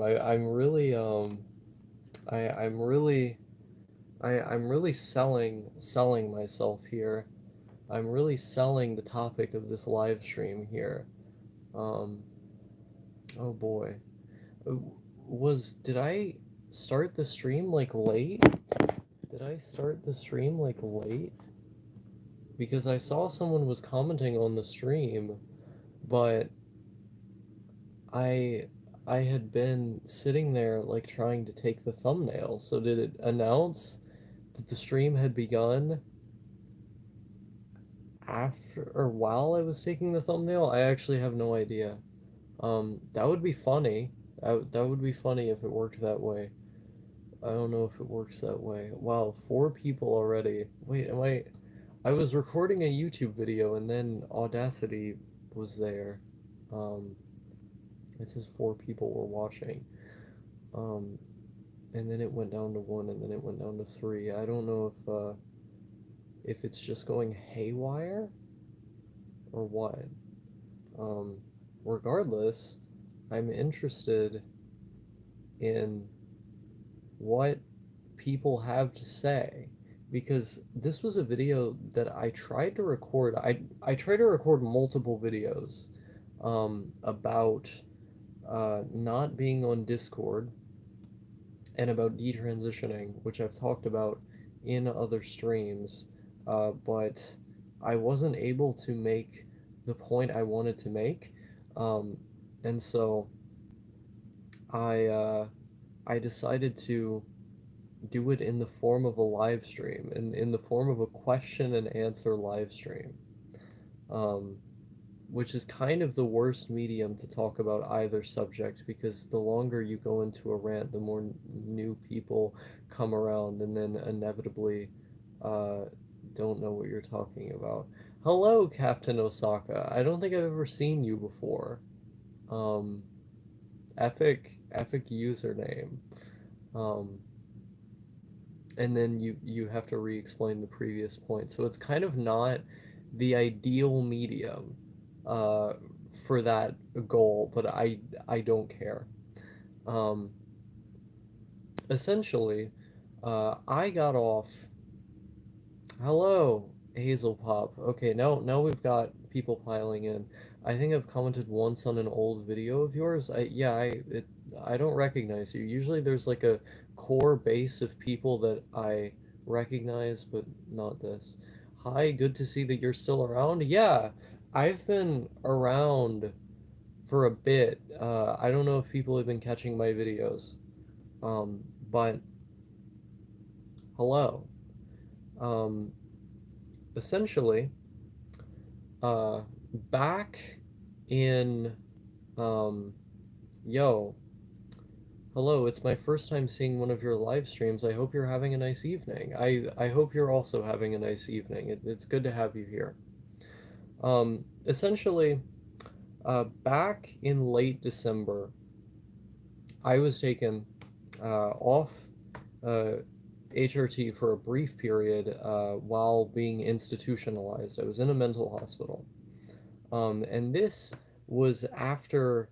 I'm really I'm really I'm really selling myself here. I'm really selling the topic of this live stream here. Um oh boy. Uh, did I start the stream like late? Did I start the stream like late? Because I saw someone was commenting on the stream, but I I had been sitting there like trying to take the thumbnail. So did it announce that the stream had begun after or while I was taking the thumbnail? I actually have no idea. That would be funny. That would be funny if it worked that way. I don't know if it works that way. Wow, 4 people already. Wait, am I? I was recording a YouTube video and then Audacity was there. Um, it says 4 people were watching. Um, and then it went down to one, and then it went down to three. I don't know if it's just going haywire or what. Um, Regardless, I'm interested in what people have to say because this was a video that I tried to record. I tried to record multiple videos about not being on Discord and about detransitioning, which I've talked about in other streams, but I wasn't able to make the point I wanted to make, um, and so I I decided to do it in the form of a live stream, in the form of a question and answer live stream, um, which is kind of the worst medium to talk about either subject because the longer you go into a rant, the more new people come around and then inevitably uh, don't know what you're talking about. Hello, Captain Osaka. I don't think I've ever seen you before. Um, epic username. Um, and then you have to re-explain the previous point. So it's kind of not the ideal medium uh, for that goal, but I don't care. Um, Essentially, I got off. Hello, Hazel Pop. Okay, now we've got people piling in. I think I've commented once on an old video of yours. I don't recognize you. Usually there's like a core base of people that I recognize, but not this. Hi, good to see that you're still around. Yeah, I've been around for a bit. I don't know if people have been catching my videos. But hello. Um, Essentially, uh, back in, um, yo, hello, it's my first time seeing one of your live streams. I hope you're having a nice evening. I hope you're also having a nice evening. It's good to have you here. Essentially, back in late December, I was taken off uh, HRT for a brief period while being institutionalized. I was in a mental hospital. And this was after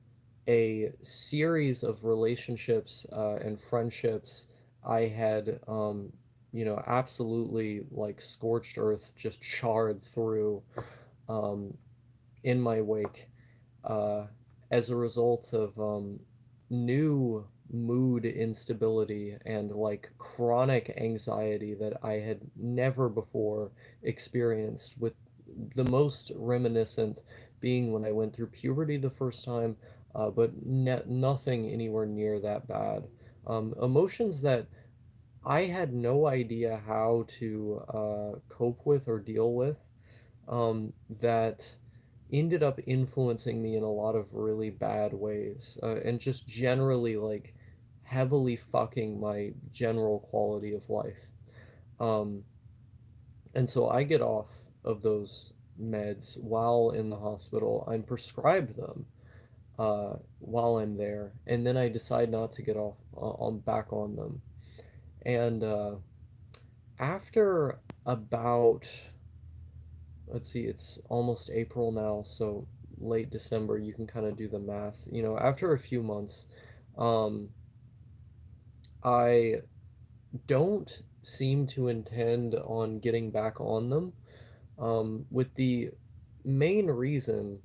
a series of relationships and friendships I had, absolutely like scorched earth, just charred through um, in my wake uh, as a result of new mood instability and like chronic anxiety that I had never before experienced, with the most reminiscent being when I went through puberty the first time, but nothing anywhere near that bad. Emotions that I had no idea how to cope with or deal with, that ended up influencing me in a lot of really bad ways, and just generally like heavily fucking my general quality of life. Um, and so I get off of those meds while in the hospital. I'm prescribed them while I'm there, and then I decide not to get off on back on them. And after about, let's see, it's almost April now, so late December, you can kind of do the math. After a few months, Um, I don't seem to intend on getting back on them, with the main reason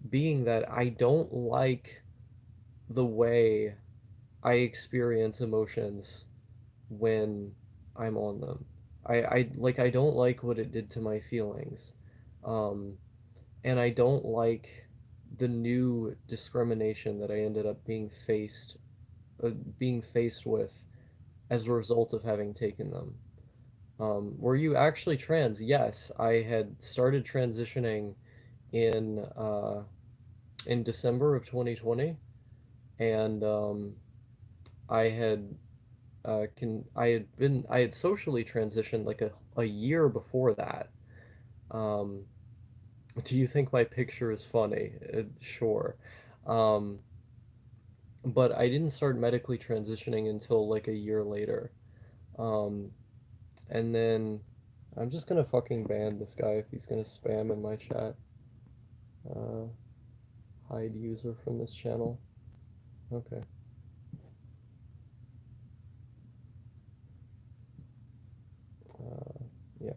being that I don't like the way I experience emotions when I'm on them. I don't like what it did to my feelings. Um, and I don't like the new discrimination that I ended up uh, being faced with as a result of having taken them. Were you actually trans? Yes, I had started transitioning in in December of 2020, and I had I had socially transitioned like a year before that. Um, do you think my picture is funny? Sure. Um, but I didn't start medically transitioning until like a year later. Um, and then I'm just gonna fucking ban this guy if he's gonna spam in my chat. Uh, hide user from this channel. Okay. Yeah.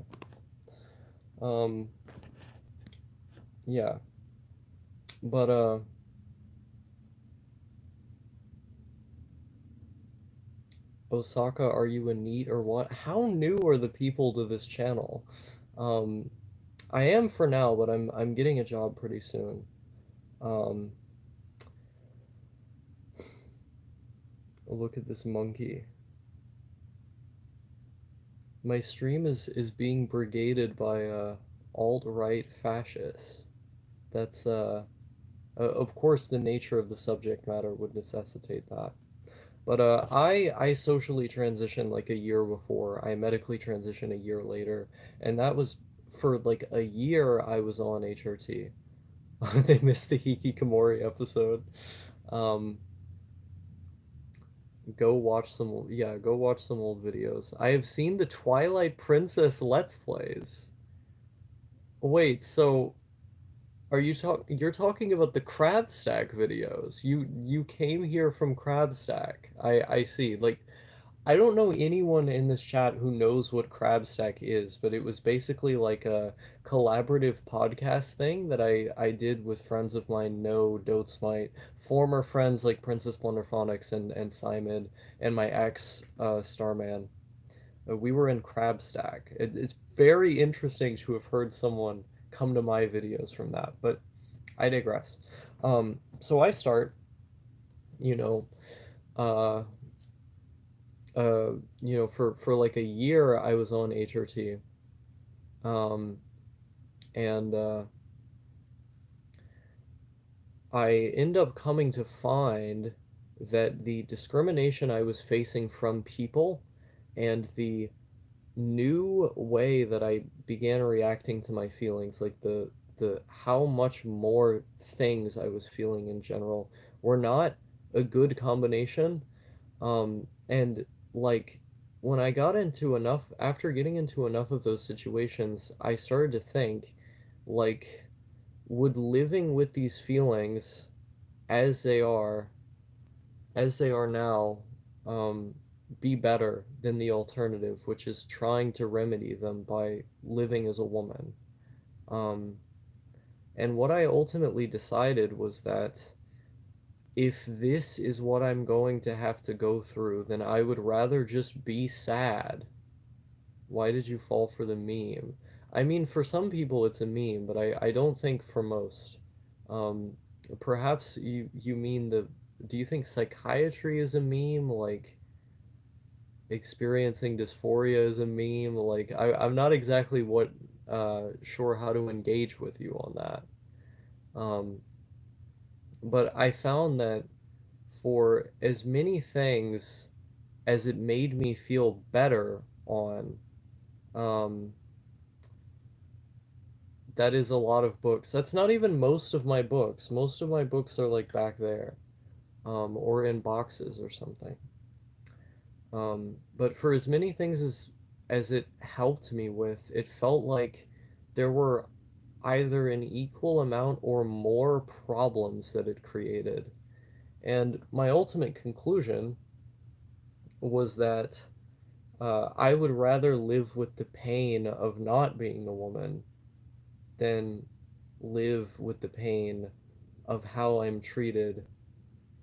Um, yeah. But Osaka, are you a NEET or what? How new are the people to this channel? Um, I am for now, but I'm getting a job pretty soon. Um, look at this monkey. My stream is being brigaded by alt-right fascists. That's of course the nature of the subject matter would necessitate that. But I socially transitioned like a year before. I medically transitioned a year later, and that was for like a year I was on HRT. They missed the Hikikomori episode. Um, go watch some old videos. I have seen the Twilight Princess Let's Plays. Wait, so you're talking about the Crab Stack videos? You came here from Crab Stack. I see. Like I don't know anyone in this chat who knows what Crabstack is, but it was basically like a collaborative podcast thing that I did with friends of mine, No, Dotesmite, former friends like Princess Blunderphonics and Simon, and my ex, Starman. We were in Crabstack. It's very interesting to have heard someone come to my videos from that, but I digress. So I start, you know, uh, for like a year I was on HRT, um, and I end up coming to find that the discrimination I was facing from people and the new way that I began reacting to my feelings, like the how much more things I was feeling in general, were not a good combination. And like when I got into enough, after getting into enough of those situations, I started to think, like, would living with these feelings as they are, as they are now, um, be better than the alternative, which is trying to remedy them by living as a woman? Um, and what I ultimately decided was that if this is what I'm going to have to go through, then I would rather just be sad. Why did you fall for the meme? I mean, for some people it's a meme, but I don't think for most. Um, perhaps you mean the. Do you think psychiatry is a meme? Like experiencing dysphoria is a meme? Like I'm not exactly what sure how to engage with you on that. Um, but I found that for as many things as it made me feel better on, um, that is a lot of books. That's not even most of my books. Most of my books are like back there, or in boxes or something. But for as many things as it helped me with, it felt like there were either an equal amount or more problems that it created. And my ultimate conclusion was that I would rather live with the pain of not being a woman than live with the pain of how I'm treated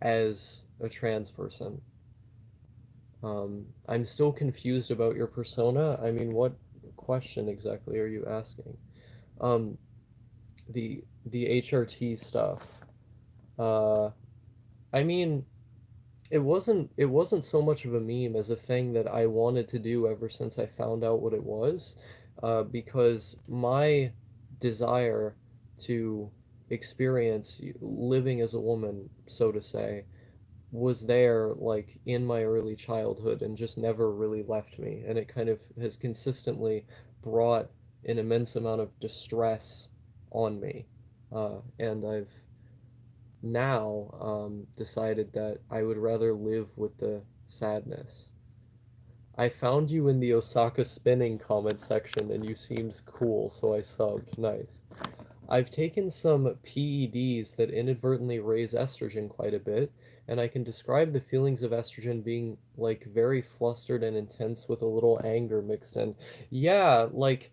as a trans person. I'm still confused about your persona. I mean, what question exactly are you asking? Um, the HRT stuff. Uh, I mean, it wasn't so much of a meme as a thing that I wanted to do ever since I found out what it was, because my desire to experience living as a woman, so to say, was there like in my early childhood and just never really left me, and it kind of has consistently brought an immense amount of distress on me, and I've now decided that I would rather live with the sadness. I found you in the Osaka spinning comment section and you seemed cool, so I subbed. Nice. I've taken some PEDs that inadvertently raise estrogen quite a bit, and I can describe the feelings of estrogen being like very flustered and intense with a little anger mixed in. Yeah, like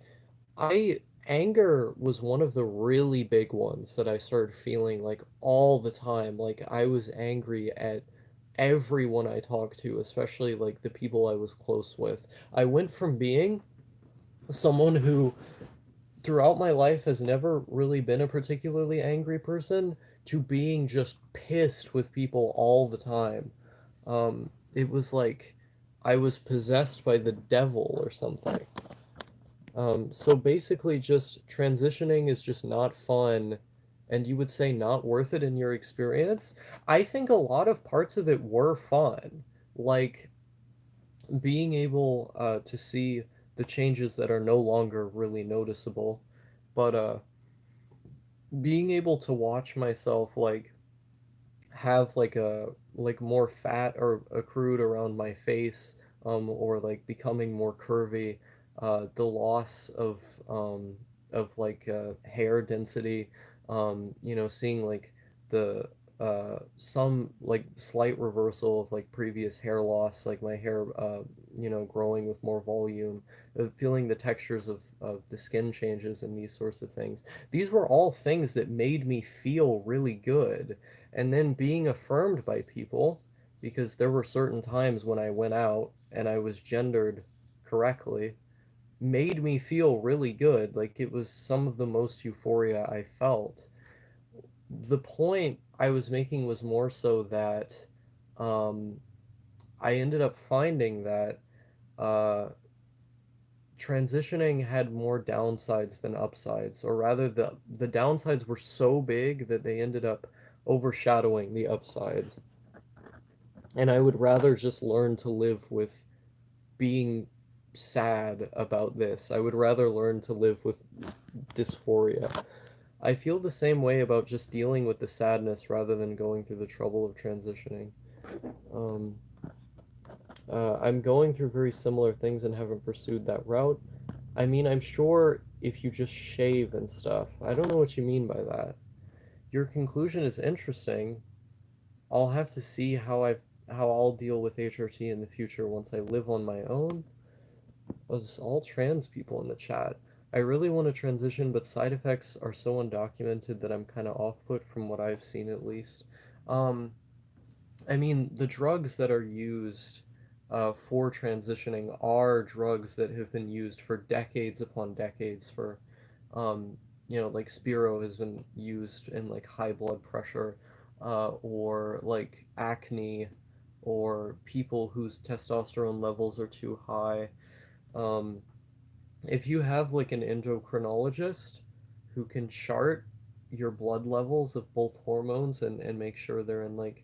I anger was one of the really big ones that I started feeling like all the time. Like I was angry at everyone I talked to, especially like the people I was close with. I went from being someone who throughout my life has never really been a particularly angry person to being just pissed with people all the time. It was like I was possessed by the devil or something. So basically, just transitioning is just not fun, and you would say not worth it in your experience. I think a lot of parts of it were fun, like being able to see the changes that are no longer really noticeable, but being able to watch myself like have like a like more fat or accrued around my face, or like becoming more curvy, the loss um of like hair density, seeing like the some like slight reversal of like previous hair loss, like my hair growing with more volume, feeling the textures of the skin changes and these sorts of things. These were all things that made me feel really good, and then being affirmed by people, because there were certain times when I went out and I was gendered correctly, made me feel really good. Like it was some of the most euphoria I felt. The point I was making was more so that um, I ended up finding that uh, transitioning had more downsides than upsides, or rather, the downsides were so big that they ended up overshadowing the upsides. And I would rather just learn to live with being sad about this. I would rather learn to live with dysphoria. I feel the same way about just dealing with the sadness rather than going through the trouble of transitioning. Um, I'm going through very similar things and haven't pursued that route. I mean, I'm sure if you just shave and stuff. I don't know what you mean by that. Your conclusion is interesting. I'll have to see how I'll deal with HRT in the future once I live on my own. Was all trans people in the chat. I really want to transition, but side effects are so undocumented that I'm kind of off put from what I've seen at least. Um, I mean, the drugs that are used for transitioning are drugs that have been used for decades upon decades for, um, like Spiro has been used in like high blood pressure, or like acne, or people whose testosterone levels are too high. Um, if you have like an endocrinologist who can chart your blood levels of both hormones and make sure they're in like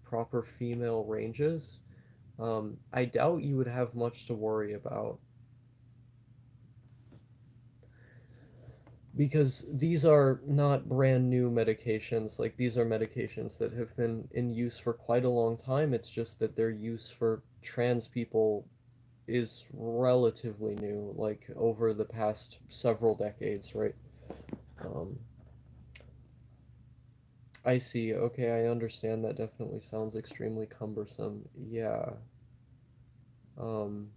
proper female ranges, I doubt you would have much to worry about, because these are not brand new medications. Like these are medications that have been in use for quite a long time. It's just that their use for trans people is relatively new, like over the past several decades, right? Um, I see. Okay, I understand. That definitely sounds extremely cumbersome. Yeah. Um,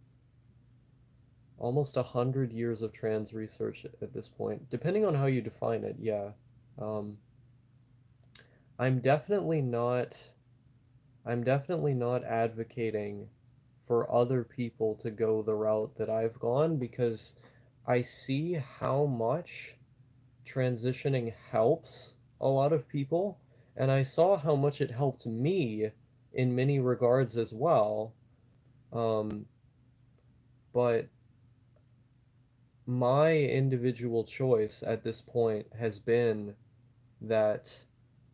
Almost 100 years of trans research at this point, depending on how you define it. Yeah. Um, I'm definitely not. I'm definitely not advocating for other people to go the route that I've gone because I see how much transitioning helps a lot of people, and I saw how much it helped me in many regards as well. Um, but my individual choice at this point has been that,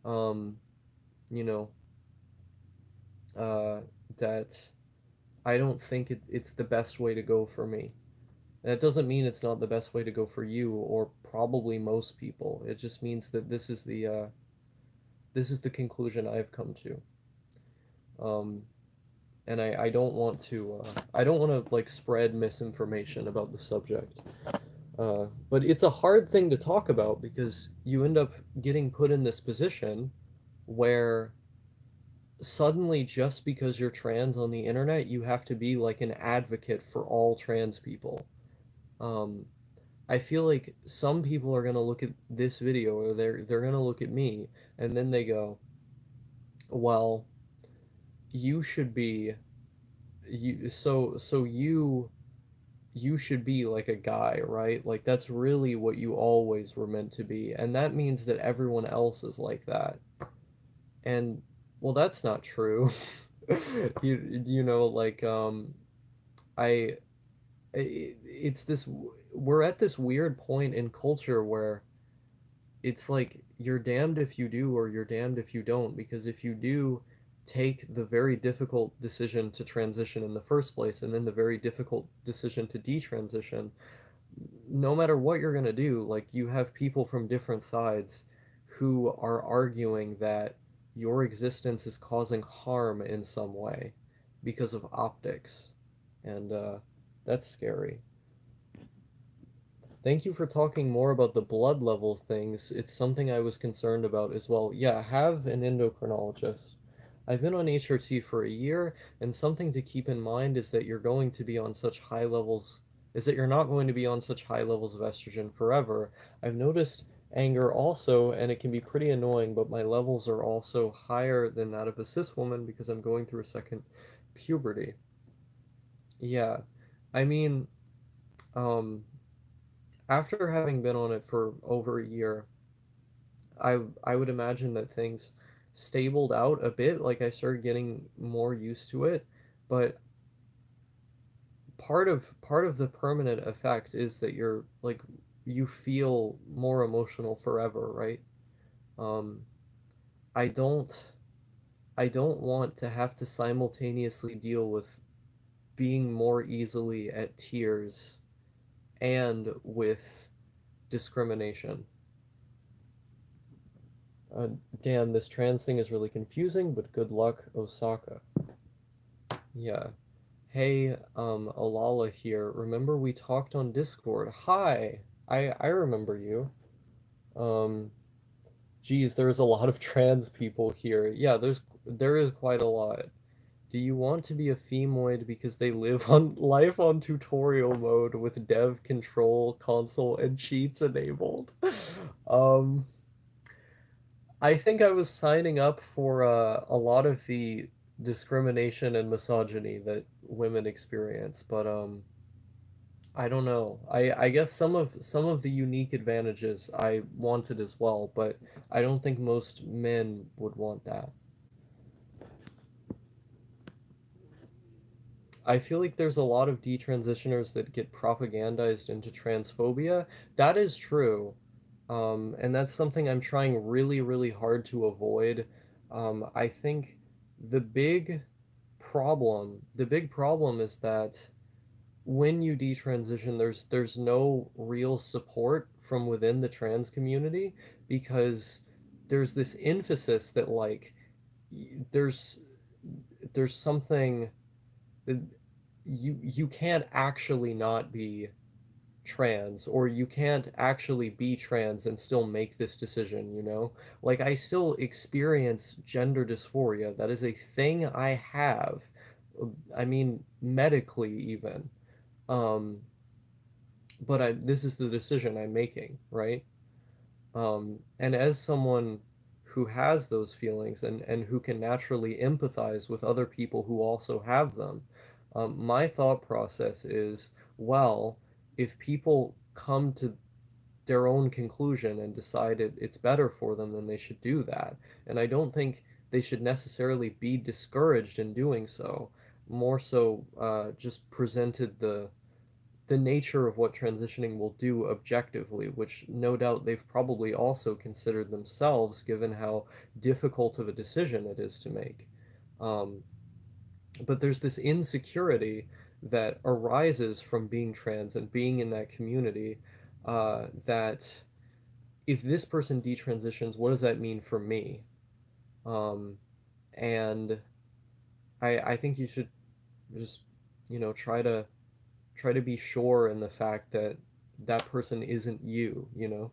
um, you know, uh, that I don't think it's the best way to go for me. That doesn't mean it's not the best way to go for you or probably most people. It just means that this is the conclusion I've come to. Um, and I don't want to I don't want to like spread misinformation about the subject. But it's a hard thing to talk about because you end up getting put in this position where suddenly just because you're trans on the internet, you have to be like an advocate for all trans people. Um, I feel like some people are gonna look at this video or they're gonna look at me and then they go, well, you should be you should be like a guy, right? Like that's really what you always were meant to be. And that means that everyone else is like that. And well, that's not true. You know, like I it's this we're at this weird point in culture where it's like you're damned if you do or you're damned if you don't, because if you do take the very difficult decision to transition in the first place and then the very difficult decision to detransition, no matter what you're going to do, like you have people from different sides who are arguing that your existence is causing harm in some way because of optics. And that's scary. Thank you for talking more about the blood level things. It's something I was concerned about as well. Yeah, have an endocrinologist. I've been on HRT for a year, and something to keep in mind is that you're going to be on such high levels, is that you're not going to be on such high levels of estrogen forever. I've noticed anger also, and it can be pretty annoying, but my levels are also higher than that of a cis woman because I'm going through a second puberty. Yeah, I mean, um, after having been on it for over a year, I would imagine that things stabled out a bit, like I started getting more used to it, but part of the permanent effect is that you're like you feel more emotional forever, right? Um, I don't I don't want to have to simultaneously deal with being more easily at tears and with discrimination. Uh, Damn, this trans thing is really confusing, but good luck, Osaka. Yeah. Hey, Alala here. Remember we talked on Discord? Hi. I remember you. Um, Geez, there's a lot of trans people here. Yeah, there is quite a lot. Do you want to be a femoid because they live on life on tutorial mode with dev control console and cheats enabled? Um, I think I was signing up for a lot of the discrimination and misogyny that women experience, but I don't know. I guess some of the unique advantages I wanted as well, but I don't think most men would want that. I feel like there's a lot of detransitioners that get propagandized into transphobia. That is true. And that's something I'm trying really, really hard to avoid. I think the big problem is that when you detransition, there's no real support from within the trans community because there's this emphasis that like there's something that you can't actually not be trans, or you can't actually be trans and still make this decision, you know? Like, I still experience gender dysphoria. That is a thing I have. I mean, medically, even. Um, but this is the decision I'm making, right? And as someone who has those feelings and who can naturally empathize with other people who also have them, my thought process is, well, if people come to their own conclusion and decide it's better for them, then they should do that. And I don't think they should necessarily be discouraged in doing so. More so, just presented the nature of what transitioning will do objectively, which no doubt they've probably also considered themselves, given how difficult of a decision it is to make. Um, but there's this insecurity that arises from being trans and being in that community, that if this person detransitions, what does that mean for me? Um, and I think you should just, try to be sure in the fact that that person isn't you, you know?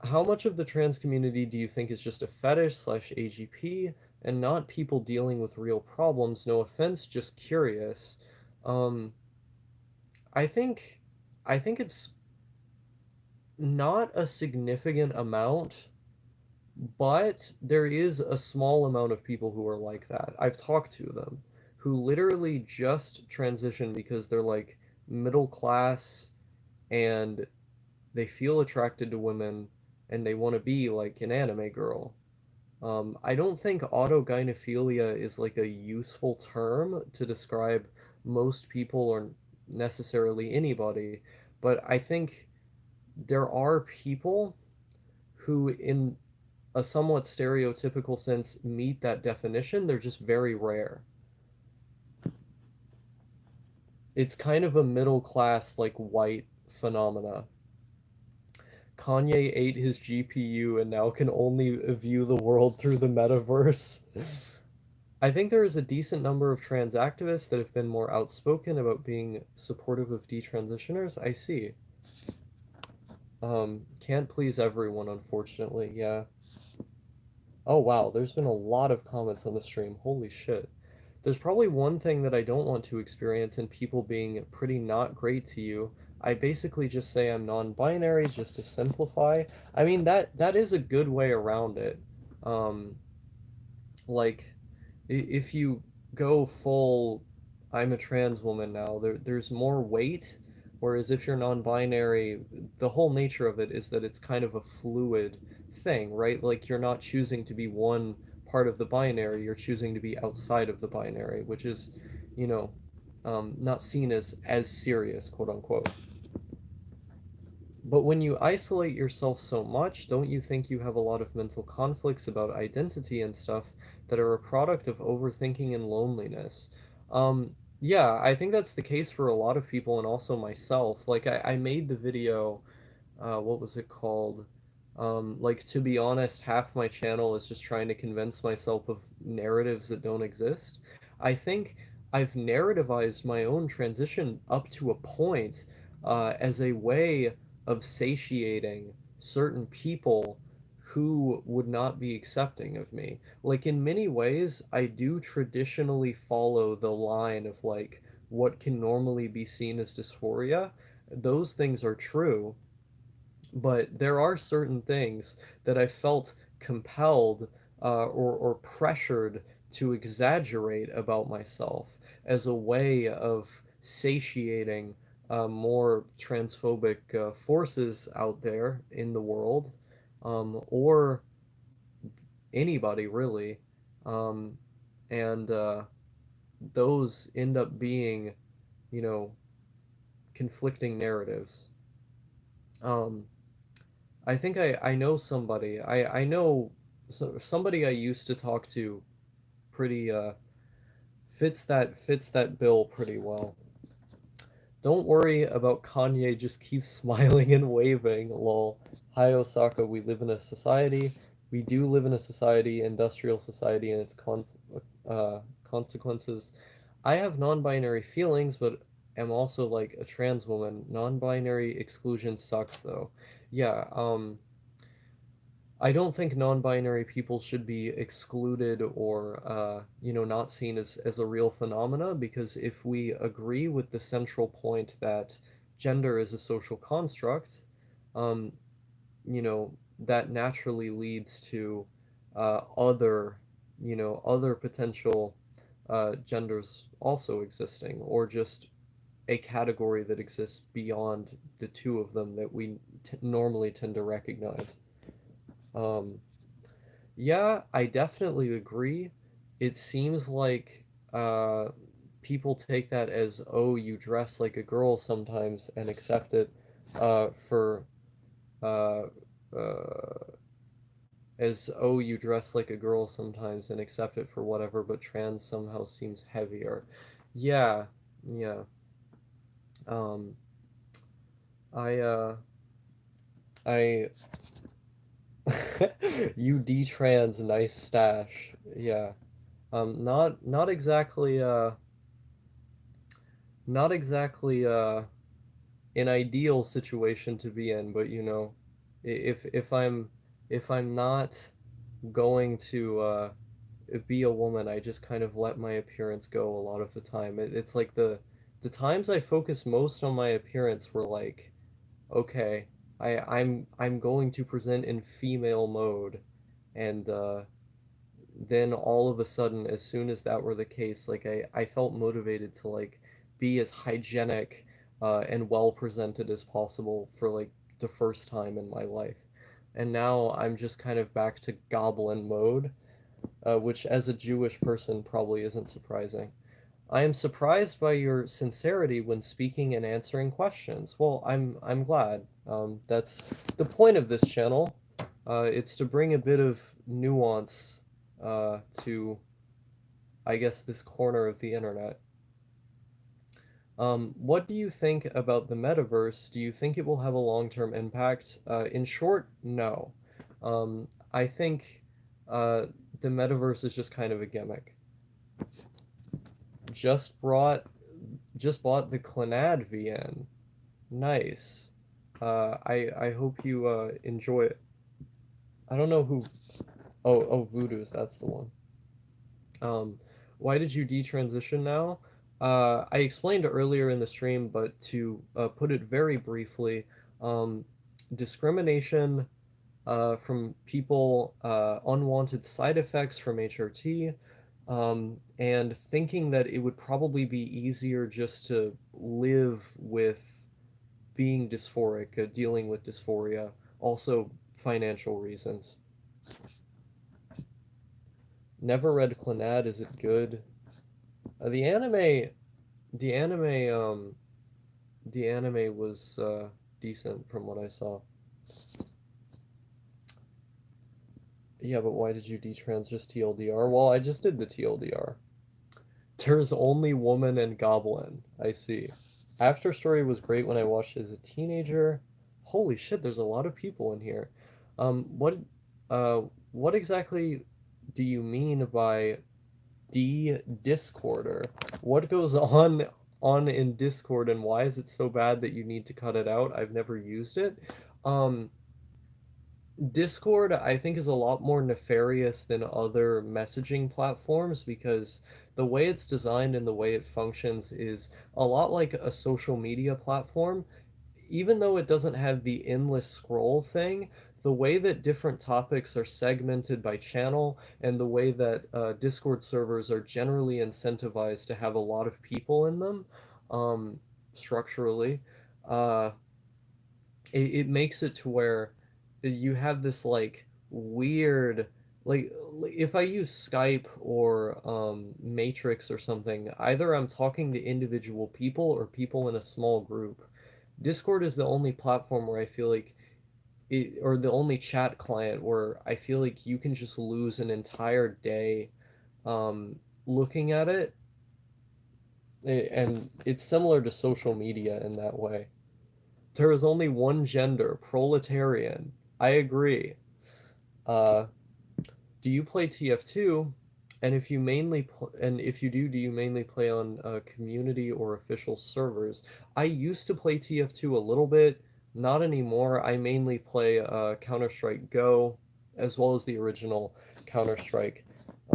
How much of the trans community do you think is just a fetish slash AGP and not people dealing with real problems? No offense, just curious. Um, I think I think it's not a significant amount, but there is a small amount of people who are like that. I've talked to them who literally just transition because they're like middle class and they feel attracted to women and they want to be like an anime girl. I don't think autogynephilia is like a useful term to describe most people or necessarily anybody, but I think there are people who, in a somewhat stereotypical sense, meet that definition. They're just very rare. It's kind of a middle class, like white phenomena. Kanye ate his GPU and now can only view the world through the metaverse. I think there is a decent number of trans activists that have been more outspoken about being supportive of detransitioners. I see. Can't please everyone, unfortunately. Yeah. Oh wow, there's been a lot of comments on the stream. Holy shit. There's probably one thing that I don't want to experience in people being pretty not great to you. I basically just say I'm non-binary just to simplify. I mean that is a good way around it. Um, like if you go full I'm a trans woman now, there's more weight, whereas if you're non-binary, the whole nature of it is that it's kind of a fluid thing, right? Like you're not choosing to be one part of the binary, you're choosing to be outside of the binary, which is, you know, not seen as serious, quote unquote. But when you isolate yourself so much, don't you think you have a lot of mental conflicts about identity and stuff that are a product of overthinking and loneliness? Yeah, I think that's the case for a lot of people and also myself. Like, I made the video, what was it called? Like, to be honest, half my channel is just trying to convince myself of narratives that don't exist. I think I've narrativized my own transition up to a point, as a way of satiating certain people who would not be accepting of me. Like, in many ways, I do traditionally follow the line of like what can normally be seen as dysphoria. Those things are true, but there are certain things that I felt compelled, or pressured to exaggerate about myself as a way of satiating more transphobic forces out there in the world, or anybody really. Um, and those end up being, you know, conflicting narratives. Um, I think I know somebody. I know somebody I used to talk to pretty fits that bill pretty well. Don't worry about Kanye, just keep smiling and waving, lol. Hi Osaka, we live in a society. We do live in a society, industrial society, and its consequences. I have non-binary feelings, but am also like a trans woman. Non-binary exclusion sucks though. Yeah, I don't think non-binary people should be excluded or not seen as a real phenomena, because if we agree with the central point that gender is a social construct, um, that naturally leads to other potential genders also existing, or just a category that exists beyond the two of them that we normally tend to recognize. Um, yeah, I definitely agree. It seems like uh, people take that as, oh, you dress like a girl sometimes, and accept it for uh, uh, as, oh, you dress like a girl sometimes, and accept it for whatever, but trans somehow seems heavier. Yeah, yeah. Um, I I you detrans nice stash. Yeah. Not exactly not exactly an ideal situation to be in, but if I'm not going to be a woman, I just kind of let my appearance go a lot of the time. It's like the times I focus most on my appearance were like, okay, I'm going to present in female mode, and then all of a sudden, as soon as that were the case, like I felt motivated to like be as hygienic and well presented as possible for like the first time in my life. And now I'm just kind of back to goblin mode, which as a Jewish person probably isn't surprising. I am surprised by your sincerity when speaking and answering questions. Well, I'm glad. That's the point of this channel. It's to bring a bit of nuance to, I guess, this corner of the internet. What do you think about the metaverse? Do you think it will have a long-term impact? In short, no. I think uh, the metaverse is just kind of a gimmick. Just brought, just bought the Clannad VN. Nice. I hope you enjoy it. I don't know who. Oh, Voodoo's. That's the one. Um, why did you detransition now? I explained earlier in the stream, but to put it very briefly, um, discrimination from people, unwanted side effects from HRT, and thinking that it would probably be easier just to live with being dysphoric, dealing with dysphoria, also financial reasons. Never read Clannad. Is it good? The anime, the anime, the anime was decent from what I saw. Yeah, but why did you detrans just TLDR? Well, I just did the TLDR. There's only woman and goblin. I see. After Story was great when I watched it as a teenager. Holy shit, there's a lot of people in here. Uh, what exactly do you mean by Discorder? What goes on in Discord, and why is it so bad that you need to cut it out? I've never used it. Um, Discord, I think, is a lot more nefarious than other messaging platforms, because the way it's designed and the way it functions is a lot like a social media platform. Even though it doesn't have the endless scroll thing, the way that different topics are segmented by channel, and the way that Discord servers are generally incentivized to have a lot of people in them, um, structurally, uh, it makes it to where you have this like weird, like if I use Skype or Matrix or something, either I'm talking to individual people or people in a small group. Discord is the only platform where I feel like or the only chat client where I feel like you can just lose an entire day looking at it, and it's similar to social media in that way. There is only one gender, proletarian. I agree. Uh, do you play TF2? And if you and if you do you mainly play on community or official servers? I used to play TF2 a little bit, not anymore. I mainly play Counter-Strike Go, as well as the original Counter-Strike.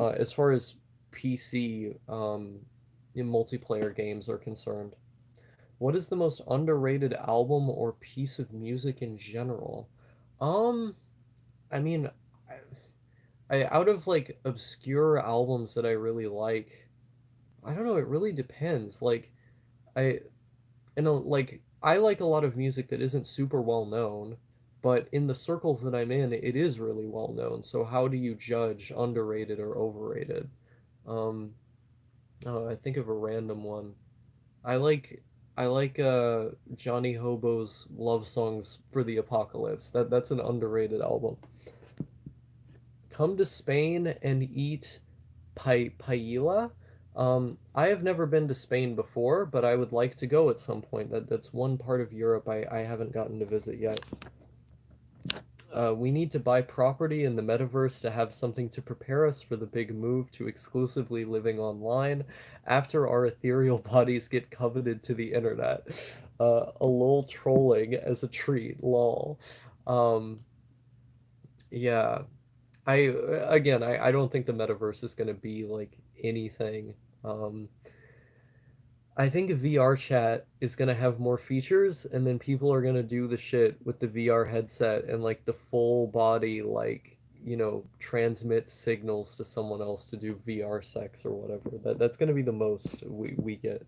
As far as PC in multiplayer games are concerned, what is the most underrated album or piece of music in general? Um, I mean, out of like obscure albums that I really like, I don't know, it really depends. I I like a lot of music that isn't super well known, but in the circles that I'm in, it is really well known. So how do you judge underrated or overrated? Um, oh, I think of a random one. I like I like Johnny Hobo's Love Songs for the Apocalypse. That's an underrated album. Come to Spain and eat paella. I have never been to Spain before, but I would like to go at some point. That's one part of Europe I haven't gotten to visit yet. We need to buy property in the metaverse to have something to prepare us for the big move to exclusively living online after our ethereal bodies get coveted to the internet. A lol trolling as a treat, lol. Um, yeah, I again, I don't think the metaverse is going to be like anything. Um, I think VR chat is going to have more features, and then people are going to do the shit with the VR headset and like the full body, like, transmit signals to someone else to do VR sex or whatever. That's going to be the most we get.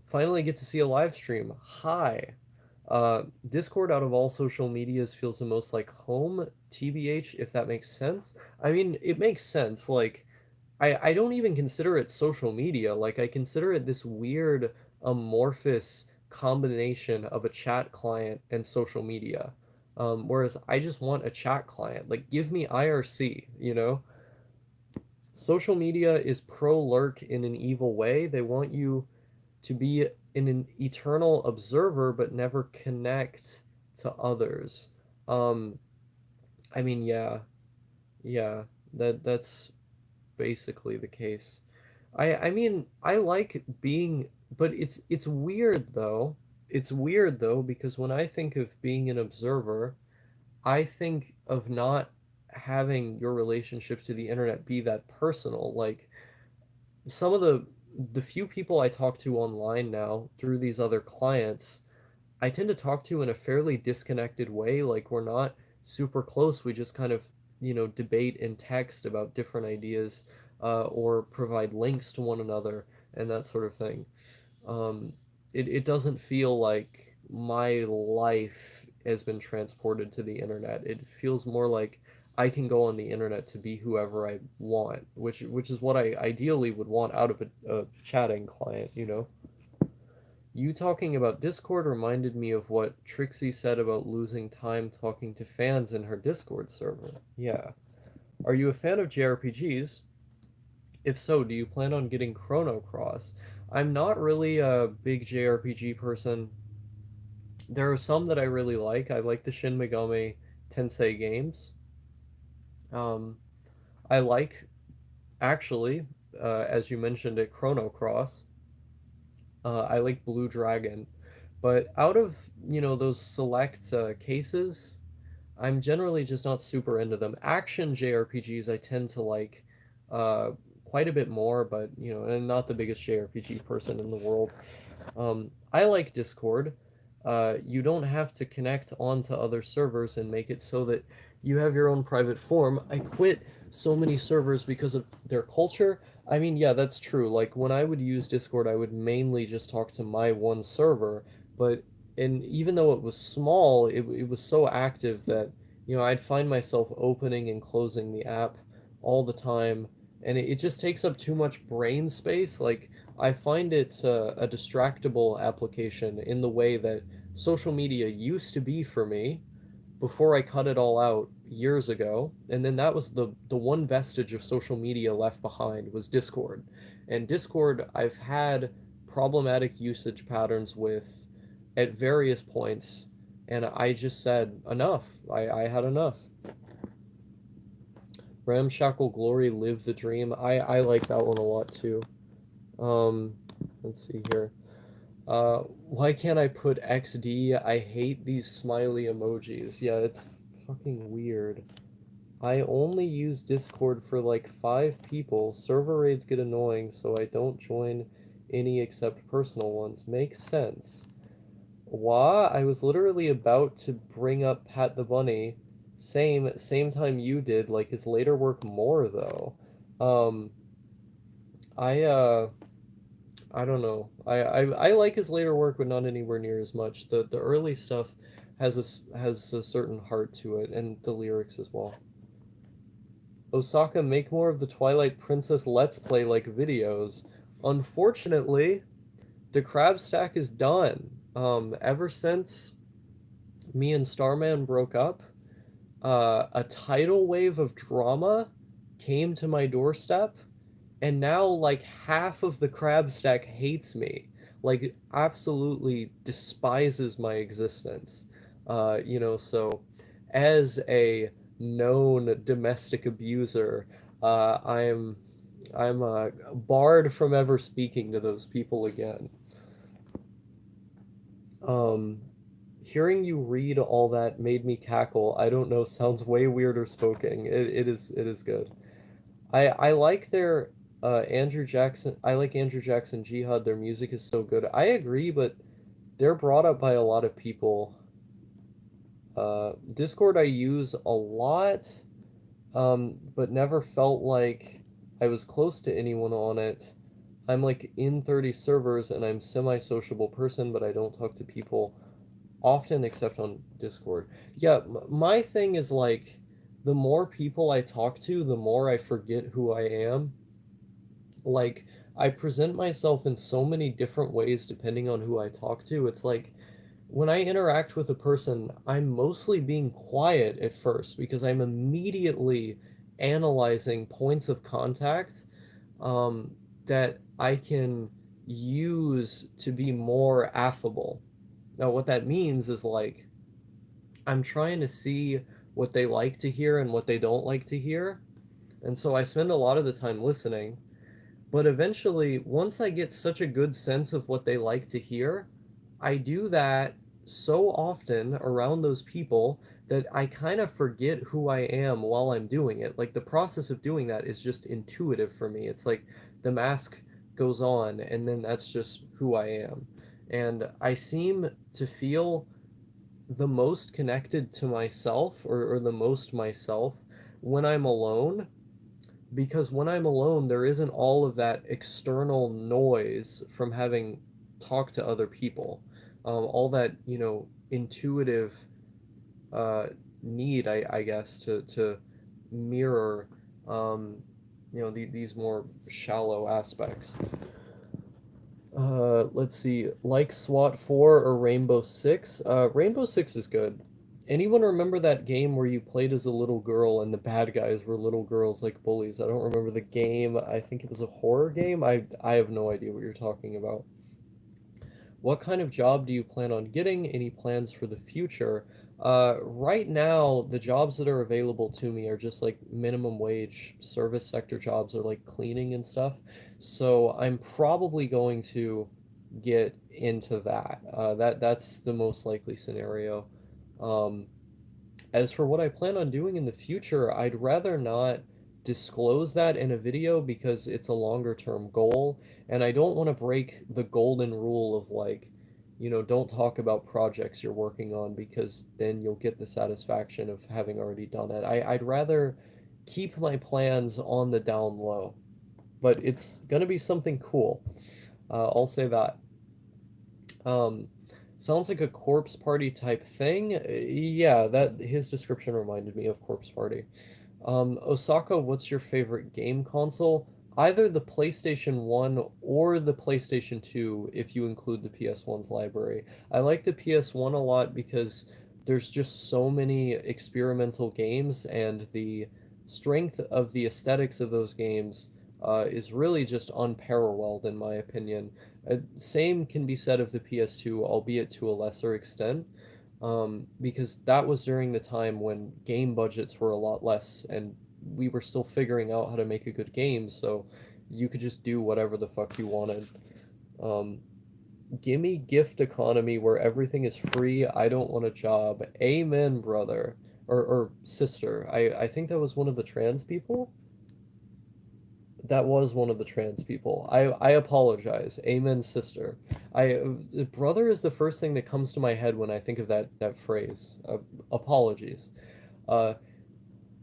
Finally get to see a live stream. Hi. Discord out of all social medias feels the most like home, TBH, if that makes sense. I mean, it makes sense. Like, I don't even consider it social media. Like, I consider it this weird amorphous combination of a chat client and social media. Whereas I just want a chat client. Like, give me IRC, you know? Social media is pro lurk in an evil way. They want you to be an eternal observer but never connect to others. Um, I mean, yeah, that's basically the case. I mean, I like being, but it's weird though. It's weird though because when I think of being an observer, I think of not having your relationship to the internet be that personal. Like some of the few people I talk to online now through these other clients, I tend to talk to in a fairly disconnected way. Like we're not super close. We just kind of, debate in text about different ideas, or provide links to one another and that sort of thing. Um, it doesn't feel like my life has been transported to the internet. It feels more like I can go on the internet to be whoever I want, which is what I ideally would want out of a chatting client, you know? You talking about Discord reminded me of what Trixie said about losing time talking to fans in her Discord server. Yeah. Are you a fan of JRPGs? If so, do you plan on getting Chrono Cross? I'm not really a big JRPG person. There are some that I really like. I like the Shin Megami Tensei games. Um, I like, actually, as you mentioned it, Chrono Cross. I like Blue Dragon. But out of, those select cases, I'm generally just not super into them. Action JRPGs I tend to like uh, quite a bit more, but, I'm not the biggest JRPG person in the world. I like Discord. You don't have to connect onto other servers and make it so that you have your own private forum. I quit so many servers because of their culture. I mean, yeah, that's true. Like when I would use Discord, I would mainly just talk to my one server, but and even though it was small, it was so active that, I'd find myself opening and closing the app all the time, and it just takes up too much brain space. Like I find it a distractible application in the way that social media used to be for me before I cut it all out years ago. And then that was the one vestige of social media left behind was Discord. And Discord I've had problematic usage patterns with at various points, and I just said enough. I had enough. Ramshackle Glory, Live the Dream. I like that one a lot too. Um, let's see here. Why can't I put XD? I hate these smiley emojis. Yeah, it's fucking weird. I only use Discord for like 5 people. Server raids get annoying, so I don't join any except personal ones. Makes sense. Wah, I was literally about to bring up Pat the Bunny. Same time you did, like his later work more though. Um, I I don't know. I like his later work, but not anywhere near as much. The early stuff has a certain heart to it, and the lyrics as well. Osaka, make more of the Twilight Princess Let's Play like videos. Unfortunately, the crab stack is done. Ever since me and Starman broke up, a tidal wave of drama came to my doorstep, and now like half of the crab stack hates me, like absolutely despises my existence. So as a known domestic abuser, I'm barred from ever speaking to those people again. Um, Hearing you read all that made me cackle. I don't know, sounds way weirder spoken. It is good. I like their Andrew Jackson. I like Andrew Jackson Jihad. Their music is so good. I agree, but they're brought up by a lot of people. Discord I use a lot, but never felt like I was close to anyone on it. I'm like in 30 servers and I'm semi-sociable person, but I don't talk to people often except on Discord. Yeah, my thing is like the more people I talk to, the more I forget who I am. Like I present myself in so many different ways depending on who I talk to. It's like when I interact with a person, I'm mostly being quiet at first because I'm immediately analyzing points of contact um, that I can use to be more affable. Now, what that means is like I'm trying to see what they like to hear and what they don't like to hear. And so I spend a lot of the time listening. But eventually, once I get such a good sense of what they like to hear, I do that so often around those people that I kind of forget who I am while I'm doing it. Like the process of doing that is just intuitive for me. It's like the mask goes on, and then that's just who I am. And I seem to feel the most connected to myself or the most myself when I'm alone because when I'm alone, there isn't all of that external noise from having talked to other people. All that, intuitive uh, need, I guess, to mirror, these more shallow aspects. Let's see, like SWAT 4 or Rainbow Six. Rainbow Six is good. Anyone remember that game where you played as a little girl and the bad guys were little girls like bullies? I don't remember the game. I think it was a horror game. I have no idea what you're talking about. What kind of job do you plan on getting? Any plans for the future? Right now, the jobs that are available to me are just like minimum wage service sector jobs or like cleaning and stuff. So I'm probably going to get into that. That's the most likely scenario. Um, as for what I plan on doing in the future, I'd rather not disclose that in a video because it's a longer term goal, and I don't want to break the golden rule of like, don't talk about projects you're working on because then you'll get the satisfaction of having already done it. I'd rather keep my plans on the down low, but it's going to be something cool. I'll say that. Um, Sounds like a corpse party type thing. Yeah, that his description reminded me of corpse party. Osaka, what's your favorite game console? Either the PlayStation 1 or the PlayStation 2, if you include the PS1's library. I like the PS1 a lot because there's just so many experimental games, and the strength of the aesthetics of those games is really just unparalleled, in my opinion. Same can be said of the PS2, albeit to a lesser extent, because that was during the time when game budgets were a lot less and we were still figuring out how to make a good game, so you could just do whatever the fuck you wanted. Um, Gimme gift economy where everything is free. I don't want a job. Amen, brother. Or sister. I think that was one of the trans people. That was one of the trans people. I apologize. Amen, sister. I brother is the first thing that comes to my head when I think of that phrase. Apologies. Uh,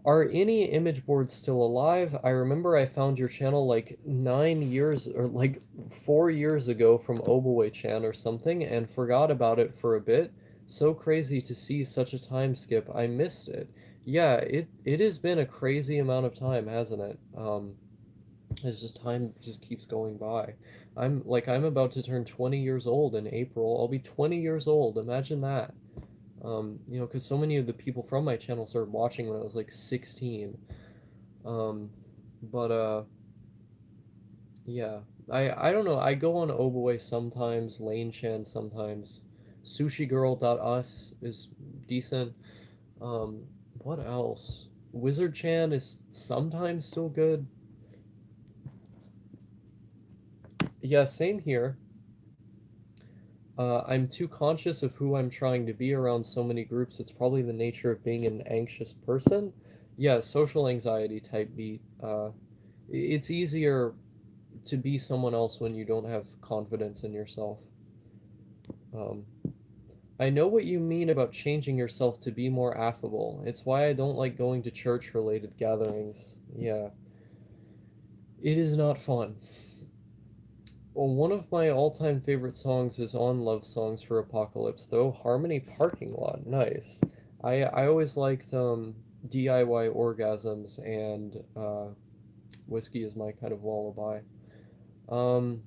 are any image boards still alive? I remember I found your channel like 9 years or like 4 years ago from Oboe-chan or something and forgot about it for a bit. So crazy to see such a time skip. I missed it. Yeah, it has been a crazy amount of time, hasn't it? It's just time just keeps going by. I'm about to turn 20 years old in April. I'll be 20 years old. Imagine that. Because so many of the people from my channel started watching when I was like 16. Um, but yeah, I don't know. I go on Oboe sometimes, Lane Chan sometimes. SushiGirl.us is decent. Um, what else? Wizard Chan is sometimes still good. Yeah, same here. I'm too conscious of who I'm trying to be around so many groups. It's probably the nature of being an anxious person. Yeah, social anxiety type beat. It's easier to be someone else when you don't have confidence in yourself. Um, I know what you mean about changing yourself to be more affable. It's why I don't like going to church related gatherings. Yeah, it is not fun. Well, one of my all-time favorite songs is on Love Songs for Apocalypse, though. Harmony Parking Lot, nice. I always liked DIY Orgasms and Whiskey is My Kind of Lullaby. Um,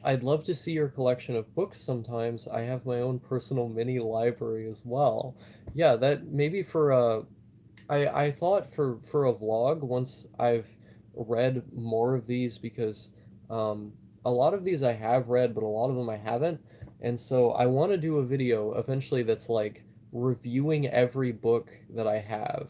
I'd love to see your collection of books sometimes. I have my own personal mini library as well. Yeah, that maybe for I thought for a vlog once I've read more of these because um, a lot of these I have read, but a lot of them I haven't, and so I want to do a video eventually that's like reviewing every book that I have.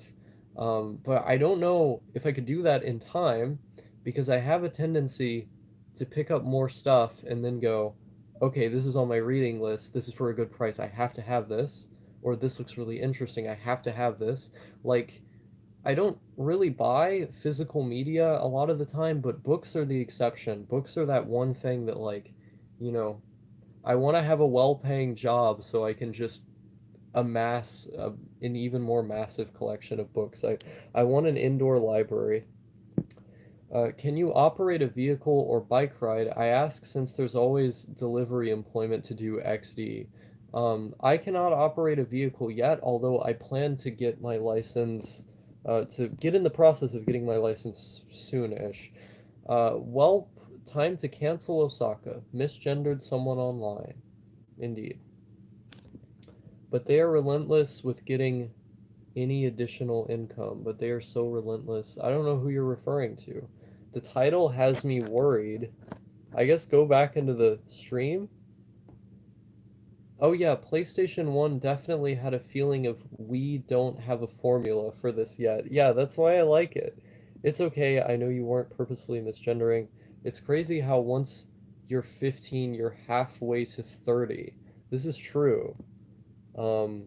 But I don't know if I could do that in time because I have a tendency to pick up more stuff and then go, okay, this is on my reading list. This is for a good price. I have to have this. Or this looks really interesting. I have to have this. Like, I don't really buy physical media a lot of the time, but books are the exception. Books are that one thing that, like, you know, I want to have a well-paying job so I can just amass an even more massive collection of books. I want an indoor library. Can you operate a vehicle or bike ride? I ask since there's always delivery employment to do XD. I cannot operate a vehicle yet, although I plan to get my license, to get in the process of getting my license soon-ish. Well, time to cancel Osaka. Misgendered someone online. Indeed. But they are relentless with getting any additional income, but they are so relentless. I don't know who you're referring to. The title has me worried. I guess go back into the stream. Oh yeah, PlayStation 1 definitely had a feeling of we don't have a formula for this yet. Yeah, that's why I like it. It's okay, I know you weren't purposefully misgendering. It's crazy how once you're 15, you're halfway to 30. This is true. Um,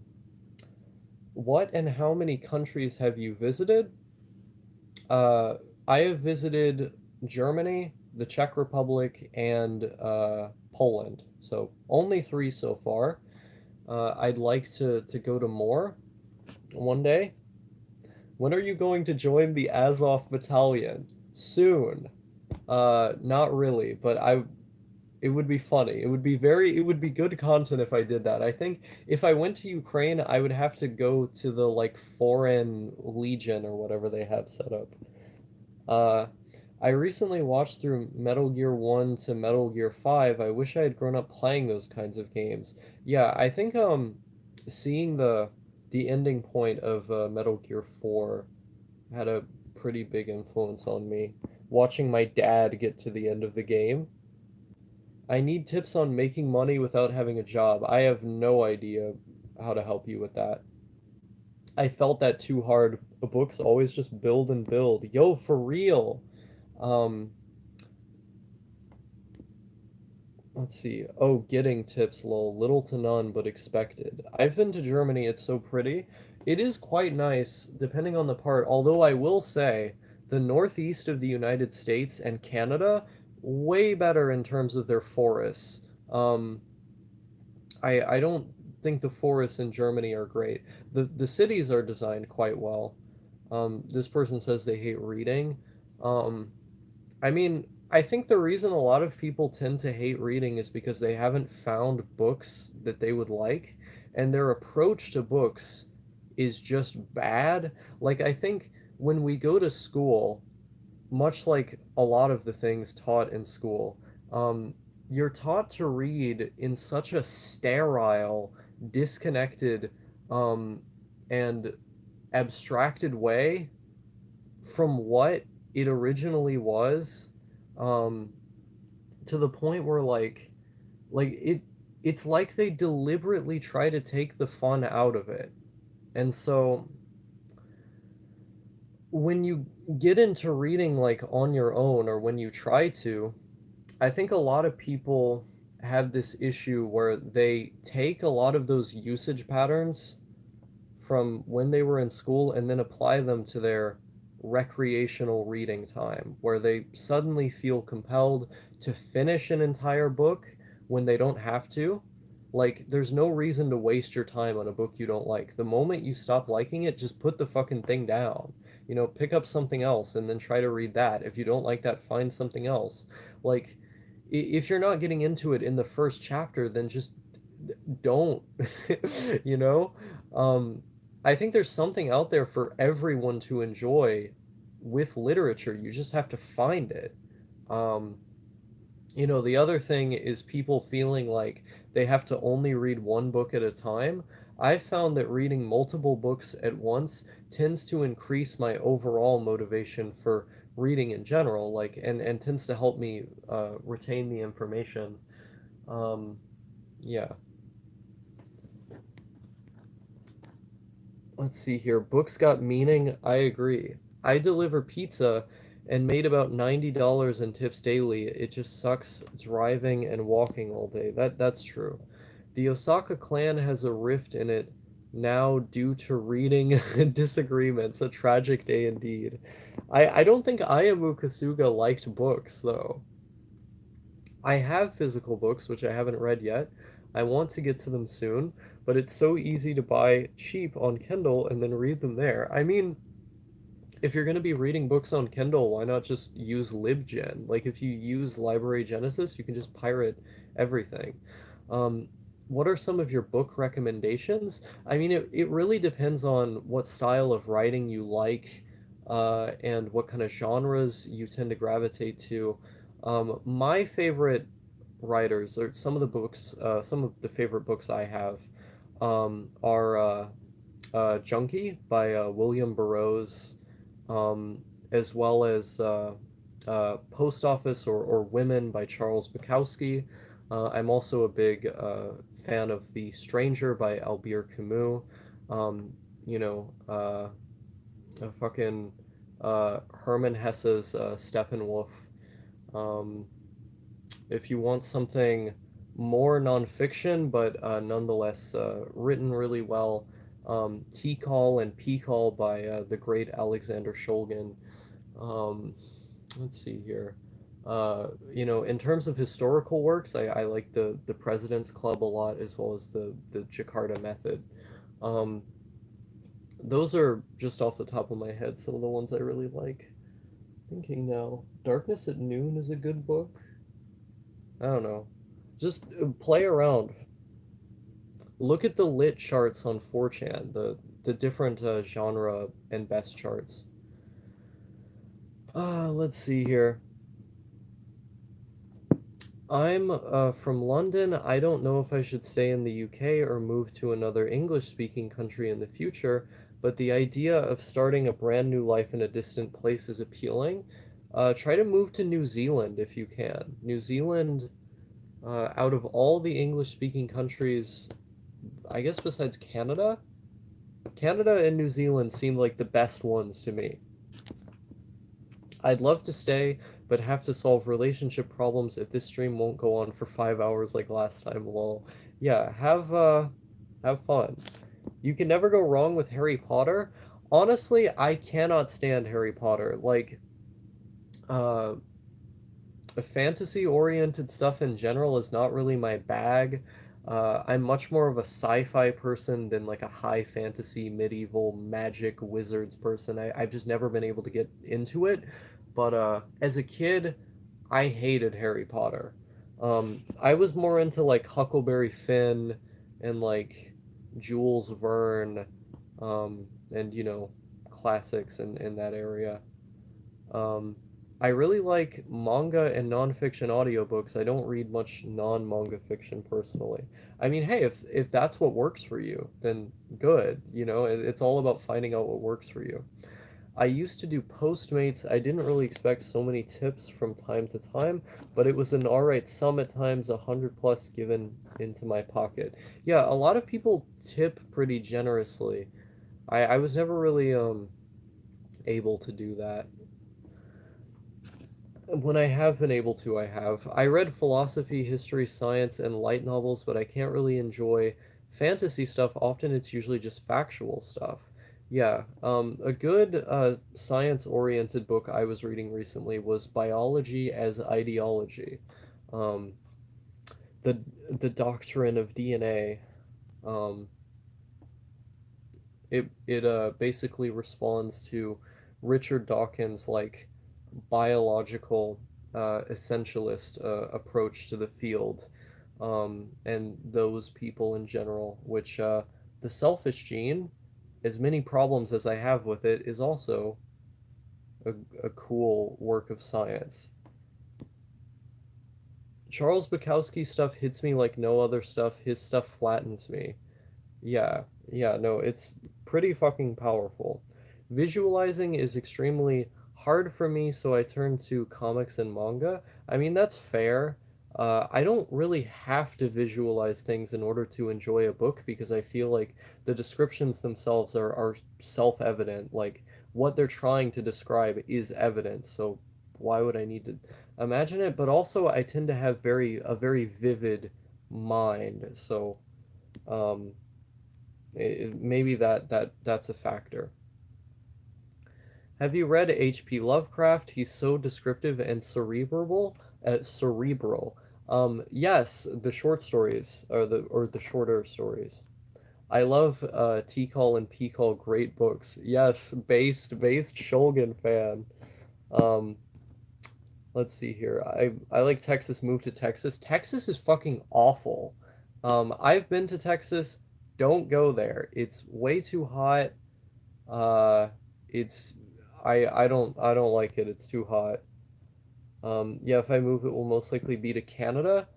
what and how many countries have you visited? Uh, I have visited Germany, the Czech Republic, and Poland. So only three so far. I'd like to go to more one day. When are you going to join the Azov Battalion? Soon. Not really, but it would be funny. It would be good content if I did that. I think if I went to Ukraine, I would have to go to the like foreign legion or whatever they have set up. Uh, I recently watched through Metal Gear 1 to Metal Gear 5. I wish I had grown up playing those kinds of games. Yeah, I think seeing the ending point of Metal Gear 4 had a pretty big influence on me. Watching my dad get to the end of the game. I need tips on making money without having a job. I have no idea how to help you with that. I felt that too hard. Books always just build and build. Yo, for real. Um, let's see. Oh, getting tips, lol. Little to none, but expected. I've been to Germany. It's so pretty. It is quite nice, depending on the part. Although I will say, the northeast of the United States and Canada, way better in terms of their forests. Um, I don't think the forests in Germany are great. The cities are designed quite well. This person says they hate reading. Um, I mean, I think the reason a lot of people tend to hate reading is because they haven't found books that they would like, and their approach to books is just bad. Like, I think when we go to school, much like a lot of the things taught in school, um, you're taught to read in such a sterile, disconnected, um, and abstracted way from what it originally was, um, to the point where it's like they deliberately try to take the fun out of it. And so when you get into reading like on your own or when you try to, I think a lot of people have this issue where they take a lot of those usage patterns from when they were in school and then apply them to their recreational reading time, where they suddenly feel compelled to finish an entire book when they don't have to. Like, there's no reason to waste your time on a book you don't like. The moment you stop liking it, just put the fucking thing down. Pick up something else and then try to read that. If you don't like that, find something else. Like, if you're not getting into it in the first chapter, then just don't. you know? Um, I think there's something out there for everyone to enjoy with literature. You just have to find it. Um, the other thing is people feeling like they have to only read one book at a time. I found that reading multiple books at once tends to increase my overall motivation for reading in general, like and tends to help me retain the information. Um, yeah. Let's see here. Books got meaning. I agree. I deliver pizza and made about $90 in tips daily. It just sucks driving and walking all day. That's true. The Osaka clan has a rift in it now due to reading disagreements. A tragic day indeed. I don't think Ayamu Kasuga liked books though. I have physical books, which I haven't read yet. I want to get to them soon, but it's so easy to buy cheap on Kindle and then read them there. I mean, if you're going to be reading books on Kindle, why not just use LibGen? Like, if you use Library Genesis, you can just pirate everything. Um, what are some of your book recommendations? I mean, it really depends on what style of writing you like, and what kind of genres you tend to gravitate to. My favorite writers, or some of the favorite books I have, are Junkie by William Burroughs, as well as Post Office or Women by Charles Bukowski. I'm also a big fan of The Stranger by Albert Camus. Um, you know, fucking Herman Hesse's Steppenwolf. Um, if you want something more nonfiction, but nonetheless written really well, T-Call and P-Call by the great Alexander Shulgin. Um, let's see here. In terms of historical works, I like the President's Club a lot, as well as the Jakarta Method. Um, those are just off the top of my head some of the ones I really like. Thinking now, Darkness at Noon is a good book. I don't know. Just play around. Look at the lit charts on 4chan, the different genre and best charts. Let's see here. I'm from London. I don't know if I should stay in the UK or move to another English-speaking country in the future, but the idea of starting a brand new life in a distant place is appealing. Try to move to New Zealand if you can. New Zealand, out of all the English-speaking countries, I guess besides Canada, Canada and New Zealand seem like the best ones to me. I'd love to stay, but have to solve relationship problems if this stream won't go on for 5 hours like last time. Lol. Yeah, have fun. You can never go wrong with Harry Potter. Honestly, I cannot stand Harry Potter. Like, uh, fantasy oriented stuff in general is not really my bag. I'm much more of a sci-fi person than like a high fantasy medieval magic wizards person. I've just never been able to get into it. But as a kid, I hated Harry Potter. I was more into like Huckleberry Finn and like Jules Verne, and classics in that area. Um, I really like manga and nonfiction audiobooks. I don't read much non-manga fiction personally. I mean, hey, if that's what works for you, then good. It's all about finding out what works for you. I used to do Postmates. I didn't really expect so many tips from time to time, but it was an alright sum at times, 100 plus given into my pocket. Yeah, a lot of people tip pretty generously. I was never really able to do that. When I have been able to, I have. I read philosophy, history, science, and light novels, but I can't really enjoy fantasy stuff. Often it's usually just factual stuff. Yeah, a good science-oriented book I was reading recently was Biology as Ideology. Um, the the doctrine of DNA. Um, it basically responds to Richard Dawkins' like biological essentialist approach to the field, and those people in general. Which the selfish gene, as many problems as I have with it, is also a, a cool work of science. Charles Bukowski stuff hits me like no other stuff. His stuff flattens me. Yeah, yeah, no, it's pretty fucking powerful. Visualizing is extremely hard for me, so I turn to comics and manga. I mean, that's fair. I don't really have to visualize things in order to enjoy a book because I feel like the descriptions themselves are self-evident. Like, what they're trying to describe is evident, so why would I need to imagine it? But also, I tend to have a very vivid mind, so um, maybe that's a factor. Have you read H.P. Lovecraft? He's so descriptive and cerebral. Yes, the short stories or the shorter stories. I love T-Call and P-Call, great books. Yes, based Shulgin fan. Um, let's see here. I like Texas. Move to Texas. Texas is fucking awful. I've been to Texas. Don't go there. It's way too hot. Uh, it's I don't like it. It's too hot. Yeah, if I move, it will most likely be to Canada,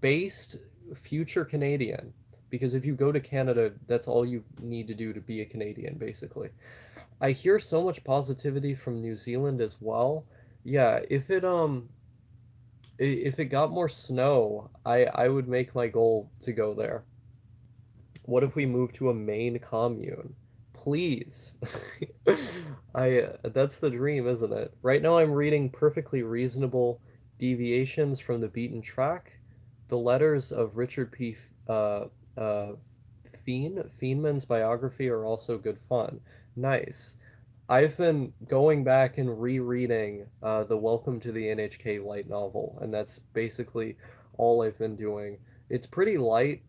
based future Canadian. Because if you go to Canada, that's all you need to do to be a Canadian, basically. I hear so much positivity from New Zealand as well. Yeah, if it got more snow, I would make my goal to go there. What if we move to a main commune? Please. That's the dream, isn't it? Right now I'm reading Perfectly Reasonable Deviations from the Beaten Track. The letters of Richard P. Uh, Feynman's biography are also good fun. Nice. I've been going back and rereading the Welcome to the NHK light novel, and that's basically all I've been doing. It's pretty light.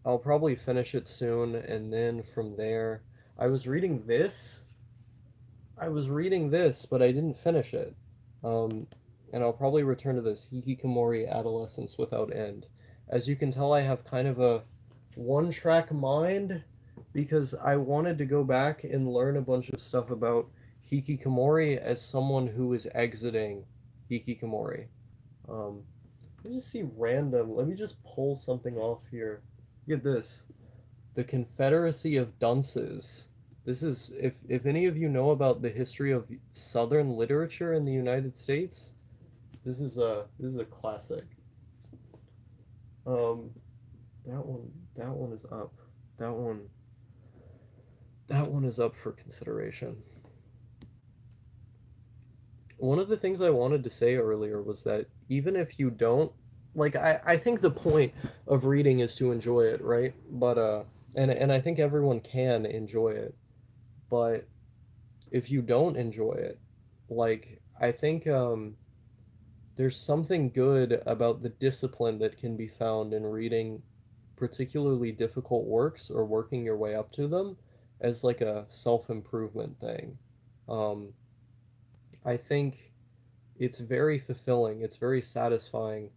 I'll probably finish it soon, and then from there, I was reading this. I was reading this, but I didn't finish it. Um, and I'll probably return to this Hikikomori Adolescence Without End. As you can tell, I have kind of a one-track mind because I wanted to go back and learn a bunch of stuff about Hikikomori as someone who is exiting Hikikomori. Um, let me just see random. Let me just pull something off here. Look at this. The Confederacy of Dunces. This is if any of you know about the history of Southern literature in the United States, this is a classic. Um, that one is up. That one that one is up for consideration. One of the things I wanted to say earlier was that even if you don't like I think the point of reading is to enjoy it, right? But and I think everyone can enjoy it. But if you don't enjoy it, like I think there's something good about the discipline that can be found in reading particularly difficult works or working your way up to them as like a self-improvement thing. Um, I think it's very fulfilling, it's very satisfying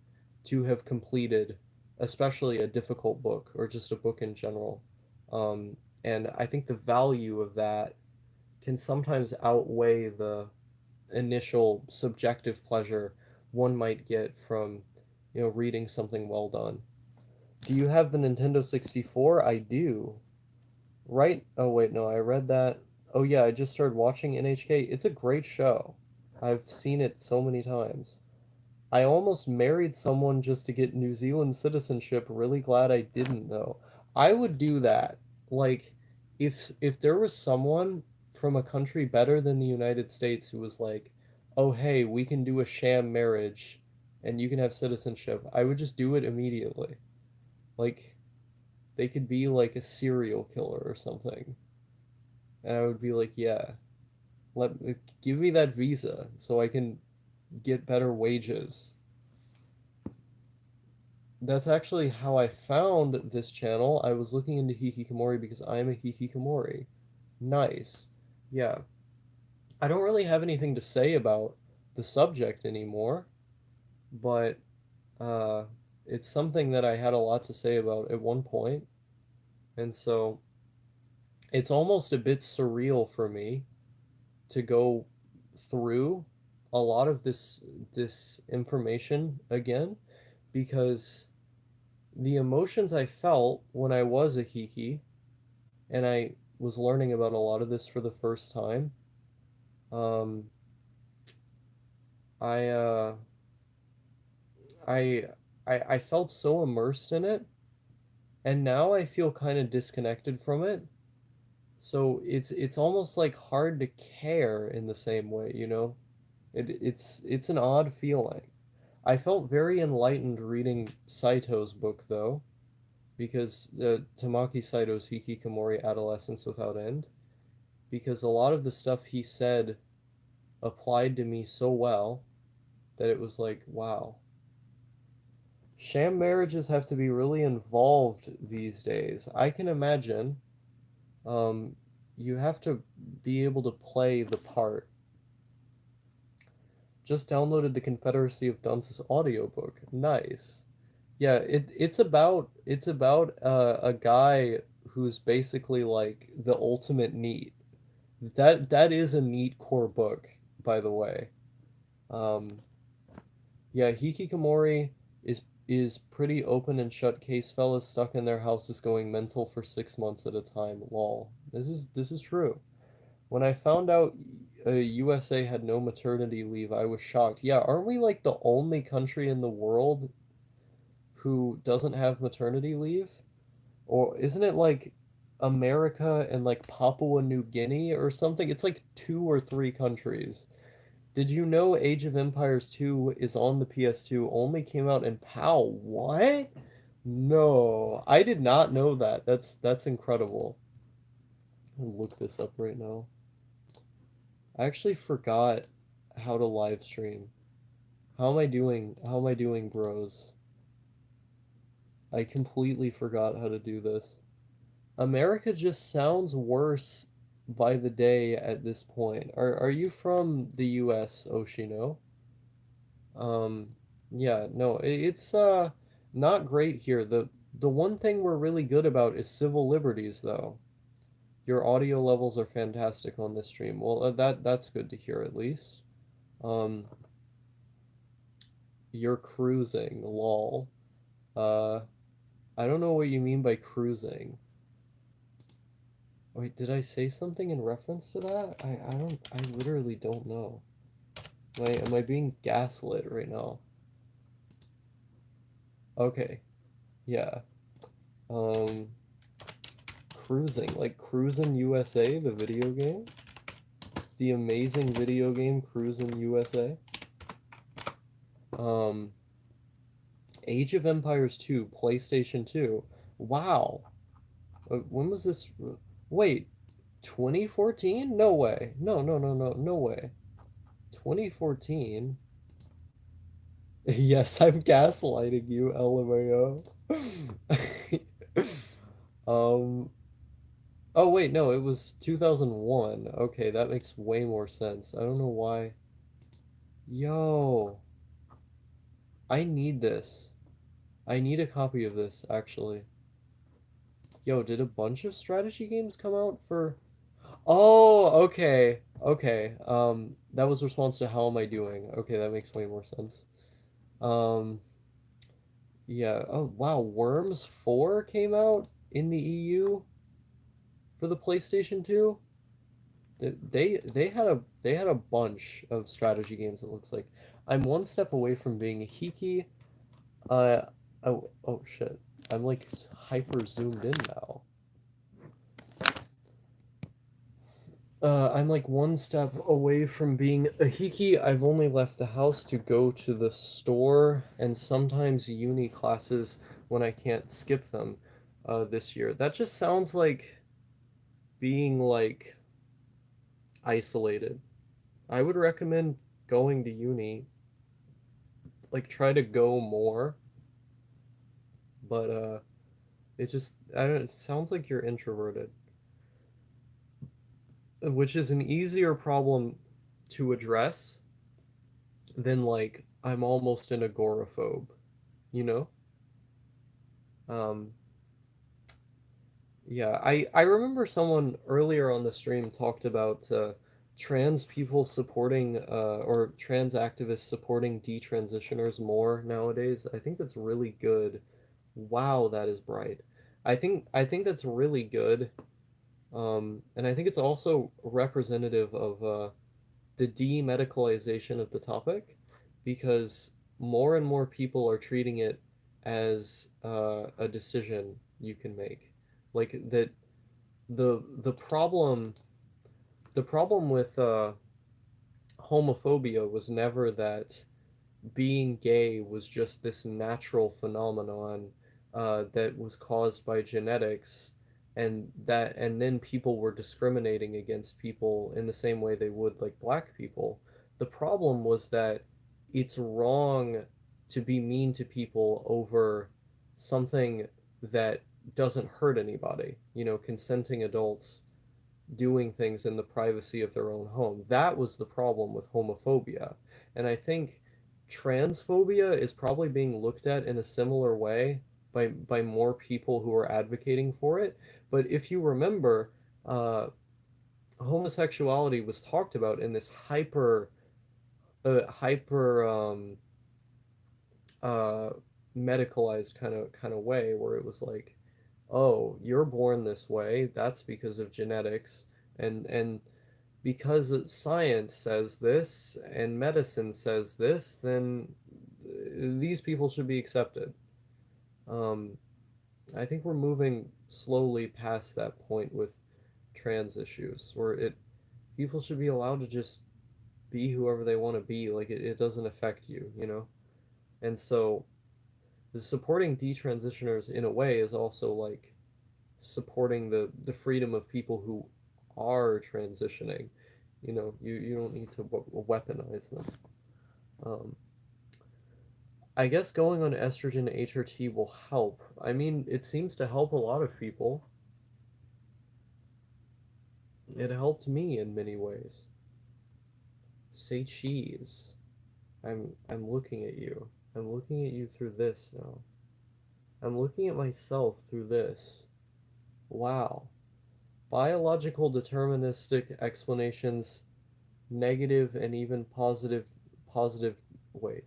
to have completed, especially a difficult book or just a book in general. Um, and I think the value of that can sometimes outweigh the initial subjective pleasure one might get from, reading something well done. Do you have the Nintendo 64? I do. Right? Oh, wait, no, I read that. Oh, yeah, I just started watching NHK. It's a great show. I've seen it so many times. I almost married someone just to get New Zealand citizenship. Really glad I didn't, though. I would do that. Like, if there was someone from a country better than the United States who was like, "Oh, hey, we can do a sham marriage and you can have citizenship," I would just do it immediately. Like, they could be like a serial killer or something, and I would be like, "Yeah, let give me that visa so I can get better wages." That's actually how I found this channel. I was looking into Hikikomori because I'm a Hikikomori. Nice. Yeah. I don't really have anything to say about the subject anymore, but uh, it's something that I had a lot to say about at one point, and so it's almost a bit surreal for me to go through a lot of this information again because the emotions I felt when I was a Hiki and I was learning about a lot of this for the first time. Um, I, uh, I, I felt so immersed in it, and now I feel kind of disconnected from it. So it's almost like hard to care in the same way, you know. It's an odd feeling. I felt very enlightened reading Saito's book though, because Tamaki Saito's Hikikomori Adolescence Without End, because a lot of the stuff he said applied to me so well that it was like, wow. Sham marriages have to be really involved these days. I can imagine um, you have to be able to play the part. Just downloaded the Confederacy of Dunce's audiobook. Nice. Yeah, it's about a guy who's basically like the ultimate neat. That is a neat core book, by the way. Um, Yeah, Hikikomori is pretty open and shut case. Fellas stuck in their houses going mental for 6 months at a time. Lol. This is true. When I found out USA had no maternity leave, I was shocked. Yeah, aren't we like the only country in the world who doesn't have maternity leave? Or isn't it like America and like Papua New Guinea or something? It's like two or three countries. Did you know Age of Empires 2 is on the PS2, only came out in PAL? What? No, I did not know that. That's incredible. I'll look this up right now. I actually forgot how to live stream. How am I doing? How am I doing, bros? I completely forgot how to do this. America just sounds worse by the day at this point. Are you from the US, Oshino? Um, yeah, no, it's not great here. The one thing we're really good about is civil liberties, though. Your audio levels are fantastic on this stream. Well, that's good to hear at least. Um, you're cruising, lol. Uh, I don't know what you mean by cruising. Wait, did I say something in reference to that? I literally don't know. Am I being gaslit right now? Okay, yeah. Um, cruising, like Cruisin' USA, the video game, the amazing video game Cruisin' USA. Um, Age of Empires 2, PlayStation 2. Wow. When was this? Wait, 2014? No way. No, no, no, no, no way. 2014? Yes, I'm gaslighting you, LMAO. um, oh wait, no, it was 2001. Okay, that makes way more sense. I don't know why. Yo, I need this. I need a copy of this, actually. Yo, did a bunch of strategy games come out for... Oh, okay. Okay. That was response to how am I doing? Okay, that makes way more sense. Um, yeah. Oh, wow. Worms 4 came out in the EU for the PlayStation 2. They had a bunch of strategy games, it looks like. I'm one step away from being a Hiki. Uh oh shit. I'm like hyper zoomed in now. I'm like one step away from being a Hiki. I've only left the house to go to the store and sometimes uni classes when I can't skip them this year. That just sounds like being like isolated. I would recommend going to uni, like try to go more, but it just I don't it sounds like you're introverted, which is an easier problem to address than like I'm almost an agoraphobe, you know? Um, yeah, I remember someone earlier on the stream talked about trans people supporting or trans activists supporting detransitioners more nowadays. I think that's really good. Wow, that is bright. I think that's really good. And I think it's also representative of the demedicalization of the topic because more and more people are treating it as a decision you can make. Like that the the problem with homophobia was never that being gay was just this natural phenomenon that was caused by genetics and then people were discriminating against people in the same way they would like black people. The problem was that it's wrong to be mean to people over something that doesn't hurt anybody, you know, consenting adults doing things in the privacy of their own home. That was the problem with homophobia. And I think transphobia is probably being looked at in a similar way by more people who are advocating for it. But if you remember, homosexuality was talked about in this hyper uh, medicalized kind of way where it was like, oh, you're born this way, that's because of genetics, and because science says this and medicine says this, then these people should be accepted. Um, I think we're moving slowly past that point with trans issues, where it people should be allowed to just be whoever they want to be. Like it doesn't affect you, you know. And so, supporting detransitioners in a way is also like supporting the freedom of people who are transitioning. You know, you don't need to weaponize them. Um, I guess going on estrogen HRT will help. I mean, it seems to help a lot of people. It helped me in many ways. Say cheese. I'm looking at you. I'm looking at you through this now. I'm looking at myself through this. Wow. Biological deterministic explanations, negative and even positive wait.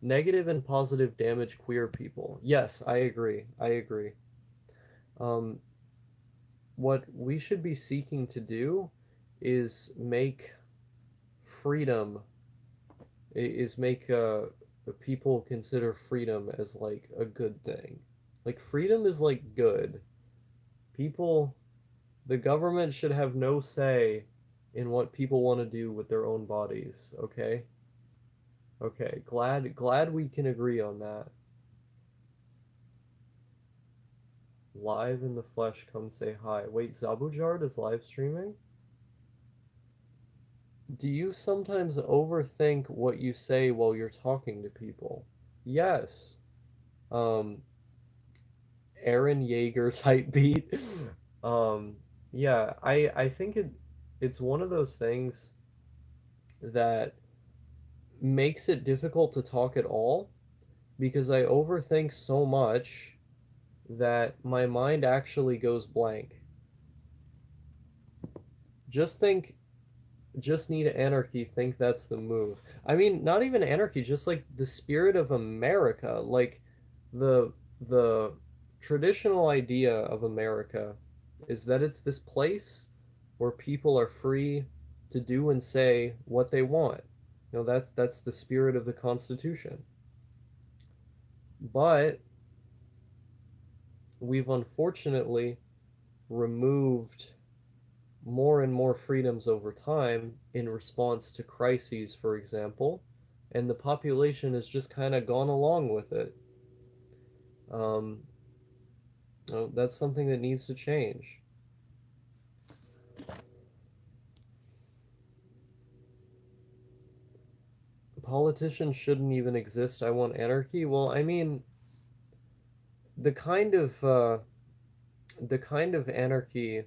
Negative and positive damage queer people. Yes, I agree. I agree. Um, what we should be seeking to do is make freedom is make people consider freedom as like a good thing. Like freedom is like good. People The government should have no say in what people want to do with their own bodies, okay? Okay, glad we can agree on that. Live in the flesh, come say hi. Wait, Zabujard is live streaming? Do you sometimes overthink what you say while you're talking to people? Yes. Um, Aaron Yeager type beat. Um, yeah, I think it's one of those things that makes it difficult to talk at all because I overthink so much that my mind actually goes blank. Just think, just need anarchy, think that's the move. I mean, not even anarchy, just like the spirit of America, like the the traditional idea of America is that it's this place where people are free to do and say what they want. That's the spirit of the Constitution. But we've unfortunately removed more and more freedoms over time in response to crises, for example, and the population has just kind of gone along with it. Um, that's something that needs to change. Politicians shouldn't even exist. I want anarchy. Well, I mean, the kind of uh, the kind of anarchy,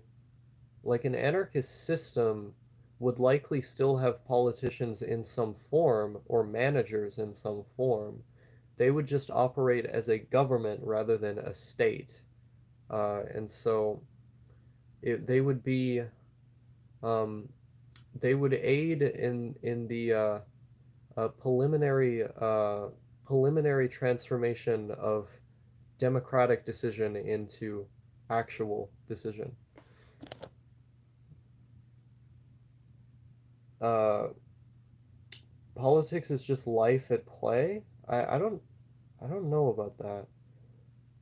like an anarchist system, would likely still have politicians in some form or managers in some form. They would just operate as a government rather than a state. And so they would be um, they would aid in the preliminary transformation of democratic decision into actual decision. Uh, Politics is just life at play. I don't know about that.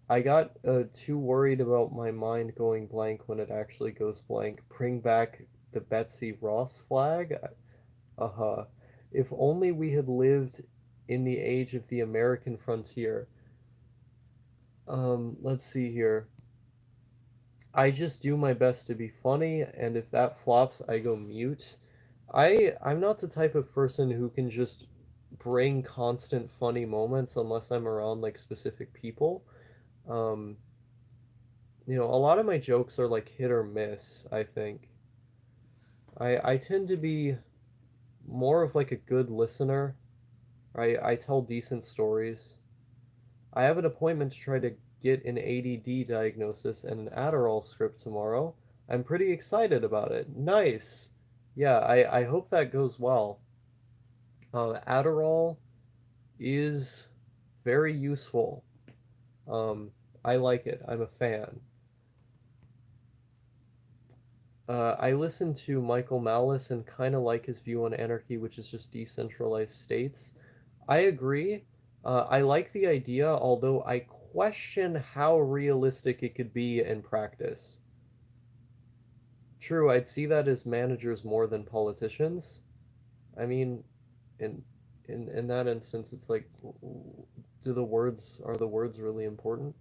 I got too worried about my mind going blank when it actually goes blank. Bring back the Betsy Ross flag. Uh-huh. If only we had lived in the age of the American frontier. Let's see here. I just do my best to be funny, and if that flops, I go mute. I'm not the type of person who can just bring constant funny moments unless I'm around like specific people. Um, a lot of my jokes are like hit or miss, I think. I tend to be more of like a good listener. I tell decent stories. I have an appointment to try to get an ADD diagnosis and an Adderall script tomorrow. I'm pretty excited about it. Nice. Yeah, I hope that goes well. Adderall is very useful. Um, I like it. I'm a fan. I listen to Michael Malice and kind of like his view on anarchy, which is just decentralized states. I agree. I like the idea, although I question how realistic it could be in practice. True, I'd see that as managers more than politicians. I mean, in in that instance, it's like, are the words really important?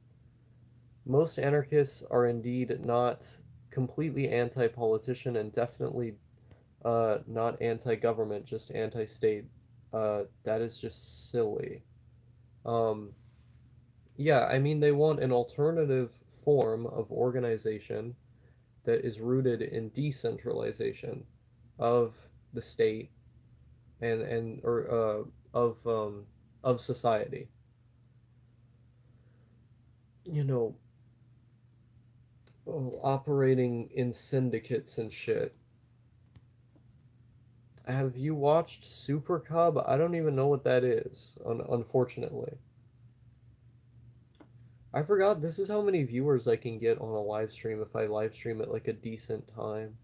Most anarchists are indeed not completely anti-politician and definitely not anti-government, just anti-state. That is just silly. Um, yeah, I mean they want an alternative form of organization that is rooted in decentralization of the state and or of society. You know, operating in syndicates and shit. Have you watched Super Cub? I don't even know what that is, unfortunately. I forgot this is how many viewers I can get on a live stream if I live stream at like a decent time.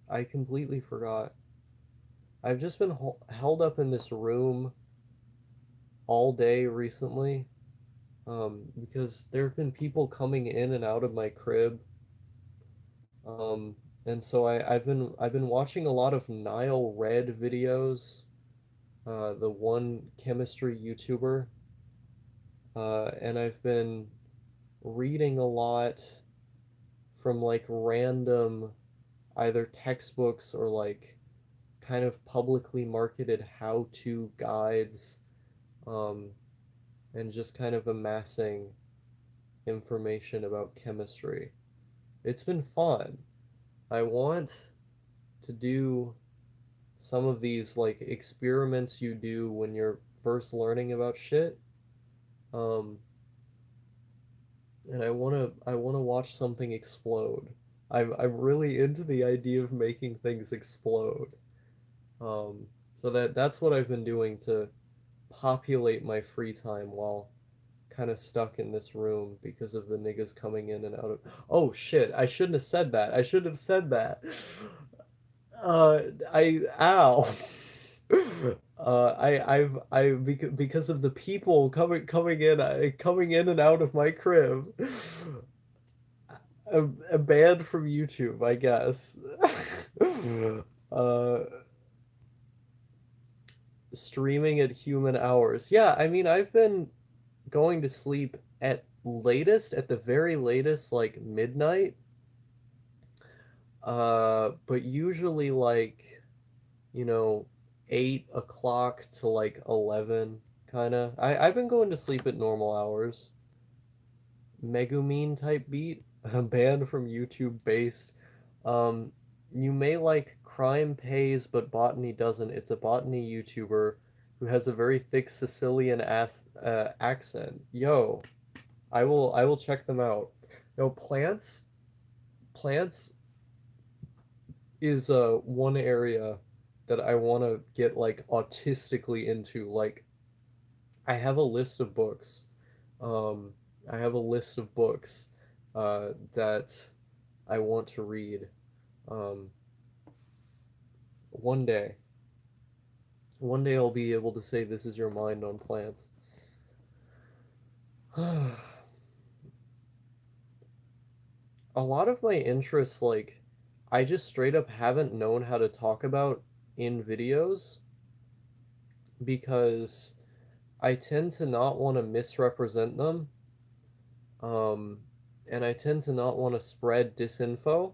I completely forgot. I've just been held up in this room all day recently because there have been people coming in and out of my crib Um, and so I've been watching a lot of Nile Red videos, the one chemistry YouTuber, and I've been reading a lot from like random either textbooks or like kind of publicly marketed how-to guides, um, and just kind of amassing information about chemistry. It's been fun. I want to do some of these like experiments you do when you're first learning about shit. Um, and I wanna watch something explode. I'm really into the idea of making things explode. Um, so that's what I've been doing to populate my free time while kind of stuck in this room because of the niggas coming in and out of. Oh shit! I shouldn't have said that. I shouldn't have said that. Uh, I ow. Because of the people coming in and out of my crib. A banned from YouTube, I guess. uh, Streaming at human hours. Yeah, I mean, I've been going to sleep at the very latest, like midnight. But usually like, you know, 8 o'clock to like 11, kind of. I've been going to sleep at normal hours. Megumine type beat, a band from YouTube based. Um, you may like Crime Pays, but Botany doesn't. It's a botany YouTuber who has a very thick Sicilian accent. Yo, I will check them out. No, plants is one area that I want to get like autistically into. Like I have a list of books. Um, I have a list of books that I want to read. Um, one day, one day I'll be able to say this is your mind on plants. A lot of my interests, like, I just straight up haven't known how to talk about in videos because I tend to not want to misrepresent them. Um, and I tend to not want to spread disinfo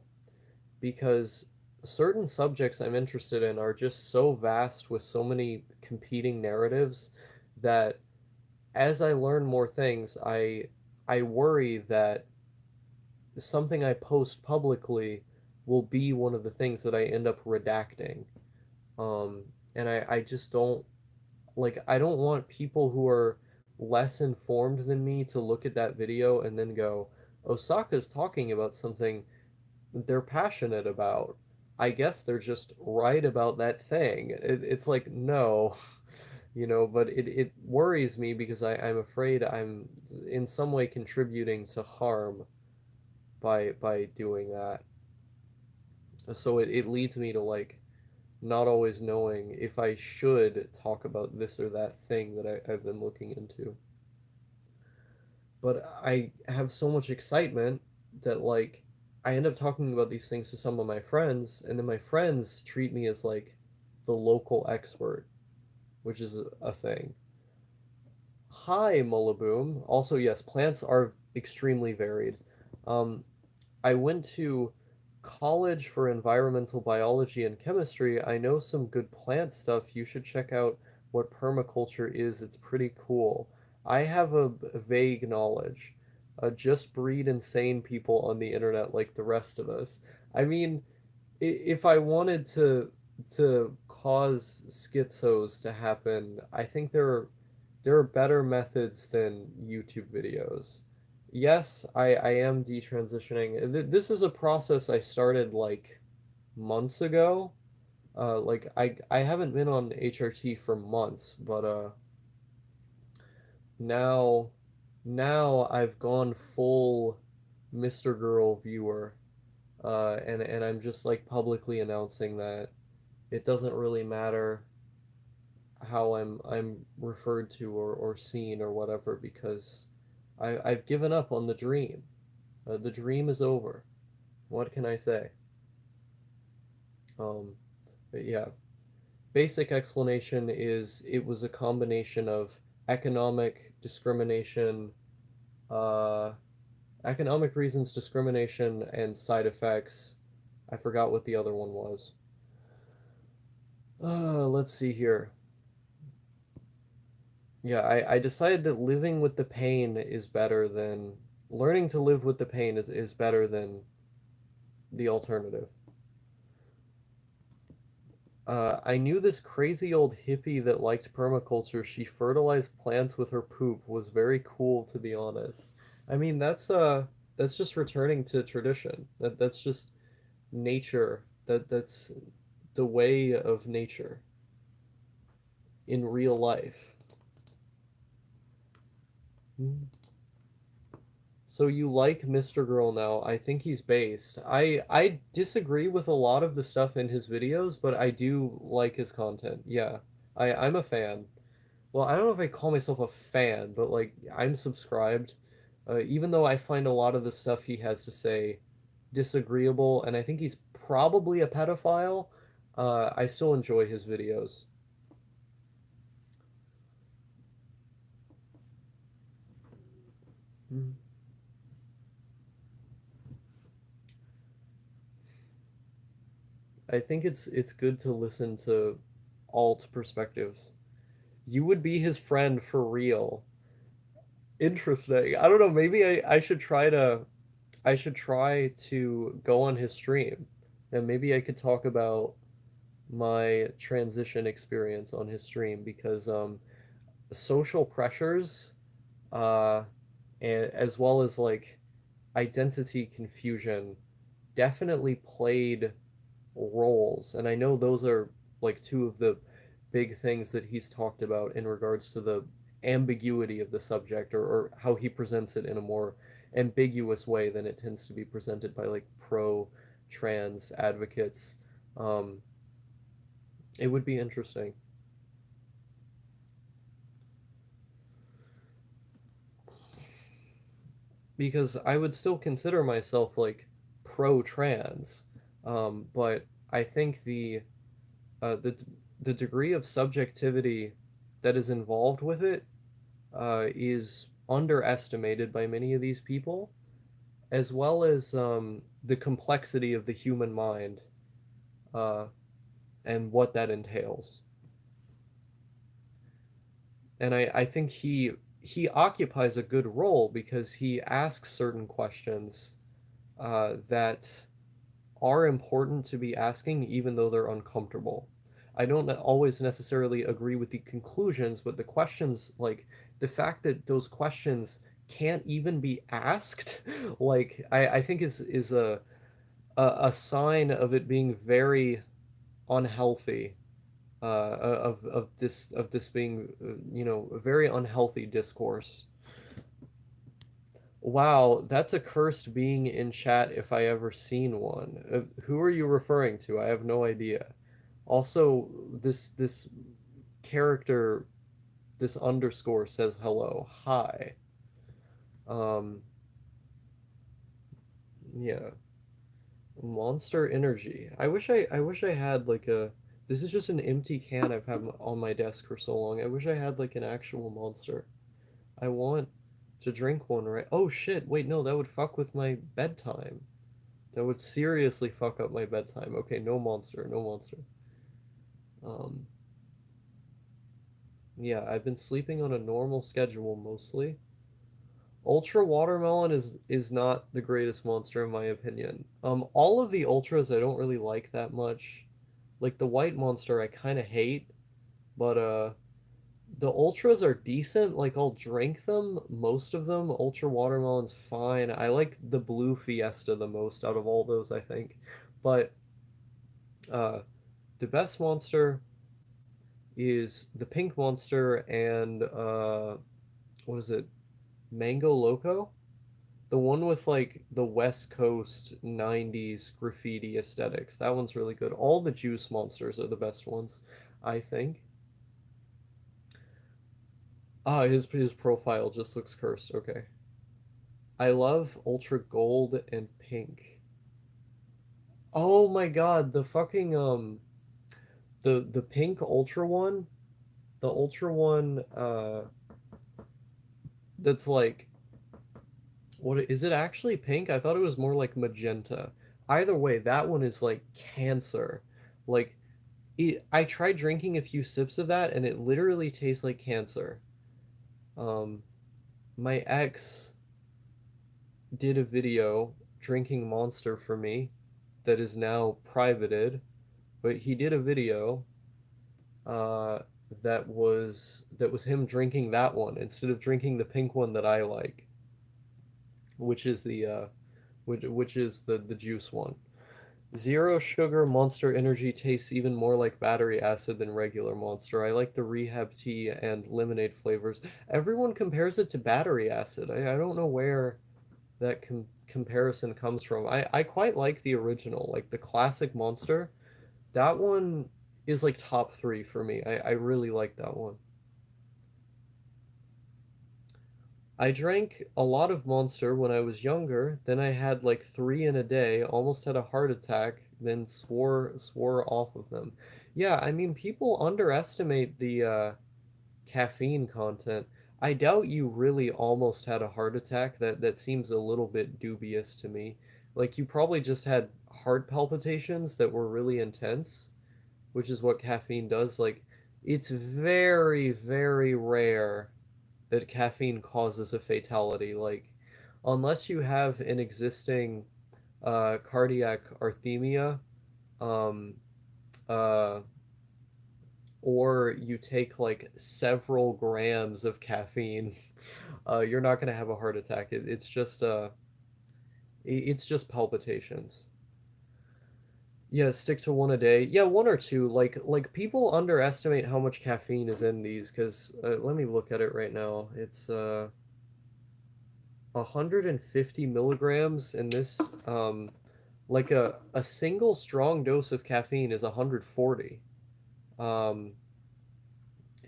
because certain subjects I'm interested in are just so vast with so many competing narratives that as I learn more things, I worry that something I post publicly will be one of the things that I end up redacting. Um, and I just don't like I don't want people who are less informed than me to look at that video and then go, Osaka's talking about something they're passionate about. I guess they're just right about that thing. It's like, no, but it worries me because I'm afraid I'm in some way contributing to harm by doing that. So it leads me to like not always knowing if I should talk about this or that thing that I've been looking into. But I have so much excitement that like I end up talking about these things to some of my friends, and then my friends treat me as like the local expert, which is a thing. Hi, Mullaboom. Also, yes, plants are extremely varied. Um, I went to college for environmental biology and chemistry. I know some good plant stuff. You should check out what permaculture is. It's pretty cool. I have a vague knowledge. Just breed insane people on the internet like the rest of us. I mean, if I wanted to cause schizos to happen, I think there are better methods than YouTube videos. Yes, I am detransitioning. This is a process I started like months ago. Like I haven't been on HRT for months, but now now I've gone full Mr. Girl viewer. And I'm just like publicly announcing that it doesn't really matter how I'm referred to or seen or whatever because I've given up on the dream. The dream is over. What can I say? Um, but yeah, basic explanation is it was a combination of economic discrimination, uh, economic reasons, discrimination, and side effects. I forgot what the other one was. Let's see here. Yeah, I decided that living with the pain is better than learning to live with the pain is better than the alternative. I knew this crazy old hippie that liked permaculture. She fertilized plants with her poop. Was very cool, to be honest. I mean, that's just returning to tradition. That's just nature. That's the way of nature in real life. Hmm. So you like Mr. Girl now. I think he's based. I disagree with a lot of the stuff in his videos, but I do like his content. Yeah. I'm a fan. Well, I don't know if I call myself a fan, but like I'm subscribed. Even though I find a lot of the stuff he has to say disagreeable, and I think he's probably a pedophile, I still enjoy his videos. Mhm. I think it's good to listen to alt perspectives. You would be his friend for real. Interesting. I don't know, maybe I should try to go on his stream and maybe I could talk about my transition experience on his stream because social pressures uh and as well as like identity confusion definitely played roles. And I know those are like two of the big things that he's talked about in regards to the ambiguity of the subject or how he presents it in a more ambiguous way than it tends to be presented by like pro trans advocates. Um, it would be interesting because I would still consider myself like pro trans, but I think uh, the the degree of subjectivity that is involved with it is underestimated by many of these people, as well as the complexity of the human mind uh, and what that entails. And I think he occupies a good role because he asks certain questions that are important to be asking, even though they're uncomfortable. I don't always necessarily agree with the conclusions, but the questions, like the fact that those questions can't even be asked, like I think is a sign of it being very unhealthy, of this being a very unhealthy discourse. Wow, that's a cursed being in chat if I ever seen one. Who are you referring to? I have no idea. Also, this character, this underscore says hello. Hi. Um, yeah. Monster Energy. I wish I had like a this is just an empty can I've had on my desk for so long. I wish I had like an actual monster. I want to drink one right. Oh shit, wait, no, that would fuck with my bedtime. That would seriously fuck up my bedtime. Okay, no monster, no monster. Um, yeah, I've been sleeping on a normal schedule mostly. Ultra watermelon is not the greatest monster in my opinion. All of the ultras I don't really like that much. Like the white monster I kind of hate, but the ultras are decent. Like I'll drink them, most of them. Ultra watermelon's fine. I like the blue fiesta the most out of all those, I think. But uh the best monster is the pink monster and what is it? Mango Loco? The one with like the West Coast 90s graffiti aesthetics. That one's really good. All the juice monsters are the best ones, I think. Ah, his profile just looks cursed. Okay. I love Ultra Gold and Pink. Oh my God, the fucking the pink ultra one, the ultra one that's like, what is it actually pink? I thought it was more like magenta. Either way, that one is like cancer. Like I tried drinking a few sips of that and it literally tastes like cancer. Um, my ex did a video drinking Monster for me that is now privated, but he did a video uh, that was him drinking that one instead of drinking the pink one that I like, which is which is the juice one. Zero sugar Monster Energy tastes even more like battery acid than regular Monster. I like the rehab tea and lemonade flavors. Everyone compares it to battery acid. I don't know where that comparison comes from. I quite like the original, like the classic Monster. That one is like top three for me. I really like that one. I drank a lot of Monster when I was younger. Then I had like three in a day, almost had a heart attack, then swore off of them. Yeah, I mean people underestimate the caffeine content. I doubt you really almost had a heart attack. That seems a little bit dubious to me. Like you probably just had heart palpitations that were really intense, which is what caffeine does. Like it's very, very rare that caffeine causes a fatality. Like unless you have an existing cardiac arrhythmia, um, uh, or you take like several grams of caffeine, you're not going to have a heart attack. It's just palpitations. Yeah, stick to one a day. Yeah, one or two. Like people underestimate how much caffeine is in these because let me look at it right now. It's 150 milligrams in this. Like a single strong dose of caffeine is 140. Um,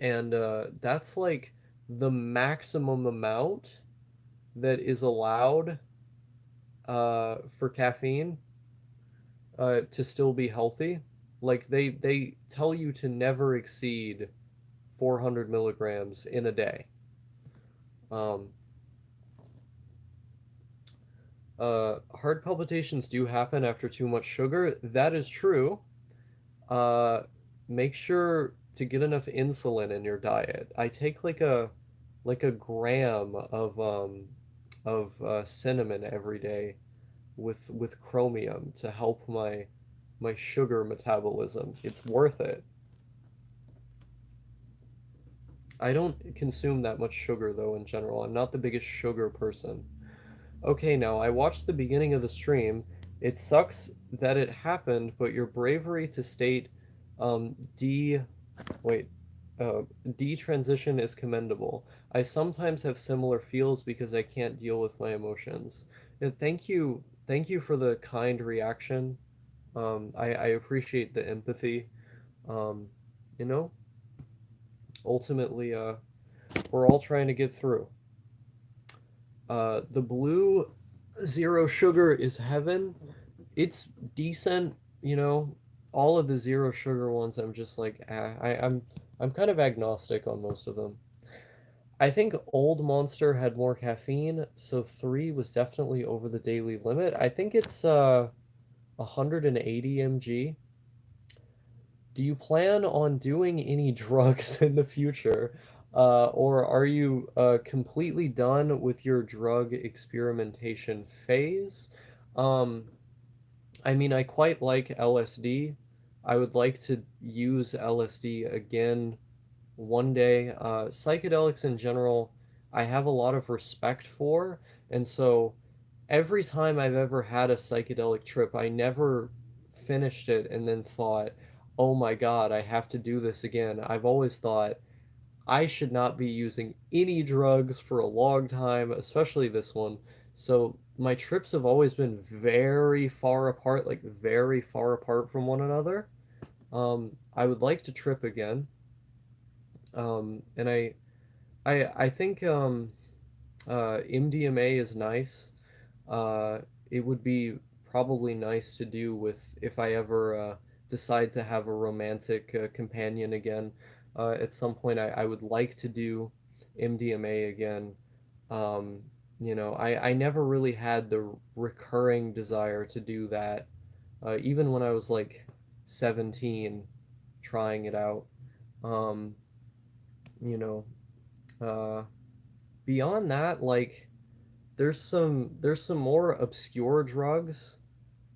and that's like the maximum amount that is allowed for caffeine to still be healthy. Like they tell you to never exceed 400 milligrams in a day. Um, heart palpitations do happen after too much sugar. That is true. Uh, Make sure to get enough insulin in your diet. I take like a gram of cinnamon every day with chromium to help my sugar metabolism. It's worth it. I don't consume that much sugar though in general. I'm not the biggest sugar person. Okay, now I watched the beginning of the stream. It sucks that it happened, but your bravery to state D wait detransition is commendable. I sometimes have similar feels because I can't deal with my emotions. And thank you for the kind reaction. I appreciate the empathy. Um, you know, ultimately, we're all trying to get through. The blue zero sugar is heaven. It's decent, you know. All of the zero sugar ones, I'm just like, I'm kind of agnostic on most of them. I think Old Monster had more caffeine, so three was definitely over the daily limit. I think it's 180 mg. Do you plan on doing any drugs in the future? Or are you completely done with your drug experimentation phase? Um, I mean, I quite like LSD. I would like to use LSD again one day. Psychedelics in general, I have a lot of respect for, and so every time I've ever had a psychedelic trip, I never finished it and then thought, oh my God, I have to do this again. I've always thought I should not be using any drugs for a long time, especially this one. So my trips have always been very far apart, like very far apart from one another. I would like to trip again. And I think MDMA is nice. Uh, it would be probably nice to do with if I ever decide to have a romantic companion again. At some point, I would like to do MDMA again. Um, I never really had the recurring desire to do that, even when I was like 17, trying it out. Um, you know, uh, Beyond that, like there's some more obscure drugs.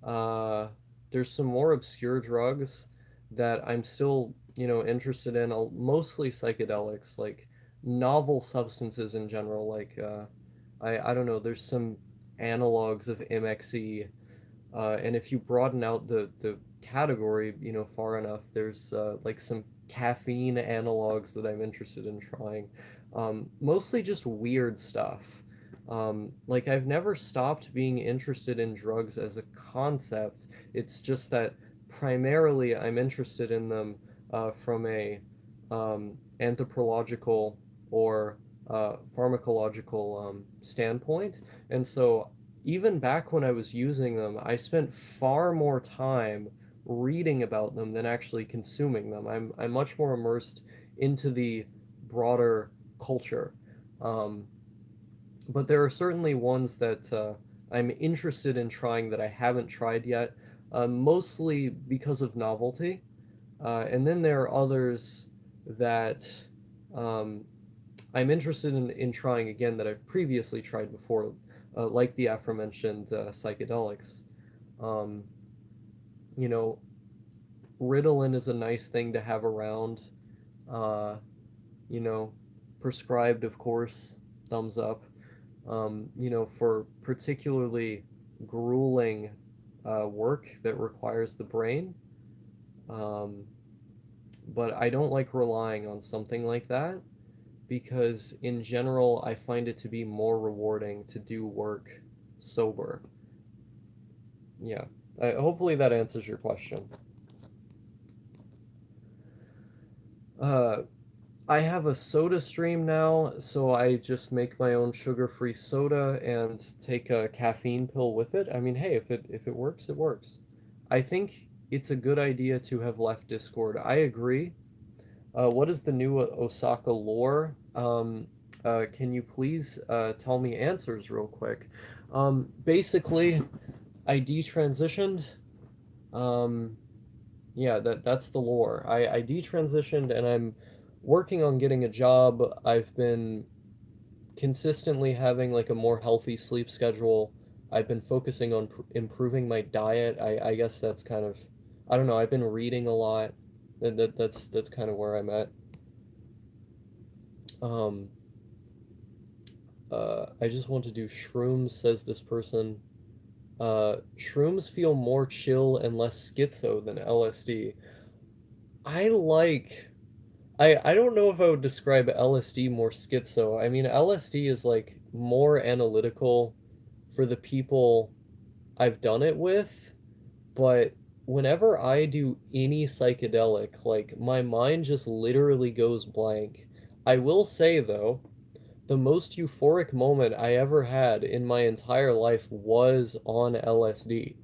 Uh, there's some more obscure drugs that I'm still, interested in. Mostly psychedelics, like novel substances in general. Like I don't know. There's some analogs of MXE, and if you broaden out the category, far enough, there's like some caffeine analogs that I'm interested in trying. Mostly just weird stuff. Like I've never stopped being interested in drugs as a concept. It's just that primarily I'm interested in them from a anthropological or pharmacological standpoint, and so even back when I was using them, I spent far more time reading about them than actually consuming them. I'm much more immersed into the broader culture. Um, but there are certainly ones that I'm interested in trying that I haven't tried yet, mostly because of novelty. And then there are others that um, I'm interested in trying again that I've previously tried before, like the aforementioned psychedelics. Um, you know, Ritalin is a nice thing to have around. Uh, you know, Prescribed, of course, thumbs up. For particularly grueling work that requires the brain. Um, but I don't like relying on something like that because in general I find it to be more rewarding to do work sober. Yeah. Hopefully that answers your question. Uh, I have a soda stream now, so I just make my own sugar-free soda and take a caffeine pill with it. I mean, hey, if it works, it works. I think it's a good idea to have left Discord. I agree. What is the new Osaka lore? Can you please tell me answers real quick? Basically, I detransitioned. Um, yeah, that's the lore. I detransitioned and I'm working on getting a job. I've been consistently having like a more healthy sleep schedule. I've been focusing on improving my diet. I guess that's kind of, I don't know. I've been reading a lot. That's kind of where I'm at. Um, I just want to do shrooms, says this person. Shrooms feel more chill and less schizo than LSD. I like I don't know if I would describe LSD more schizo. I mean, LSD is like more analytical for the people I've done it with, but whenever I do any psychedelic, like my mind just literally goes blank. I will say though, the most euphoric moment I ever had in my entire life was on LSD.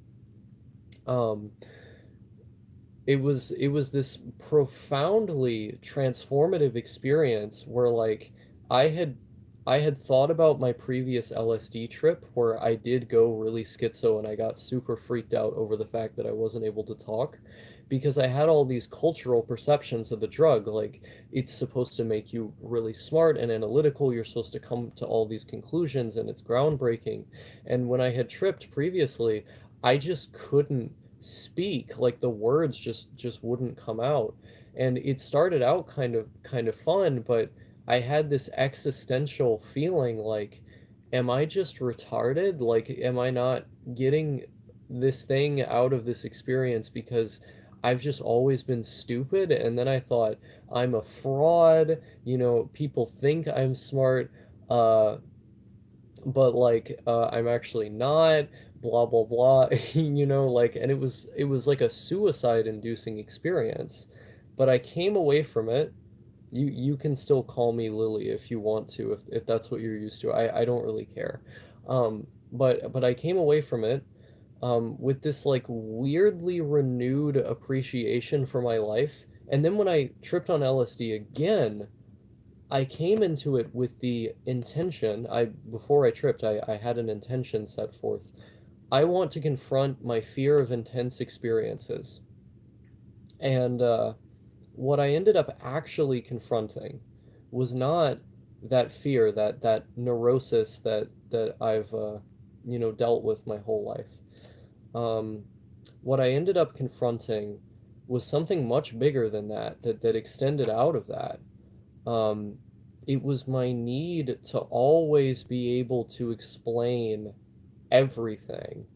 Um, it was this profoundly transformative experience where like I had I had thought about my previous LSD trip where I did go really schizo and I got super freaked out over the fact that I wasn't able to talk because I had all these cultural perceptions of the drug, like it's supposed to make you really smart and analytical, you're supposed to come to all these conclusions and it's groundbreaking. And when I had tripped previously, I just couldn't speak, like the words just wouldn't come out. And it started out kind of fun, but I had this existential feeling like, am I just retarded? Like, am I not getting this thing out of this experience because I've just always been stupid? And then I thought, I'm a fraud, people think I'm smart, but like I'm actually not, blah blah blah. Like, and it was like a suicide inducing experience, but I came away from it. You can still call me Lily if you want to, if that's what you're used to. I don't really care. But I came away from it. with this like weirdly renewed appreciation for my life. And then when I tripped on LSD again, I came into it with the intention. I before I tripped, I had an intention set forth. I want to confront my fear of intense experiences. And what I ended up actually confronting was not that fear, that neurosis that I've dealt with my whole life. Um, what I ended up confronting was something much bigger than that extended out of that. Um, it was my need to always be able to explain everything.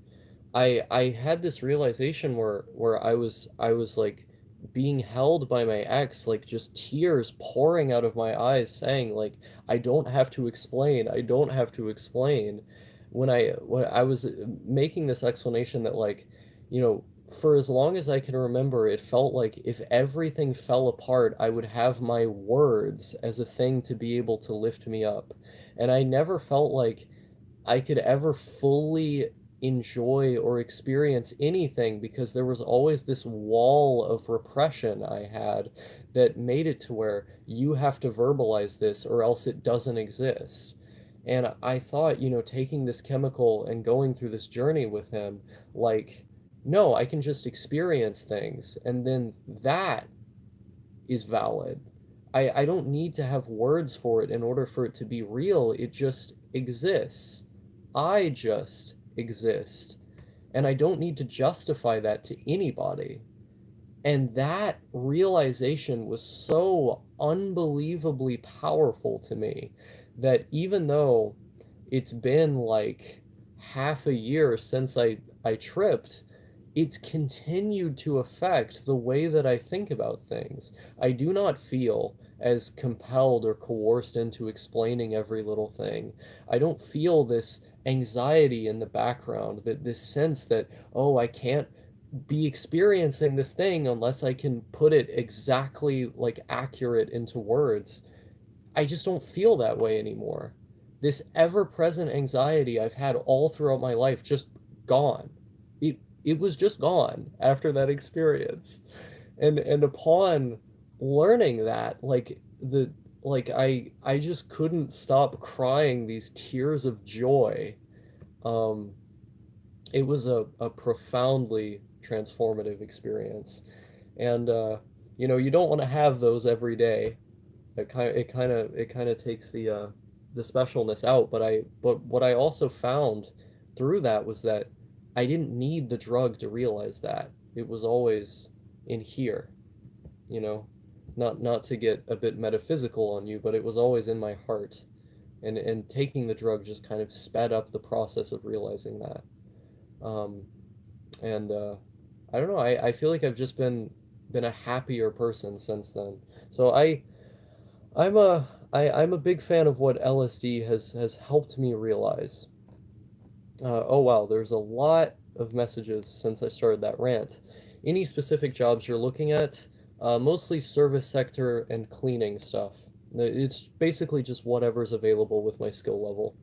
I had this realization where I was like being held by my ex, like just tears pouring out of my eyes, saying like I don't have to explain, I don't have to explain. When I was making this explanation that like, you know, for as long as I can remember, it felt like if everything fell apart, I would have my words as a thing to be able to lift me up. And I never felt like I could ever fully enjoy or experience anything because there was always this wall of repression I had that made it to where you have to verbalize this or else it doesn't exist. And I thought, taking this chemical and going through this journey with him, like, no, I can just experience things. And then that is valid. I don't need to have words for it in order for it to be real. It just exists. I just exist. And I don't need to justify that to anybody. And that realization was so unbelievably powerful to me that even though it's been like half a year since I tripped, it's continued to affect the way that I think about things. I do not feel as compelled or coerced into explaining every little thing. I don't feel this anxiety in the background, that this sense that, oh, I can't be experiencing this thing unless I can put it exactly like accurate into words. I just don't feel that way anymore. This ever-present anxiety I've had all throughout my life just gone. It was just gone after that experience. And upon learning that, I just couldn't stop crying these tears of joy. Um it was a profoundly transformative experience. And you don't want to have those every day. It kind of takes the specialness out. But what I also found through that was that I didn't need the drug to realize that. It was always in here, you know. Not to get a bit metaphysical on you, but it was always in my heart. And taking the drug just kind of sped up the process of realizing that. Um, and I don't know. I feel like I've just been a happier person since then. So I'm a big fan of what LSD has helped me realize. Oh wow, there's a lot of messages since I started that rant. Any specific jobs you're looking at? Mostly service sector and cleaning stuff. It's basically just whatever's available with my skill level.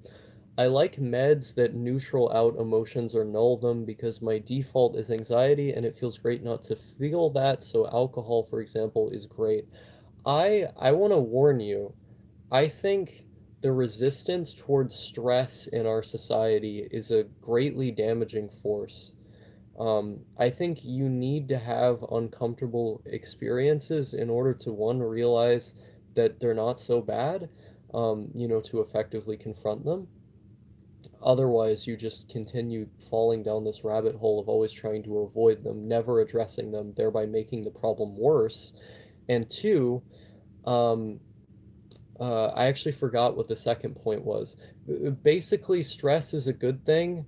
I like meds that neutral out emotions or null them because my default is anxiety and it feels great not to feel that, so alcohol, for example, is great. I want to warn you. I think the resistance towards stress in our society is a greatly damaging force. I think you need to have uncomfortable experiences in order to, one, realize that they're not so bad, to effectively confront them. Otherwise, you just continue falling down this rabbit hole of always trying to avoid them, never addressing them, thereby making the problem worse. And two, um, I actually forgot what the second point was. Basically, stress is a good thing.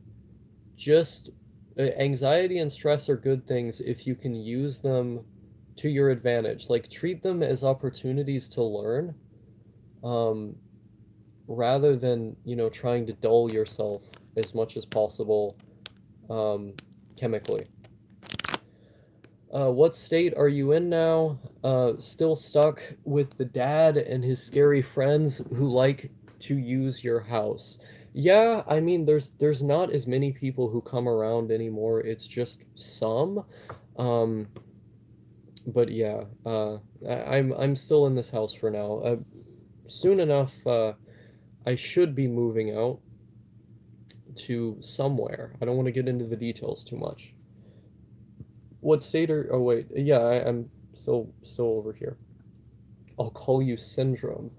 Just anxiety and stress are good things if you can use them to your advantage. Like, treat them as opportunities to learn, um, rather than, trying to dull yourself as much as possible, um, chemically. What state are you in now? Still stuck with the dad and his scary friends who like to use your house. Yeah, I mean, there's not as many people who come around anymore. It's just some. Um, but yeah, I'm still in this house for now. Soon enough, I should be moving out to somewhere. I don't want to get into the details too much. What state are? Oh wait, yeah, I'm still over here. I'll call you syndrome.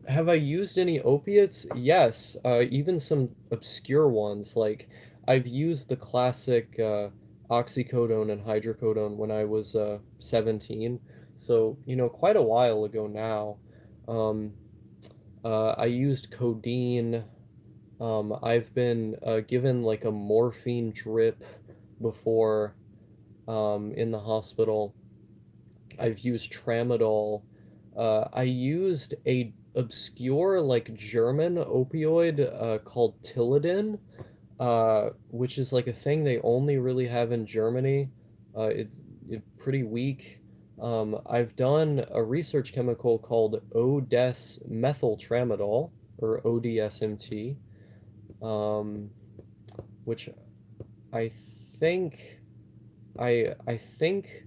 Have I used any opiates? Yes, even some obscure ones. Like I've used the classic oxycodone and hydrocodone when I was 17. So, quite a while ago now. Um, I used codeine. I've been given like a morphine drip before in the hospital. I've used tramadol. I used a obscure like German opioid called Tilidin, which is like a thing they only really have in Germany. It's pretty weak. I've done a research chemical called O-des methyltramadol or ODSMT, um, which I think I think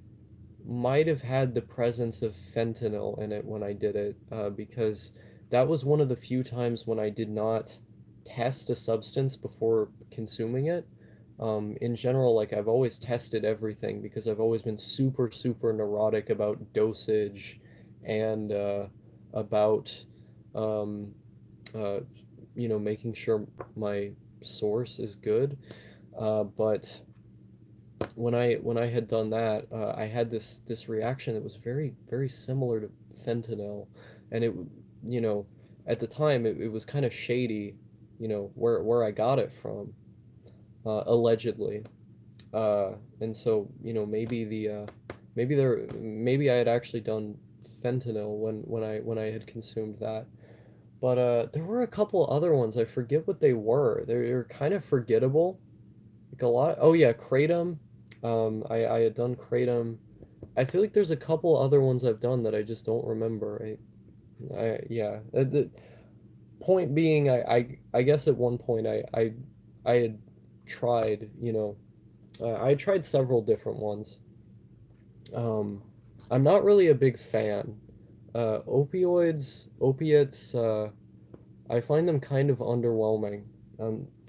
might have had the presence of fentanyl in it when I did it, because that was one of the few times when I did not test a substance before consuming it. In general, like I've always tested everything because I've always been super, super neurotic about dosage and about, um, uh, making sure my source is good. But when I had done that, I had this reaction that was very very similar to fentanyl, and you know, at the time it was kind of shady, where I got it from, allegedly, and so maybe I had actually done fentanyl when I had consumed that. But there were a couple other ones. I forget what they were. They're kind of forgettable. Like a lot. Oh yeah, kratom. I had done kratom. I feel like there's a couple other ones I've done that I just don't remember. Yeah. The point being, I guess at one point I had tried. I tried several different ones. Um, I'm not really a big fan. Opiates. I find them kind of underwhelming.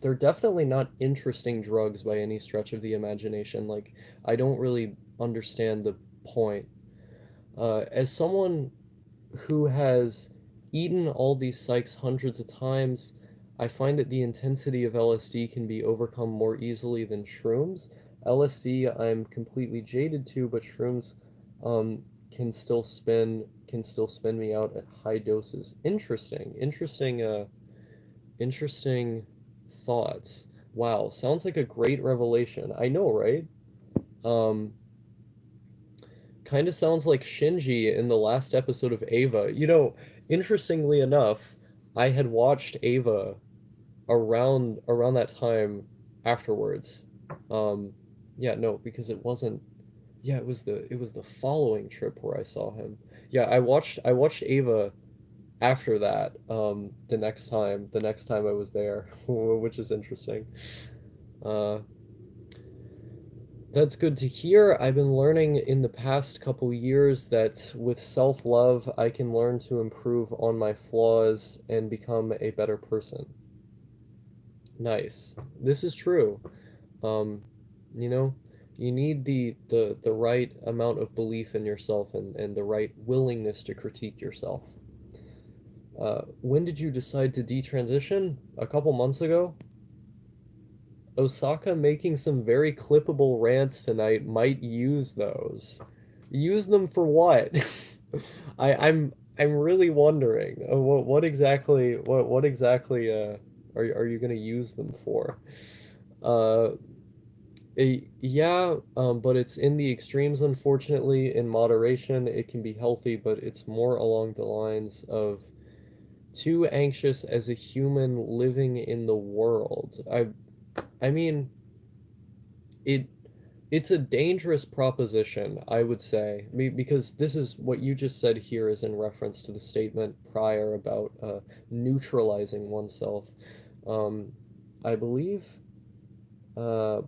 They're definitely not interesting drugs by any stretch of the imagination. Like, I don't really understand the point. As someone who has eaten all these psychs hundreds of times, I find that the intensity of LSD can be overcome more easily than shrooms. LSD I'm completely jaded to, but shrooms um, can still spin me out at high doses. Interesting thoughts. Wow, sounds like a great revelation. I know, right? Um, Kind of sounds like Shinji in the last episode of Ava. Interestingly enough, I had watched Ava around that time afterwards. Um, yeah, no, because it wasn't. Yeah, it was the following trip where I saw him. Yeah, I watched Ava after that. The next time I was there, which is interesting. Uh, That's good to hear. I've been learning in the past couple years that with self-love, I can learn to improve on my flaws and become a better person. Nice. This is true. Um, you know, you need the right amount of belief in yourself and the right willingness to critique yourself. When did you decide to detransition? A couple months ago? Osaka making some very clippable rants tonight might use those. Use them for what? I'm really wondering what exactly are you gonna use them for? Uh, yeah, but it's in the extremes, unfortunately. In moderation, it can be healthy, but it's more along the lines of too anxious as a human living in the world. I mean, it it's a dangerous proposition, I would say, because this is what you just said here is in reference to the statement prior about neutralizing oneself. Um, I believe. Uh,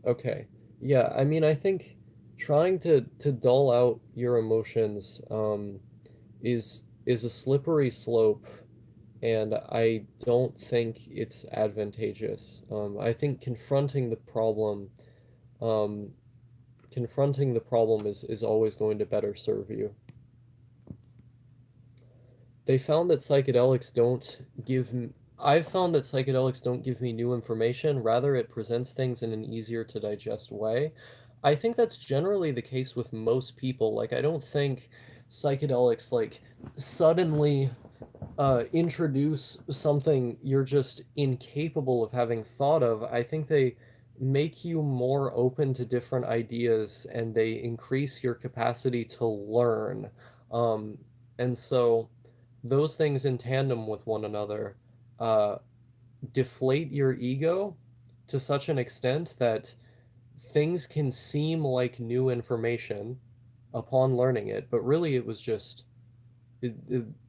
okay. Yeah, I mean, I think trying to dull out your emotions is a slippery slope, and I don't think it's advantageous. I think um, confronting the problem is always going to better serve you. They found that psychedelics don't give m- I've found that psychedelics don't give me new information, rather it presents things in an easier to digest way. I think that's generally the case with most people. Like I don't think psychedelics like suddenly introduce something you're just incapable of having thought of. I think they make you more open to different ideas and they increase your capacity to learn. Um, and so those things in tandem with one another uh, deflate your ego to such an extent that things can seem like new information upon learning it, but really it was just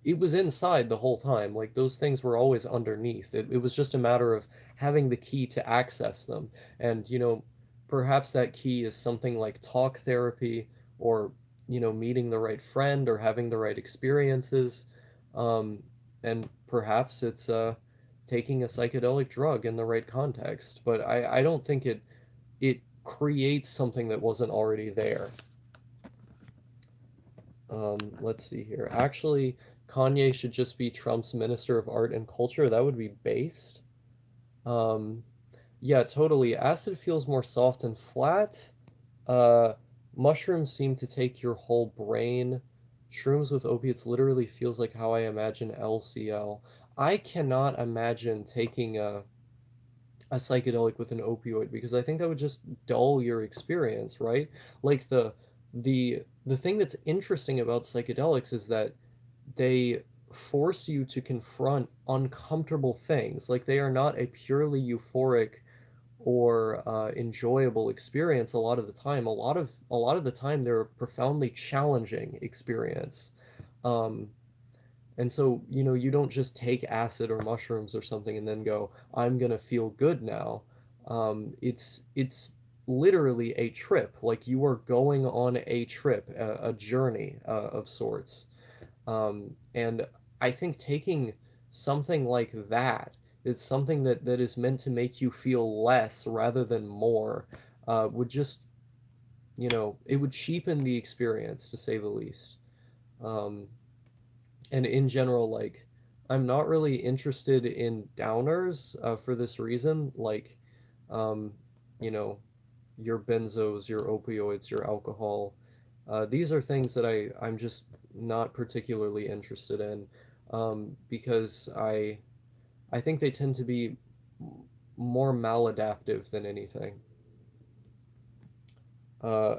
it was inside the whole time. Like those things were always underneath. It was just a matter of having the key to access them. And, perhaps that key is something like talk therapy or, meeting the right friend or having the right experiences. Um, and perhaps it's taking a psychedelic drug in the right context. But I don't think it creates something that wasn't already there. Let's see here. Actually, Kanye should just be Trump's Minister of Art and Culture. That would be based. Um, yeah, totally. Acid feels more soft and flat. Uh, Mushrooms seem to take your whole brain. Shrooms with opiates literally feels like how I imagine LCL. I cannot imagine taking a psychedelic with an opioid because I think that would just dull your experience, right? Like the thing that's interesting about psychedelics is that they force you to confront uncomfortable things. Like they are not a purely euphoric or enjoyable experience a lot of the time. A lot of the time they're a profoundly challenging experience. Um, and so, you don't just take acid or mushrooms or something and then go, I'm gonna feel good now. It's literally a trip. Like you are going on a trip, a journey of sorts. And I think taking something like that is something that is meant to make you feel less rather than more, would just, it would cheapen the experience to say the least. Um, and in general, like I'm not really interested in downers for this reason. Like, um, you know, your benzos, your opioids, your alcohol. These are things that I'm just not particularly interested in because I think they tend to be more maladaptive than anything.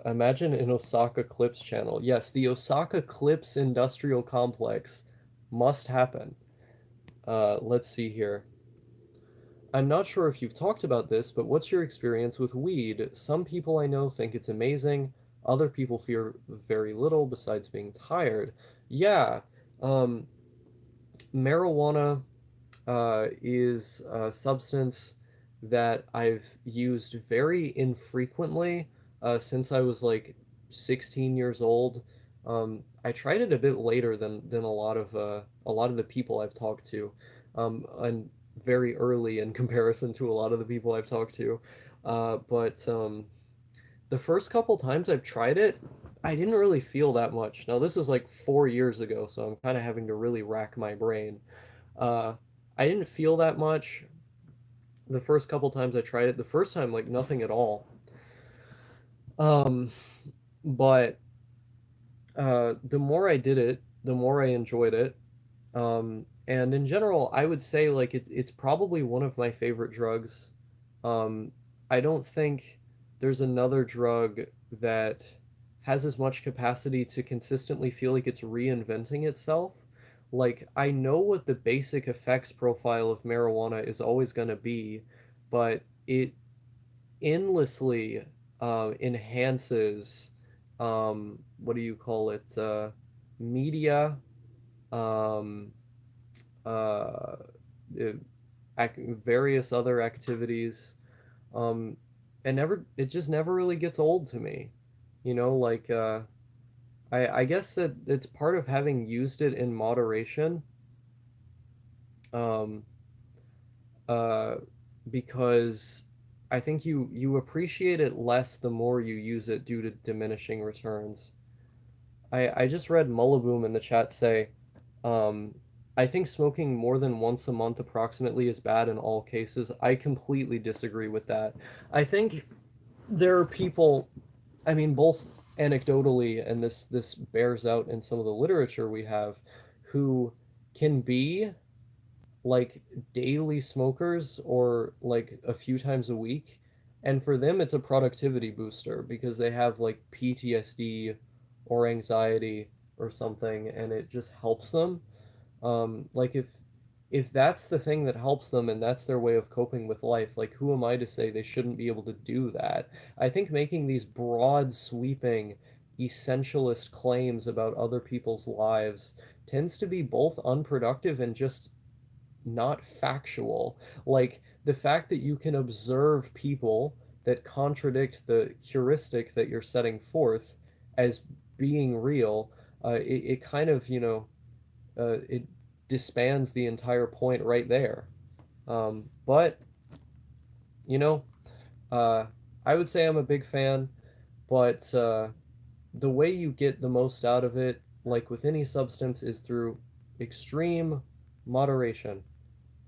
Imagine an Osaka Clips channel. Yes, the Osaka Clips industrial complex must happen. Let's see here. I'm not sure if you've talked about this, but what's your experience with weed? Some people I know think it's amazing. Other people fear very little besides being tired. Yeah, um, marijuana is a substance that I've used very infrequently since I was like 16 years old. I tried it a bit later than a lot of the people I've talked to, and very early in comparison to a lot of the people I've talked to. But the first couple times I've tried it, I didn't really feel that much. Now this is like 4 years ago, so I'm kind of having to really rack my brain. Uh, I didn't feel that much the first couple times I tried it. The first time, like nothing at all. Um, but the more I did it, the more I enjoyed it. And in general, I would say like it's probably one of my favorite drugs. Um, I don't think there's another drug that has as much capacity to consistently feel like it's reinventing itself. Like I know what the basic effects profile of marijuana is always going to be, but it endlessly enhances what do you call it? Media um, uh, various other activities, um, and it just never really gets old to me. Like I guess that it's part of having used it in moderation, um, uh, because I think you appreciate it less the more you use it due to diminishing returns. I just read Mullaboom in the chat say, um, I think smoking more than once a month approximately is bad in all cases. I completely disagree with that. I think there are people, I mean, both anecdotally, and this bears out in some of the literature we have, who can be like daily smokers or like a few times a week. And for them, it's a productivity booster because they have like PTSD or anxiety or something, and it just helps them. Like if that's the thing that helps them and that's their way of coping with life, like who am I to say they shouldn't be able to do that? I think making these broad, sweeping, essentialist claims about other people's lives tends to be both unproductive and just not factual. Like the fact that you can observe people that contradict the heuristic that you're setting forth as being real, it kind of, it disbands the entire point right there. But, you know, uh, I would say I'm a big fan, but the way you get the most out of it, like with any substance, is through extreme moderation.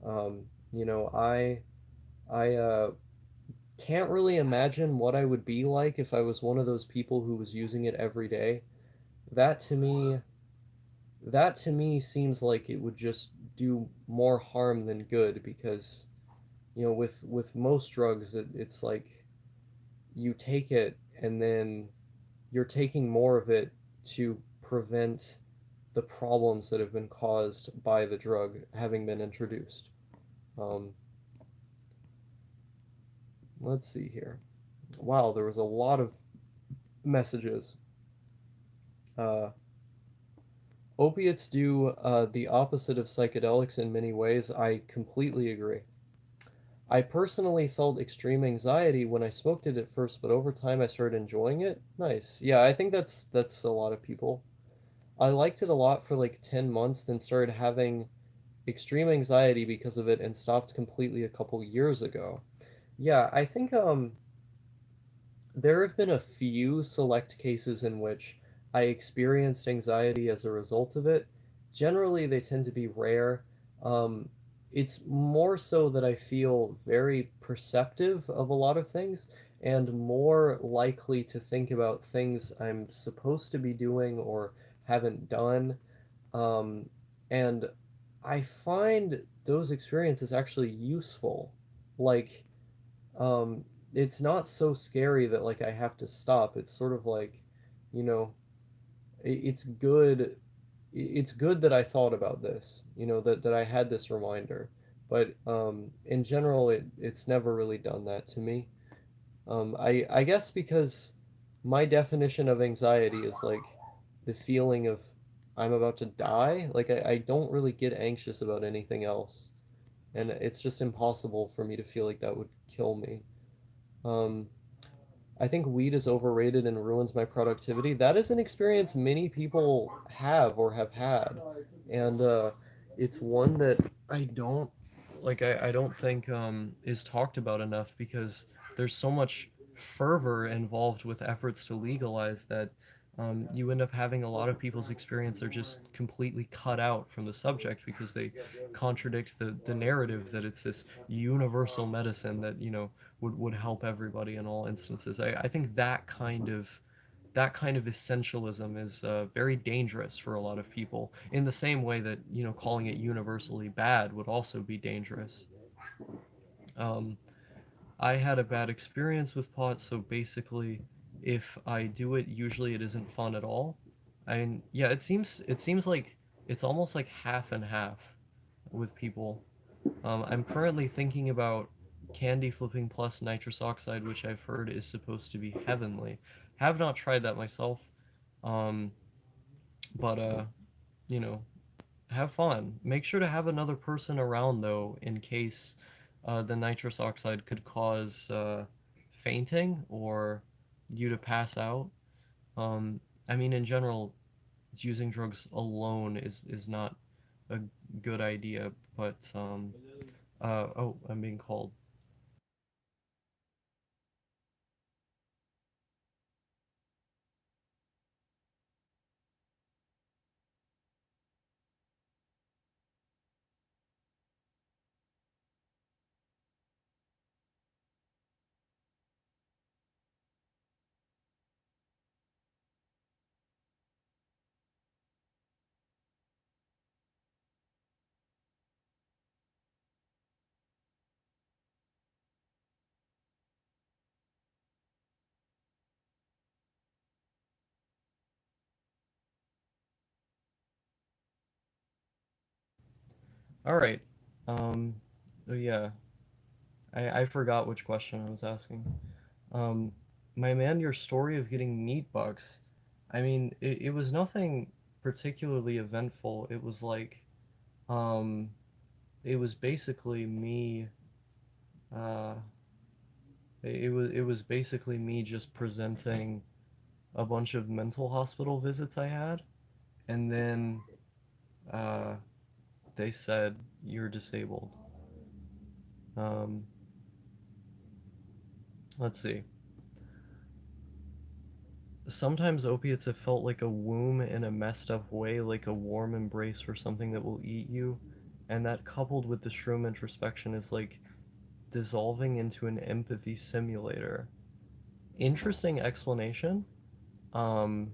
Um, you know, I can't really imagine what I would be like if I was one of those people who was using it every day. That to me, that to me seems like it would just do more harm than good because, with most drugs, it's like you take it and then you're taking more of it to prevent the problems that have been caused by the drug having been introduced. Um, let's see here. Wow, there was a lot of messages. Uh, Opiates do the opposite of psychedelics in many ways. I completely agree. I personally felt extreme anxiety when I smoked it at first, but over time I started enjoying it. Nice. Yeah, I think that's a lot of people. I liked it a lot for like 10 months, then started having extreme anxiety because of it and stopped completely a couple years ago. Yeah, I think there have been a few select cases in which I experienced anxiety as a result of it. Generally, they tend to be rare. Um, it's more so that I feel very perceptive of a lot of things and more likely to think about things I'm supposed to be doing or haven't done. Um, and I find those experiences actually useful. Like, um, it's not so scary that like I have to stop. It's sort of like, you know, it's good. It's good that I thought about this. That I had this reminder. But in general, it's never really done that to me. I guess because my definition of anxiety is like the feeling of I'm about to die. Like I don't really get anxious about anything else, and it's just impossible for me to feel like that would kill me. Um, I think weed is overrated and ruins my productivity. That is an experience many people have or have had, and it's one that I don't like. I don't think is talked about enough because there's so much fervor involved with efforts to legalize that you end up having a lot of people's experience are just completely cut out from the subject because they contradict the narrative that it's this universal medicine that would help everybody in all instances. I think that kind of essentialism is very dangerous for a lot of people. In the same way that calling it universally bad would also be dangerous. Um, I had a bad experience with pot, so basically, if I do it, usually it isn't fun at all. I mean, yeah, it seems like it's almost like half and half with people. I'm currently thinking about candy flipping plus nitrous oxide, which I've heard is supposed to be heavenly. Have not tried that myself, um, but you know, Have fun. Make sure to have another person around though, in case the nitrous oxide could cause fainting or you to pass out. Um, I mean, in general, using drugs alone is not a good idea, but oh, I'm being called. All right. Um, oh yeah, I forgot which question I was asking. Um, my man, your story of getting meat bugs. I mean, it was nothing particularly eventful. Um, it was basically me. Uh, it was basically me just presenting a bunch of mental hospital visits I had, and then uh, they said you're disabled. Um, let's see. Sometimes opiates have felt like a womb in a messed up way, like a warm embrace for something that will eat you. And that coupled with the shroom introspection is like dissolving into an empathy simulator. Interesting explanation. Um,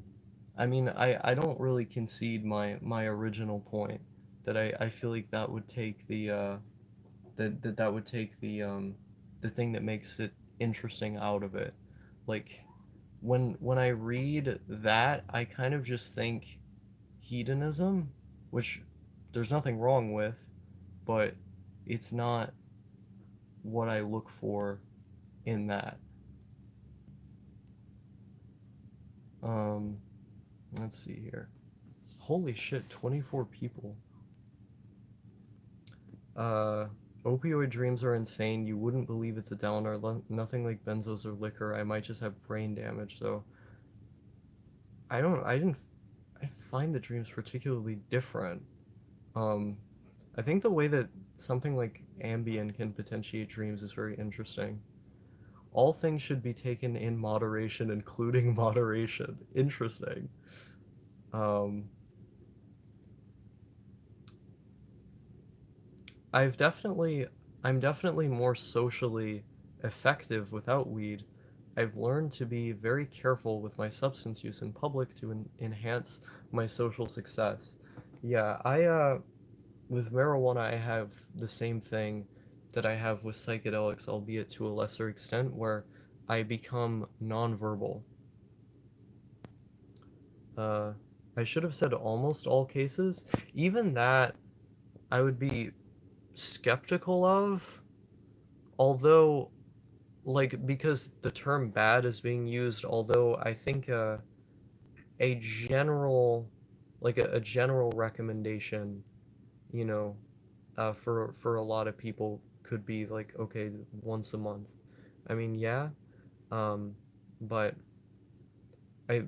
I mean, I don't really concede my original point that I feel like that would take that would take the thing that makes it interesting out of it. Like when I read that, I kind of just think hedonism, which there's nothing wrong with, but it's not what I look for in that. Um, let's see here. Holy shit, 24 people. Uh, opioid dreams are insane. You wouldn't believe it's a downer. Nothing like benzos or liquor. I might just have brain damage, though. I didn't find the dreams particularly different. Um, I think the way that something like Ambien can potentiate dreams is very interesting. All things should be taken in moderation, including moderation. Interesting. Um, I've definitely, I'm definitely more socially effective without weed. I've learned to be very careful with my substance use in public to enhance my social success. Yeah, with marijuana, I have the same thing that I have with psychedelics, albeit to a lesser extent, where I become nonverbal. Uh, I should have said almost all cases. Even that, I would be skeptical of, although, like, because the term bad is being used, although I think a general, like a general recommendation, you know, for a lot of people could be like, okay, once a month. I mean, yeah, um, but I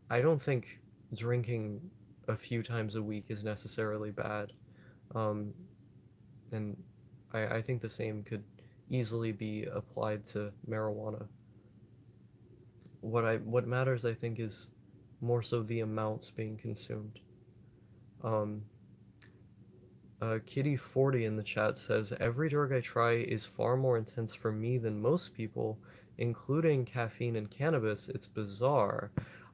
I don't think drinking a few times a week is necessarily bad. Um, and I think the same could easily be applied to marijuana. What matters, I think, is more so the amounts being consumed. Um, Kitty 40 in the chat says every drug I try is far more intense for me than most people, including caffeine and cannabis. It's bizarre.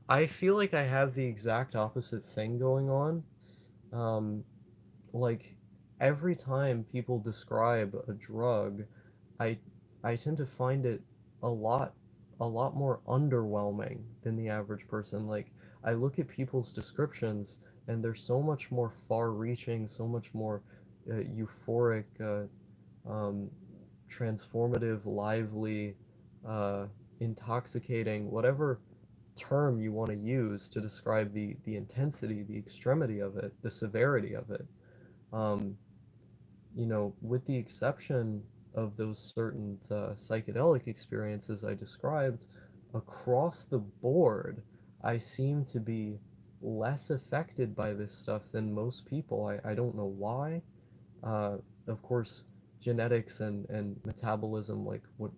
I feel like I have the exact opposite thing going on. Um, like every time people describe a drug, I I tend to find it a lot a lot more underwhelming than the average person. Like I look at people's descriptions and they're so much more far-reaching, so much more euphoric, um, transformative, lively, uh, intoxicating, whatever term you want to use to describe the intensity, the extremity of it, the severity of it. Um, with the exception of those certain psychedelic experiences I described, across the board, I seem to be less affected by this stuff than most people. I don't know why. Uh, of course, genetics and metabolism, like what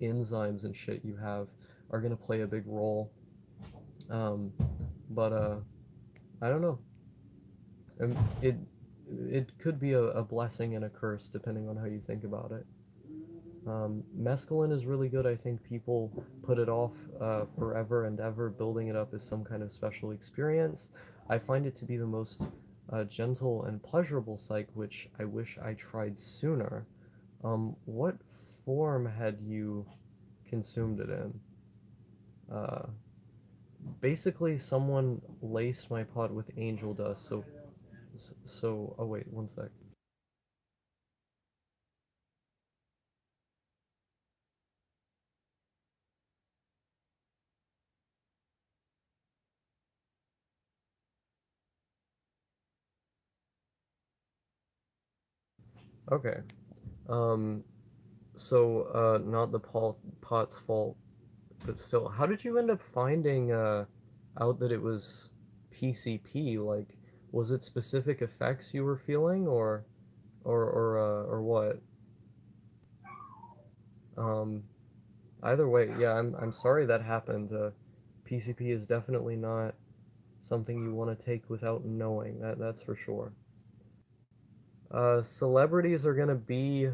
enzymes and shit you have, are going to play a big role. Um, but I don't know. It it could be a blessing and a curse depending on how you think about it. Mescaline is really good. I think people put it off forever and ever, building it up as some kind of special experience. I find it to be the most gentle and pleasurable psych, which I wish I tried sooner. What form had you consumed it in? Uh, Basically, someone laced my pod with angel dust. So, oh wait, one sec. Okay. Um, not the pot's fault, but still, how did you end up finding out that it was PCP? Like, was it specific effects you were feeling, or what? Um, Either way, yeah, I'm sorry that happened. PCP is definitely not something you want to take without knowing. That's for sure. Celebrities are gonna be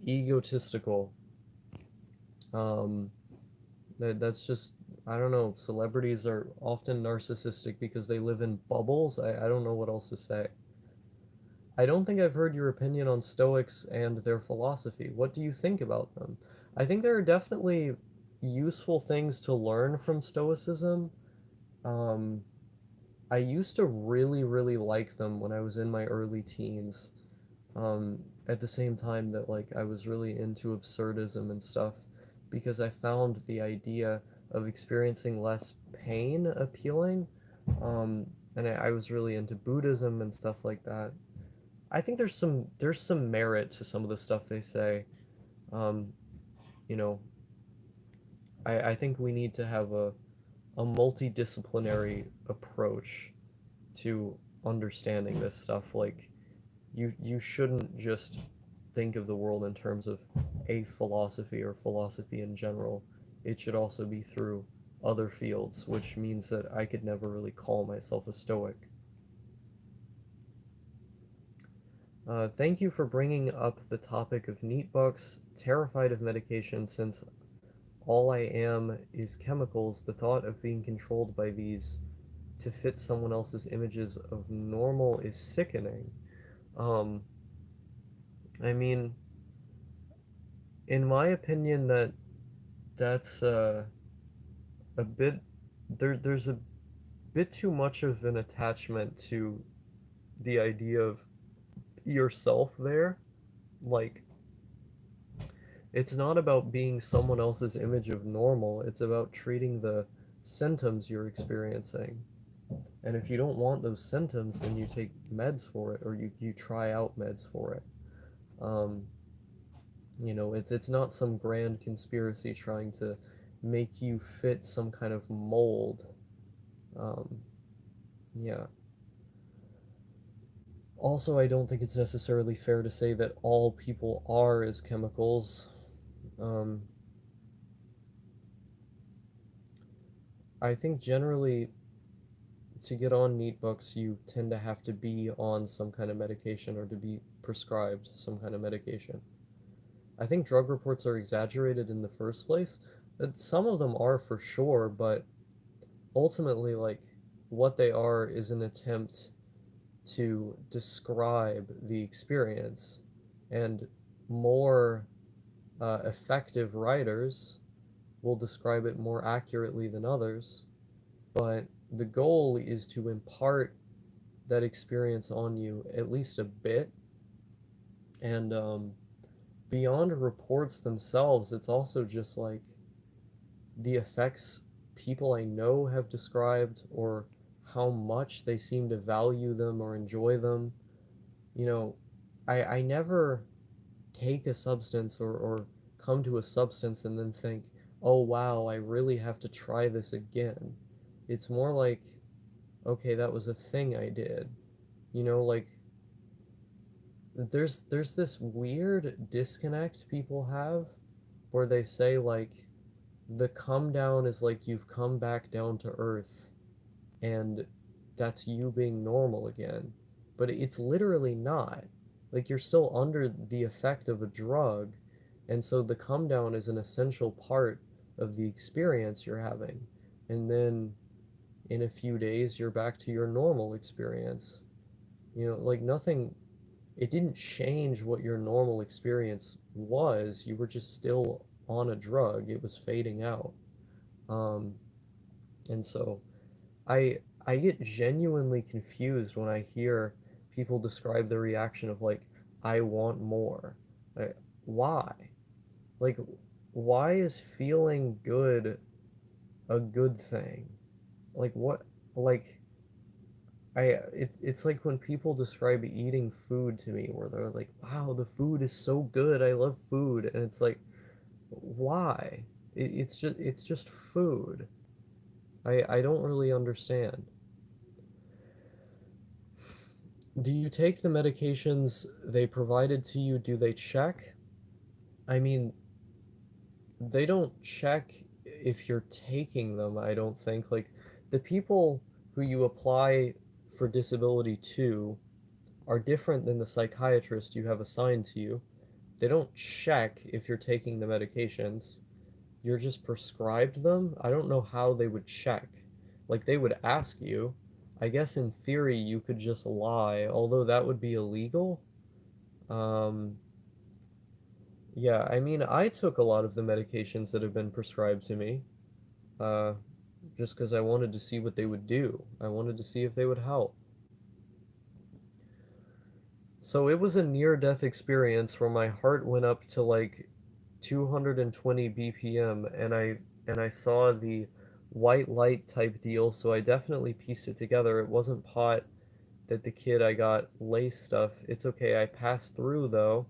egotistical. Um, that's just, I don't know. Celebrities are often narcissistic because they live in bubbles. I don't know what else to say. I don't think I've heard your opinion on Stoics and their philosophy. What do you think about them? I think there are definitely useful things to learn from Stoicism. Um, I used to really, really like them when I was in my early teens. At the same time that like I was really into absurdism and stuff because I found the idea of experiencing less pain appealing. Um, and I was really into Buddhism and stuff like that. I think there's some merit to some of the stuff they say. Um, you know, I think we need to have a multidisciplinary approach to understanding this stuff. Like you shouldn't just think of the world in terms of a philosophy or philosophy in general. It should also be through other fields, which means that I could never really call myself a stoic. Thank you for bringing up the topic of neat books. Terrified of medication since all I am is chemicals. The thought of being controlled by these to fit someone else's images of normal is sickening. Um, I mean, in my opinion, that's a bit there's a bit too much of an attachment to the idea of yourself there. Like, it's not about being someone else's image of normal, it's about treating the symptoms you're experiencing. And if you don't want those symptoms, then you take meds for it, or you try out meds for it. Um, it's not some grand conspiracy trying to make you fit some kind of mold. Um, yeah. Also, I don't think it's necessarily fair to say that all people are as chemicals. Um, I think generally to get on neat books, you tend to have to be on some kind of medication or to be prescribed some kind of medication. I think drug reports are exaggerated in the first place. Some of them are for sure, but ultimately, like, what they are is an attempt to describe the experience, and more effective writers will describe it more accurately than others, but the goal is to impart that experience on you at least a bit. And beyond reports themselves, it's also just like the effects people I know have described, or how much they seem to value them or enjoy them. You know, I never take a substance, or come to a substance and then think, oh wow, I really have to try this again. It's more like, okay, that was a thing I did. Like, there's this weird disconnect people have where they say, like, the come down is like you've come back down to earth, and that's you being normal again. But it's literally not. Like, you're still under the effect of a drug, and so the come down is an essential part of the experience you're having. And then in a few days, you're back to your normal experience. Like, nothing, it didn't change what your normal experience was. You were just still on a drug, it was fading out. Um, and so I get genuinely confused when I hear people describe the reaction of, like, I want more. Like, why? Like, why is feeling good a good thing? Like, what? Like, it's like when people describe eating food to me, where they're like, wow, the food is so good, I love food, and it's like, why? It's just food. I don't really understand. Do you take the medications they provided to you? Do they check? I mean, they don't check if you're taking them, I don't think. Like, the people who you apply for disability to are different than the psychiatrist you have assigned to you. They don't check if you're taking the medications. You're just prescribed them. I don't know how they would check. Like, they would ask you. I guess in theory you could just lie, although that would be illegal. Um, yeah, I mean, I took a lot of the medications that have been prescribed to me, uh, just because I wanted to see what they would do. I wanted to see if they would help. So it was a near-death experience where my heart went up to like 220 BPM, and I saw the white light type deal, so I definitely pieced it together. It wasn't pot that the kid I got lace stuff. It's okay. I passed through though.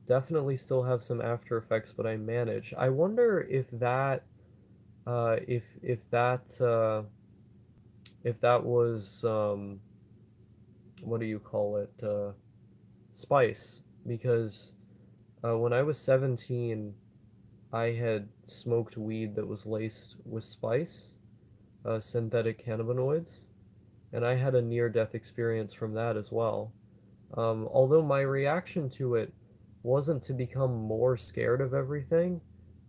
Definitely still have some after effects, but I manage. I wonder if that was, what do you call it? Spice, because when I was 17, I had smoked weed that was laced with spice, synthetic cannabinoids, and I had a near-death experience from that as well. Although my reaction to it wasn't to become more scared of everything,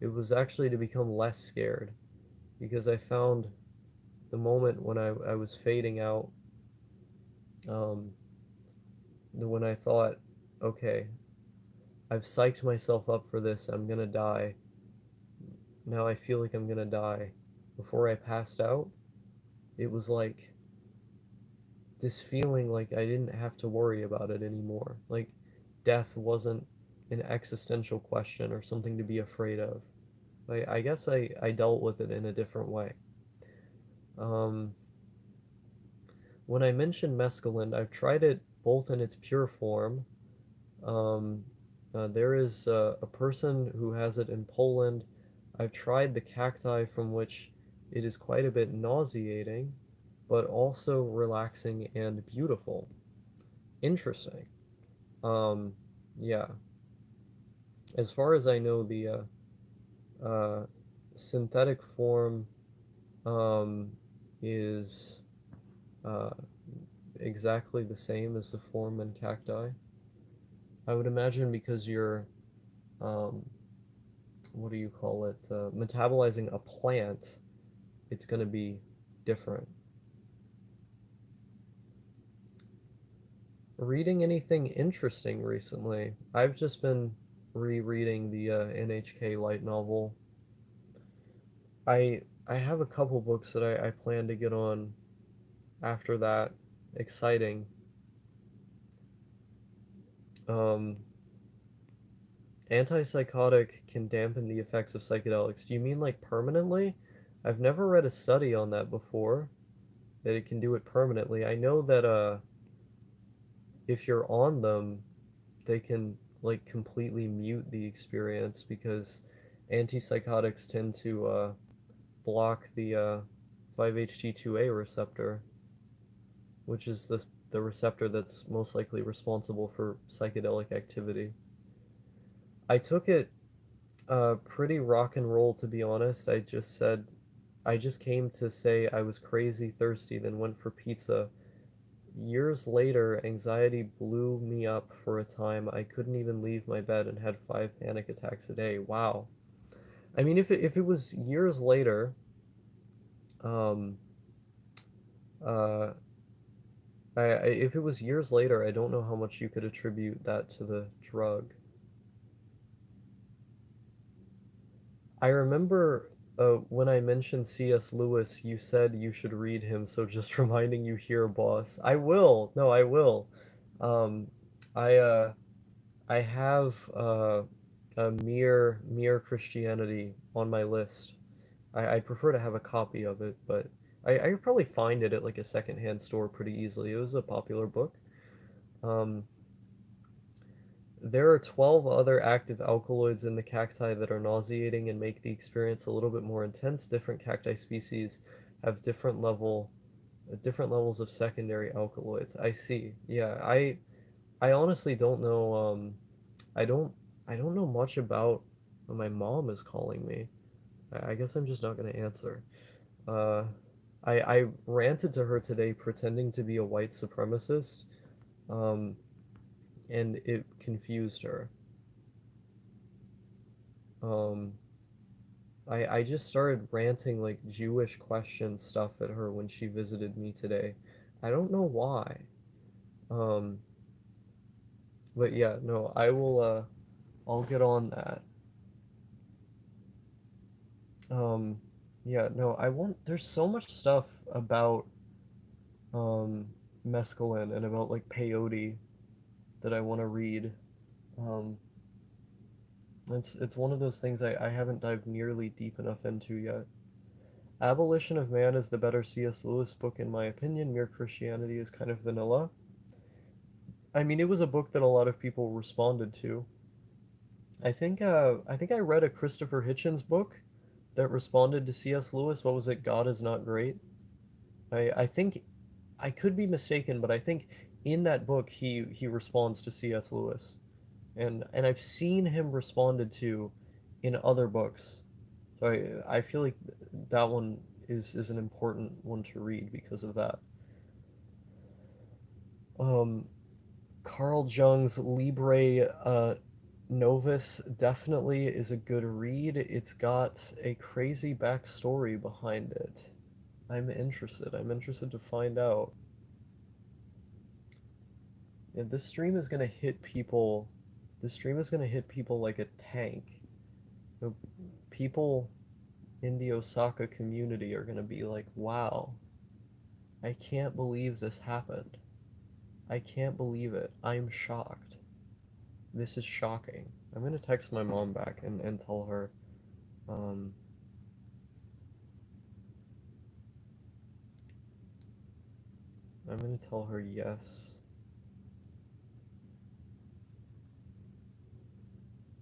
it was actually to become less scared, because I found the moment when I was fading out, um, when I thought, okay, I've psyched myself up for this, I'm gonna die. Now I feel like I'm gonna die. Before I passed out, it was like this feeling like I didn't have to worry about it anymore. Like, death wasn't an existential question or something to be afraid of. I guess I dealt with it in a different way. Um, when I mentioned mescaline, I've tried it both in its pure form. Um, there is a person who has it in Poland. I've tried the cacti, from which it is quite a bit nauseating, but also relaxing and beautiful. Interesting. Um, yeah. As far as I know, the uh, synthetic form um, is uh, exactly the same as the form in cacti. I would imagine because you're, um, what do you call it, metabolizing a plant, it's going to be different. Reading anything interesting recently? I've just been rereading the NHK light novel. I have a couple books that I plan to get on after that. Exciting. Um, Antipsychotic can dampen the effects of psychedelics. Do you mean like permanently? I've never read a study on that before, that it can do it permanently. I know that if you're on them, they can like completely mute the experience because antipsychotics tend to block the 5-HT2A receptor, which is the receptor that's most likely responsible for psychedelic activity. I took it pretty rock and roll, to be honest. I just came to say I was crazy thirsty, then went for pizza. Years later, anxiety blew me up for a time. I couldn't even leave my bed and had 5 panic attacks a day. Wow. I mean, if it was years later, um, uh, if it was years later, I don't know how much you could attribute that to the drug. I remember when I mentioned C.S. Lewis, you said you should read him, so just reminding you here, boss. I will. No, I will. Um, I I have a mere Christianity on my list. I prefer to have a copy of it, but I could probably find it at like a secondhand store pretty easily. It was a popular book. Um, There are 12 other active alkaloids in the cacti that are nauseating and make the experience a little bit more intense. Different cacti species have different levels of secondary alkaloids. I see. Yeah, I honestly don't know. I don't I don't know much about what my mom is calling me. I guess I'm just not gonna answer. Uh, I ranted to her today pretending to be a white supremacist, um, and it confused her. Um, I just started ranting like Jewish question stuff at her when she visited me today. I don't know why. Um, but yeah, no, I'll get on that. Um, yeah, no, I want there's so much stuff about um mescaline and about like peyote that I want to read. Um, it's one of those things I haven't dived nearly deep enough into yet. Abolition of Man is the better C.S. Lewis book in my opinion. Mere Christianity is kind of vanilla. I mean, it was a book that a lot of people responded to. I think I read a Christopher Hitchens book that responded to C.S. Lewis. What was it? God is not great. I think I could be mistaken, but I think in that book he responds to C.S. Lewis, and I've seen him responded to in other books. So I feel like that one is an important one to read because of that. Um, Carl Jung's Libre Novus definitely is a good read. It's got a crazy backstory behind it. I'm interested. I'm interested to find out. Yeah, this stream is gonna hit people. This stream is gonna hit people like a tank. You know, people in the Osaka community are gonna be like, "Wow, I can't believe this happened. I can't believe it. I'm shocked. This is shocking." I'm gonna text my mom back and tell her. Um, I'm gonna tell her yes.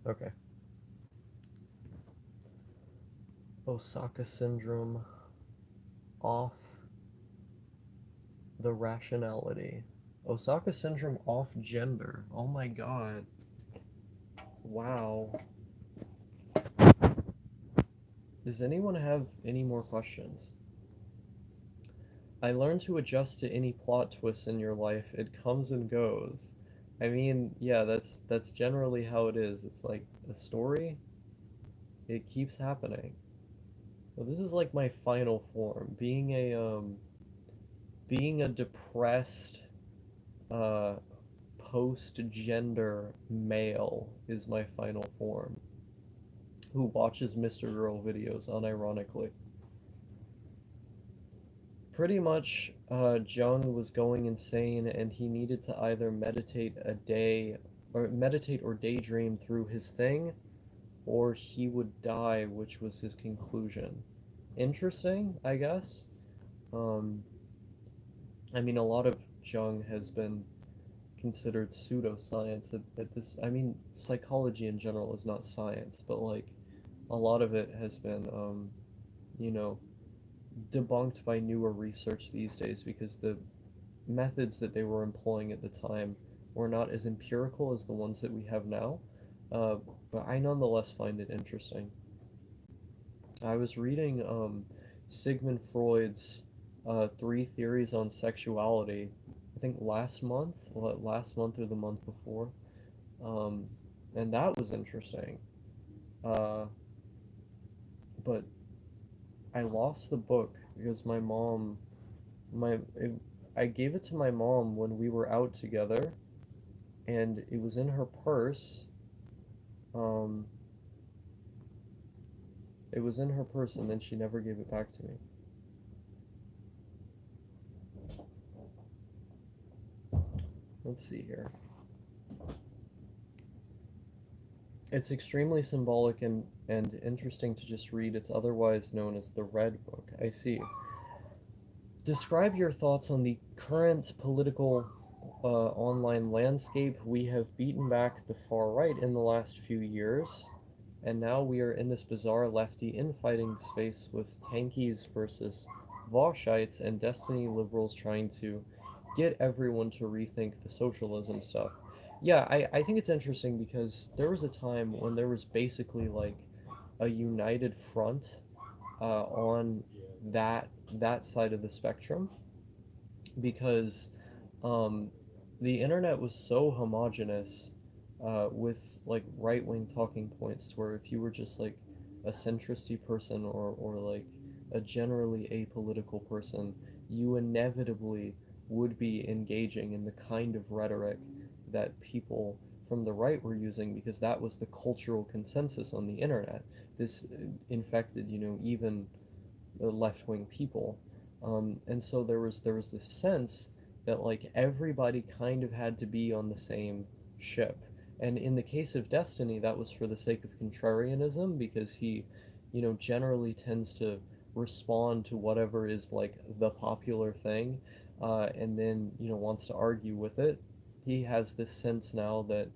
Okay. Osaka syndrome off the rationality. Osaka syndrome off gender. Oh my god. Wow. Does anyone have any more questions? I learned to adjust to any plot twists in your life. It comes and goes. I mean, yeah, that's generally how it is. It's like a story, it keeps happening. Well, this is like my final form. Being a depressed uh post-gender male is my final form who watches Mr. Girl videos unironically. Pretty much, Jung was going insane and he needed to either meditate or daydream through his thing, or he would die, which was his conclusion. interesting, I guess. Um, I mean, a lot of Jung has been considered pseudoscience at this. I mean, psychology in general is not science, but like a lot of it has been, you know, debunked by newer research these days because the methods that they were employing at the time were not as empirical as the ones that we have now. Uh, but I nonetheless find it interesting. I was reading Sigmund Freud's Three Theories on Sexuality, I think last month or the month before, um, and that was interesting. Uh, but I lost the book because my mom, my it, I gave it to my mom when we were out together, and it was in her purse. Um, it was in her purse, and then she never gave it back to me. Let's see here. It's extremely symbolic and interesting to just read. It's otherwise known as the Red Book. I see. Describe your thoughts on the current political online landscape. We have beaten back the far right in the last few years, and now we are in this bizarre lefty infighting space with tankies versus Voshites and Destiny liberals trying to get everyone to rethink the socialism stuff. Yeah, I think it's interesting because there was a time when there was basically like a united front on that side of the spectrum because um, the internet was so homogenous with like right wing talking points where if you were just like a centristy person or like a generally apolitical person, you inevitably would be engaging in the kind of rhetoric that people from the right were using because that was the cultural consensus on the internet. This infected, even left wing people, and so there was this sense that like everybody kind of had to be on the same ship. And in the case of Destiny, that was for the sake of contrarianism because he, generally tends to respond to whatever is like the popular thing, and then wants to argue with it. He has this sense now that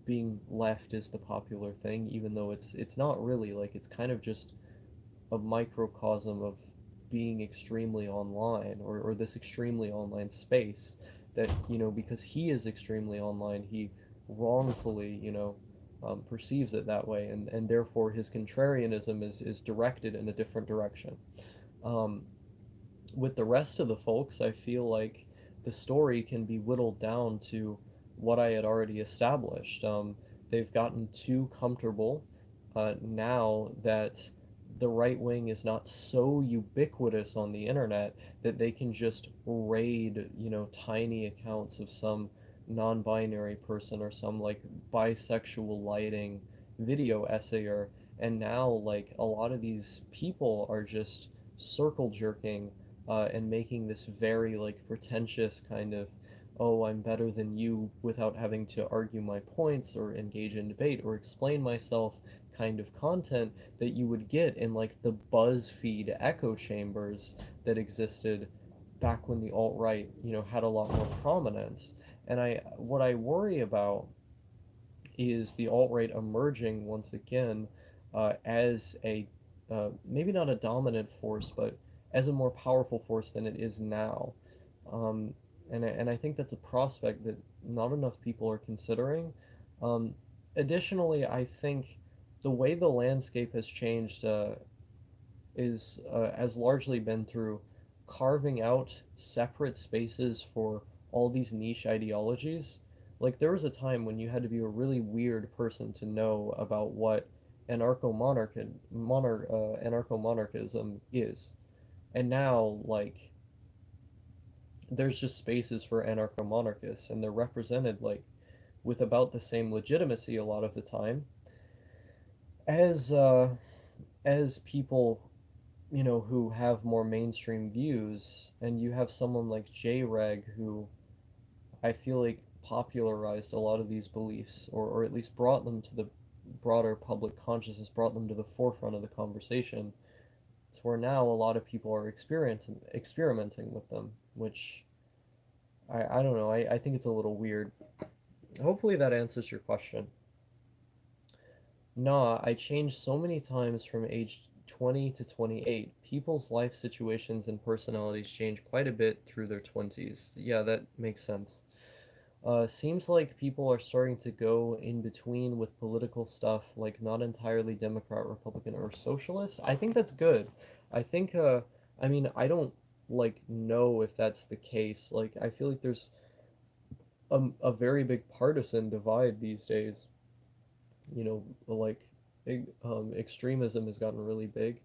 being left is the popular thing, even though it's not really like it's kind of just a microcosm of being extremely online or this extremely online space that because he is extremely online he wrongfully perceives it that way and therefore his contrarianism is directed in a different direction. um, with the rest of the folks, I feel like the story can be whittled down to what I had already established. They've gotten too comfortable now that the right wing is not so ubiquitous on the internet that they can just raid, tiny accounts of some non-binary person or some like bisexual lighting video essayer. And now, like, a lot of these people are just circle jerking and making this very like pretentious kind of, oh, I'm better than you without having to argue my points or engage in debate or explain myself kind of content that you would get in like the BuzzFeed echo chambers that existed back when the alt-right, had a lot more prominence. And what I worry about is the alt-right emerging once again as a maybe not a dominant force, but as a more powerful force than it is now. Um, and I think that's a prospect that not enough people are considering. Um, Additionally, I think the way the landscape has changed is has largely been through carving out separate spaces for all these niche ideologies. Like there was a time when you had to be a really weird person to know about what anarcho-monarchism is, and now like there's just spaces for anarcho-monarchists, and they're represented like with about the same legitimacy a lot of the time as people who have more mainstream views, and you have someone like J-Reg who I feel like popularized a lot of these beliefs, or at least brought them to the broader public consciousness, brought them to the forefront of the conversation to where now a lot of people are experimenting with them, which I don't know. I think it's a little weird. Hopefully that answers your question. Nah, I changed so many times from age 20 to 28. People's life situations and personalities change quite a bit through their 20s. Yeah, that makes sense. Seems like people are starting to go in between with political stuff, like not entirely Democrat, Republican, or socialist. I think that's good. I think, I mean, I don't like know if that's the case. Like, I feel like there's a very big partisan divide these days. You know, like, extremism has gotten really big.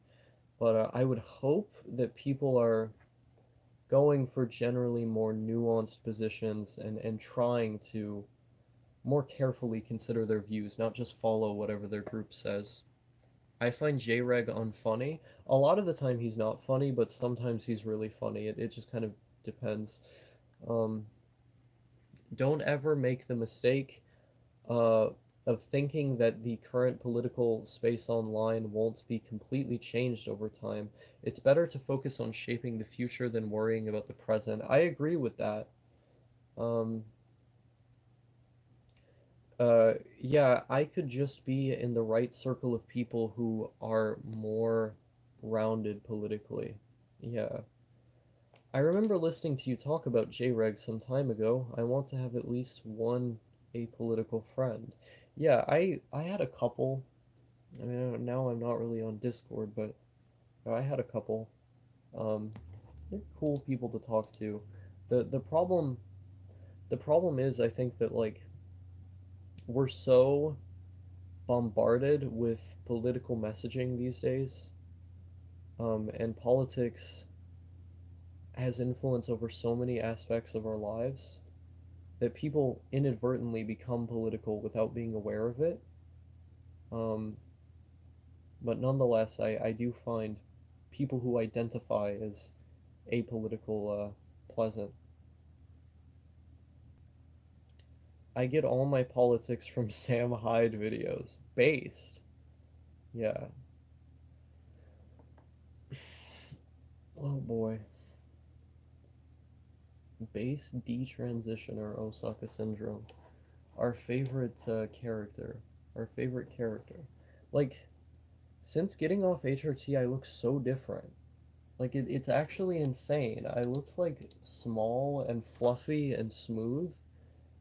But I would hope that people are going for generally more nuanced positions and trying to more carefully consider their views, not just follow whatever their group says. I find J-Reg unfunny. A lot of the time he's not funny, but sometimes he's really funny. It just kind of depends. Um, don't ever make the mistake uh, of thinking that the current political space online won't be completely changed over time. It's better to focus on shaping the future than worrying about the present. I agree with that. Um, yeah, I could just be in the right circle of people who are more rounded politically. Yeah. I remember listening to you talk about JREG some time ago. I want to have at least one apolitical friend. Yeah, I had a couple. I mean, now I'm not really on Discord, but I had a couple. Um, they're cool people to talk to. The problem the problem is I think that like we're so bombarded with political messaging these days, and politics has influence over so many aspects of our lives that people inadvertently become political without being aware of it. Um, but nonetheless, I do find people who identify as apolitical pleasant. I get all my politics from Sam Hyde videos. Based. Yeah. Oh boy. Based detransitioner Osaka syndrome. Our favorite character. Our favorite character. Like, since getting off HRT, I look so different. Like, it's actually insane. I looked like small and fluffy and smooth.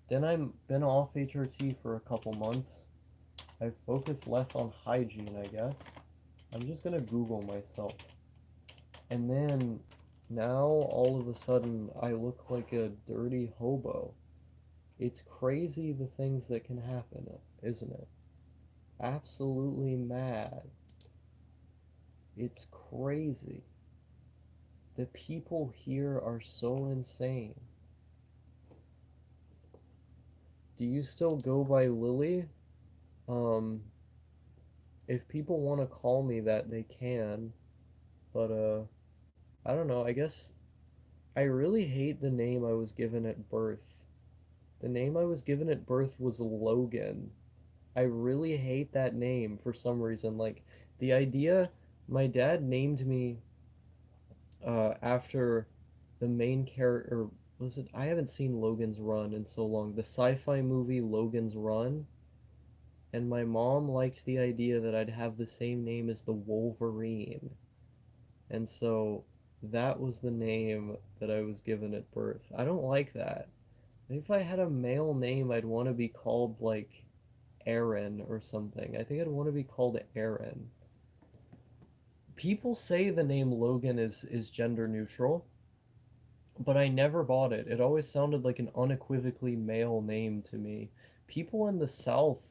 Then I'm been off HRT for a couple months. I've focused less on hygiene, I guess. I'm just gonna Google myself. And then now all of a sudden I look like a dirty hobo. It's crazy the things that can happen, isn't it? Absolutely mad. It's crazy. The people here are so insane. Do you still go by Lily? Um, if people want to call me that, they can. But, I don't know. I guess I really hate the name I was given at birth. The name I was given at birth was Logan. I really hate that name for some reason. Like, the idea, my dad named me after the main character. Was it? I haven't seen Logan's Run in so long. The sci-fi movie Logan's Run, and my mom liked the idea that I'd have the same name as the Wolverine, and so that was the name that I was given at birth. I don't like that. If I had a male name, I'd want to be called like Aaron or something. I think I'd want to be called Aaron. People say the name Logan is gender neutral, but I never bought it. It always sounded like an unequivocally male name to me. People in the South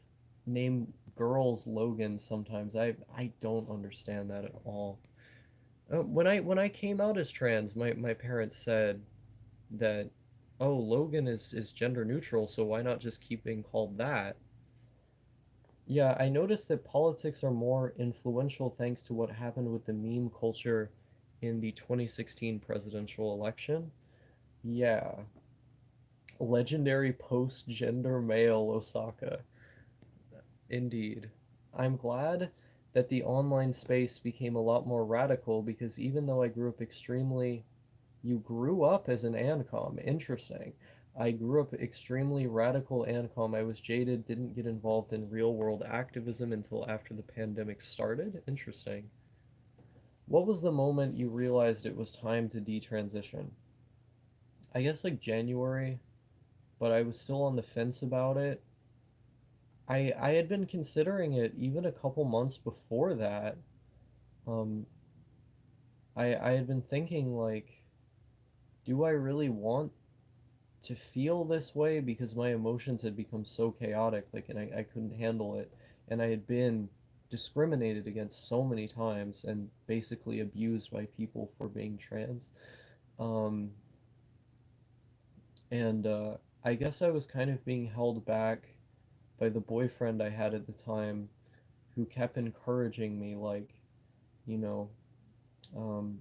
name girls Logan sometimes. I don't understand that at all. When I came out as trans, my parents said that, oh, Logan is gender neutral, so why not just keep being called that? Yeah, I noticed that politics are more influential thanks to what happened with the meme culture in the 2016 presidential election. Yeah, legendary post-gender male Osaka. Indeed. I'm glad that the online space became a lot more radical because even though I grew up extremely, you grew up as an ANCOM, interesting. I grew up extremely radical ANCOM. I was jaded, didn't get involved in real world activism until after the pandemic started. Interesting. What was the moment you realized it was time to detransition? I guess like January, but I was still on the fence about it. I had been considering it even a couple months before that. Um, I had been thinking like, do I really want to feel this way because my emotions had become so chaotic, like, and I couldn't handle it, and I had been discriminated against so many times and basically abused by people for being trans. Um, and I guess I was kind of being held back by the boyfriend I had at the time who kept encouraging me, like, you know, um,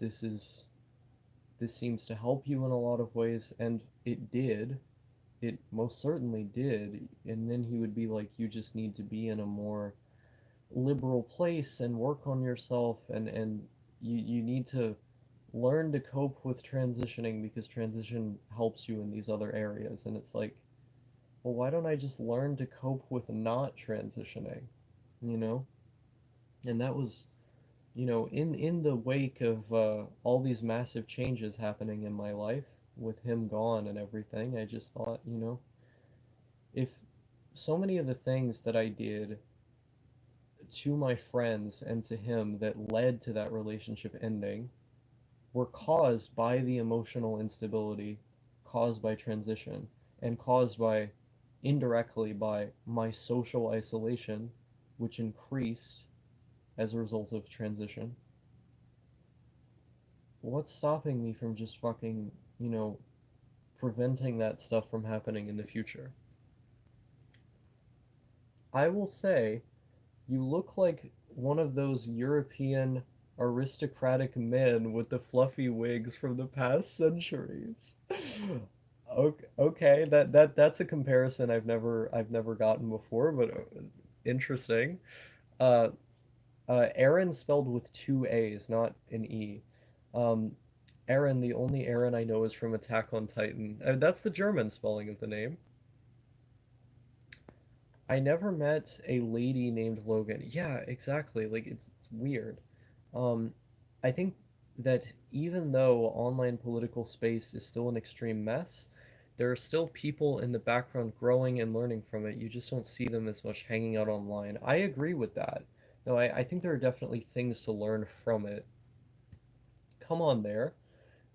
this is this seems to help you in a lot of ways, and it did. It most certainly did. And then he would be like, you just need to be in a more liberal place and work on yourself, and you need to learn to cope with transitioning because transition helps you in these other areas. And it's like, well, why don't I just learn to cope with not transitioning, you know? And that was, in the wake of all these massive changes happening in my life with him gone and everything, I just thought, if so many of the things that I did to my friends and to him that led to that relationship ending were caused by the emotional instability caused by transition and caused by indirectly by my social isolation, which increased as a result of transition. What's stopping me from just fucking, you know, preventing that stuff from happening in the future? I will say, you look like one of those European aristocratic men with the fluffy wigs from the past centuries. Okay, okay, that's a comparison I've never gotten before, but interesting. Uh, Aaron spelled with two A's, not an E. Um, Aaron, the only Aaron I know is from Attack on Titan. That's the German spelling of the name. I never met a lady named Logan. Yeah, exactly. Like it's weird. Um, I think that even though online political space is still an extreme mess, there are still people in the background growing and learning from it. You just don't see them as much hanging out online. I agree with that. No, I think there are definitely things to learn from it. Come on there.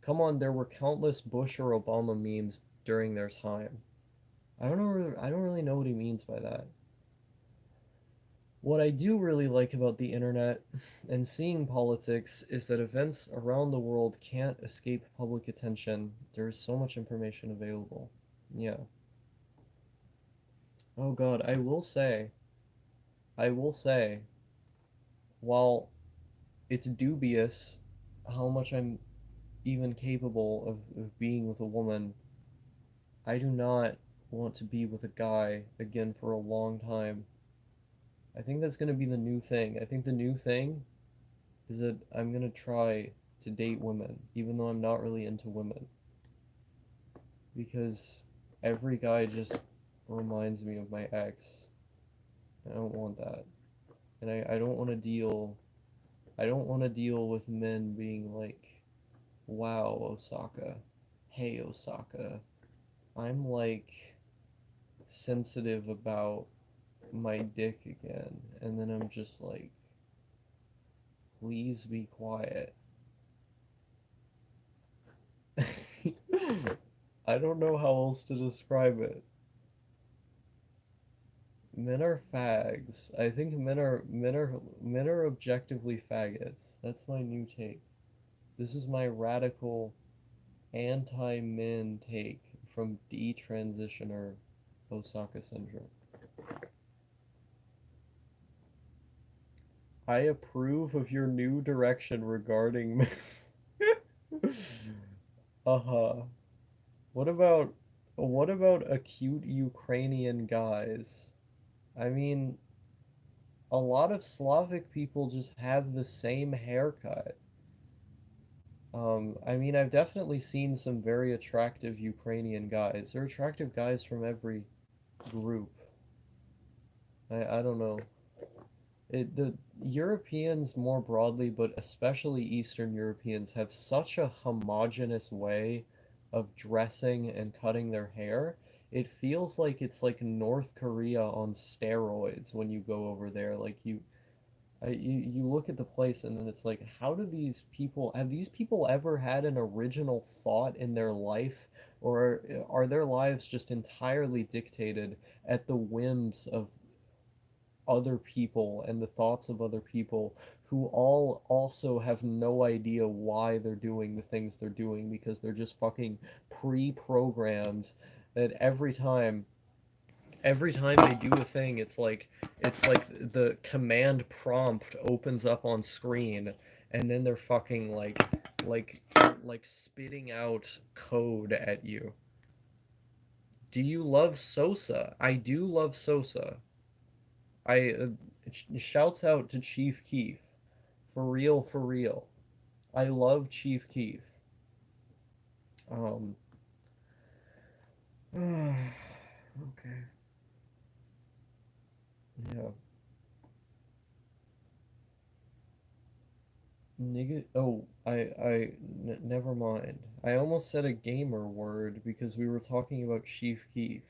Come on, there were countless Bush or Obama memes during their time. I don't really know what he means by that. What I do really like about the internet and seeing politics is that events around the world can't escape public attention. There is so much information available. Yeah. Oh God, I will say, while it's dubious how much I'm even capable of being with a woman, I do not want to be with a guy again for a long time. I think that's going to be the new thing. I think the new thing is that I'm gonna try to date women, even though I'm not really into women, because every guy just reminds me of my ex. I don't want that, and I don't want to deal. I don't want to deal with men being like, "Wow, Osaka, hey Osaka, I'm like sensitive about my dick again," and then I'm just like, "Please be quiet." I don't know how else to describe it. Men are fags. I think men are objectively faggots. That's my new take. This is my radical anti-men take from detransitioner Osaka syndrome. I approve of your new direction regarding uh-huh. What about what about acute Ukrainian guys? I mean, a lot of Slavic people just have the same haircut. I mean, I've definitely seen some very attractive Ukrainian guys. There are attractive guys from every group. I don't know. The Europeans more broadly, but especially Eastern Europeans, have such a homogenous way of dressing and cutting their hair. It feels like it's like North Korea on steroids when you go over there. Like you look at the place and then it's like, how do these people have these people ever had an original thought in their life, or are their lives just entirely dictated at the whims of other people and the thoughts of other people who all also have no idea why they're doing the things they're doing because they're just fucking pre-programmed that every time they do a thing it's like the command prompt opens up on screen and then they're fucking like like spitting out code at you. Do you love Sosa? I do love Sosa. I shouts out to Chief Keef. For real, for real. I love Chief Keef. Um okay. Yeah. Nigga, oh, never mind. I almost said a gamer word because we were talking about Chief Keef.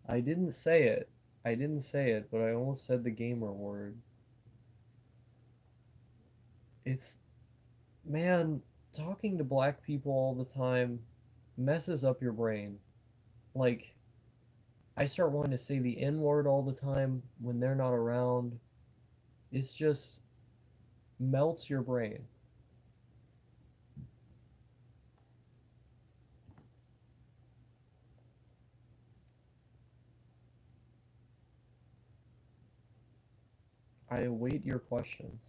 I didn't say it. I didn't say it, but I almost said the gamer word. It's, man, talking to black people all the time messes up your brain. Like, I start wanting to say the N word all the time when they're not around. It's just melts your brain. I await your questions.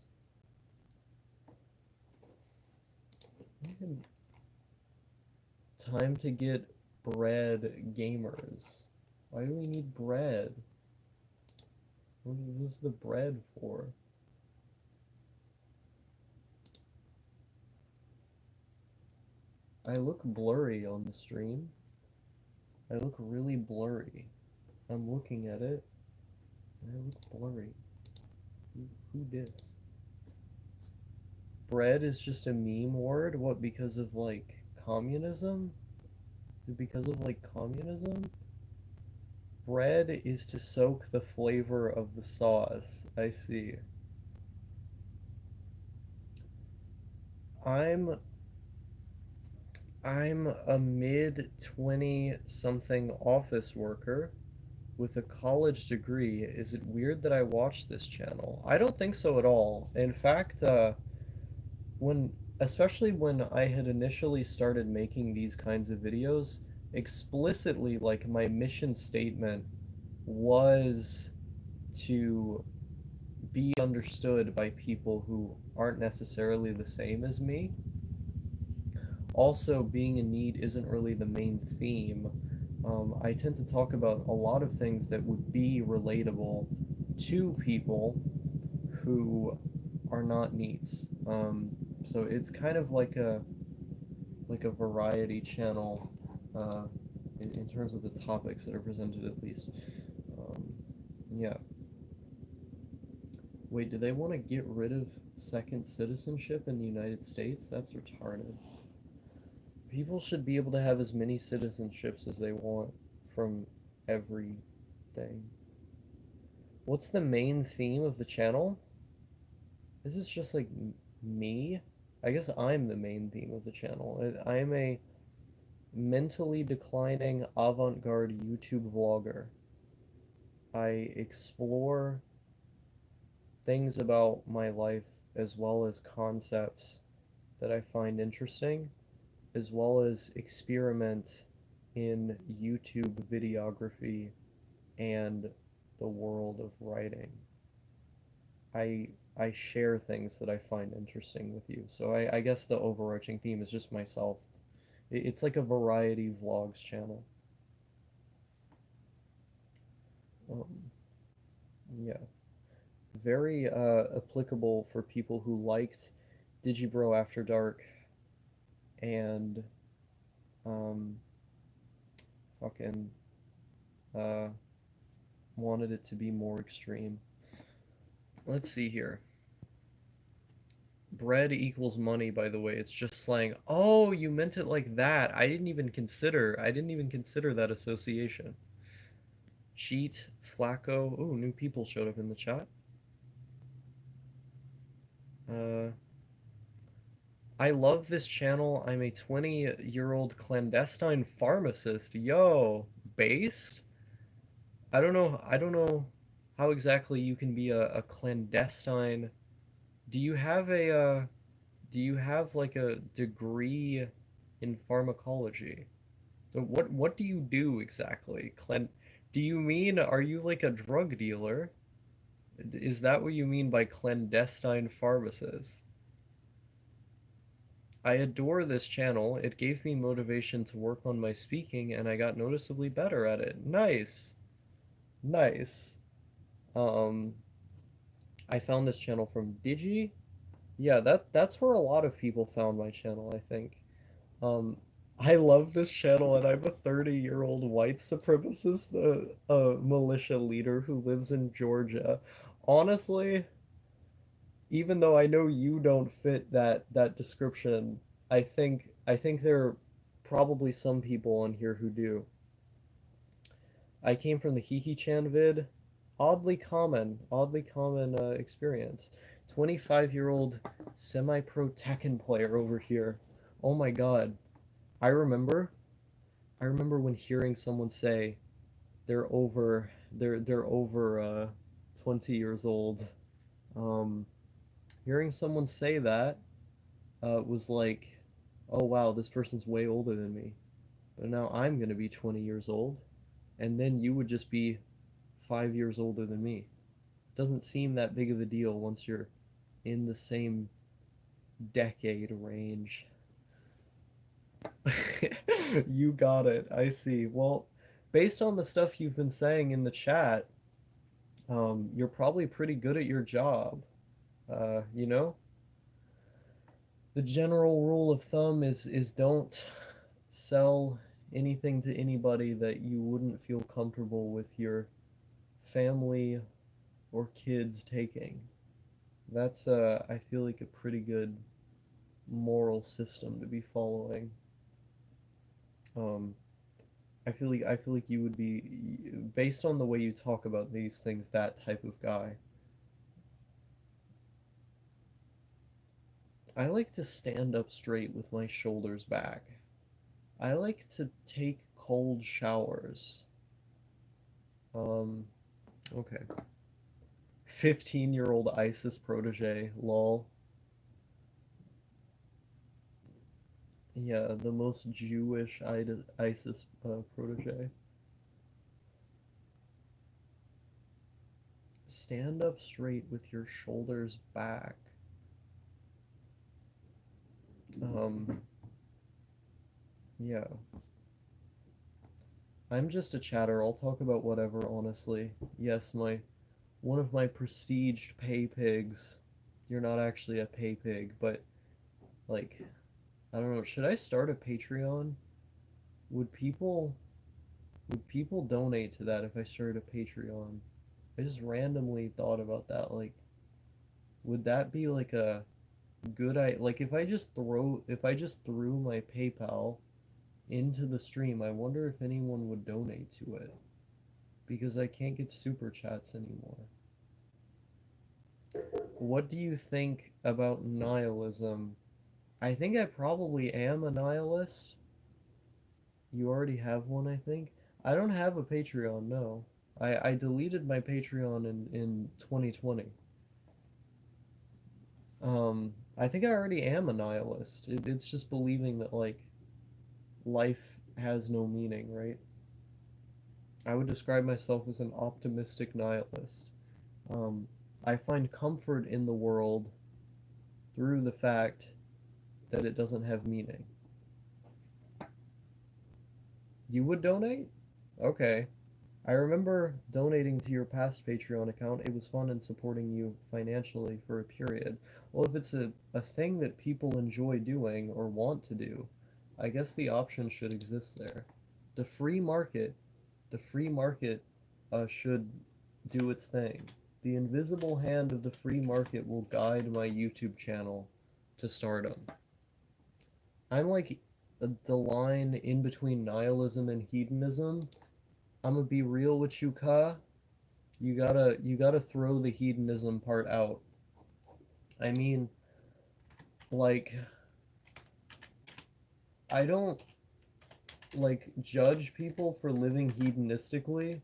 Time to get bread, gamers. Why do we need bread? What is the bread for? I look blurry on the stream. I look really blurry. I'm looking at it, and I look blurry. Who dis? Bread is just a meme word? What, because of, like, communism? Is it because of, like, communism? Bread is to soak the flavor of the sauce. I see. I'm I'm a mid 20 something office worker with a college degree. Is it weird that I watch this channel? I don't think so at all. In fact, when especially when I had initially started making these kinds of videos, explicitly like my mission statement was to be understood by people who aren't necessarily the same as me. Also, being in need isn't really the main theme. I tend to talk about a lot of things that would be relatable to people who are not neats. So it's kind of like a variety channel uh, in terms of the topics that are presented, at least. Um, yeah. Wait, do they want to get rid of second citizenship in the United States? That's retarded. People should be able to have as many citizenships as they want from everything. What's the main theme of the channel? This is just like me. I guess I'm the main theme of the channel. I am a mentally declining avant-garde YouTube vlogger. I explore things about my life as well as concepts that I find interesting, as well as experiment in YouTube videography and the world of writing. I I share things that I find interesting with you. So I guess the overarching theme is just myself. It's like a variety vlogs channel. Um, yeah. very applicable for people who liked Digibro After Dark and um, fucking uh, wanted it to be more extreme. Let's see here. Bread equals money, by the way. It's just slang. Oh, you meant it like that. I didn't even consider that association. Cheat, Flacco. Oh, new people showed up in the chat. Uh, I love this channel. I'm a 20-year-old clandestine pharmacist. Yo, based? I don't know how exactly you can be a clandestine. Do you have a do you have like a degree in pharmacology? So what do you do exactly? Do you mean are you like a drug dealer? Is that what you mean by clandestine pharmacist? I adore this channel. It gave me motivation to work on my speaking and I got noticeably better at it. Nice. Nice. Um I found this channel from Digi. Yeah, that's where a lot of people found my channel, I think. Um, I love this channel, and I'm a 30-year-old white supremacist, militia leader who lives in Georgia. Honestly, even though I know you don't fit that description, I think there are probably some people on here who do. I came from the Hiki-chan vid. Oddly common experience. 25-year-old semi-pro Tekken player over here. Oh my god. I remember I remember when hearing someone say they're over 20 years old. Um, Hearing someone say that was like, oh wow, this person's way older than me. But now I'm gonna be 20 years old, and then you would just be 5 years older than me. Doesn't seem that big of a deal once you're in the same decade range. You got it. I see. Well, based on the stuff you've been saying in the chat, you're probably pretty good at your job. You know, the general rule of thumb is don't sell anything to anybody that you wouldn't feel comfortable with your family or kids taking. That's I feel like a pretty good moral system to be following. Um, I feel like you would be based on the way you talk about these things that type of guy. I like to stand up straight with my shoulders back. I like to take cold showers. Um, okay. 15-year-old ISIS protege, lol. Yeah, the most Jewish ISIS protege. Stand up straight with your shoulders back. Um, yeah. I'm just a chatter. I'll talk about whatever, honestly. Yes, my one of my prestiged pay pigs. You're not actually a pay pig, but like I don't know, should I start a Patreon? Would people would people donate to that if I started a Patreon? I just randomly thought about that. Like, would that be like a good I like if I just threw my PayPal into the stream, I wonder if anyone would donate to it because I can't get super chats anymore. What do you think about nihilism? I think I probably am a nihilist. You already have one, I think. I don't have a Patreon, no. I deleted my Patreon in 2020. I think I already am a nihilist. It's just believing that, like, life has no meaning, right? I would describe myself as an optimistic nihilist. Um, I find comfort in the world through the fact that it doesn't have meaning. You would donate? Okay. I remember donating to your past Patreon account. It was fun and supporting you financially for a period. Well, if it's a thing that people enjoy doing or want to do, I guess the option should exist there. The free market, the free market should do its thing. The invisible hand of the free market will guide my YouTube channel to stardom. I'm like the line in between nihilism and hedonism. I'm gonna be real with you, Ka. You gotta throw the hedonism part out. I mean, like, I don't like judge people for living hedonistically,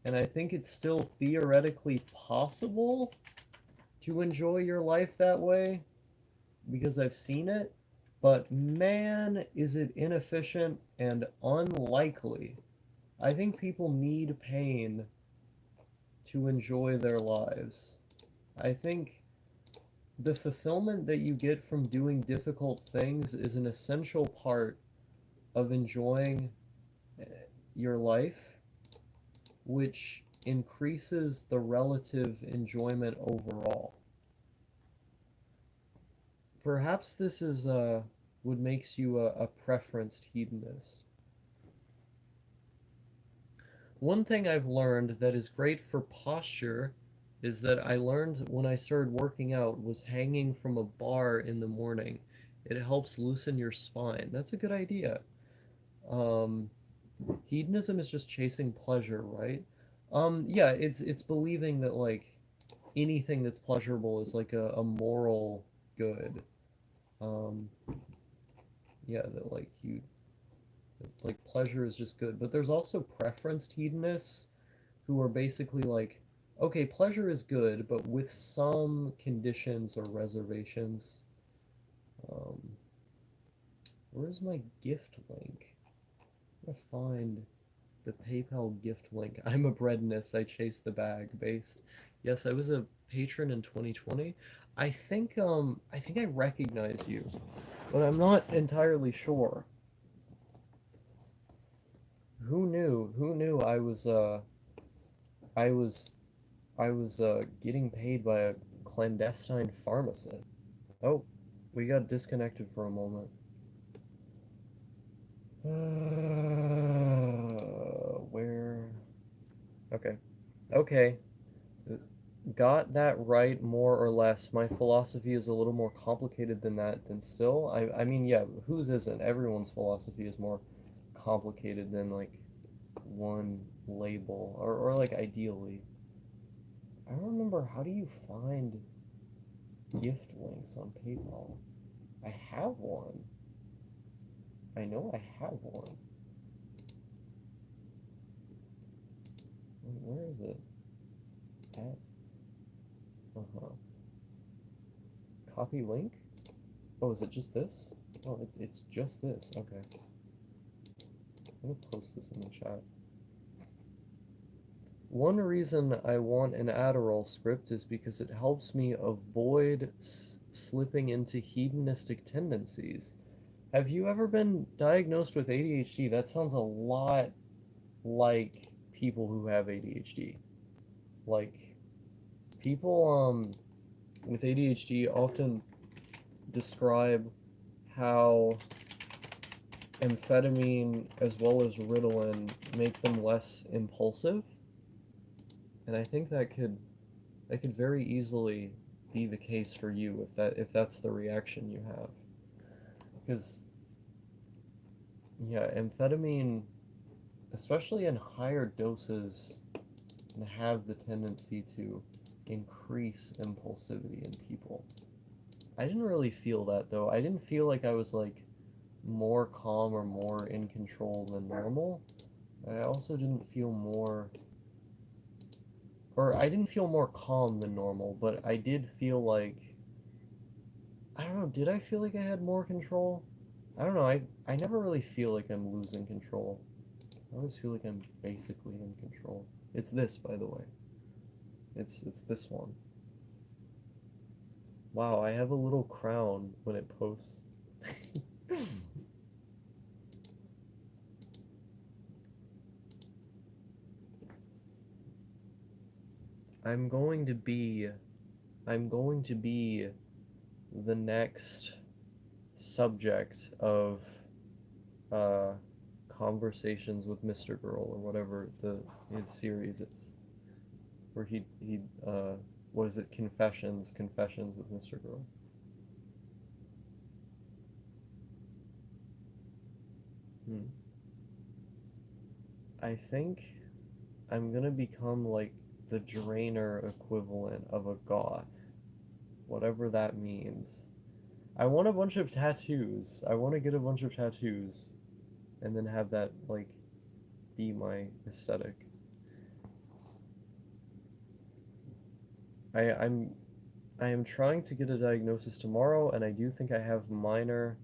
and I think it's still theoretically possible to enjoy your life that way because I've seen it, but man, is it inefficient and unlikely. I think people need pain to enjoy their lives. I think the fulfillment that you get from doing difficult things is an essential part of enjoying your life, which increases the relative enjoyment overall. Perhaps this is what makes you a preferenced hedonist. One thing I've learned that is great for posture is that I learned when I started working out was hanging from a bar in the morning. It helps loosen your spine. That's a good idea. Um, Hedonism is just chasing pleasure, right? Yeah, it's believing that like anything that's pleasurable is like a moral good. Um, yeah, that like pleasure is just good. But there's also preferenced hedonists who are basically like, okay, pleasure is good, but with some conditions or reservations. Um, where's my gift link? I'm gonna find the PayPal gift link. I'm a breadness. I chase the bag based. Yes, I was a patron in 2020. I think I recognize you, but I'm not entirely sure. Who knew? Who knew I was I was getting paid by a clandestine pharmacist. Oh, we got disconnected for a moment. Where? Okay. Okay. Got that right more or less. My philosophy is a little more complicated than that, than still. I mean, yeah, whose isn't? Everyone's philosophy is more complicated than like one label or like ideally. I don't remember how do you find gift links on PayPal? I have one. I know I have one. Where is it? At uh-huh. Copy link? Oh, is it just this? Oh, it's just this. Okay. I'm gonna post this in the chat. One reason I want an Adderall script is because it helps me avoid slipping into hedonistic tendencies. Have you ever been diagnosed with ADHD? That sounds a lot like people who have ADHD. Like people with ADHD often describe how amphetamine as well as Ritalin make them less impulsive, and I think that could very easily be the case for you if that's the reaction you have. Because yeah, amphetamine, especially in higher doses, can have the tendency to increase impulsivity in people. I didn't really feel that though. I didn't feel like I was like more calm or more in control than normal. I also didn't feel more, or I didn't feel more calm than normal, but I did feel like, I don't know, did I feel like I had more control? I don't know, I never really feel like I'm losing control. I always feel like I'm basically in control. It's this, by the way. It's this one. Wow, I have a little crown when it posts. I'm going to be I'm going to be the next subject of uh, conversations with Mr. Girl or whatever the his series is, where he what is it? Confessions with Mr. Girl. Hmm. I think I'm gonna become like the drainer equivalent of a goth, whatever that means. I want a bunch of tattoos. I want to get a bunch of tattoos, and then have that like be my aesthetic. I I'm I am trying to get a diagnosis tomorrow, and I do think I have minor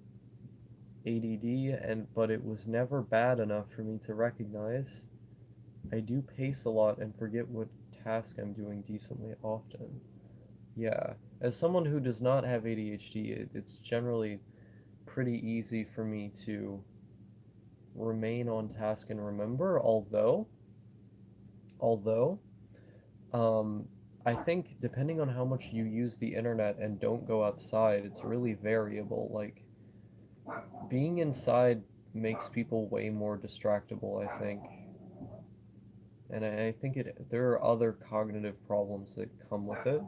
ADD, and but it was never bad enough for me to recognize. I do pace a lot and forget what task I'm doing decently often. Yeah, as someone who does not have ADHD, it's generally pretty easy for me to remain on task and remember, although um I think depending on how much you use the internet and don't go outside, it's really variable. Like being inside makes people way more distractible, I think. And I think there are other cognitive problems that come with it.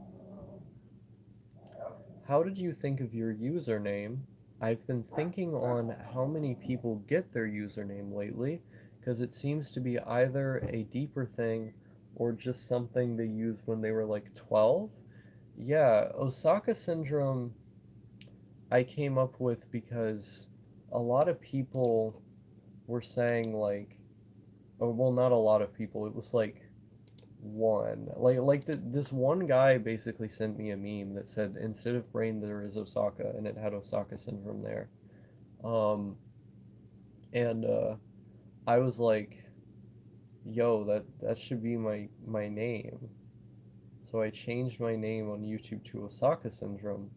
How did you think of your username? I've been thinking on how many people get their username lately, because it seems to be either a deeper thing or just something they used when they were like 12. Yeah, Osaka syndrome I came up with because a lot of people were saying like, oh, well, not a lot of people. It was like one. This one guy basically sent me a meme that said instead of brain there is Osaka, and it had Osaka syndrome there. Um, and I was like, yo, that should be my name. So I changed my name on YouTube to Osaka syndrome,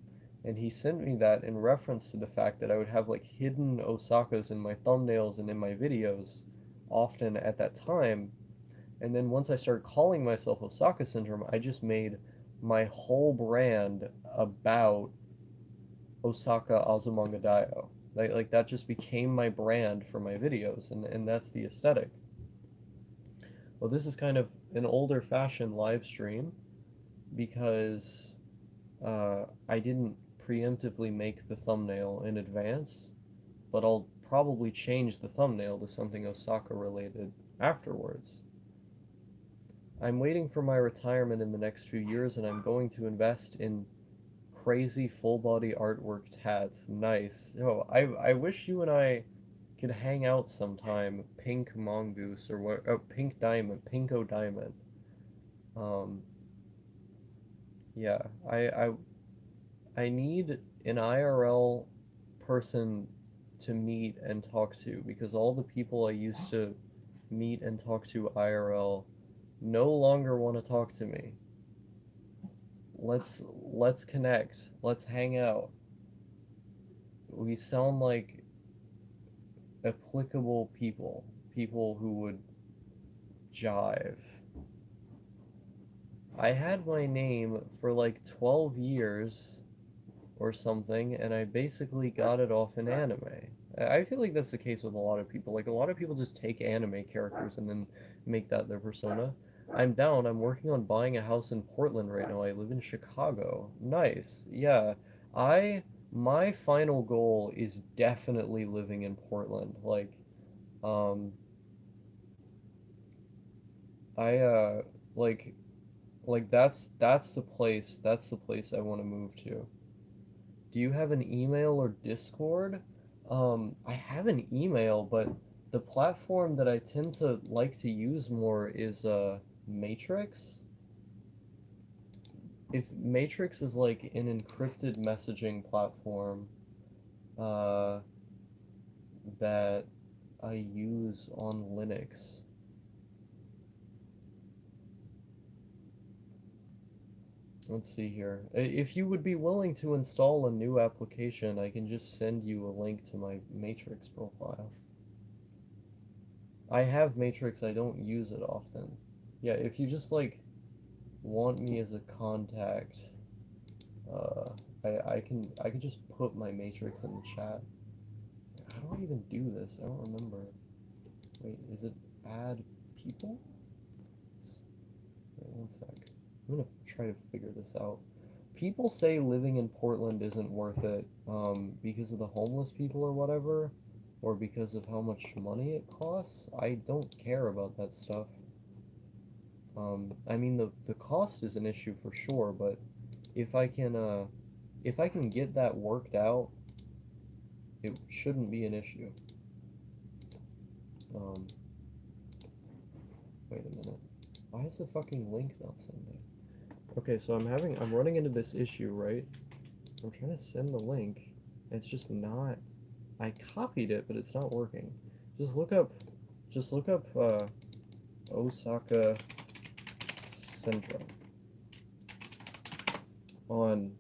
and he sent me that in reference to the fact that I would have like hidden Osakas in my thumbnails and in my videos often at that time. And then once I started calling myself Osaka Syndrome, I just made my whole brand about Osaka Azumanga Daioh. Like that just became my brand for my videos, and that's the aesthetic. Well, this is kind of an older fashioned live stream because I didn't preemptively make the thumbnail in advance, but I'll probably change the thumbnail to something Osaka related afterwards. I'm waiting for my retirement in the next few years, and I'm going to invest in crazy full body artwork tats. Nice. Oh, I wish you and I could hang out sometime. Pink mongoose or what? Oh, pink diamond, pinko diamond. Um, yeah. I need an IRL person to meet and talk to because all the people I used to meet and talk to IRL no longer want to talk to me. Let's connect. Let's hang out. We sound like applicable people, people who would jive. I had my name for like 12 years or something, and I basically got it off in anime. I feel like that's the case with a lot of people. Like, a lot of people just take anime characters and then make that their persona. I'm down. I'm working on buying a house in Portland right now. I live in Chicago. Nice. Yeah. I my final goal is definitely living in Portland. Um I like that's the place I want to move to. Do you have an email or Discord? I have an email, but the platform that I tend to like to use more is Matrix. If Matrix is like an encrypted messaging platform uh, that I use on Linux. Let's see here. If you would be willing to install a new application, I can just send you a link to my Matrix profile. I have Matrix, I don't use it often. Yeah, if you just like want me as a contact, uh, I can just put my matrix in the chat. How do I even do this? I don't remember. Wait, is it add people? Wait, one sec. I'm gonna try to figure this out. People say living in Portland isn't worth it, because of the homeless people or whatever, or because of how much money it costs. I don't care about that stuff. I mean, the cost is an issue for sure, but if I can, if I can get that worked out, it shouldn't be an issue. Um, Wait a minute. Why is the fucking link not sending? Okay, so I'm running into this issue, right? I'm trying to send the link, and it's just not. I copied it, but it's not working. Just look up, Osaka Central on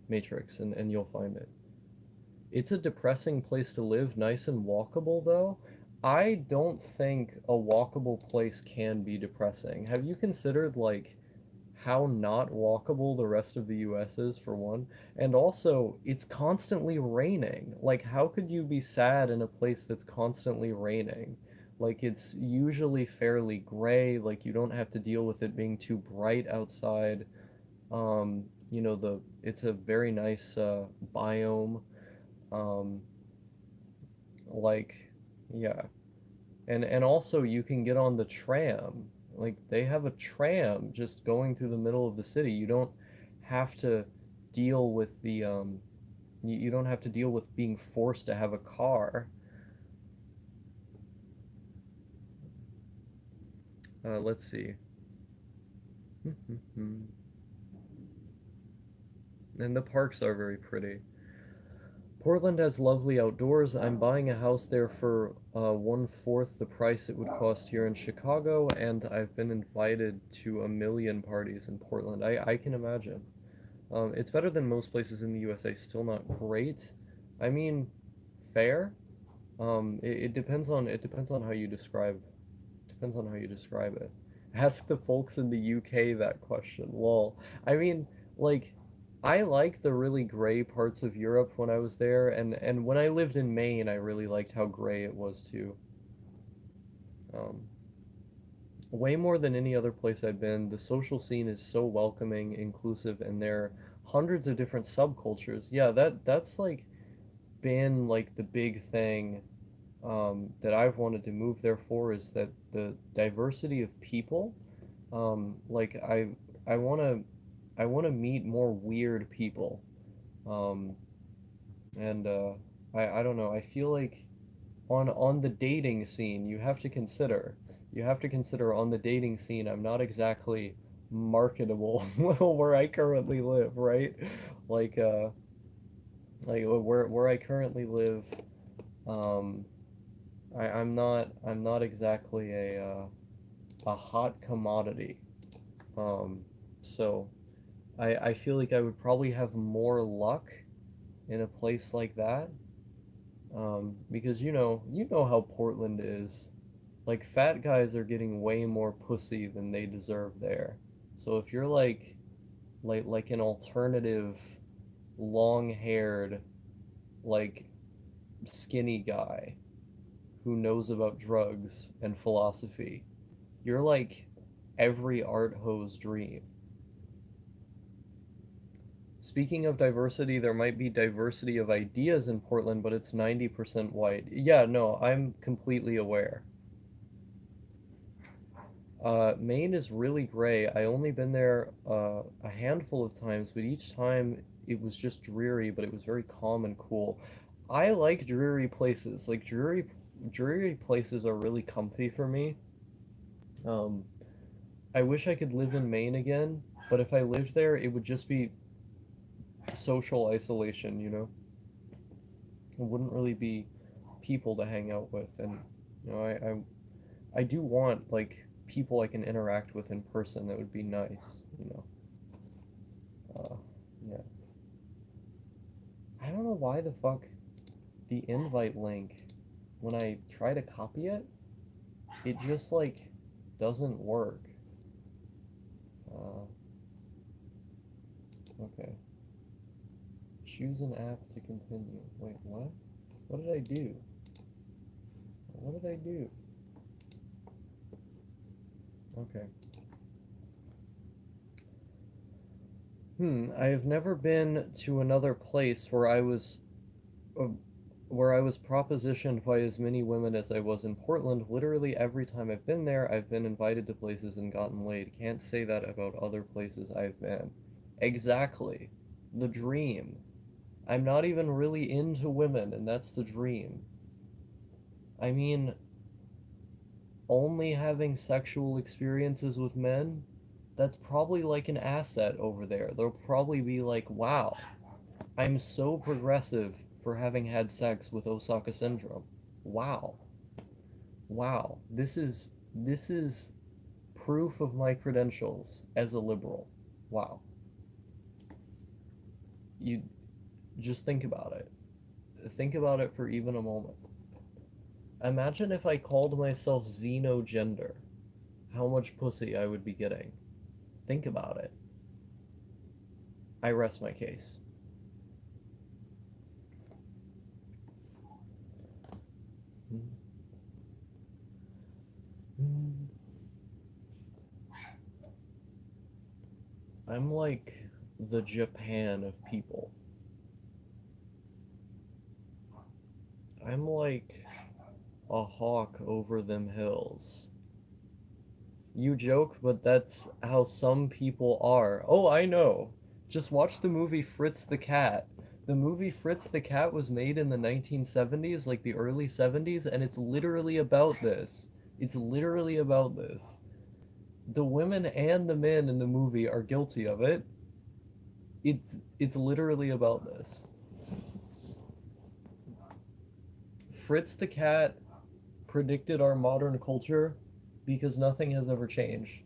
Matrix, and you'll find it. It's a depressing place to live, nice and walkable though. I don't think a walkable place can be depressing. Have you considered like how not walkable the rest of the US is for one? And also, it's constantly raining. Like how could you be sad in a place that's constantly raining? Like it's usually fairly gray, like you don't have to deal with it being too bright outside. You know, it's a very nice biome. Um, like, yeah, and also you can get on the tram. Like they have a tram just going through the middle of the city. You don't have to deal with the you don't have to deal with being forced to have a car. Let's see. And the parks are very pretty. Portland has lovely outdoors. I'm buying a house there for one-fourth the price it would cost here in Chicago, and I've been invited to a million parties in Portland. I can imagine. It's better than most places in the USA. Still not great. I mean, fair. It depends on how you describe depends on how you describe it. Ask the folks in the UK that question. Lol. I mean, like, I like the really gray parts of Europe when I was there, and when I lived in Maine, I really liked how gray it was too. Um, Way more than any other place I've been. The social scene is so welcoming, inclusive, and there are hundreds of different subcultures. Yeah, that's like been like the big thing that I've wanted to move there for is that the diversity of people. Like I want to I want to meet more weird people. Um, and I don't know. I feel like on the dating scene, you have to consider on the dating scene, I'm not exactly marketable where I currently live, right? Like where I currently live, um, I'm not exactly a hot commodity. Um, so I feel like I would probably have more luck in a place like that. Because you know how Portland is. Like fat guys are getting way more pussy than they deserve there. So if you're like an alternative long-haired like skinny guy who knows about drugs and philosophy, you're like every art ho's dream. Speaking of diversity, there might be diversity of ideas in Portland, but it's 90% white. Yeah, no, I'm completely aware. Maine is really gray. I only been there a handful of times, but each time it was just dreary, but it was very calm and cool. I like dreary places. Like dreary places are really comfy for me. Um, I wish I could live in Maine again, but if I lived there, it would just be social isolation, you know? It wouldn't really be people to hang out with, and I do want like people I can interact with in person. That would be nice, you know. Uh, yeah. I don't know why the fuck the invite link, when I try to copy it, it just like doesn't work. Okay. Choose an app to continue. Wait, what? What did I do? What did I do? Okay. I have never been to another place uh, where I was propositioned by as many women as I was in Portland. Literally every time I've been there, I've been invited to places and gotten laid. Can't say that about other places I've been. Exactly. The dream. I'm not even really into women, and that's the dream. I mean, only having sexual experiences with men, that's probably like an asset over there. They'll probably be like, wow, I'm so progressive for having had sex with Osaka syndrome. Wow. Wow. This is proof of my credentials as a liberal. Wow. You just think about it. Think about it for even a moment. Imagine if I called myself xenogender. How much pussy I would be getting. Think about it. I rest my case. I'm like the Japan of people. I'm like a hawk over them hills. You joke, but that's how some people are. Oh, I know. Just watch the movie Fritz the Cat. The movie Fritz the Cat was made in the 1970s, like the early 70s, and it's literally about this. It's literally about this. The women and the men in the movie are guilty of it. It's literally about this. Fritz the Cat predicted our modern culture because nothing has ever changed.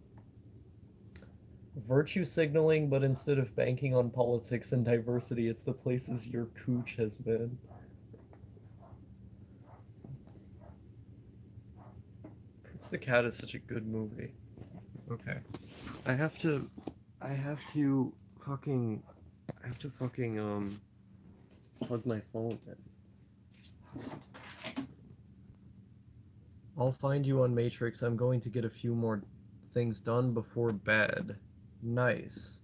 Virtue signaling, but instead of banking on politics and diversity, it's the places your cooch has been. Fritz the Cat is such a good movie. Okay. I have to I have to fucking I have to fucking plug my phone in. I'll find you on Matrix. I'm going to get a few more things done before bed. Nice.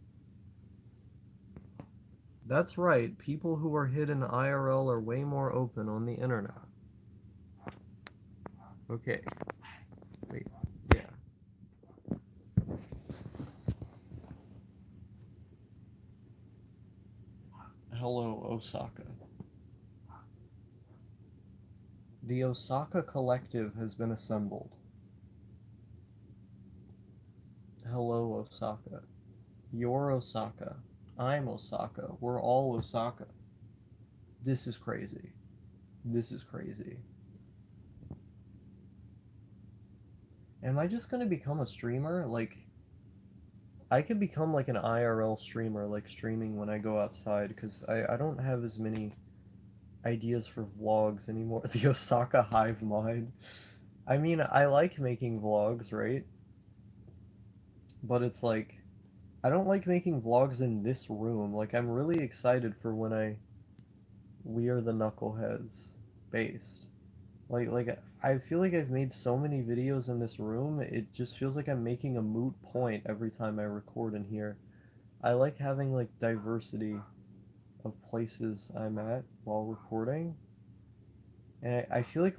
That's right. People who are hidden IRL are way more open on the internet. Okay. Wait. Yeah. Hello, Osaka. The Osaka Collective has been assembled. Hello, Osaka. You're Osaka. I'm Osaka. We're all Osaka. This is crazy. This is crazy. Am I just gonna become a streamer? Like, I could become like an IRL streamer, like streaming when I go outside, because I don't have as many ideas for vlogs anymore. The Osaka Hive Mind. I mean, I like making vlogs, right? But it's like, I don't like making vlogs in this room. Like, I'm really excited for when We Are the Knuckleheads based. Like I feel like I've made so many videos in this room, it just feels like I'm making a moot point every time I record in here. I like having like diversity of places I'm at while recording. And I feel like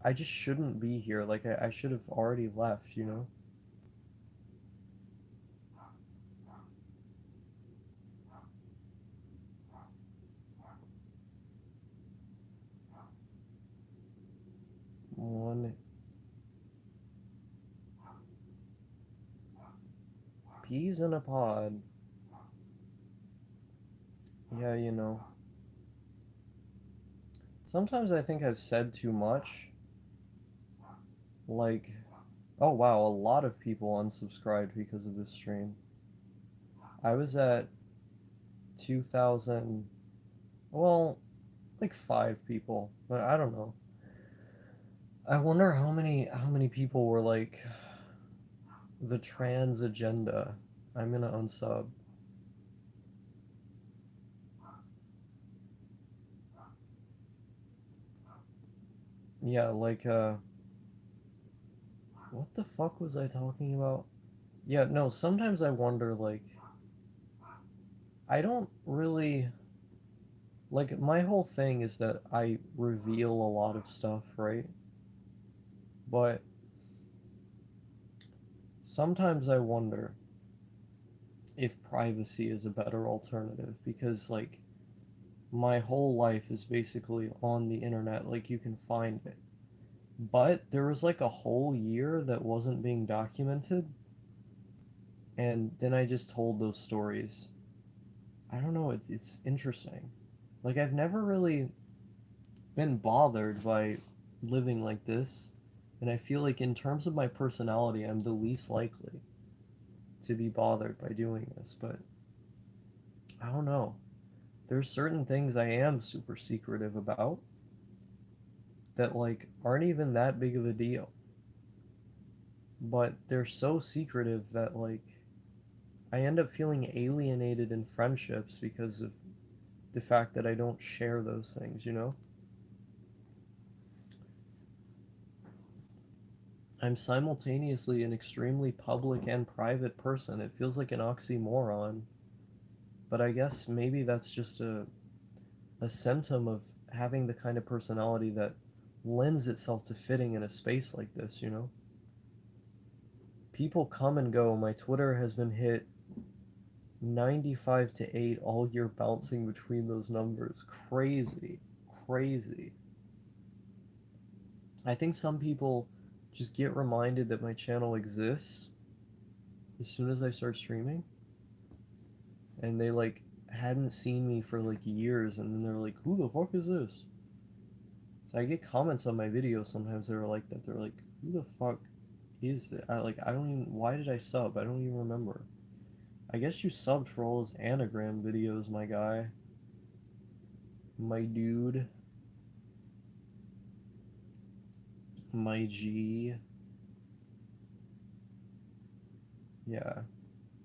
I just shouldn't be here. Like I should have already left, you know? One peas in a pod. Yeah, you know. Sometimes I think I've said too much. Like, oh wow, a lot of people unsubscribed because of this stream. I was at 2,000, well, like 5 people, but I don't know. I wonder how many people were like the trans agenda. I'm gonna unsub. Yeah, like what the fuck was I talking about? Yeah, no, sometimes I wonder like I don't really like my whole thing is that I reveal a lot of stuff, right? But sometimes I wonder if privacy is a better alternative because like my whole life is basically on the internet, like you can find it. But there was like a whole year that wasn't being documented, and then I just told those stories. I don't know, it's interesting. Like I've never really been bothered by living like this, and I feel like in terms of my personality, I'm the least likely to be bothered by doing this, but I don't know. There's certain things I am super secretive about that like aren't even that big of a deal, but they're so secretive that like I end up feeling alienated in friendships because of the fact that I don't share those things, you know? I'm simultaneously an extremely public and private person. It feels like an oxymoron, but I guess maybe that's just a symptom of having the kind of personality that lends itself to fitting in a space like this, you know? People come and go. My Twitter has been hit 95 to 8 all year, bouncing between those numbers. Crazy. Crazy. I think some people just get reminded that my channel exists as soon as I start streaming, and they like hadn't seen me for like years, and then they're like, "Who the fuck is this?" So I get comments on my videos sometimes that are like that. They're like, "Who the fuck is that?" I don't even. Why did I sub? I don't even remember. I guess you subbed for all those anagram videos, my guy, my dude, my G. Yeah.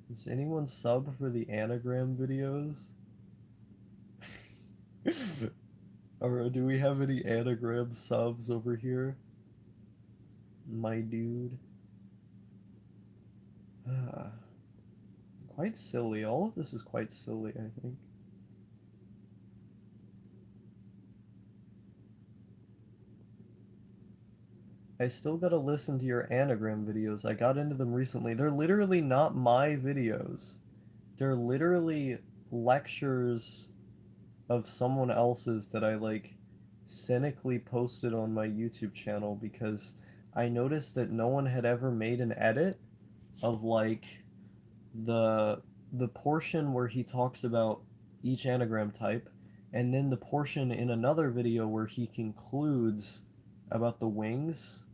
Does anyone sub for the anagram videos? Or do we have any anagram subs over here? My dude. Ah, quite silly. All of this is quite silly, I think. I still gotta listen to your anagram videos. I got into them recently. They're literally not my videos. They're literally lectures of someone else's that I like cynically posted on my YouTube channel because I noticed that no one had ever made an edit of like the the portion where he talks about each anagram type, and then the portion in another video where he concludes about the wings.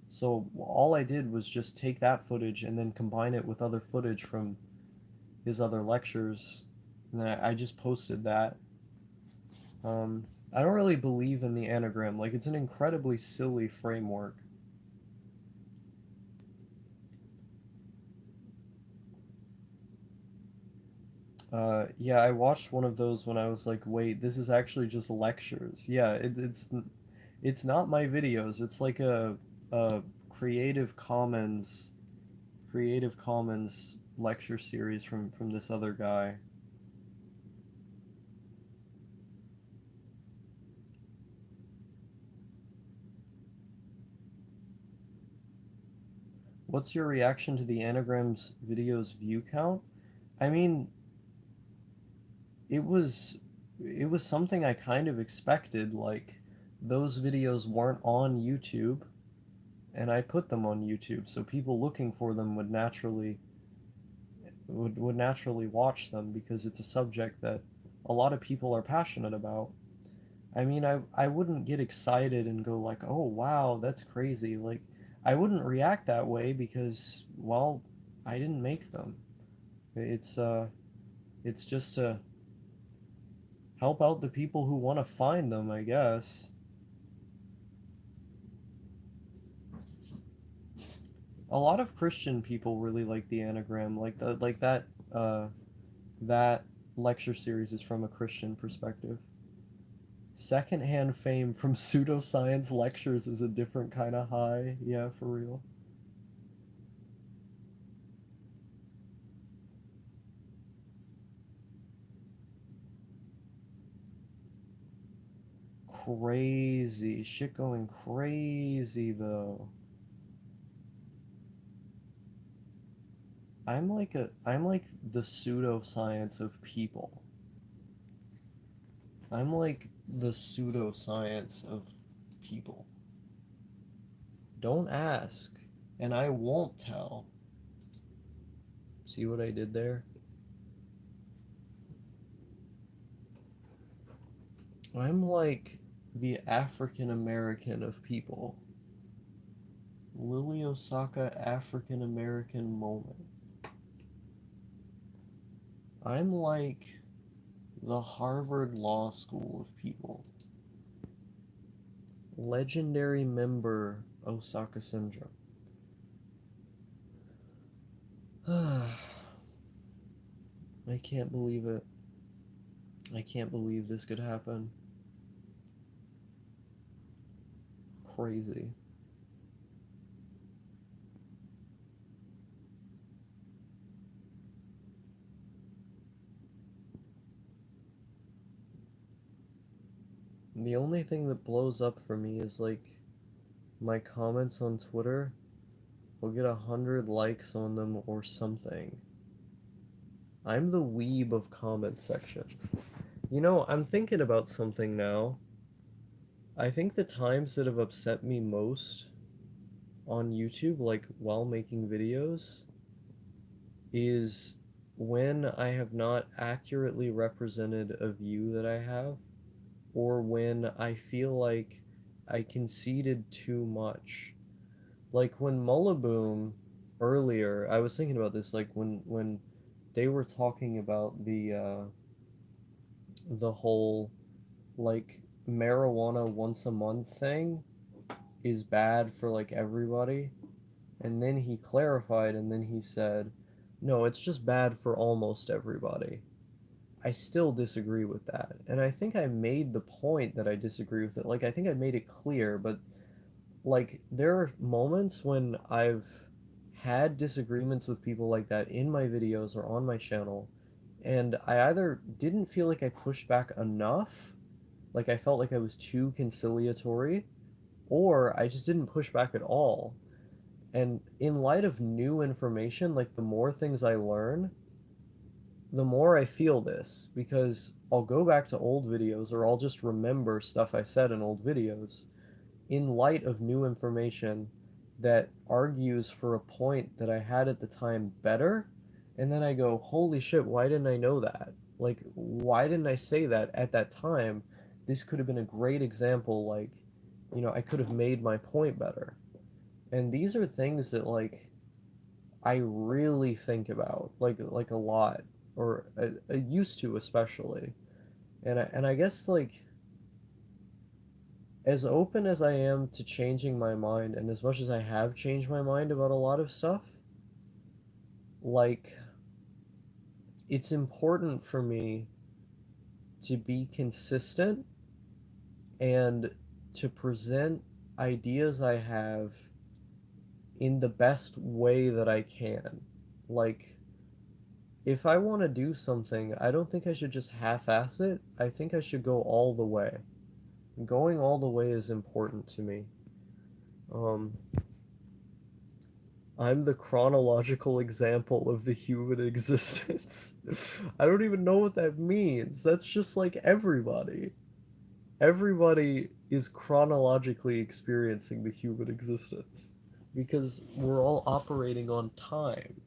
So all I did was just take that footage and then combine it with other footage from his other lectures, and then I just posted that. I don't really believe in the anagram. Like it's an incredibly silly framework. Yeah, I watched one of those when I was like, wait, this is actually just lectures. Yeah, it's not my videos. It's like a Creative Commons Creative Commons lecture series from this other guy. What's your reaction to the anagrams videos view count? I mean, it was it was something I kind of expected. Like those videos weren't on YouTube, and I put them on YouTube, so people looking for them would naturally watch them because it's a subject that a lot of people are passionate about. I mean, I wouldn't get excited and go like, "Oh, wow, that's crazy." Like I wouldn't react that way because well, I didn't make them. It's it's just to help out the people who want to find them, I guess. A lot of Christian people really like the anagram, like that that lecture series is from a Christian perspective. Secondhand fame from pseudoscience lectures is a different kind of high. Yeah, for real. Crazy. Shit going crazy, though. I'm like the pseudoscience of people. I'm like the pseudoscience of people. Don't ask, and I won't tell. See what I did there? I'm like the African American of people. Lily Osaka African American moment. I'm like the Harvard Law School of people. Legendary member Osaka syndrome. I can't believe it. I can't believe this could happen. Crazy. The only thing that blows up for me is like my comments on Twitter will get 100 likes on them or something. I'm the weeb of comment sections. You know, I'm thinking about something now. I think the times that have upset me most on YouTube, like while making videos, is when I have not accurately represented a view that I have, or when I feel like I conceded too much. Like when Mullaboom earlier, I was thinking about this, like when they were talking about the whole like marijuana once a month thing is bad for like everybody. And then he clarified and then he said, no, it's just bad for almost everybody. I still disagree with that. And I think I made the point that I disagree with it. Like, I think I made it clear, but like, there are moments when I've had disagreements with people like that in my videos or on my channel, and I either didn't feel like I pushed back enough, like I felt like I was too conciliatory, or I just didn't push back at all. And in light of new information, like the more things I learn, the more I feel this because I'll go back to old videos or I'll just remember stuff I said in old videos in light of new information that argues for a point that I had at the time better. And then I go, holy shit, why didn't I know that? Like, why didn't I say that at that time? This could have been a great example. Like, I could have made my point better. And these are things that, like, I really think about, like a lot, or I used to especially. And I guess like as open as I am to changing my mind, and as much as I have changed my mind about a lot of stuff, like it's important for me to be consistent and to present ideas I have in the best way that I can. Like if I want to do something, I don't think I should just half-ass it. I think I should go all the way. Going all the way is important to me. Um, I'm the chronological example of the human existence. I don't even know what that means. That's just like everybody. Everybody is chronologically experiencing the human existence because we're all operating on time.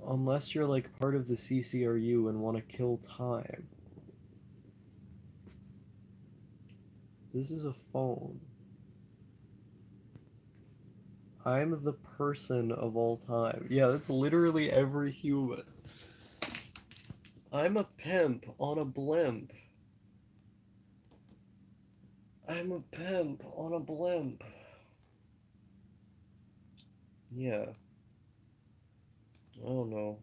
Unless you're like part of the CCRU and want to kill time. This is a phone. I'm the person of all time. Yeah, that's literally every human. I'm a pimp on a blimp. I'm a pimp on a blimp. Yeah. I don't know.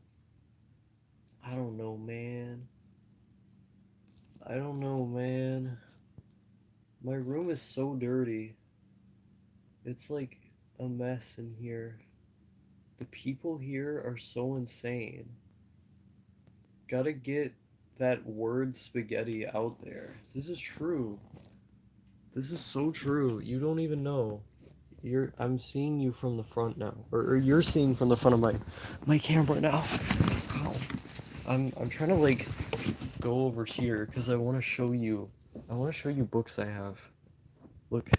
I don't know, man. I don't know, man. My room is so dirty. It's like a mess in here. The people here are so insane. Gotta get that word spaghetti out there. This is true. This is so true. You don't even know. I'm seeing you from the front now. Or you're seeing from the front of my camera now. Ow. I'm trying to like go over here because I want to show you books I have. Look.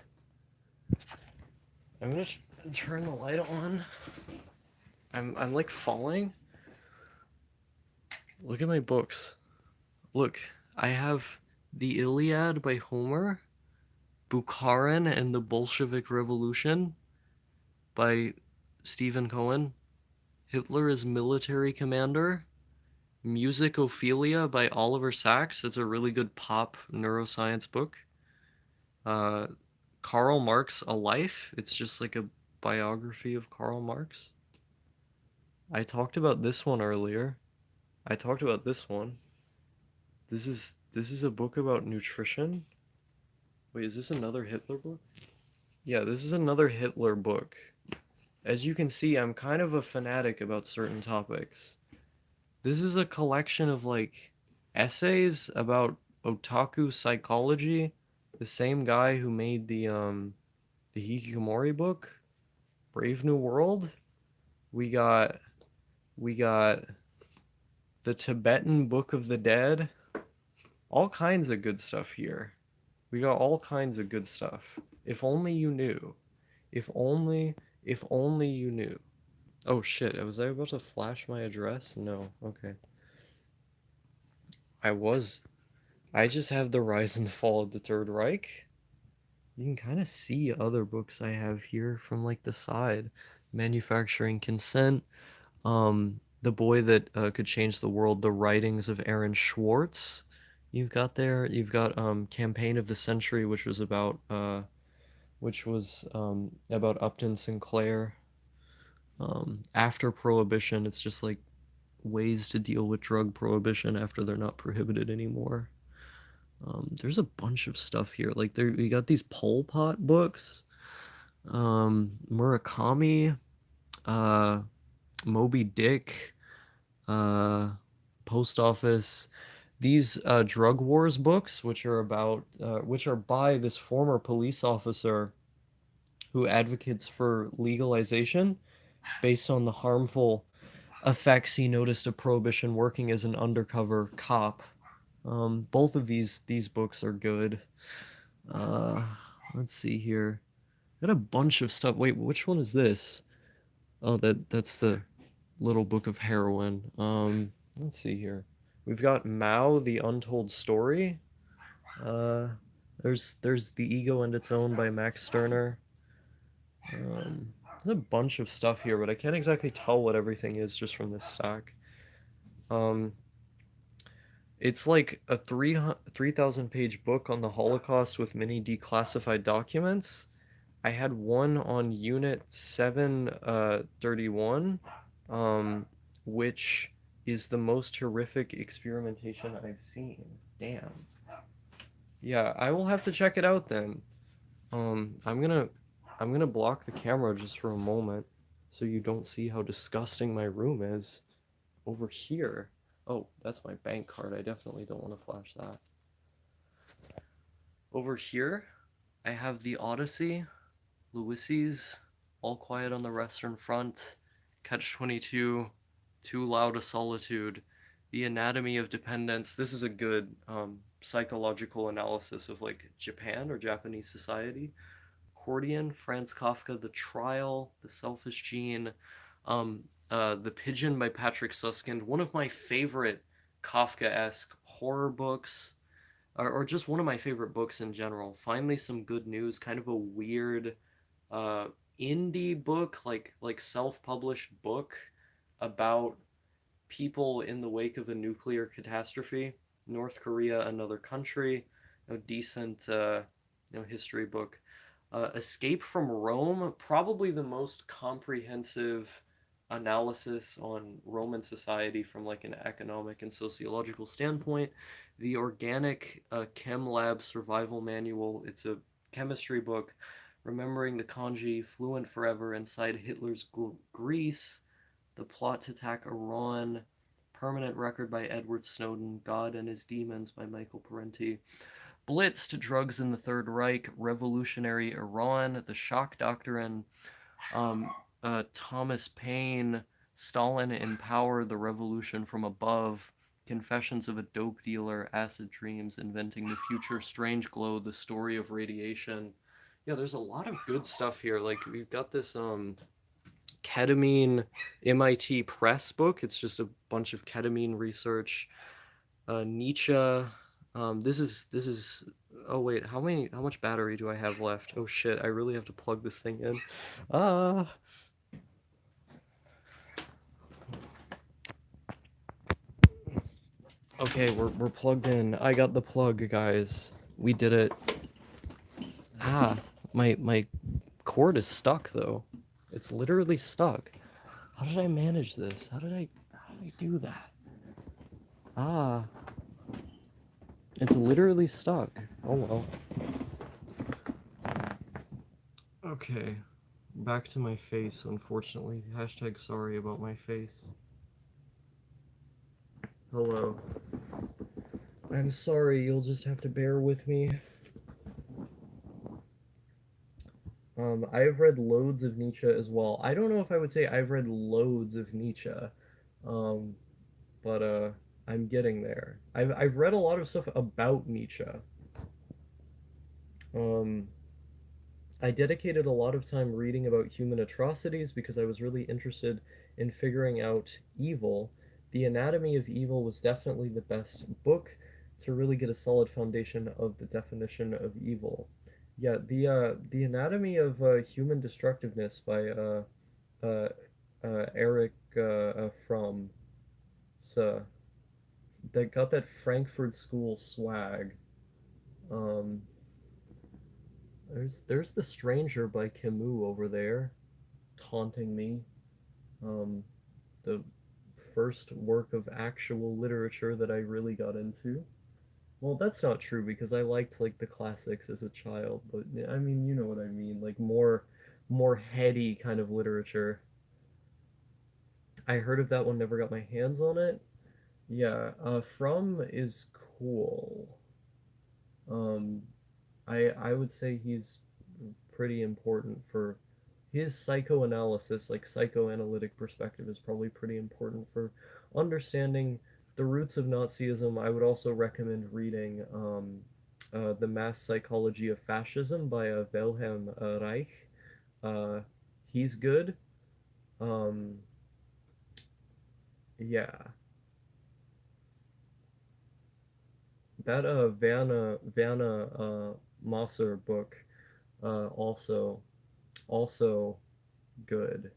I'm gonna turn the light on. I'm like falling. Look at my books. Look, I have The Iliad by Homer, Bukharin and the Bolshevik Revolution by Stephen Cohen, Hitler as Military Commander, Music Ophelia by Oliver Sacks. It's a really good pop neuroscience book. Uh, Karl Marx, A Life. It's just like a biography of Karl Marx. I talked about this one earlier. I talked about this one. This is a book about nutrition. Wait, is this another Hitler book? Yeah, this is another Hitler book. As you can see, I'm kind of a fanatic about certain topics. This is a collection of like essays about otaku psychology, the same guy who made the Hikikomori book, Brave New World. We got we got the Tibetan Book of the Dead. All kinds of good stuff here. We got all kinds of good stuff. If only you knew. If only if only you knew. Oh shit, was I about to flash my address? No. Okay. I was. I just have The Rise and Fall of the Third Reich. You can kind of see other books I have here from like the side. Manufacturing Consent, The Boy That Could Change the World, The Writings of Aaron Swartz. You've got there. You've got Campaign of the Century, which was about Upton Sinclair. After Prohibition, it's just like ways to deal with drug prohibition after they're not prohibited anymore. There's a bunch of stuff here. Like there, we got these Pol Pot books, Murakami, uh, Moby Dick, uh, Post Office. These drug wars books, which are by this former police officer who advocates for legalization based on the harmful effects he noticed of prohibition working as an undercover cop. Both of these books are good. Uh, let's see here. Got a bunch of stuff. Wait, which one is this? Oh, that's the little book of heroin. Let's see here. We've got Mao, the Untold Story. Uh, there's The Ego and Its Own by Max Stirner. There's a bunch of stuff here, but I can't exactly tell what everything is just from this stack. Um, it's like a 3,000 page book on the Holocaust with many declassified documents. I had one on Unit 731, which is the most horrific experimentation I've seen. Damn. Yeah, I will have to check it out then. I'm gonna block the camera just for a moment so you don't see how disgusting my room is. Over here. Oh, that's my bank card. I definitely don't want to flash that. Over here, I have the Odyssey, Ulysses, All Quiet on the Western Front, Catch 22, Too Loud a Solitude, The Anatomy of Dependence. This is a good psychological analysis of like Japan or Japanese society. Accordion, Franz Kafka, The Trial, The Selfish Gene, The Pigeon by Patrick Suskind. One of my favorite Kafka-esque horror books, or just one of my favorite books in general. Finally, some good news. Kind of a weird uh, indie book, like self-published book about people in the wake of a nuclear catastrophe. North Korea, another country. Decent, history book. Escape from Rome, probably the most comprehensive analysis on Roman society from like an economic and sociological standpoint. The Organic Chem Lab Survival Manual. It's a chemistry book. Remembering the kanji, fluent forever inside Hitler's Greece. The Plot to Attack Iran. Permanent Record by Edward Snowden. God and His Demons by Michael Parenti. Blitz to Drugs in the Third Reich. Revolutionary Iran. The Shock Doctrine. um, Thomas Paine, Stalin in Power, The Revolution from Above, Confessions of a Dope Dealer, Acid Dreams, Inventing the Future, Strange Glow, The Story of Radiation. Yeah, there's a lot of good stuff here. Like we've got this ketamine MIT Press book. It's just a bunch of ketamine research. Nietzsche. This is. Oh wait, How much battery do I have left? Oh shit, I really have to plug this thing in. Ah. Okay, we're plugged in. I got the plug, guys. We did it. Ah, my cord is stuck though. It's literally stuck. How did I manage this? How did I do that? Ah, it's literally stuck. Oh well. Okay, back to my face, unfortunately. Hashtag sorry about my face. Hello. I'm sorry, you'll just have to bear with me. I've read loads of Nietzsche as well. I don't know if I would say I've read loads of Nietzsche, um, but I'm getting there. I've read a lot of stuff about Nietzsche. Um, I dedicated a lot of time reading about human atrocities because I was really interested in figuring out evil. The Anatomy of Evil was definitely the best book to really get a solid foundation of the definition of evil. Yeah, the Anatomy of Human Destructiveness by uh, Eric Fromm, so that got that Frankfurt School swag. Um, there's The Stranger by Camus over there, taunting me. Um, the first work of actual literature that I really got into. Well, that's not true because I liked like the classics as a child, but I mean, you know what I mean, like more heady kind of literature. I heard of that one, never got my hands on it. Yeah, From is cool. Um, I would say he's pretty important for his psychoanalysis, like psychoanalytic perspective is probably pretty important for understanding the roots of Nazism. I would also recommend reading The Mass Psychology of Fascism by Wilhelm Reich. Uh, he's good. Um, yeah, that Werner Mosser book also good.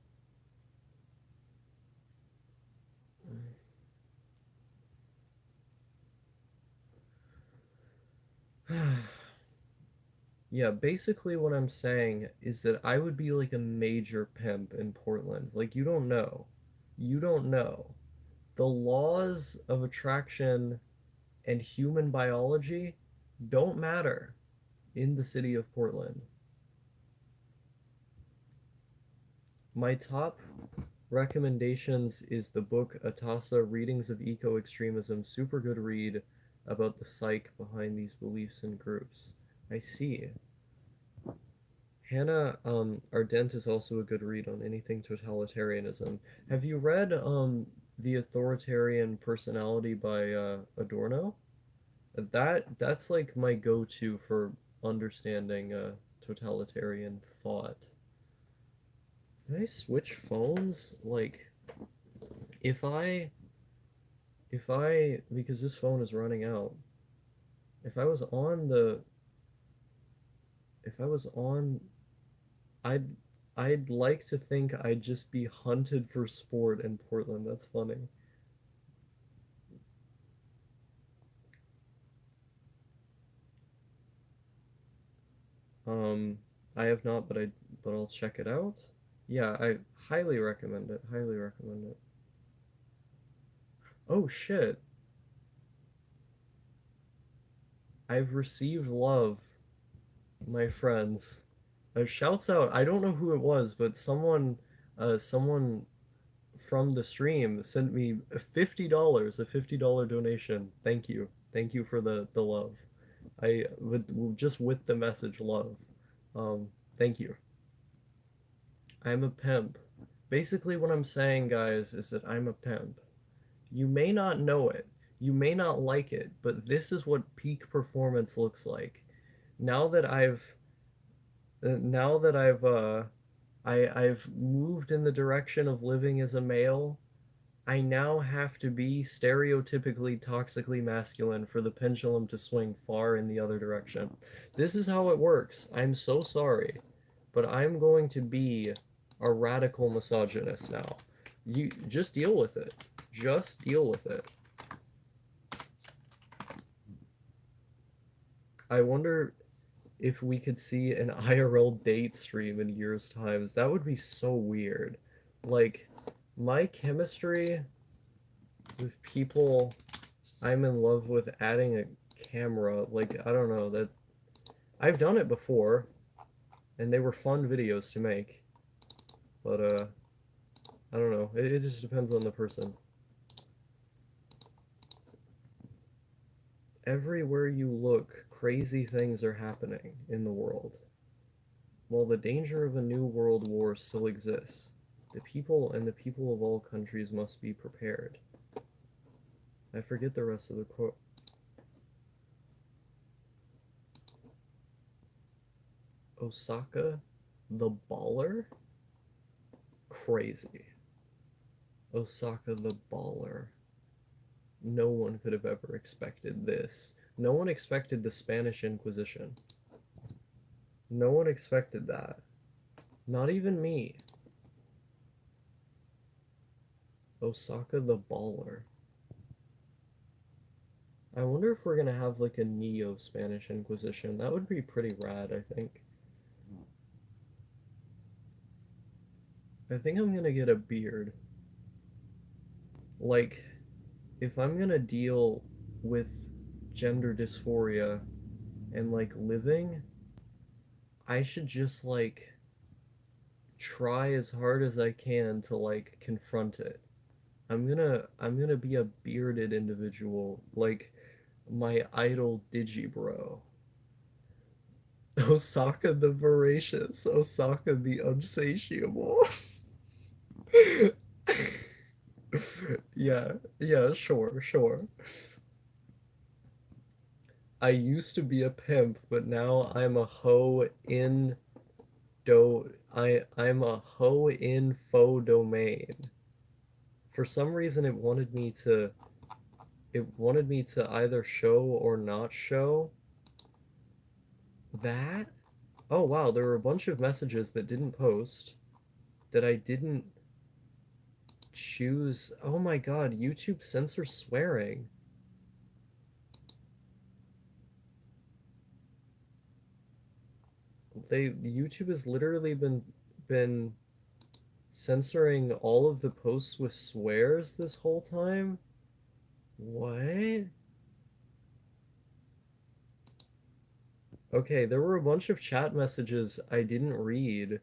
Yeah, basically what I'm saying is that I would be like a major pimp in Portland. Like you don't know. You don't know. The laws of attraction and human biology don't matter in the city of Portland. My top recommendations is the book Atasa Readings of Eco Extremism. Super good read about the psych behind these beliefs and groups. I see. Hannah Ardent is also a good read on anything totalitarianism. Have you read The Authoritarian Personality by Adorno? That's like my go-to for understanding totalitarian thought. Can I switch phones? Like if I because this phone is running out. If I was on the if I was on I'd I'd like to think I'd just be hunted for sport in Portland. That's funny. Um, I have not, but I'll check it out. Yeah, I highly recommend it. Highly recommend it. Oh shit. I've received love, my friends. Shouts out. I don't know who it was, but someone from the stream sent me $50, a $50 donation. Thank you. Thank you for the love. I with just with the message love. Um, Thank you. I'm a pimp. Basically, what I'm saying, guys, is that I'm a pimp. You may not know it, you may not like it, but this is what peak performance looks like. Now that I've moved in the direction of living as a male, I now have to be stereotypically toxically masculine for the pendulum to swing far in the other direction. This is how it works. I'm so sorry, but I'm going to be a radical misogynist now. You just deal with it. Just deal with it. I wonder if we could see an IRL date stream in years' times. That would be so weird. Like, my chemistry with people I'm in love with adding a camera, like, I don't know, that I've done it before, and they were fun videos to make, but, I don't know. It just depends on the person. Everywhere you look, crazy things are happening in the world. While the danger of a new world war still exists, the people of all countries must be prepared. I forget the rest of the quote. Osaka, the baller? Crazy. Osaka, the baller. No one could have ever expected this. No one expected the Spanish Inquisition. No one expected that. Not even me. Osaka, the baller. I wonder if we're gonna have like a neo Spanish Inquisition. That would be pretty rad, I think. I think I'm gonna get a beard. Like, if I'm gonna deal with gender dysphoria and like living, I should just like try as hard as I can to like confront it. I'm gonna be a bearded individual, like my idol Digibro. Osaka the voracious, Osaka the unsatiable. Yeah, yeah, sure, sure. I used to be a pimp, but now I'm a hoe in I'm a hoe in faux domain. For some reason it wanted me to either show or not show that. Oh wow, there were a bunch of messages that didn't post that I didn't choose. Oh my god, YouTube censors swearing. YouTube has literally been censoring all of the posts with swears this whole time? What? Okay, there were a bunch of chat messages I didn't read.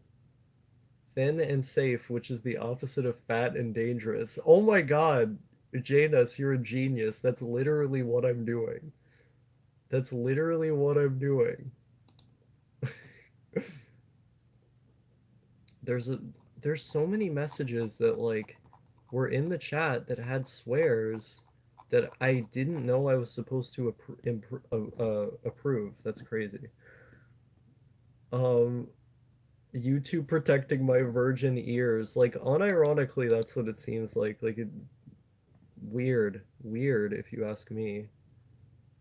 Thin and safe, which is the opposite of fat and dangerous. Oh my god, Janus, you're a genius. That's literally what I'm doing. That's literally what I'm doing. There's a there's so many messages that like were in the chat that had swears that I didn't know I was supposed to approve. That's crazy. Um, YouTube protecting my virgin ears. Like unironically, that's what it seems like. Weird, weird if you ask me.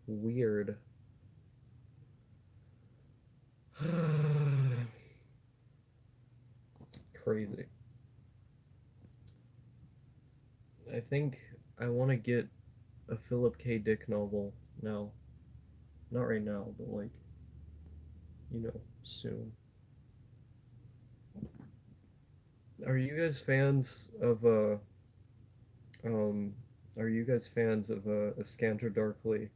Weird. Crazy. I think I want to get a Philip K. Dick novel now. Not right now, but like, soon. Are you guys fans of um are you guys fans of a Scanter Darkly?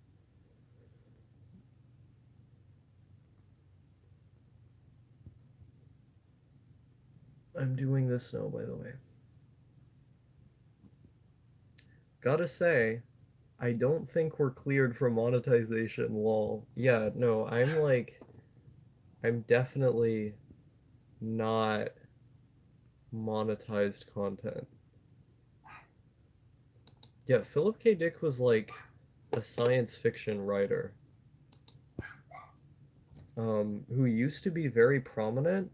I'm doing this now, by the way. Gotta say, I don't think we're cleared for monetization, lol. Yeah, no, I'm definitely not monetized content. Yeah, Philip K. Dick was like a science fiction writer who used to be very prominent,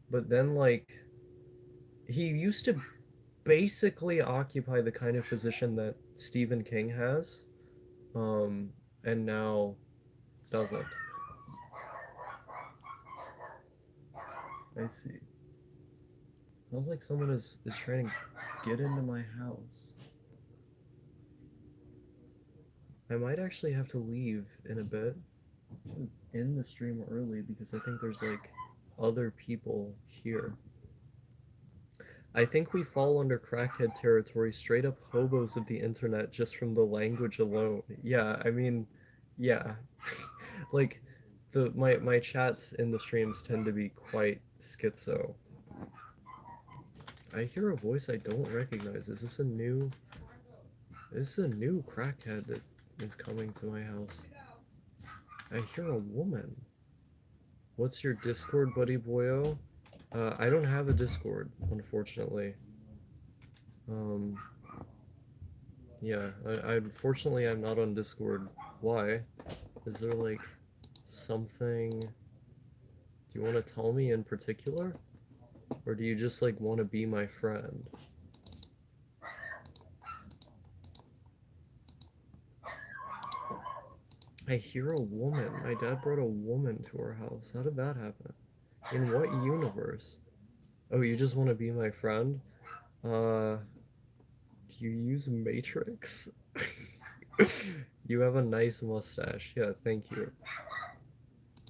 but then like he used to basically occupy the kind of position that Stephen King has, um, and now doesn't. I see. Sounds like someone is trying to get into my house. I might actually have to leave in a bit. End the stream early because I think there's like other people here. I think we fall under crackhead territory, straight up hobos of the internet just from the language alone. Yeah, I mean, yeah. Like my chats in the streams tend to be quite schizo. I hear a voice I don't recognize. Is this a new crackhead that is coming to my house? I hear a woman. What's your Discord, buddy boyo? I don't have a Discord, unfortunately. Um, yeah, unfortunately I'm not on Discord. Why? Is there like something? Do you want to tell me in particular, or do you just like want to be my friend? I hear a woman. My dad brought a woman to our house. How did that happen? In what universe? Oh, you just want to be my friend? Uh, do you use Matrix? You have a nice mustache. Yeah, thank you.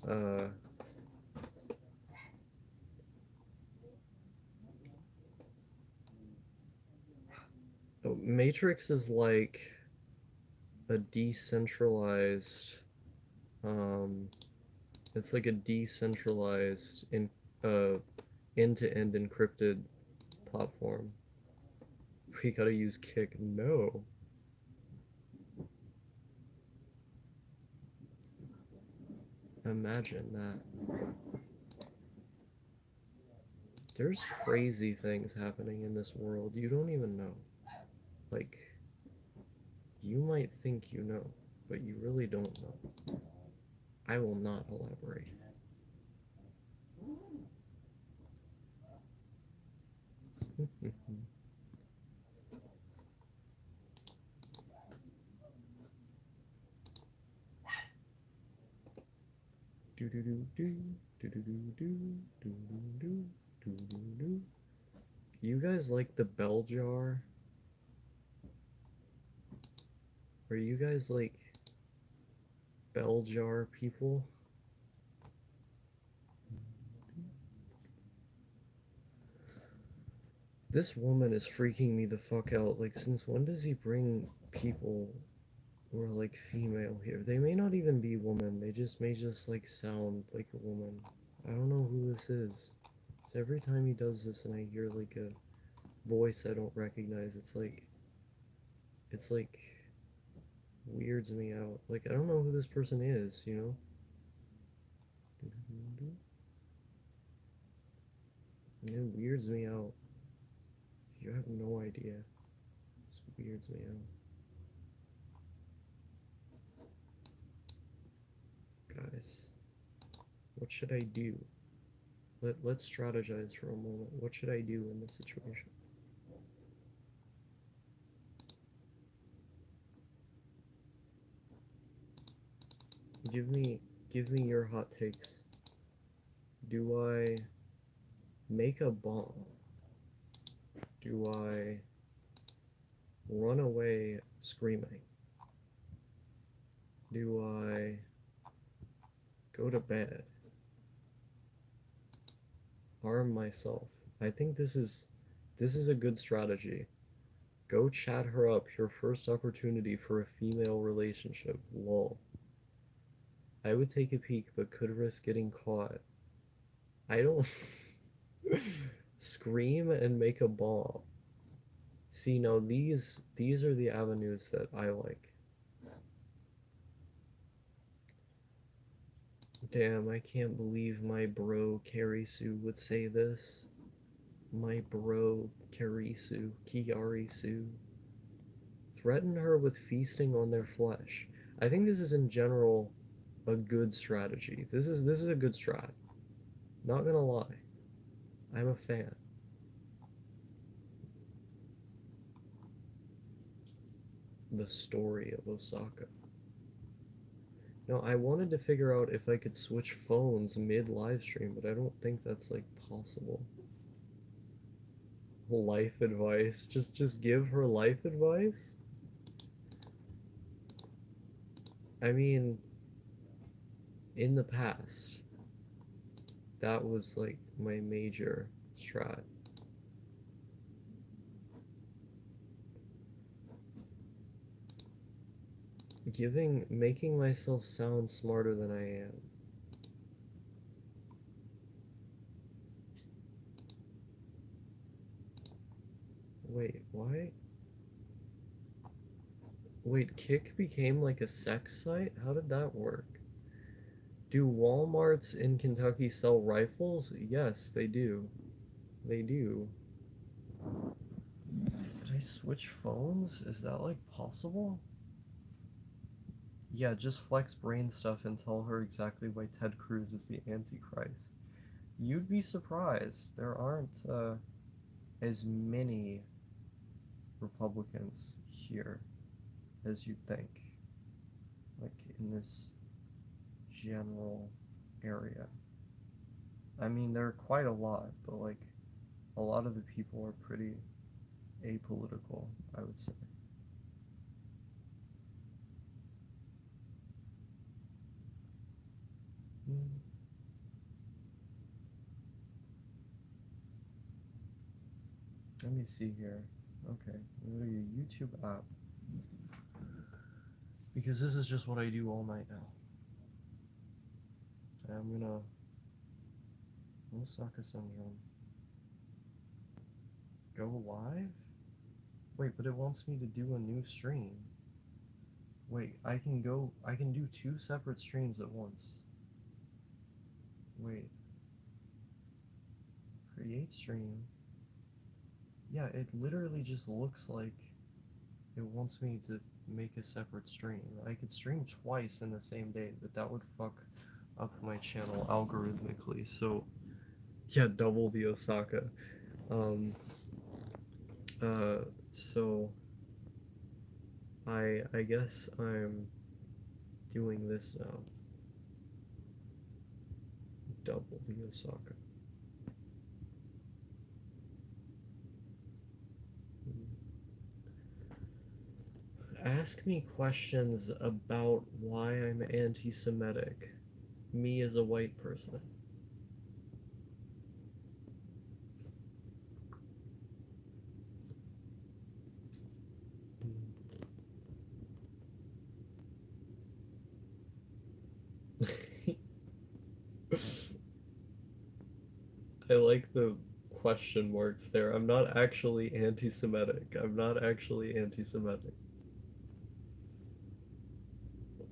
Uh, oh, Matrix is like a decentralized, um, it's like a decentralized uh end-to-end encrypted platform. We gotta use Kick. No. Imagine that. There's crazy things happening in this world you don't even know. Like, you might think you know, but you really don't know. I will not elaborate. Do do do do do do do do do do do do do. You guys like the bell jar? Are you guys like bell jar people? This woman is freaking me the fuck out. Like, since when does he bring people who are like female here? They may not even be women. They just may just like sound like a woman. I don't know who this is. So every time he does this and I hear like a voice I don't recognize, it's like weirds me out. Like I don't know who this person is, you know? It weirds me out. You have no idea. It just weirds me out. Guys, what should I do? Let's strategize for a moment. What should I do in this situation? Give me give me your hot takes. Do I make a bomb? Do I run away screaming? Do I go to bed? Harm myself? I think this is This is a good strategy. Go chat her up, your first opportunity for a female relationship. Lol. I would take a peek, but could risk getting caught. I don't. Scream and make a bomb. See, no, these are the avenues that I like. Damn, I can't believe my bro Karisu would say this. My bro Kiarisu. Threaten her with feasting on their flesh. I think this is in general a good strategy. This is a good strat. Not gonna lie. I'm a fan. The story of Osaka. No, I wanted to figure out if I could switch phones mid live stream, but I don't think that's like possible. Life advice. Just give her life advice? I mean, in the past, that was like my major strat. Making myself sound smarter than I am. Wait, why? Wait, Kick became like a sex site? How did that work? Do Walmarts in Kentucky sell rifles? Yes, they do. They do. Did I switch phones? Is that like possible? Yeah, just flex brain stuff and tell her exactly why Ted Cruz is the Antichrist. You'd be surprised. There aren't as many Republicans here as you'd think. Like in this general area. I mean, there are quite a lot, but like a lot of the people are pretty apolitical, I would say. Mm. Let me see here. Okay, go to your YouTube app. Because this is just what I do all night now. I'm gonna Osaka Syndrome. Go live? Wait, but it wants me to do a new stream. Wait, I can do two separate streams at once. Wait. Create stream. Yeah, it literally just looks like it wants me to make a separate stream. I could stream twice in the same day, but that would fuck up my channel algorithmically. So, yeah, double the Osaka. Um, so I guess I'm doing this now. Double the Osaka. Ask me questions about why I'm anti-Semitic. Me as a white person. I like the question marks there. I'm not actually anti Semitic. I'm not actually anti Semitic.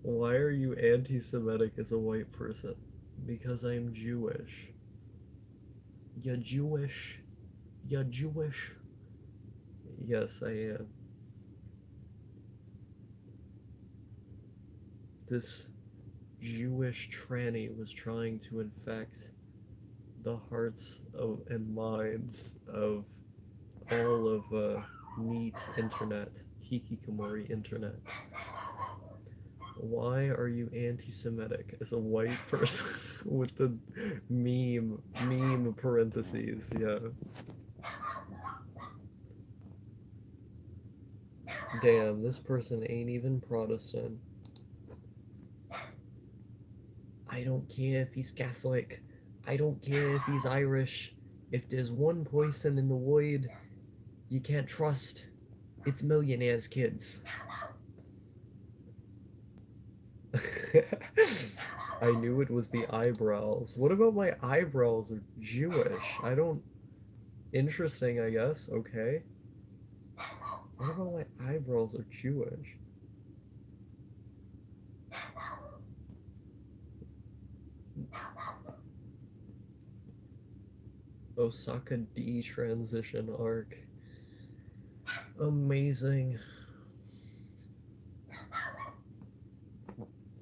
Why are you anti Semitic as a white person? Because I'm Jewish. You're Jewish. You're Jewish. Yes, I am. This Jewish tranny was trying to infect the hearts and minds of all of neat internet, Hikikomori internet. Why are you anti-Semitic as a white person with the meme parentheses? Yeah. Damn, this person ain't even Protestant. I don't care if he's Catholic. I don't care if he's Irish. If there's one person in the world You can't trust. It's millionaires' kids. I knew it was the eyebrows. What about my eyebrows are Jewish? I don't. Interesting, I guess. Okay. What about my eyebrows are Jewish? Osaka detransition arc. Amazing.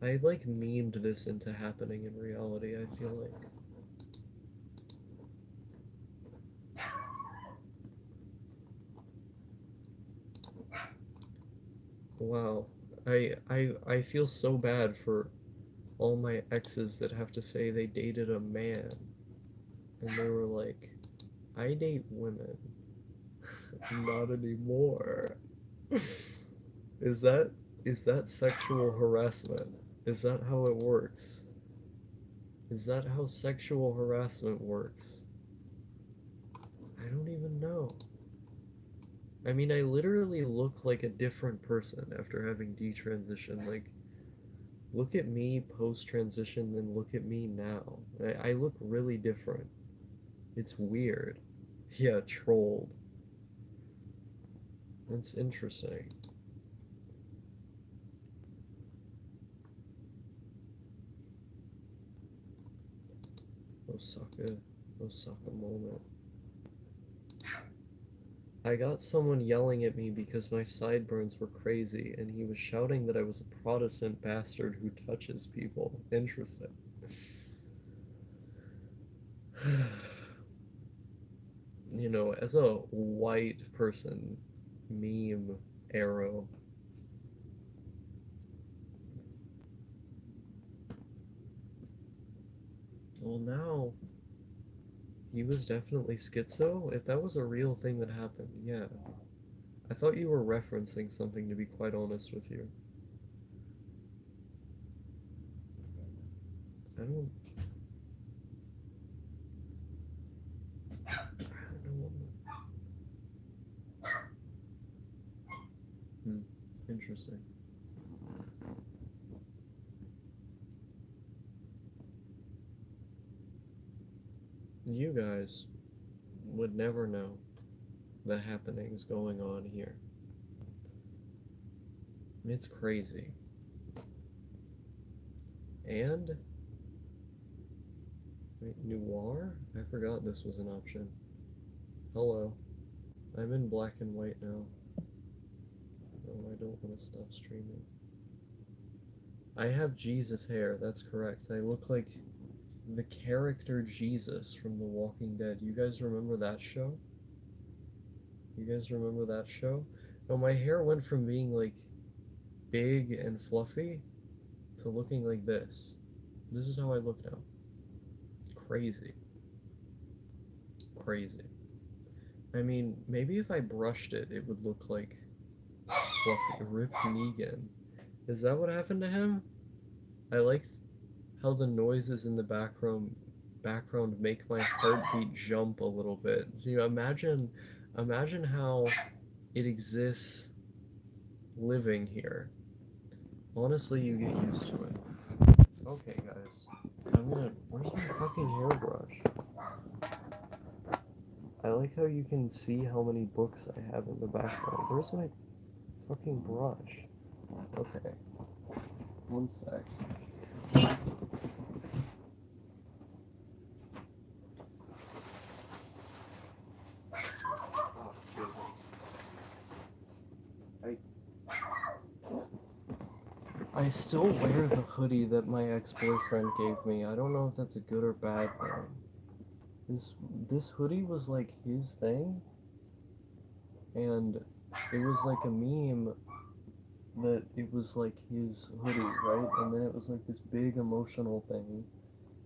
I like memed this into happening in reality, I feel like. Wow. I feel so bad for all my exes that have to say they dated a man and they were like, I date women. Not anymore. Is that is that sexual harassment? Is that how it works? Is that how sexual harassment works? I don't even know. I mean, I literally look like a different person after having detransition. Like, look at me post transition, then look at me now. I look really different. It's weird. Yeah, trolled. That's interesting. Osaka, Osaka moment. I got someone yelling at me because my sideburns were crazy, and he was shouting that I was a Protestant bastard who touches people. Interesting. You know, as a white person, meme arrow. Well, now he was definitely schizo. If that was a real thing that happened, yeah. I thought you were referencing something, to be quite honest with you. I don't. I don't know. Hmm. Interesting. You guys would never know the happenings going on here. It's crazy. And wait, noir? I forgot this was an option. Hello. I'm in black and white now. Oh, I don't want to stop streaming. I have Jesus hair, that's correct. I look like the character Jesus from The Walking Dead. You guys remember that show? You guys remember that show? No, my hair went from being like big and fluffy to looking like this. This is how I look now. Crazy. Crazy. I mean, maybe if I brushed it, it would look like fluffy. Rip Negan. Is that what happened to him? I like how the noises in the background make my heartbeat jump a little bit. So imagine how it exists living here. Honestly, you get used to it. Okay, guys. Where's my fucking hairbrush? I like how you can see how many books I have in the background. Where's my fucking brush? Okay. One sec. Oh, I I still wear the hoodie that my ex-boyfriend gave me. I don't know if that's a good or bad thing. This this hoodie was like his thing, and it was like a meme that it was like his hoodie, right? And then it was like this big emotional thing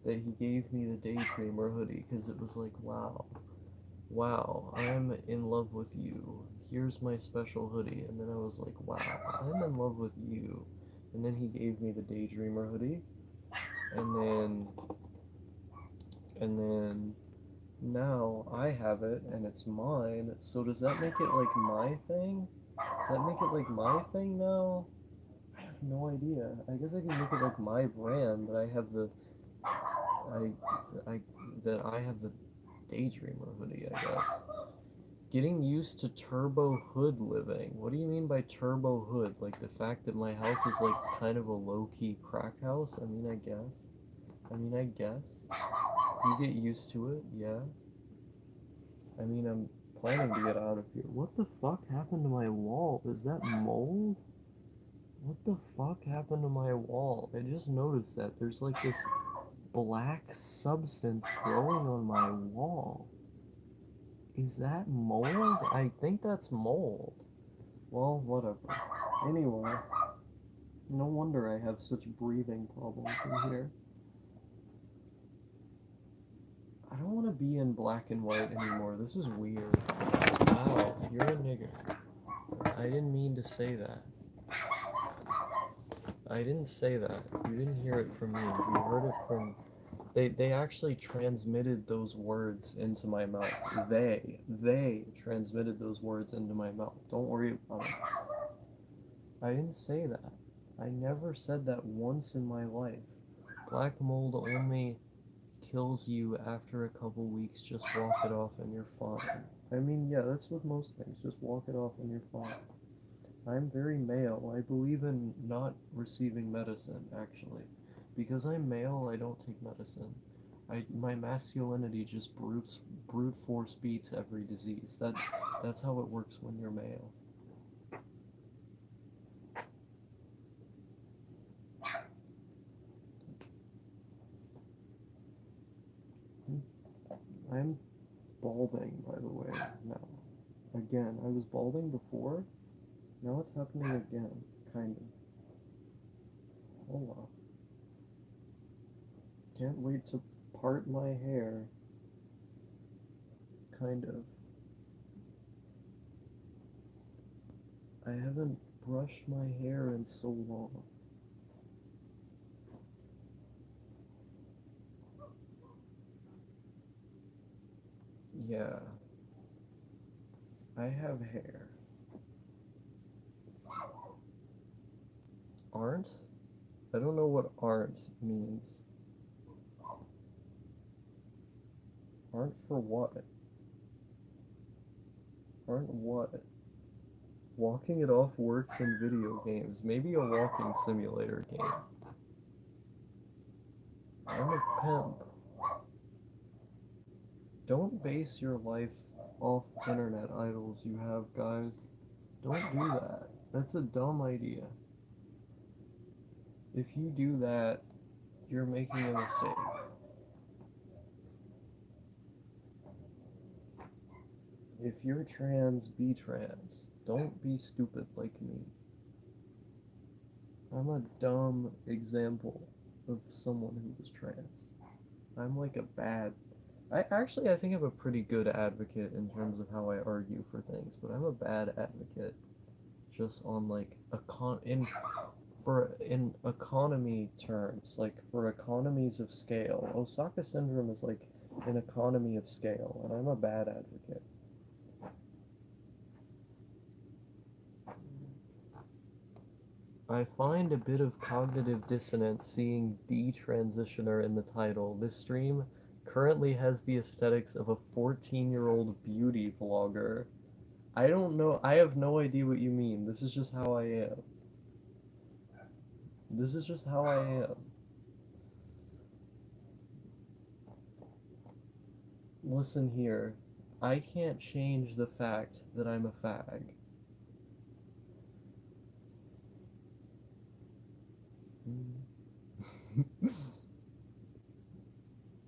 that he gave me the Daydreamer hoodie because it was like, wow, I'm in love with you. Here's my special hoodie. And then I was like, wow, I'm in love with you. And then he gave me the Daydreamer hoodie. And then Now I have it and it's mine, so does that make it like my thing? Does that make it like my thing now? I have no idea. I guess I can make it like my brand that I that I have the Daydreamer hoodie, I guess. Getting used to turbo hood living. What do you mean by turbo hood? Like the fact that my house is like kind of a low-key crack house? I mean, I guess. I guess. You get used to it, yeah. I mean, I'm planning to get out of here. What the fuck happened to my wall? Is that mold? What the fuck happened to my wall? I just noticed that there's like this black substance growing on my wall. Is that mold? I think that's mold. Well, whatever. Anyway, no wonder I have such breathing problems in here. I don't want to be in black and white anymore. This is weird. Wow, you're a nigger. I didn't mean to say that. I didn't say that. You didn't hear it from me. You heard it from... They actually transmitted those words into my mouth. They transmitted those words into my mouth. Don't worry about it. I didn't say that. I never said that once in my life. Black mold only kills you after a couple weeks. Just walk it off and you're fine. I mean, yeah, that's with most things. Just walk it off and you're fine. I'm very male. I believe in not receiving medicine, actually. Because I'm male, I don't take medicine. My masculinity just brute force beats every disease. That's how it works when you're male. I'm balding, by the way, now. Again, I was balding before. Now it's happening again, kind of. Hold on. Can't wait to part my hair. Kind of. I haven't brushed my hair in so long. Yeah, I have hair. Aren't? I don't know what aren't means. Aren't for what? Aren't what? Walking it off works in video games. Maybe a walking simulator game. I'm a pimp. Don't base your life off internet idols you have, guys. Don't do that. That's a dumb idea. If you do that, you're making a mistake. If you're trans, be trans. Don't be stupid like me. I'm a dumb example of someone who was trans. I'm like a bad... I think I'm a pretty good advocate in terms of how I argue for things, but I'm a bad advocate just on like in economy terms, like for economies of scale. Osaka syndrome is like an economy of scale, and I'm a bad advocate. I find a bit of cognitive dissonance seeing Detransitioner in the title. This stream currently has the aesthetics of a 14-year-old beauty vlogger. I don't know, I have no idea what you mean. This is just how I am. This is just how I am. Listen here. I can't change the fact that I'm a fag.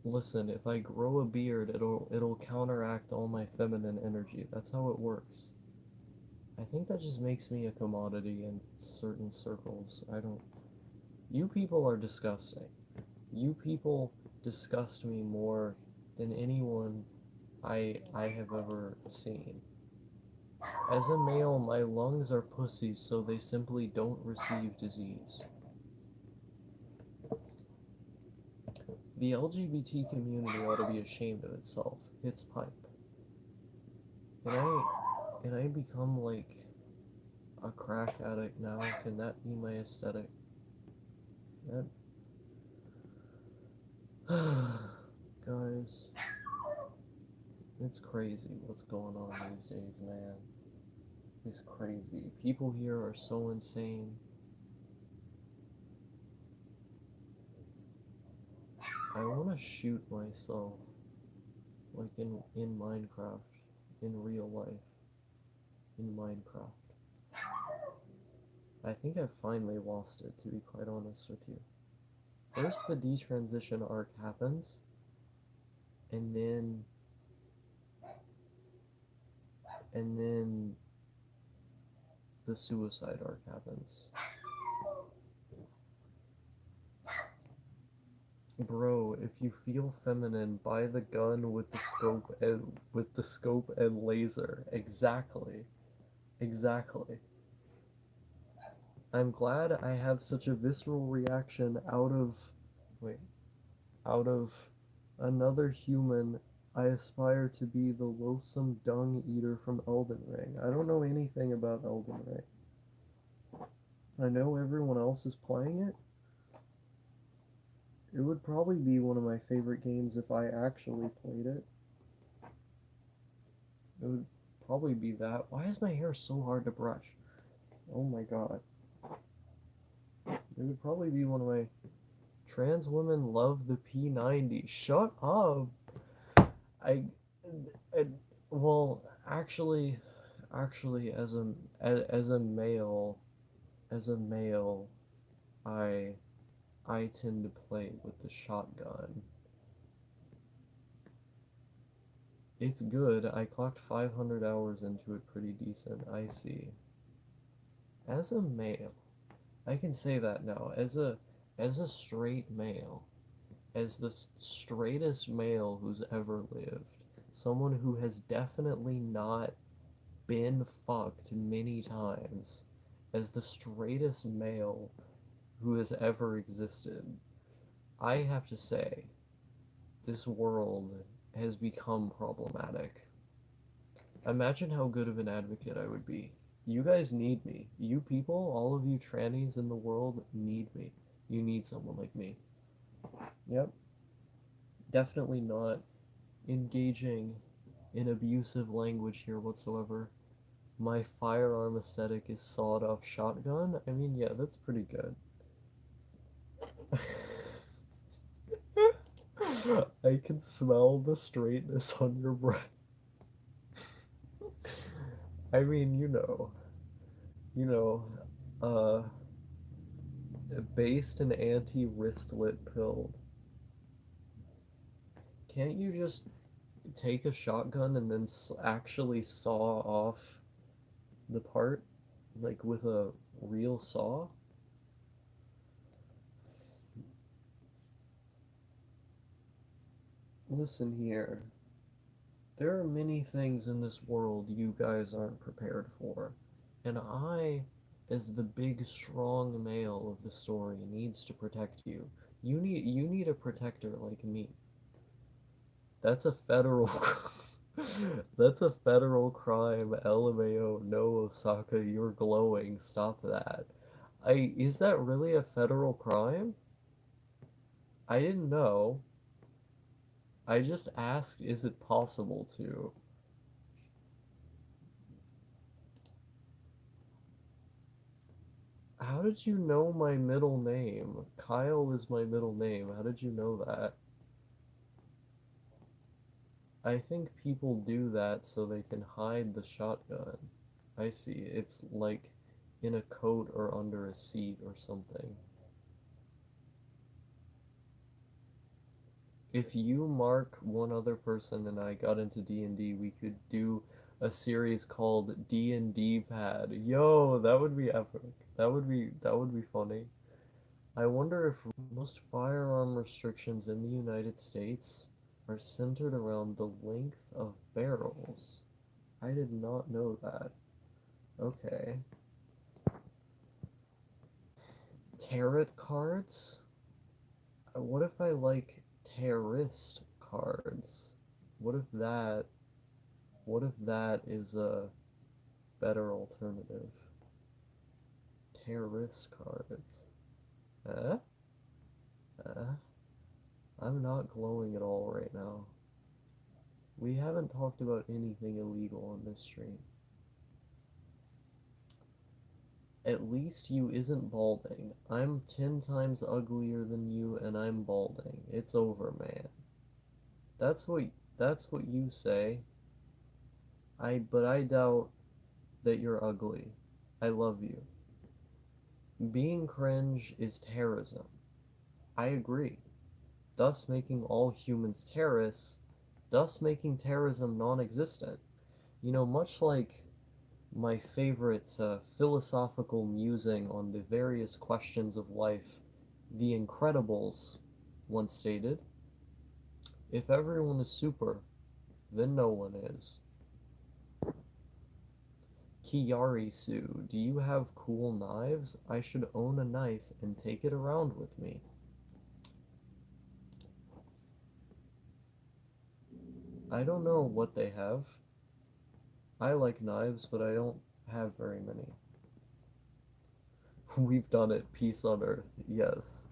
Listen, if I grow a beard, it'll counteract all my feminine energy. That's how it works. I think that just makes me a commodity in certain circles. I don't... You people are disgusting. You people disgust me more than anyone I have ever seen. As a male, my lungs are pussies, so they simply don't receive disease. The LGBT community ought to be ashamed of itself. It's pipe. And I become like a crack addict now. Can that be my aesthetic? That guys, it's crazy what's going on these days, man. It's crazy. People here are so insane. I want to shoot myself, like in Minecraft, in real life, in Minecraft. I think I finally lost it, to be quite honest with you. First, the detransition arc happens, and then the suicide arc happens. Bro, if you feel feminine, buy the gun with the scope and laser. Exactly. Exactly. I'm glad I have such a visceral reaction wait, out of another human. I aspire to be the loathsome dung eater from Elden Ring. I don't know anything about Elden Ring. I know everyone else is playing it. It would probably be one of my favorite games if I actually played it. It would probably be that. Why is my hair so hard to brush? Oh my god. It would probably be one of my trans women love the P90. Shut up. I, I well, actually, as a male, as a male, I I tend to play with the shotgun. It's good. I clocked 500 hours into it pretty decent. I see. As a male, I can say that now. As a straight male, as the straightest male who's ever lived, someone who has definitely not been fucked many times, as the straightest male who has ever existed, I have to say, this world has become problematic. Imagine how good of an advocate I would be. You guys need me. You people, all of you trannies in the world, need me. You need someone like me. Yep. Definitely not engaging in abusive language here whatsoever. My firearm aesthetic is sawed off shotgun. I mean, yeah, that's pretty good. I can smell the straightness on your breath. I mean, you know, uh, based and anti-wristlet pilled. Can't you just take a shotgun and then actually saw off the part, like with a real saw? Listen here. There are many things in this world you guys aren't prepared for, and I, as the big strong male of the story, needs to protect you. You need a protector like me. That's a federal That's a federal crime. LMAO, no Osaka, you're glowing. Stop that. Is that really a federal crime? I didn't know. I just asked, is it possible to? How did you know my middle name? Kyle is my middle name. How did you know that? I think people do that so they can hide the shotgun. I see. It's like in a coat or under a seat or something. If you, Mark, one other person, and I got into D&D, we could do a series called D&D Pad. Yo, that would be epic. That would be funny. I wonder if most firearm restrictions in the United States are centered around the length of barrels. I did not know that. Okay. Tarot cards? What if I like terrorist cards. What if that what if that is a better alternative? Terrorist cards. Eh? Eh? I'm not glowing at all right now. We haven't talked about anything illegal on this stream. At least you isn't balding. I'm 10 times uglier than you and I'm balding. It's over, man. That's what that's what you say. But I doubt that you're ugly. I love you. Being cringe is terrorism. I agree. Thus making all humans terrorists, thus making terrorism non-existent. You know, much like my favorite philosophical musing on the various questions of life, The Incredibles once stated, if everyone is super, then no one is. Kiyari-su, do you have cool knives? I should own a knife and take it around with me. I don't know what they have. I like knives, but I don't have very many. We've done it. Peace on earth. Yes.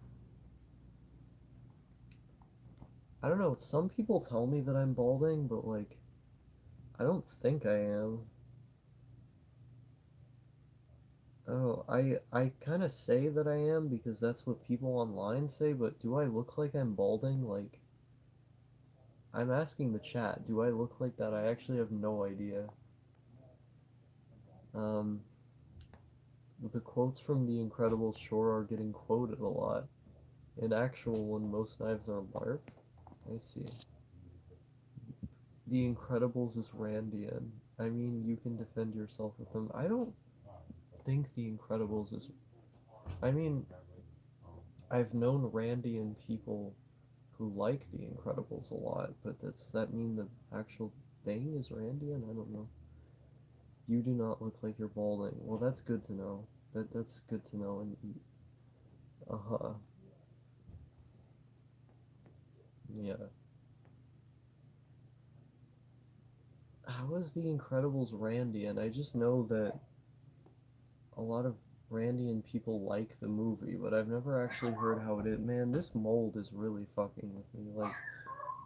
I don't know. Some people tell me that I'm balding, but like, I don't think I am. Oh, I kind of say that I am because that's what people online say, but do I look like I'm balding? Like, I'm asking the chat, do I look like that? I actually have no idea. Um, the quotes from The Incredibles sure are getting quoted a lot. In actual one, most knives are LARP. I see. The Incredibles is Randian. I mean, you can defend yourself with them. I don't think The Incredibles is. I mean, I've known Randian people who like The Incredibles a lot, but does that mean the actual thing is Randian? I don't know. You do not look like you're balding. Well, that's good to know. That's good to know. And uh-huh. Yeah. How is The Incredibles Randian? I just know that a lot of Randian people like the movie, but I've never actually heard how it is. Man, this mold is really fucking with me. Like,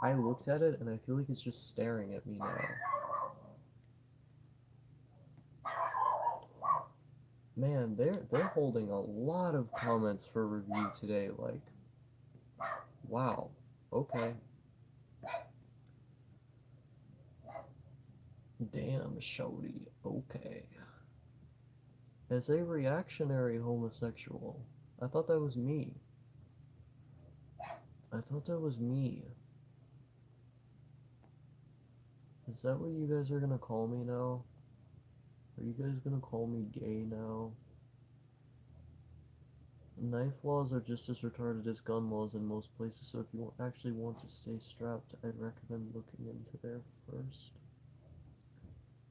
I looked at it and I feel like it's just staring at me now. Man, they're holding a lot of comments for review today. Like, wow. Okay. Damn, shorty. Okay. As a reactionary homosexual, I thought that was me. I thought that was me. Is that what you guys are gonna call me now? Are you guys gonna call me gay now? Knife laws are just as retarded as gun laws in most places, so if you actually want to stay strapped, I'd recommend looking into there first.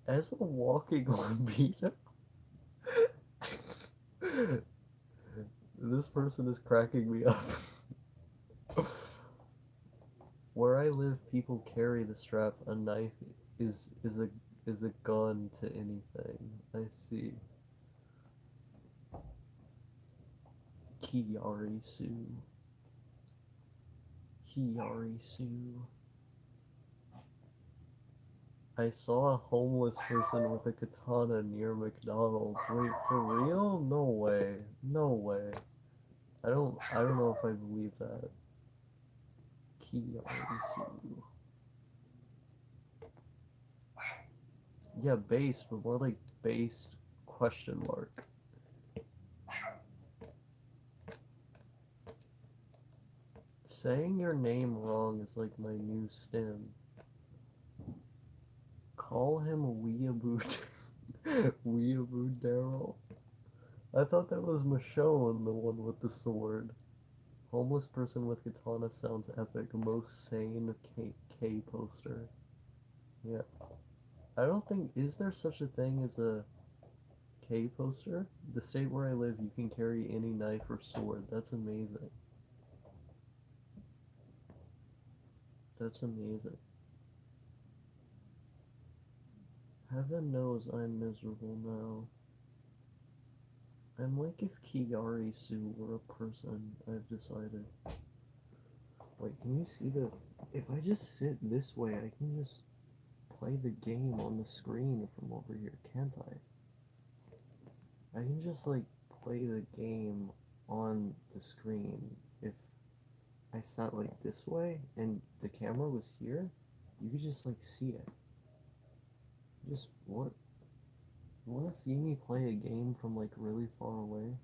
As a walking libido? This person is cracking me up. Where I live, people carry the strap. A knife is a gun to anything. I see. Kiyari-su. Kiyari-su. I saw a homeless person with a katana near McDonald's. Wait, for real? No way. No way. I don't know if I believe that. Kiyari-su. Yeah, based, but more like based question mark. Saying your name wrong is like my new stim. Call him Weeaboo Weeaboo Daryl. I thought that was Michonne, the one with the sword. Homeless person with katana sounds epic. Most sane K poster. Yeah. I don't think, is there such a thing as a K poster? The state where I live, you can carry any knife or sword. That's amazing. That's amazing. Heaven knows I'm miserable now. I'm like if Kiari Su were a person, I've decided. Wait, can you see the... If I just sit this way, I can just play the game on the screen from over here, can't I? I can just, like, play the game on the screen if I sat, like, this way and the camera was here. You could just, like, see it. Just, what? You wanna see me play a game from, like, really far away?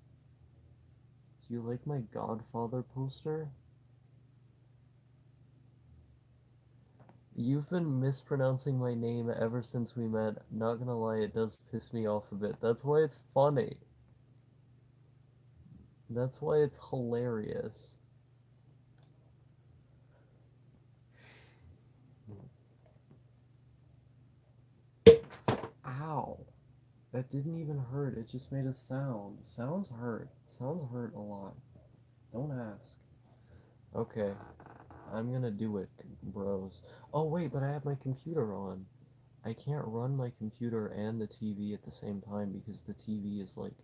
Do you like my Godfather poster? You've been mispronouncing my name ever since we met. Not gonna lie, it does piss me off a bit. That's why it's funny. That's why it's hilarious. Ow. That didn't even hurt. It just made a sound. Sounds hurt. Sounds hurt a lot. Don't ask. Okay. I'm gonna do it, bros. Oh, wait, but I have my computer on. I can't run my computer and the TV at the same time because the TV is like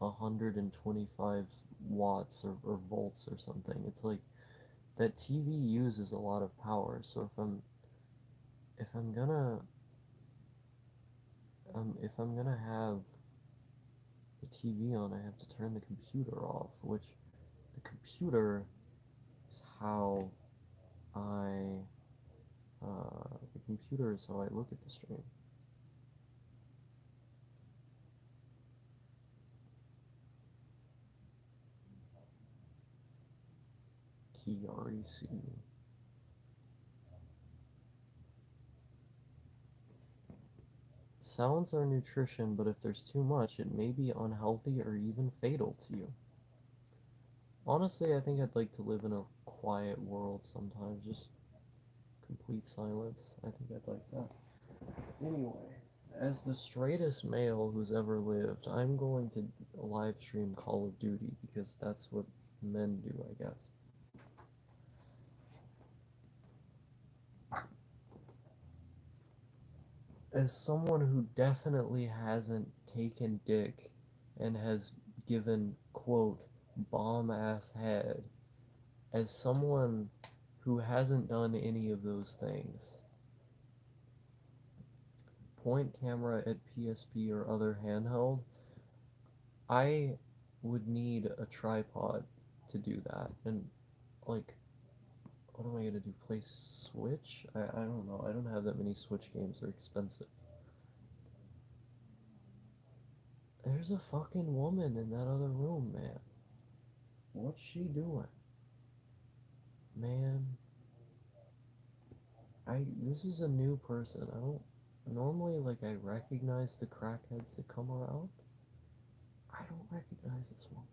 125 watts or volts or something. It's like that TV uses a lot of power. So if I'm gonna have the TV on, I have to turn the computer off, which the computer is how I the computer is how I look at the stream. Kiari. Sounds are nutrition, but if there's too much, it may be unhealthy or even fatal to you. Honestly, I think I'd like to live in a quiet world sometimes, just complete silence. I think I'd like that. Anyway, as the straightest male who's ever lived, I'm going to live stream Call of Duty because that's what men do, I guess. As someone who definitely hasn't taken dick and has given, quote, bomb ass head, as someone who hasn't done any of those things, point camera at PSP or other handheld, I would need a tripod to do that. And, like, what am I gonna do? Play Switch? I don't know. I don't have that many Switch games. They're expensive. There's a fucking woman in that other room, man. What's she doing? Man. This is a new person. I don't normally, like, I recognize the crackheads that come around. I don't recognize this one.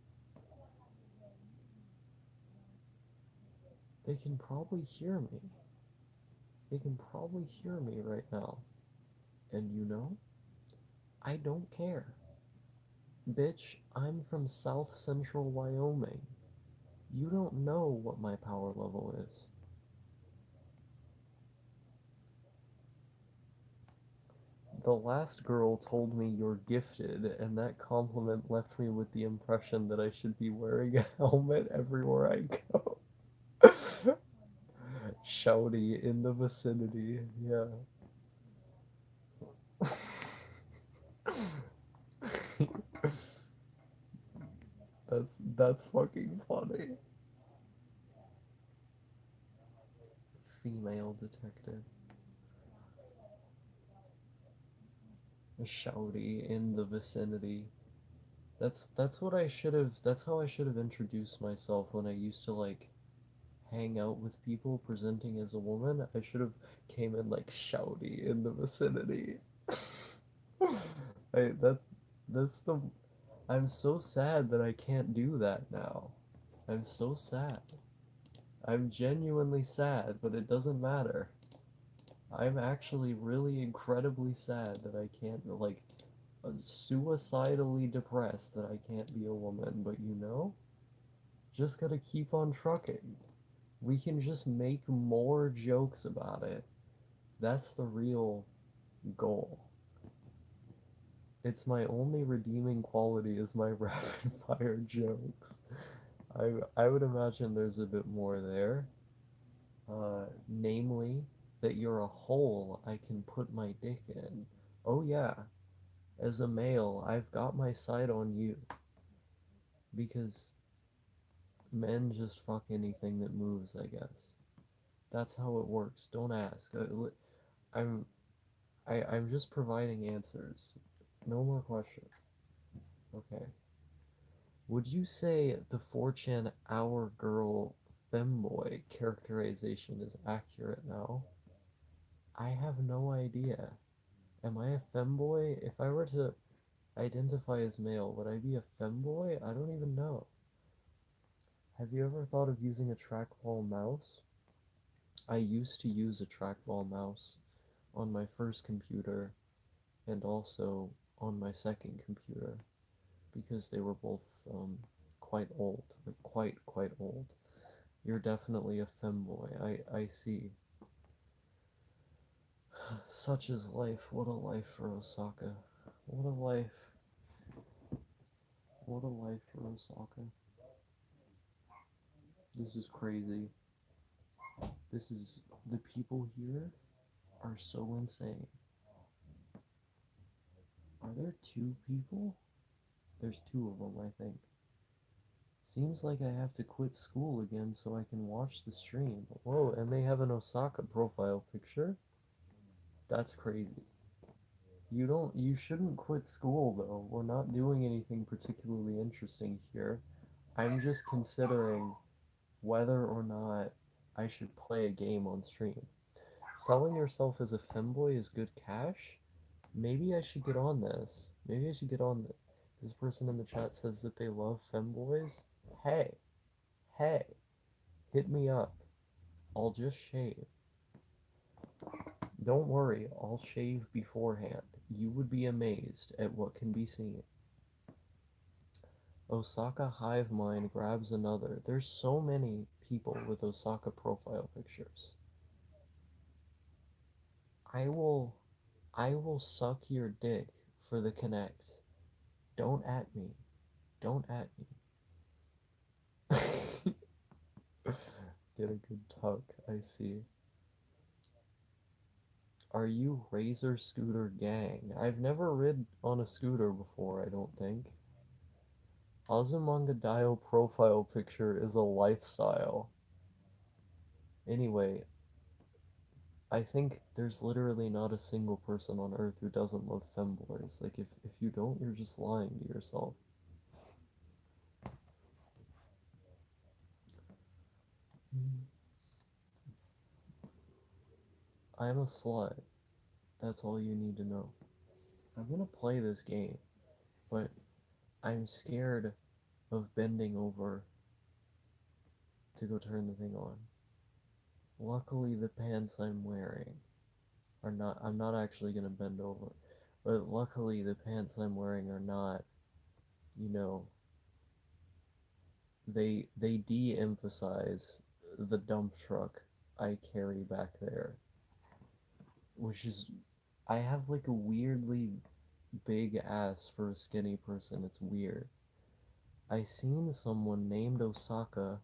They can probably hear me. They can probably hear me right now. And you know, I don't care. Bitch, I'm from South Central Wyoming. You don't know what my power level is. The last girl told me you're gifted, and that compliment left me with the impression that I should be wearing a helmet everywhere I go. Shouty in the vicinity, yeah. that's fucking funny. Female detective. Shouty in the vicinity. That's what I should have. That's how I should have introduced myself when I used to like hang out with people presenting as a woman. I should have came in like shouty in the vicinity. I that that's the. I'm so sad that I can't do that now. I'm so sad. I'm genuinely sad, but it doesn't matter. I'm actually really incredibly sad that I can't, like, suicidally depressed that I can't be a woman, but you know, just gotta keep on trucking. We can just make more jokes about it. That's the real goal. It's my only redeeming quality is my rapid fire jokes. I would imagine there's a bit more there. Namely, that you're a hole I can put my dick in. Oh yeah, as a male, I've got my sight on you. Because men just fuck anything that moves, I guess. That's how it works. Don't ask. I'm I'm just providing answers. No more questions. Okay. Would you say the 4chan Our Girl Femboy characterization is accurate now? I have no idea. Am I a femboy? If I were to identify as male, would I be a femboy? I don't even know. Have you ever thought of using a trackball mouse? I used to use a trackball mouse on my first computer and also on my second computer because they were both quite old, like quite old. You're definitely a femboy. I see. Such is life. What a life for Osaka. What a life. What a life for Osaka. This is crazy. This is the people here are so insane. Are there two people? There's two of them, I think. Seems like I have to quit school again so I can watch the stream. Whoa, and they have an Osaka profile picture? That's crazy. You shouldn't quit school though. We're not doing anything particularly interesting here. I'm just considering whether or not I should play a game on stream. Selling yourself as a femboy is good cash? Maybe I should get on this. Maybe I should get on this. This person in the chat says that they love femboys. Hey, hey, hit me up. I'll just shave. Don't worry, I'll shave beforehand. You would be amazed at what can be seen. Osaka hive mind grabs another. There's so many people with Osaka profile pictures. I will I will suck your dick for the connect. Don't at me. Don't at me. Get a good tuck, I see. Are you Razor Scooter Gang? I've never rid on a scooter before, I don't think. Azumanga Daioh profile picture is a lifestyle. Anyway, I think there's literally not a single person on Earth who doesn't love femboys. Like, if you don't, you're just lying to yourself. I'm a slut. That's all you need to know. I'm gonna play this game, but I'm scared of bending over to go turn the thing on. Luckily, the pants I'm wearing are not. I'm not actually gonna bend over, but luckily, the pants I'm wearing are not. You know, they de-emphasize the dump truck I carry back there, which is I have like a weirdly big ass for a skinny person. It's weird. I seen someone named Osaka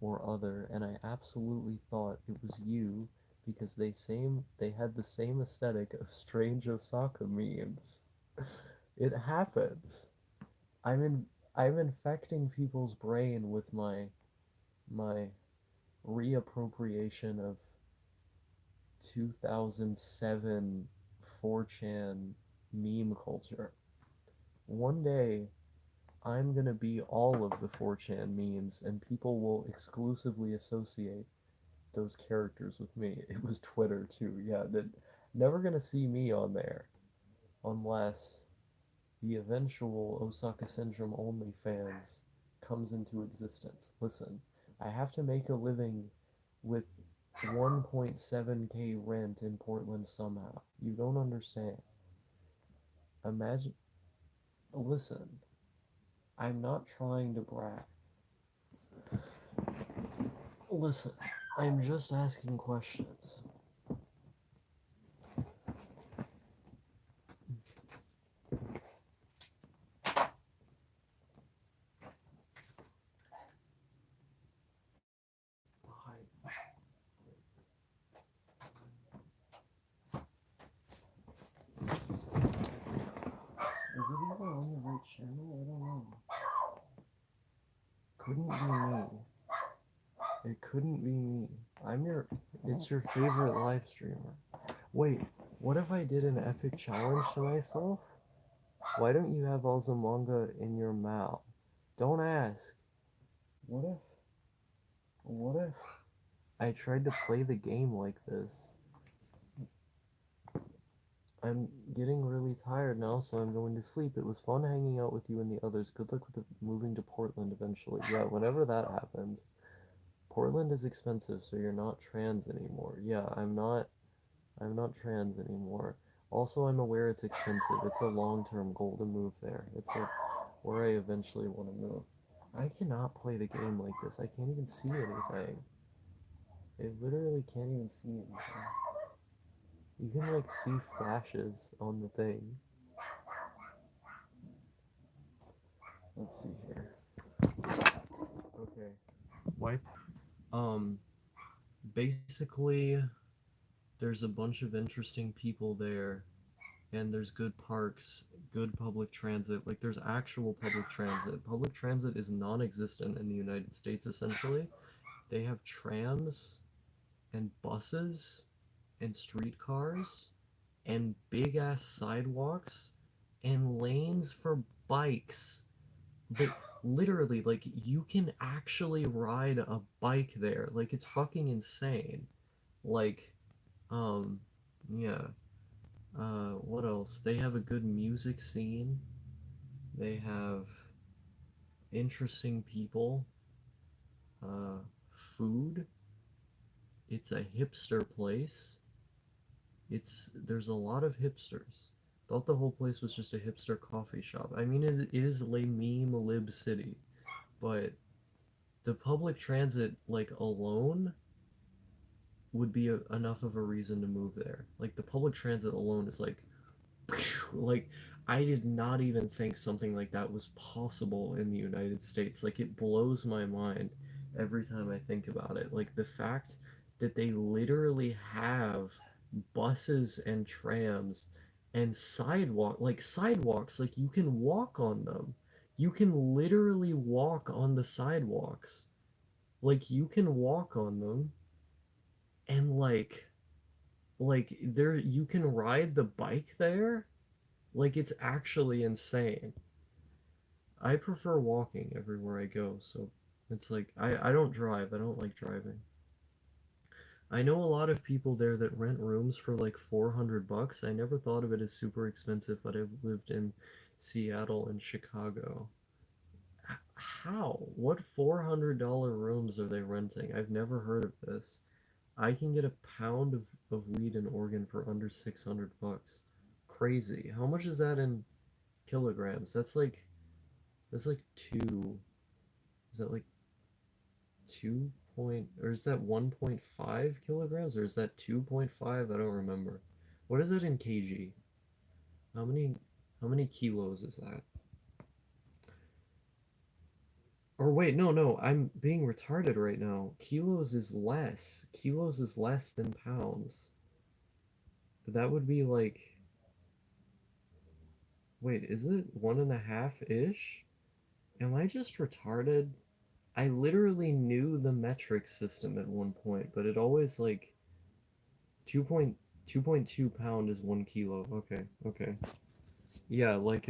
or other, and I absolutely thought it was you because they had the same aesthetic of strange Osaka memes. It happens. I'm in I'm infecting people's brain with my reappropriation of 2007 4chan meme culture. One day, I'm gonna be all of the 4chan memes, and people will exclusively associate those characters with me. It was Twitter too, yeah. That never gonna see me on there unless the eventual Osaka Syndrome OnlyFans comes into existence. Listen, I have to make a living with 1.7k rent in Portland somehow. You don't understand. Imagine, listen, I'm not trying to brag. Listen, I'm just asking questions. Is it even on the right channel? I don't know. Couldn't be me. It couldn't be me. I'm your. It's your favorite live streamer. Wait, what if I did an epic challenge to myself? Why don't you have manga in your mouth? Don't ask. What if? What if I tried to play the game like this? I'm getting really tired now, so I'm going to sleep. It was fun hanging out with you and the others. Good luck with moving to Portland eventually. Yeah, whenever that happens. Portland is expensive, so you're not trans anymore. Yeah, I'm not trans anymore. Also, I'm aware it's expensive. It's a long-term goal to move there. It's like where I eventually want to move. I cannot play the game like this. I can't even see anything. I literally can't even see anything. You can like see flashes on the thing. Let's see here. Okay. Wipe. Um, basically, there's a bunch of interesting people there, and there's good parks, good public transit. Like, there's actual public transit. Public transit is non existent in the United States, essentially. They have trams and buses and streetcars and big ass sidewalks and lanes for bikes. But literally, like, you can actually ride a bike there. Like, it's fucking insane. Like, um, yeah. What else? They have a good music scene. They have interesting people. Uh, food. It's a hipster place. There's a lot of hipsters. Thought the whole place was just a hipster coffee shop. I mean, it is a meme lib city, but the public transit like alone would be enough of a reason to move there. Like the public transit alone is like I did not even think something like that was possible in the United States. Like it blows my mind every time I think about it. Like the fact that they literally have buses and trams and sidewalks like you can walk on them. You can literally walk on the sidewalks. Like you can walk on them and like there you can ride the bike there. Like it's actually insane. I prefer walking everywhere I go, so it's like I don't drive. I don't like driving. I know a lot of people there that rent rooms for like 400 bucks. I never thought of it as super expensive, but I've lived in Seattle and Chicago. How? What $400 rooms are they renting? I've never heard of this. I can get a pound of weed in Oregon for under 600 bucks. Crazy. How much is that in kilograms? That's like two. Is that like 2 point, or is that 1.5 kilograms, or is that 2.5? I don't remember. What is that in kg? How many how many kilos is that? Or wait, no, I'm being retarded right now. Kilos is less. Kilos is less than pounds. That would be like, wait, is it 1.5-ish? Am I just retarded? I literally knew the metric system at one point, but it always like 2.2 pound is 1 kilo. Okay, okay. Yeah, like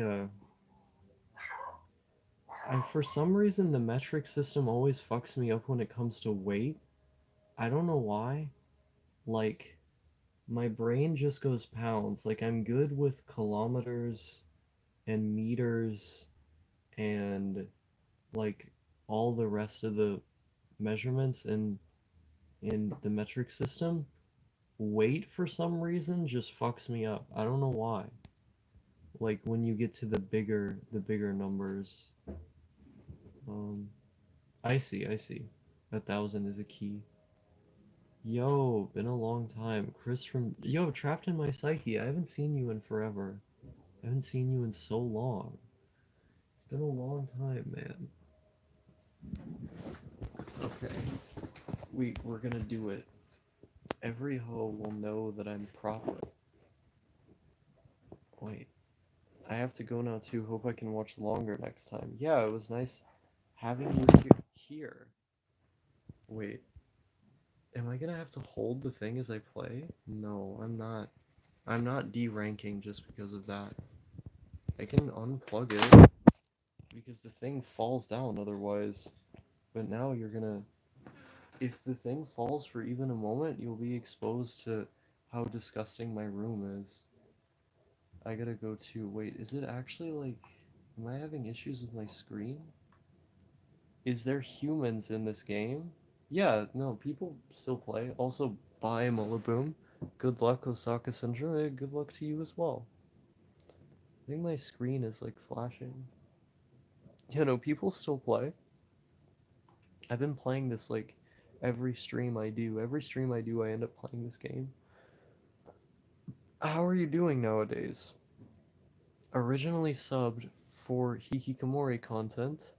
for some reason the metric system always fucks me up when it comes to weight. I don't know why. Like my brain just goes pounds. Like I'm good with kilometers and meters and like all the rest of the measurements in the metric system. Weight for some reason just fucks me up. I don't know why. Like when you get to the bigger numbers. Um, I see, I see. 1,000 is a key. Yo, been a long time. Chris from Yo, Trapped in My Psyche. I haven't seen you in forever. I haven't seen you in so long. It's been a long time, man. Okay. We're gonna do it. Every hoe will know that I'm proper. Wait, I have to go now too. Hope I can watch longer next time. Yeah, it was nice having you here. Wait, am I gonna have to hold the thing as I play? No, I'm not. I'm not deranking just because of that. I can unplug it because the thing falls down otherwise. But now you're gonna. If the thing falls for even a moment, you'll be exposed to how disgusting my room is. I gotta go too. Wait, is it actually like. Am I having issues with my screen? Is there humans in this game? Yeah, no, people still play. Also, bye, Mullaboom. Good luck, Osaka Syndrome. Good luck to you as well. I think my screen is like flashing. You know, people still play. I've been playing this like every stream I do. Every stream I do, I end up playing this game. How are you doing nowadays? Originally subbed for Hikikomori content,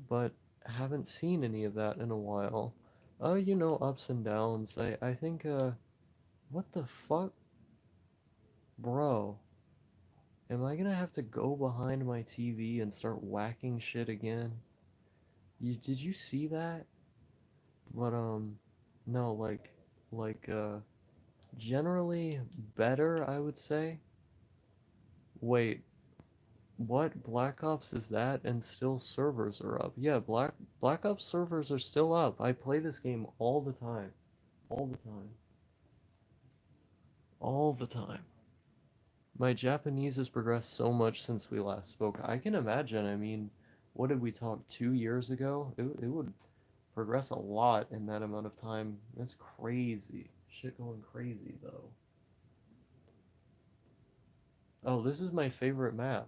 but haven't seen any of that in a while. You know, ups and downs. I think, what the fuck? Bro, am I gonna have to go behind my TV and start whacking shit again? Did you see that? But, no, generally better, I would say. Wait, what Black Ops is that? And still servers are up. Yeah, Black Ops servers are still up. I play this game all the time. All the time. All the time. My Japanese has progressed so much since we last spoke. I can imagine. I mean, what did we talk 2 years ago? It would progress a lot in that amount of time. That's crazy. Shit going crazy though. Oh, this is my favorite map.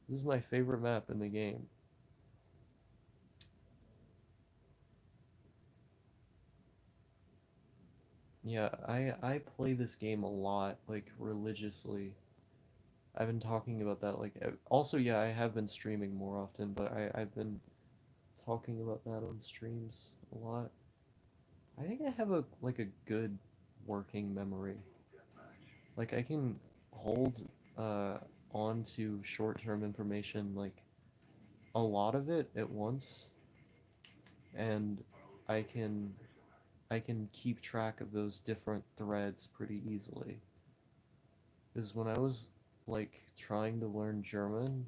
This is my favorite map in the game. Yeah, I play this game a lot, like religiously. I've been talking about that like also yeah, I have been streaming more often, but I've been talking about that on streams a lot. I think I have a like a good working memory. Like I can hold uh on to short-term information like a lot of it at once and I can I can keep track of those different threads pretty easily. Because when I was like trying to learn German,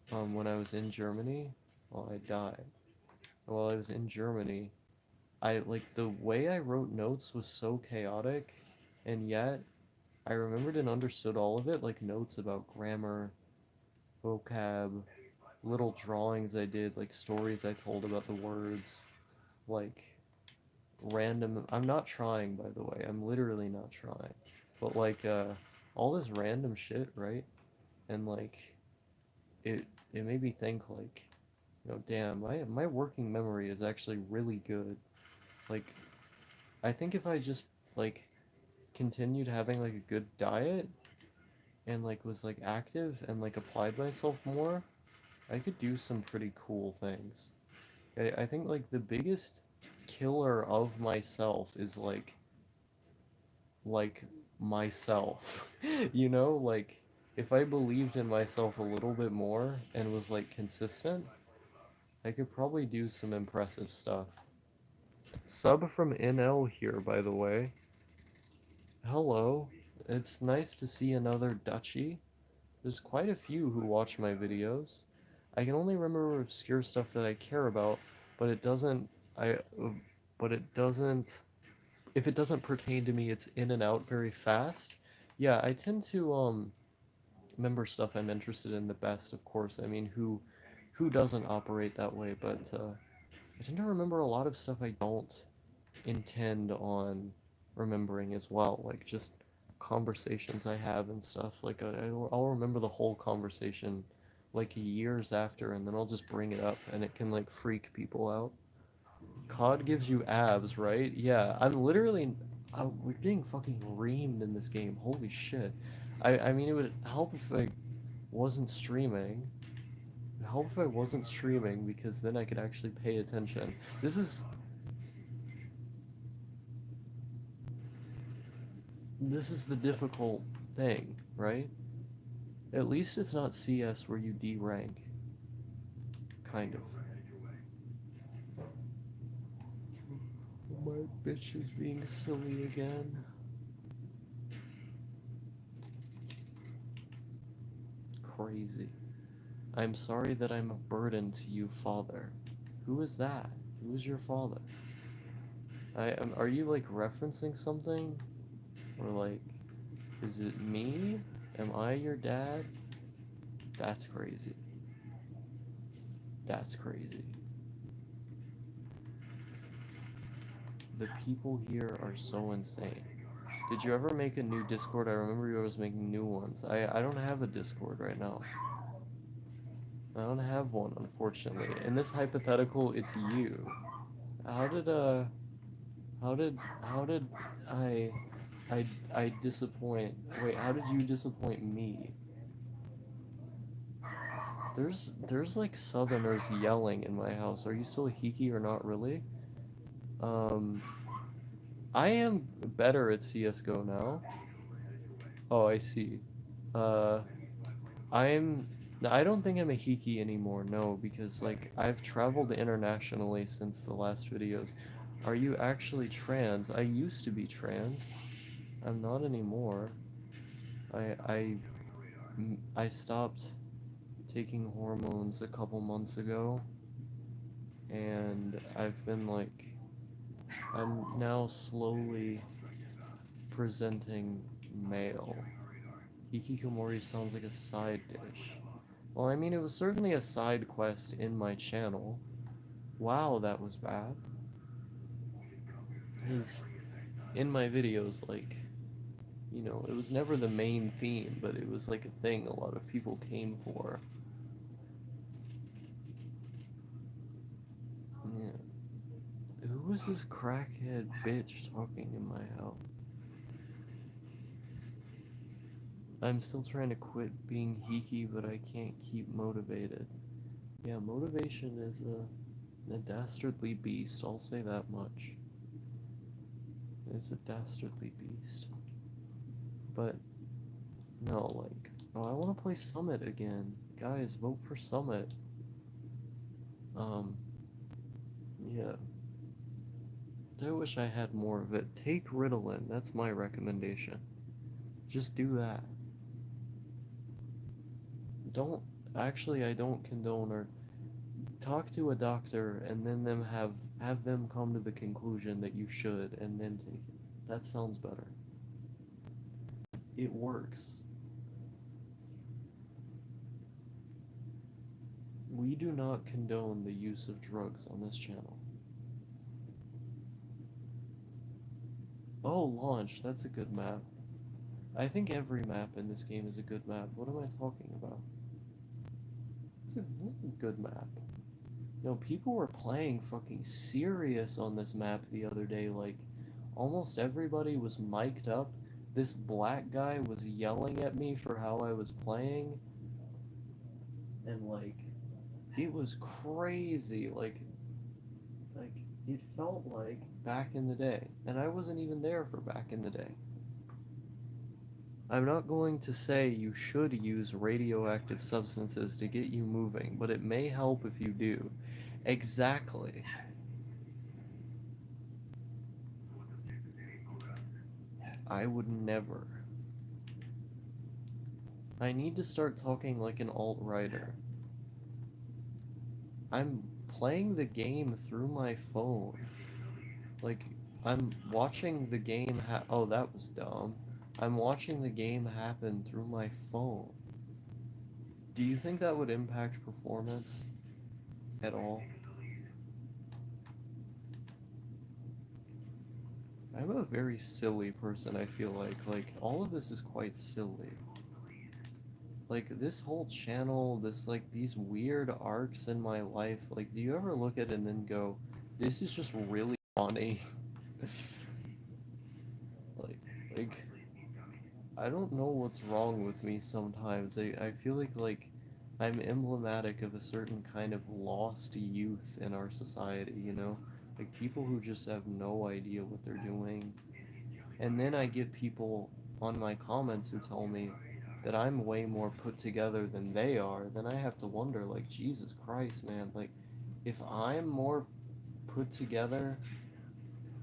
when I was in Germany, well, I died. While I was in Germany, I like the way I wrote notes was so chaotic, and yet I remembered and understood all of it, like notes about grammar, vocab, little drawings I did, like stories I told about the words, like random. I'm not trying, by the way. I'm literally not trying. But like all this random shit, right? And like it made me think like, damn, my working memory is actually really good. Like I think if I just like continued having like a good diet and like was like active and like applied myself more, I could do some pretty cool things. I think like the biggest killer of myself is like myself. You know, like if I believed in myself a little bit more and was like consistent, I could probably do some impressive stuff. Sub from NL here, by the way. Hello. It's nice to see another Dutchie. There's quite a few who watch my videos. I can only remember obscure stuff that I care about, but it doesn't I but it doesn't if it doesn't pertain to me, it's in and out very fast. Yeah, I tend to remember stuff I'm interested in the best, of course. I mean, who doesn't operate that way, but I tend to remember a lot of stuff I don't intend on remembering as well, like just conversations I have and stuff. Like I'll remember the whole conversation like years after, and then I'll just bring it up, and it can like freak people out. COD gives you abs, right? Yeah, I'm literally. We're getting fucking reamed in this game. Holy shit. I mean, it would help if I wasn't streaming. It'd help if I wasn't streaming because then I could actually pay attention. This is. This is the difficult thing, right? At least it's not CS where you D rank. Kind of. My bitch is being silly again. Crazy. I'm sorry that I'm a burden to you, father. Who is that? Who is your father? Are you like referencing something? Or like, is it me? Am I your dad? That's crazy. That's crazy. The people here are so insane. Did you ever make a new Discord? I remember you always making new ones. I don't have a Discord right now. I don't have one, unfortunately. In this hypothetical, it's you. How did how did I I disappoint? Wait, how did you disappoint me? There's like Southerners yelling in my house. Are you still a Hiki or not really? Um, I am better at CS:GO now. Oh, I see. Uh, I'm. I don't think I'm a Hiki anymore. No, because like I've traveled internationally since the last videos. Are you actually trans? I used to be trans. I'm not anymore. I I I stopped taking hormones a couple months ago, and I've been like, I'm now slowly presenting male. Hikikomori sounds like a side dish. Well, I mean, it was certainly a side quest in my channel. Wow, that was bad. Because in my videos, like, it was never the main theme, but it was like a thing a lot of people came for. Yeah. Who was this crackhead bitch talking in my house? I'm still trying to quit being geeky, but I can't keep motivated. Yeah, motivation is a dastardly beast, I'll say that much. It's a dastardly beast. But, no, like, oh, I want to play Summit again. Guys, vote for Summit. Um, yeah. I wish I had more of it. Take Ritalin, that's my recommendation. Just do that. Don't, actually, I don't condone or talk to a doctor and then have them come to the conclusion that you should and then take it. That sounds better. It works. We do not condone the use of drugs on this channel. Oh, launch. That's a good map. I think every map in this game is a good map. What am I talking about? This is a good map. People were playing fucking serious on this map the other day. Like, almost everybody was mic'd up. This black guy was yelling at me for how I was playing. And, like, it was crazy. Like it felt like back in the day. And I wasn't even there for back in the day. I'm not going to say you should use radioactive substances to get you moving, but it may help if you do. Exactly. I would never. I need to start talking like an alt-righter. I'm playing the game through my phone. Like, I'm watching the game oh, that was dumb. I'm watching the game happen through my phone. Do you think that would impact performance at all? I'm a very silly person, I feel like. Like, all of this is quite silly. Like, this whole channel, these weird arcs in my life, like, do you ever look at it and then go, this is just really funny. like, like, I don't know what's wrong with me sometimes. I feel like I'm emblematic of a certain kind of lost youth in our society, you know? Like people who just have no idea what they're doing. And then I get people on my comments who tell me that I'm way more put together than they are. Then I have to wonder, like, Jesus Christ, man. Like, if I'm more put together,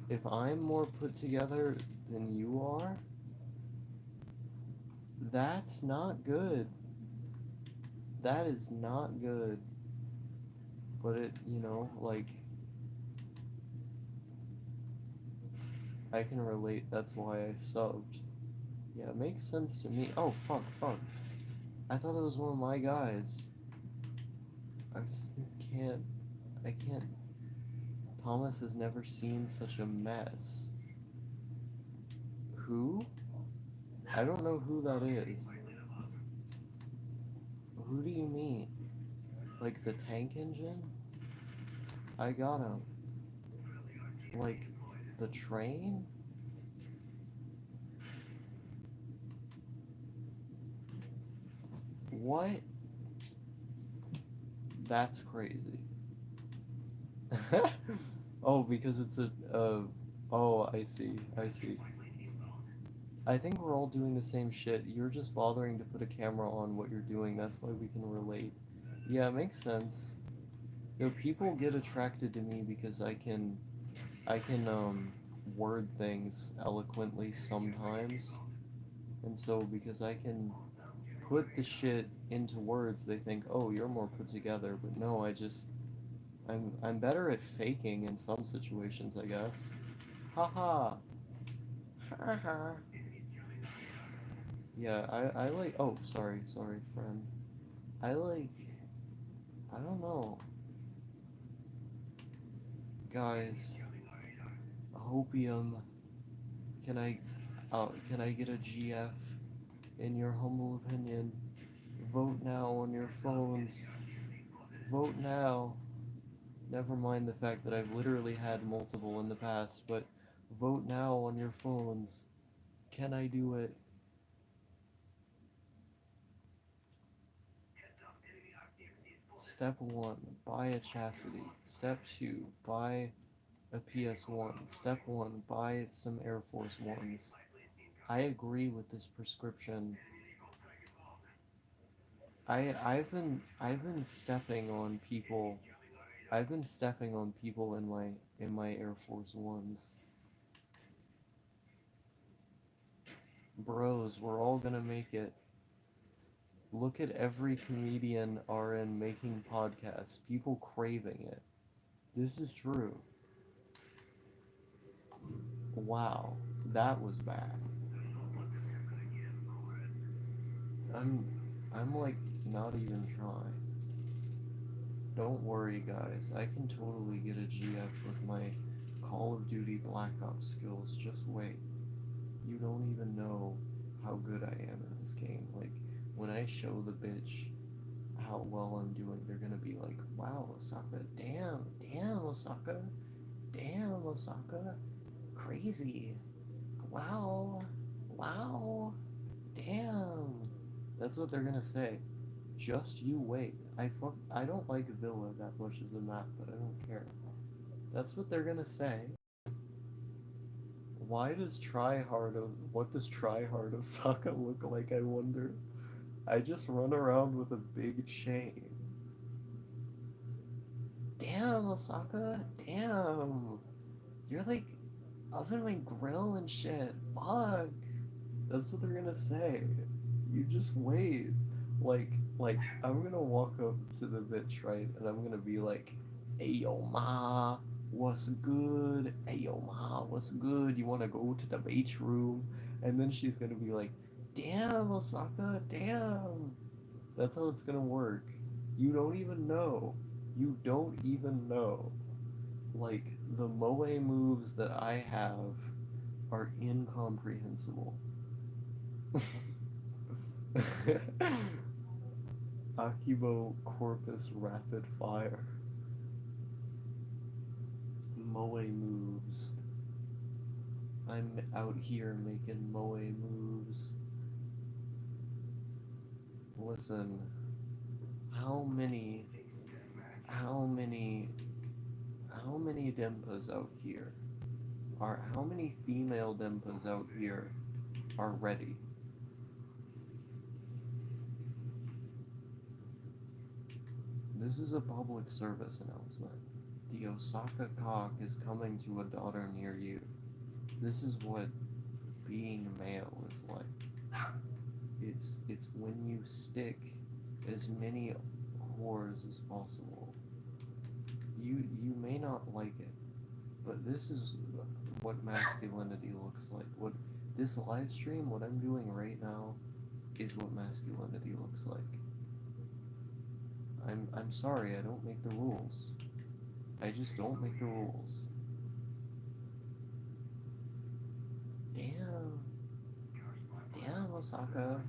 if I'm more put together than you are, that's not good. That is not good. But it, like, I can relate. That's why I subbed. Yeah, it makes sense to me. Oh, fuck, fuck. I thought it was one of my guys. I just can't. I can't. Thomas has never seen such a mess. Who? I don't know who that is. Who do you mean? Like the tank engine? I got him. Like the train? What? That's crazy. Oh, because it's oh, I see. I see. I think we're all doing the same shit. You're just bothering to put a camera on what you're doing. That's why we can relate. Yeah, it makes sense. People get attracted to me because I can word things eloquently sometimes. And so because I can put the shit into words, they think, "Oh, you're more put together." But no, I'm better at faking in some situations, I guess. Haha. Haha. Yeah, I like. Oh, sorry, friend. I like. I don't know, guys. Hopium. Can I, can I get a GF? In your humble opinion, vote now on your phones. Vote now. Never mind the fact that I've literally had multiple in the past, but vote now on your phones. Can I do it? Step 1, buy a chastity. Step 2, buy a PS1. Step 1, buy some Air Force Ones. I agree with this prescription. I've been stepping on people. I've been stepping on people in my Air Force Ones. Bros, we're all gonna make it. Look at every comedian RN making podcasts. People craving it. This is true. Wow, that was bad. I'm I'm like not even trying. Don't worry guys, I can totally get a GF with my Call of Duty Black Ops skills. Just wait. You don't even know how good I am at this game. Like when I show the bitch how well I'm doing, they're gonna be like, wow, Osaka, damn, Osaka, damn, Osaka, crazy, wow, wow, damn. That's what they're gonna say. Just you wait. I don't like Villa that much as a map, but I don't care. That's what they're gonna say. What does tryhard Osaka look like, I wonder? I just run around with a big chain. Damn, Osaka, damn. You're like up in my grill and shit. Fuck. That's what they're gonna say. You just wait. Like, I'm gonna walk up to the bitch, right? And I'm gonna be like, hey yo ma, what's good? Hey yo ma, what's good? You wanna go to the beach room? And then she's gonna be like, damn, Osaka, damn. That's how it's gonna work. You don't even know. You don't even know. Like, the moe moves that I have are incomprehensible. Akibo Corpus Rapid Fire. moe moves. I'm out here making moe moves. Listen, how many, how many, how many dempas out here how many female dempas out here are ready? This is a public service announcement. The Osaka cock is coming to a daughter near you. This is what being male is like. It's when you stick as many whores as possible. You may not like it, but this is what masculinity looks like. What this live stream, what I'm doing right now, is what masculinity looks like. I'm sorry, I don't make the rules. I just don't make the rules. Damn. Damn, Osaka.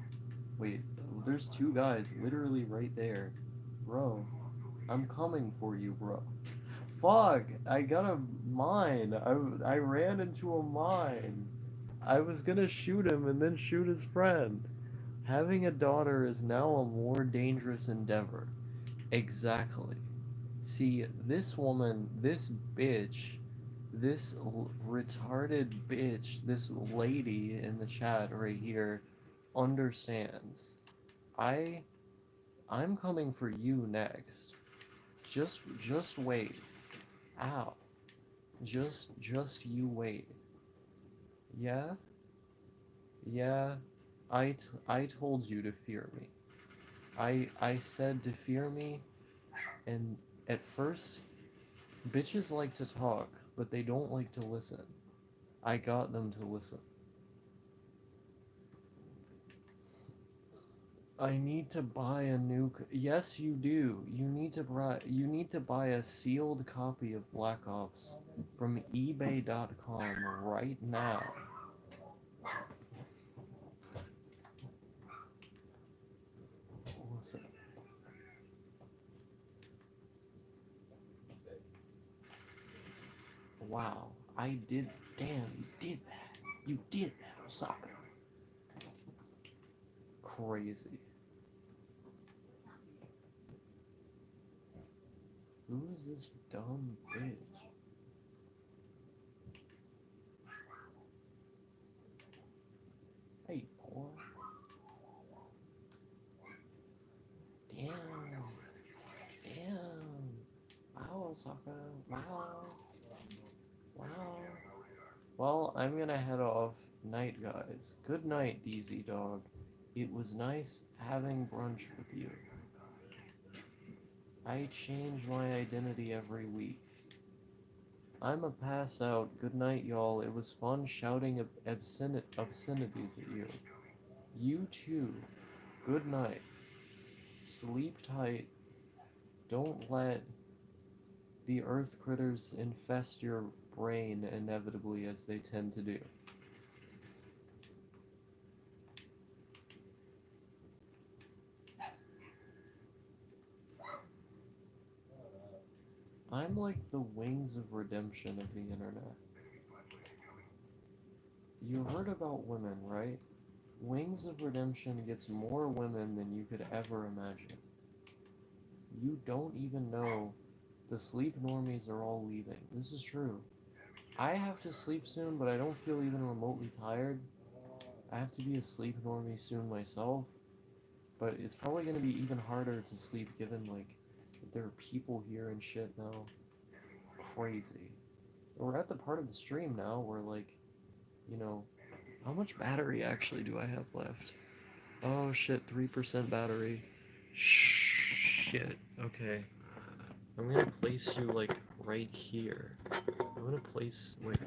Wait, there's two guys literally right there. Bro, I'm coming for you, bro. Fuck, I got a mine. I ran into a mine. I was gonna shoot him and then shoot his friend. Having a daughter is now a more dangerous endeavor. Exactly. See, this woman, this bitch, this retarded bitch, this lady in the chat right here understands. I I'm coming for you next. Just wait. Ow. Just you wait. Yeah? Yeah. I told you to fear me. I said to fear me, and at first bitches like to talk, but they don't like to listen. I got them to listen. I need to buy a new. Yes, you do. You need to buy a sealed copy of Black Ops from eBay.com right now. Listen. Wow, I did. Damn, you did that. You did that, Osaka. Crazy. Who is this dumb bitch? Hey, boy. Damn. Damn. Wow, Osaka. Wow. Wow. Well, I'm gonna head off. Night, guys. Good night, DZ Dog. It was nice having brunch with you. I change my identity every week. I'm a pass out. Good night, y'all. It was fun shouting obscenities at you. You too. Good night. Sleep tight. Don't let the earth critters infest your brain inevitably as they tend to do. I'm like the wings of redemption of the internet. You heard about women, right? Wings of Redemption gets more women than you could ever imagine. You don't even know the sleep normies are all leaving. This is true. I have to sleep soon, but I don't feel even remotely tired. I have to be a sleep normie soon myself, but it's probably going to be even harder to sleep given, like, there are people here and shit now. Crazy. We're at the part of the stream now where, like, you know, how much battery actually do I have left? Oh shit, 3% battery. Shit. Okay. I'm gonna place you like right here. I'm gonna place. Wait.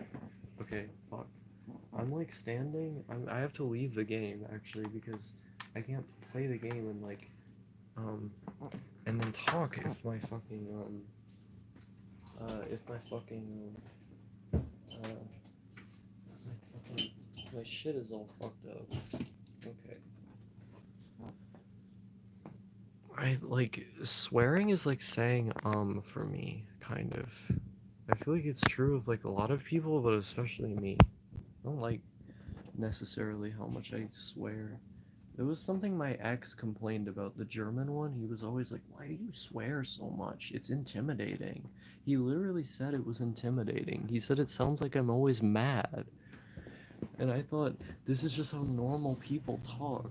Okay. Fuck. I'm like standing. I have to leave the game actually because I can't play the game and like and then talk if my fucking my shit is all fucked up. Okay. I like swearing is like saying for me, kind of. I feel like it's true of like a lot of people, but especially me. I don't like necessarily how much I swear. It was something my ex complained about, the German one. He was always like, "Why do you swear so much? It's intimidating." He literally said it was intimidating. He said it sounds like I'm always mad. And I thought, this is just how normal people talk.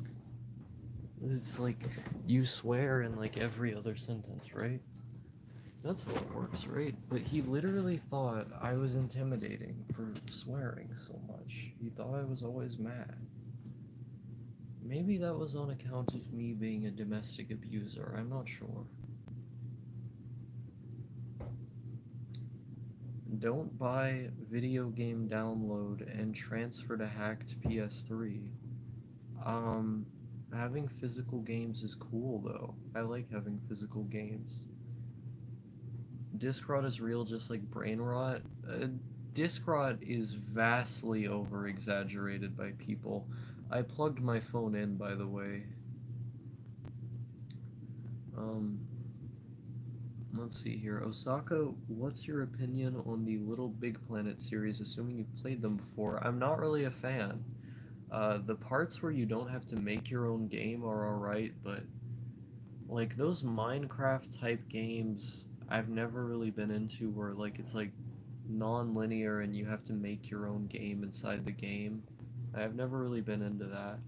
It's like you swear in like every other sentence, right? That's how it works, right? But he literally thought I was intimidating for swearing so much. He thought I was always mad. Maybe that was on account of me being a domestic abuser, I'm not sure. Don't buy video game download and transfer to hacked PS3. Um, Having physical games is cool though. I like having physical games. Disc rot is real, just like brain rot. Disc rot is vastly over exaggerated by people. I plugged my phone in, by the way. Um, let's see here. Osaka, what's your opinion on the Little Big Planet series, assuming you've played them before? I'm not really a fan. The parts where you don't have to make your own game are alright, but like those Minecraft type games, I've never really been into where like it's like non-linear and you have to make your own game inside the game. I've never really been into that.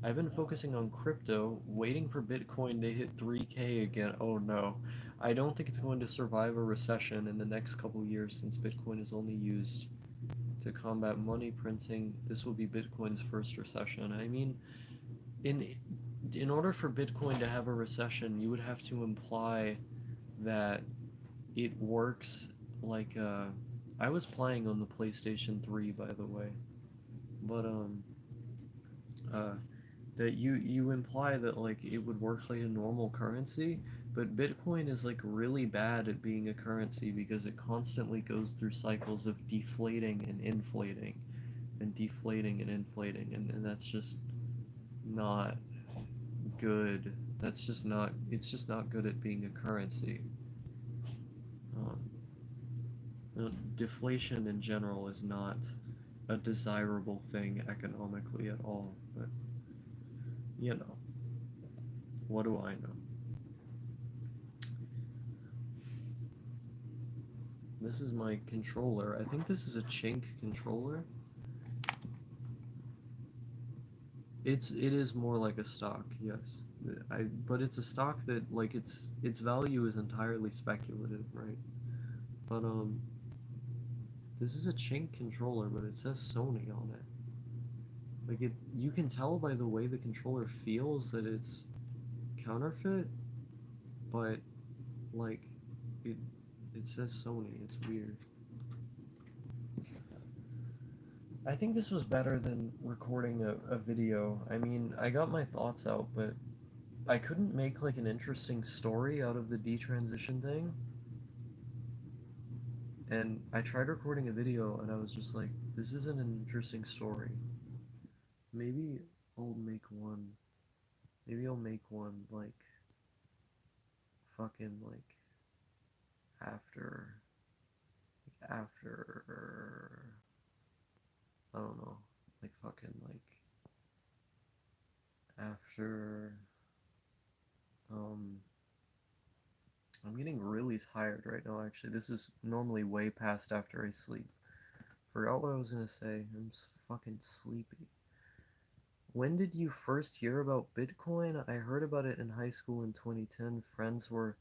I've been focusing on crypto, waiting for Bitcoin to hit 3K again. Oh no. I don't think it's going to survive a recession in the next couple years since Bitcoin is only used to combat money printing. This will be Bitcoin's first recession. I mean, in in order for Bitcoin to have a recession, you would have to imply that it works like I was playing on the PlayStation 3 by the way. But uh that you imply that like it would work like a normal currency, but Bitcoin is like really bad at being a currency because it constantly goes through cycles of deflating and inflating and deflating and inflating and that's just not good. That's just not it's just not good at being a currency. Um, Deflation in general is not a desirable thing economically at all, but you know, what do I know? This is my controller. I think this is a chink controller. It is more like a stock, yes. But it's a stock that like its value is entirely speculative, right? But this is a chink controller, but it says Sony on it. Like it you can tell by the way the controller feels that it's counterfeit, but like it it says Sony. It's weird. I think this was better than recording a video. I mean, I got my thoughts out, but I couldn't make like an interesting story out of the detransition thing. And I tried recording a video and I was just like, this isn't an interesting story. Maybe I'll make one. Maybe I'll make one like fucking like after after I don't know, like fucking like after um I'm getting really tired right now actually. This is normally way past after I sleep. Forgot what I was gonna say. I'm just fucking sleepy. When did you first hear about Bitcoin? I heard about it in high school in 2010. Friends were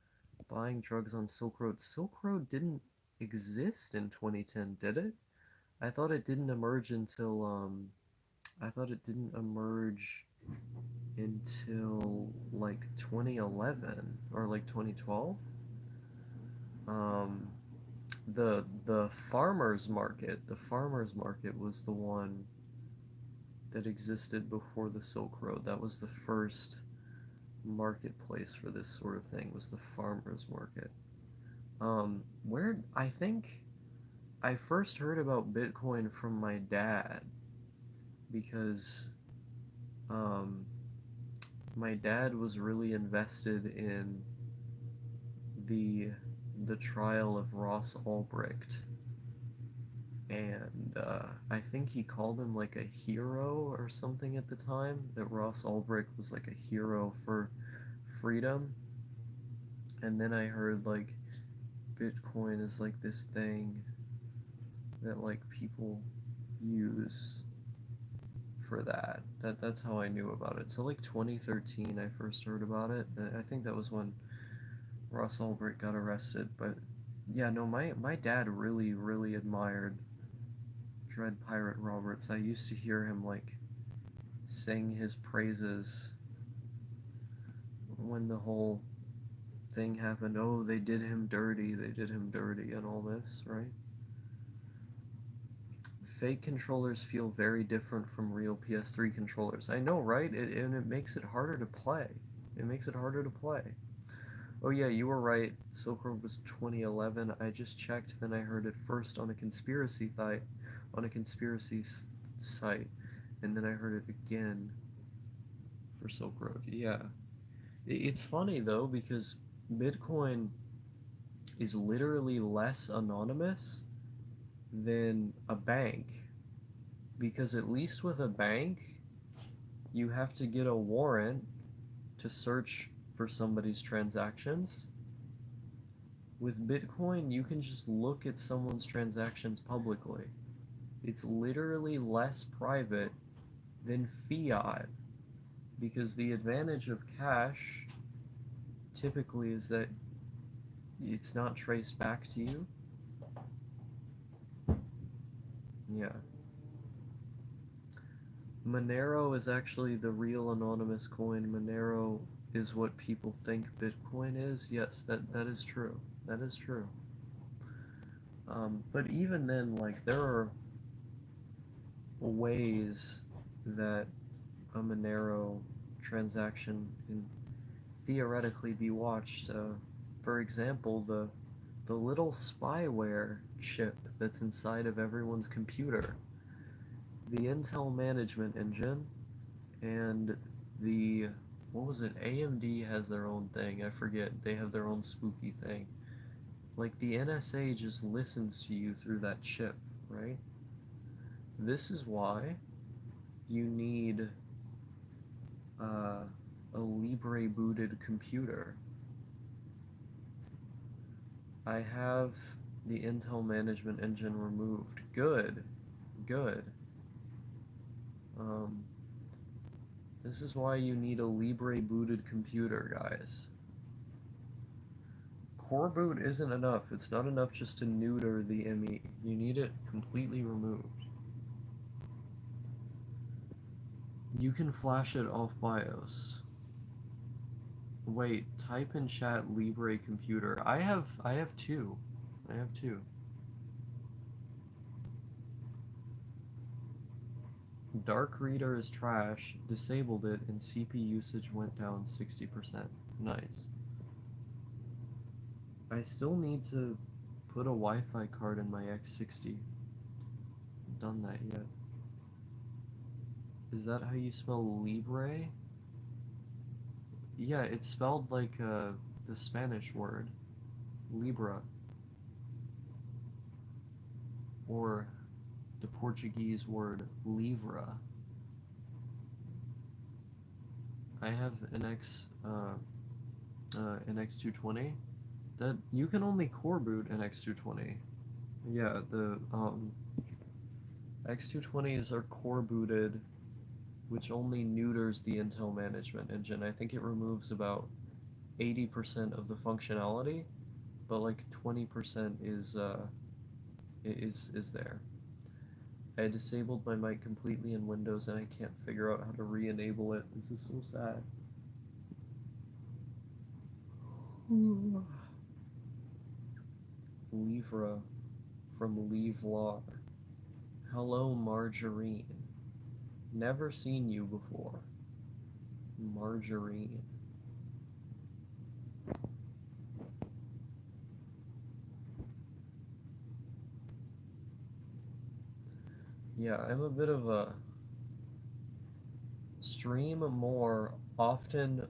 buying drugs on Silk Road. Silk Road didn't exist in 2010, did it? I thought it didn't emerge until I thought it didn't emerge until like 2011 or like 2012. Um, the farmers market was the one that existed before the Silk Road. That was the first marketplace for this sort of thing. Was the farmers market. Where I think I first heard about Bitcoin from my dad because um, my dad was really invested in the the trial of Ross Ulbricht, and I think he called him like a hero or something at the time. That Ross Ulbricht was like a hero for freedom, and then I heard like Bitcoin is like this thing that like people use for that. That's how I knew about it. So like 2013, I first heard about it. I think that was when Ross Ulbricht got arrested. But yeah, no, my dad really admired Dread Pirate Roberts. I used to hear him like sing his praises when the whole thing happened. Oh, they did him dirty, and all this, right? Fake controllers feel very different from real PS3 controllers. I know, right? And it makes it harder to play. It makes it harder to play. Oh yeah, you were right. Silk Road was 2011. I just checked, then I heard it first on a conspiracy site, and then I heard it again for Silk Road. Yeah, it's funny though because Bitcoin is literally less anonymous than a bank, because at least with a bank, you have to get a warrant to search for somebody's transactions. With Bitcoin, you can just look at someone's transactions publicly. It's literally less private than fiat, because the advantage of cash typically is that it's not traced back to you. Yeah. Monero is actually the real anonymous coin. Monero is what people think Bitcoin is. Yes, that is true. That is true. But even then, like, there are ways that a Monero transaction can theoretically be watched. For example, the little spyware chip that's inside of everyone's computer, the Intel management engine, and the what was it? AMD has their own thing. I forget. They have their own spooky thing. Like the NSA just listens to you through that chip, right? This is why you need uh, a Libre booted computer. I have the Intel management engine removed. Good, good. Um, this is why you need a Libre booted computer, guys. Core boot isn't enough. It's not enough just to neuter the ME. You need it completely removed. You can flash it off BIOS. Wait, type in chat Libre computer. I have two. I have two. Dark Reader is trash. Disabled it and CP usage went down 60%. Nice. I still need to put a Wi-Fi card in my X60. Done that yet? Is that how you spell Libre? Yeah, it's spelled like the Spanish word, Libra, or the Portuguese word livra. I have an X220 that you can only core boot an X220. Yeah, the X220s are core booted, which only neuters the Intel management engine. I think it removes about 80% of the functionality, but like 20% is there. I disabled my mic completely in Windows and I can't figure out how to re-enable it. This is so sad. Livra from Leavlar. Hello, Margarine. Never seen you before. Margarine. Yeah, I'm a bit of a stream more often,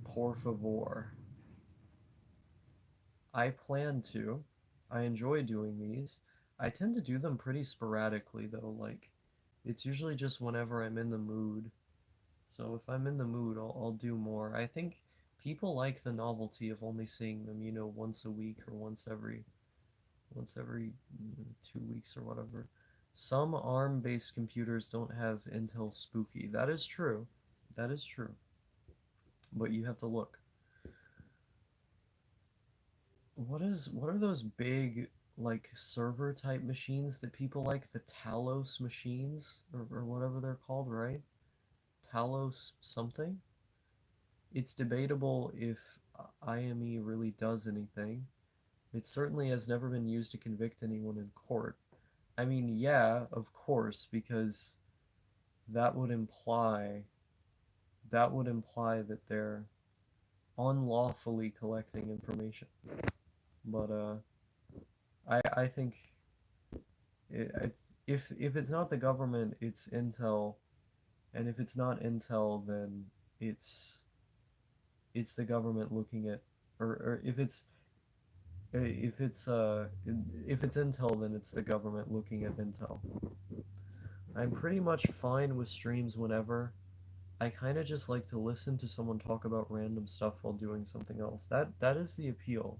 por favor. I plan to. I enjoy doing these. I tend to do them pretty sporadically though, like it's usually just whenever I'm in the mood. So if I'm in the mood, I'll do more. I think people like the novelty of only seeing them, once a week or once every 2 weeks or whatever. Some ARM-based computers don't have Intel Spooky. That is true. That is true. But you have to look. What are those big like server type machines that people like? The Talos machines or whatever they're called, right? Talos something? It's debatable if IME really does anything. It certainly has never been used to convict anyone in court. I mean, yeah, of course, because that would imply that would imply that they're unlawfully collecting information. But I think if it's not the government, it's Intel, and if it's not Intel, then it's it's the government looking at, or if it's if it's Intel, then it's the government looking at Intel. I'm pretty much fine with streams whenever. I kind of just like to listen to someone talk about random stuff while doing something else. That is the appeal.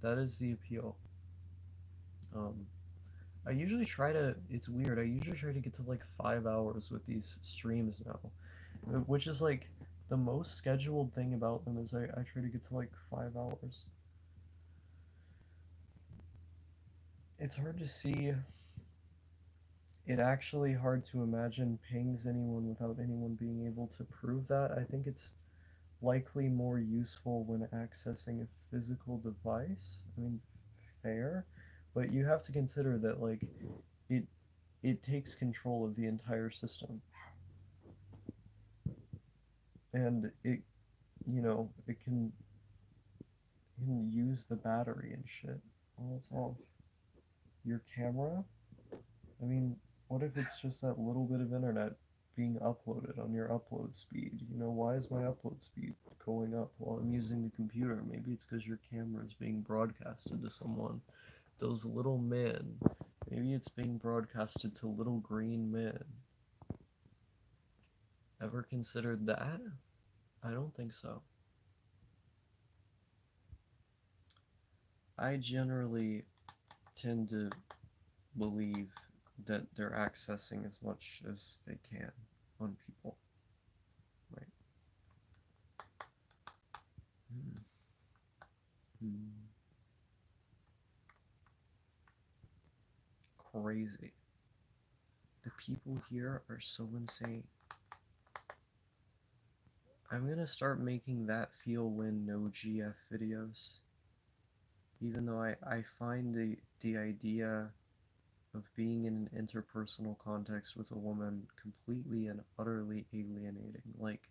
That is the appeal. Um, I usually try to. It's weird. I usually try to get to like 5 hours with these streams now, which is like the most scheduled thing about them is I try to get to like 5 hours. It's hard to see. It actually hard to imagine pings anyone without anyone being able to prove that. I think it's likely more useful when accessing a physical device. I mean, fair, but you have to consider that like it it takes control of the entire system, and it can use the battery and shit while it's off. Your camera, I mean, what if it's just that little bit of internet being uploaded on your upload speed? Why is my upload speed going up while I'm using the computer? Maybe it's because your camera is being broadcasted to someone. Those little men. Maybe it's being broadcasted to little green men. Ever considered that? I don't think so. I generally tend to believe that they're accessing as much as they can on people. Right. Hmm. Hmm. Crazy. The people here are so insane. I'm gonna start making that feel when no GF videos. Even though I find the idea of being in an interpersonal context with a woman completely and utterly alienating. Like,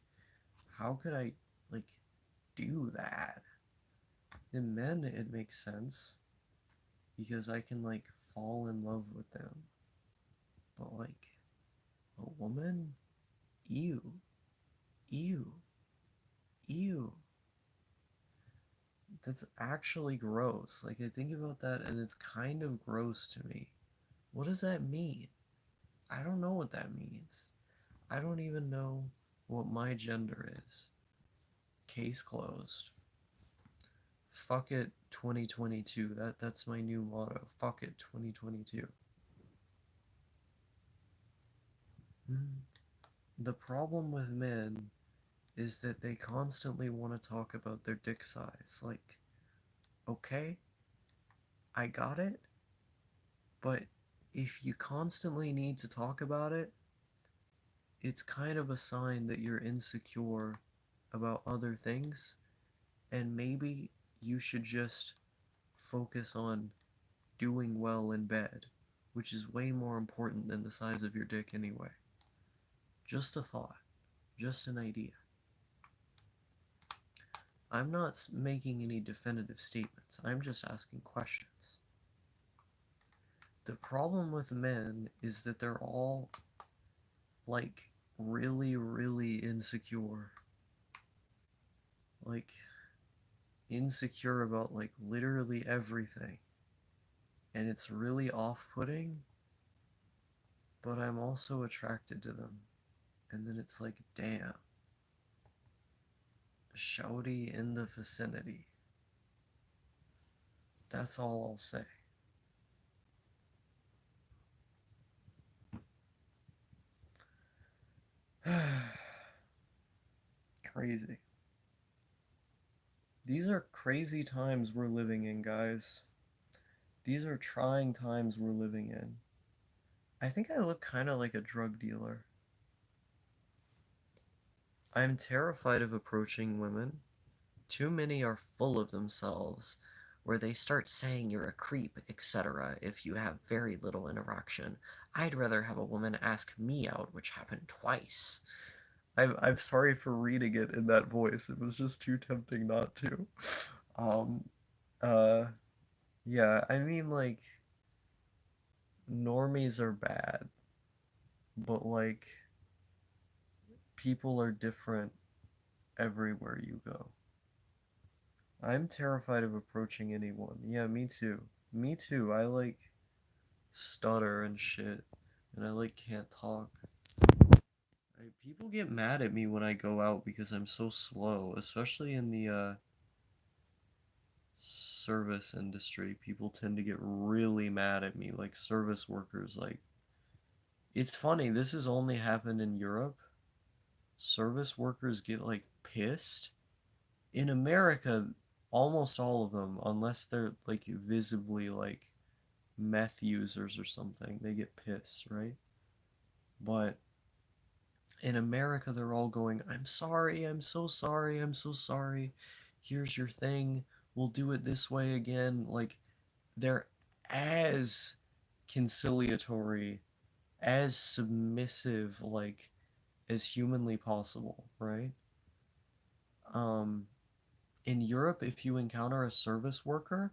how could I, like, do that? In men, it makes sense because I can, like, fall in love with them. But, like, a woman? Ew. Ew. Ew. That's actually gross. Like, I think about that and it's kind of gross to me. What does that mean? I don't know what that means. I don't even know what my gender is. Case closed. Fuck it 2022. That's my new motto. Fuck it 2022. The problem with men is that they constantly want to talk about their dick size. Like, okay, I got it, but if you constantly need to talk about it, it's kind of a sign that you're insecure about other things, and maybe you should just focus on doing well in bed, which is way more important than the size of your dick anyway. Just a thought, just an idea. I'm not making any definitive statements, I'm just asking questions. The problem with men is that they're all, like, really, really insecure. Like, insecure about like literally everything. And it's really off-putting, but I'm also attracted to them. And then it's like, damn, shouty in the vicinity. That's all I'll say. Crazy. These are crazy times we're living in, guys. These are trying times we're living in. I think I look kind of like a drug dealer. I'm terrified of approaching women. Too many are full of themselves, where they start saying you're a creep, etc., if you have very little interaction. I'd rather have a woman ask me out, which happened twice. I'm sorry for reading it in that voice. It was just too tempting not to. Um, uh, yeah, I mean, like, normies are bad, but, like, people are different everywhere you go. I'm terrified of approaching anyone. Yeah, me too. Me too. I, like, stutter and shit, and I, like, can't talk. People get mad at me when I go out because I'm so slow, especially in the, service industry. People tend to get really mad at me, like service workers. Like, it's funny, this has only happened in Europe. Service workers get like pissed. In America, almost all of them, unless they're like visibly like meth users or something, they get pissed, right? But in America, they're all going, I'm sorry, I'm so sorry, I'm so sorry. Here's your thing. We'll do it this way again. Like, they're as conciliatory, as submissive, like, as humanly possible, right? Um, in Europe, if you encounter a service worker,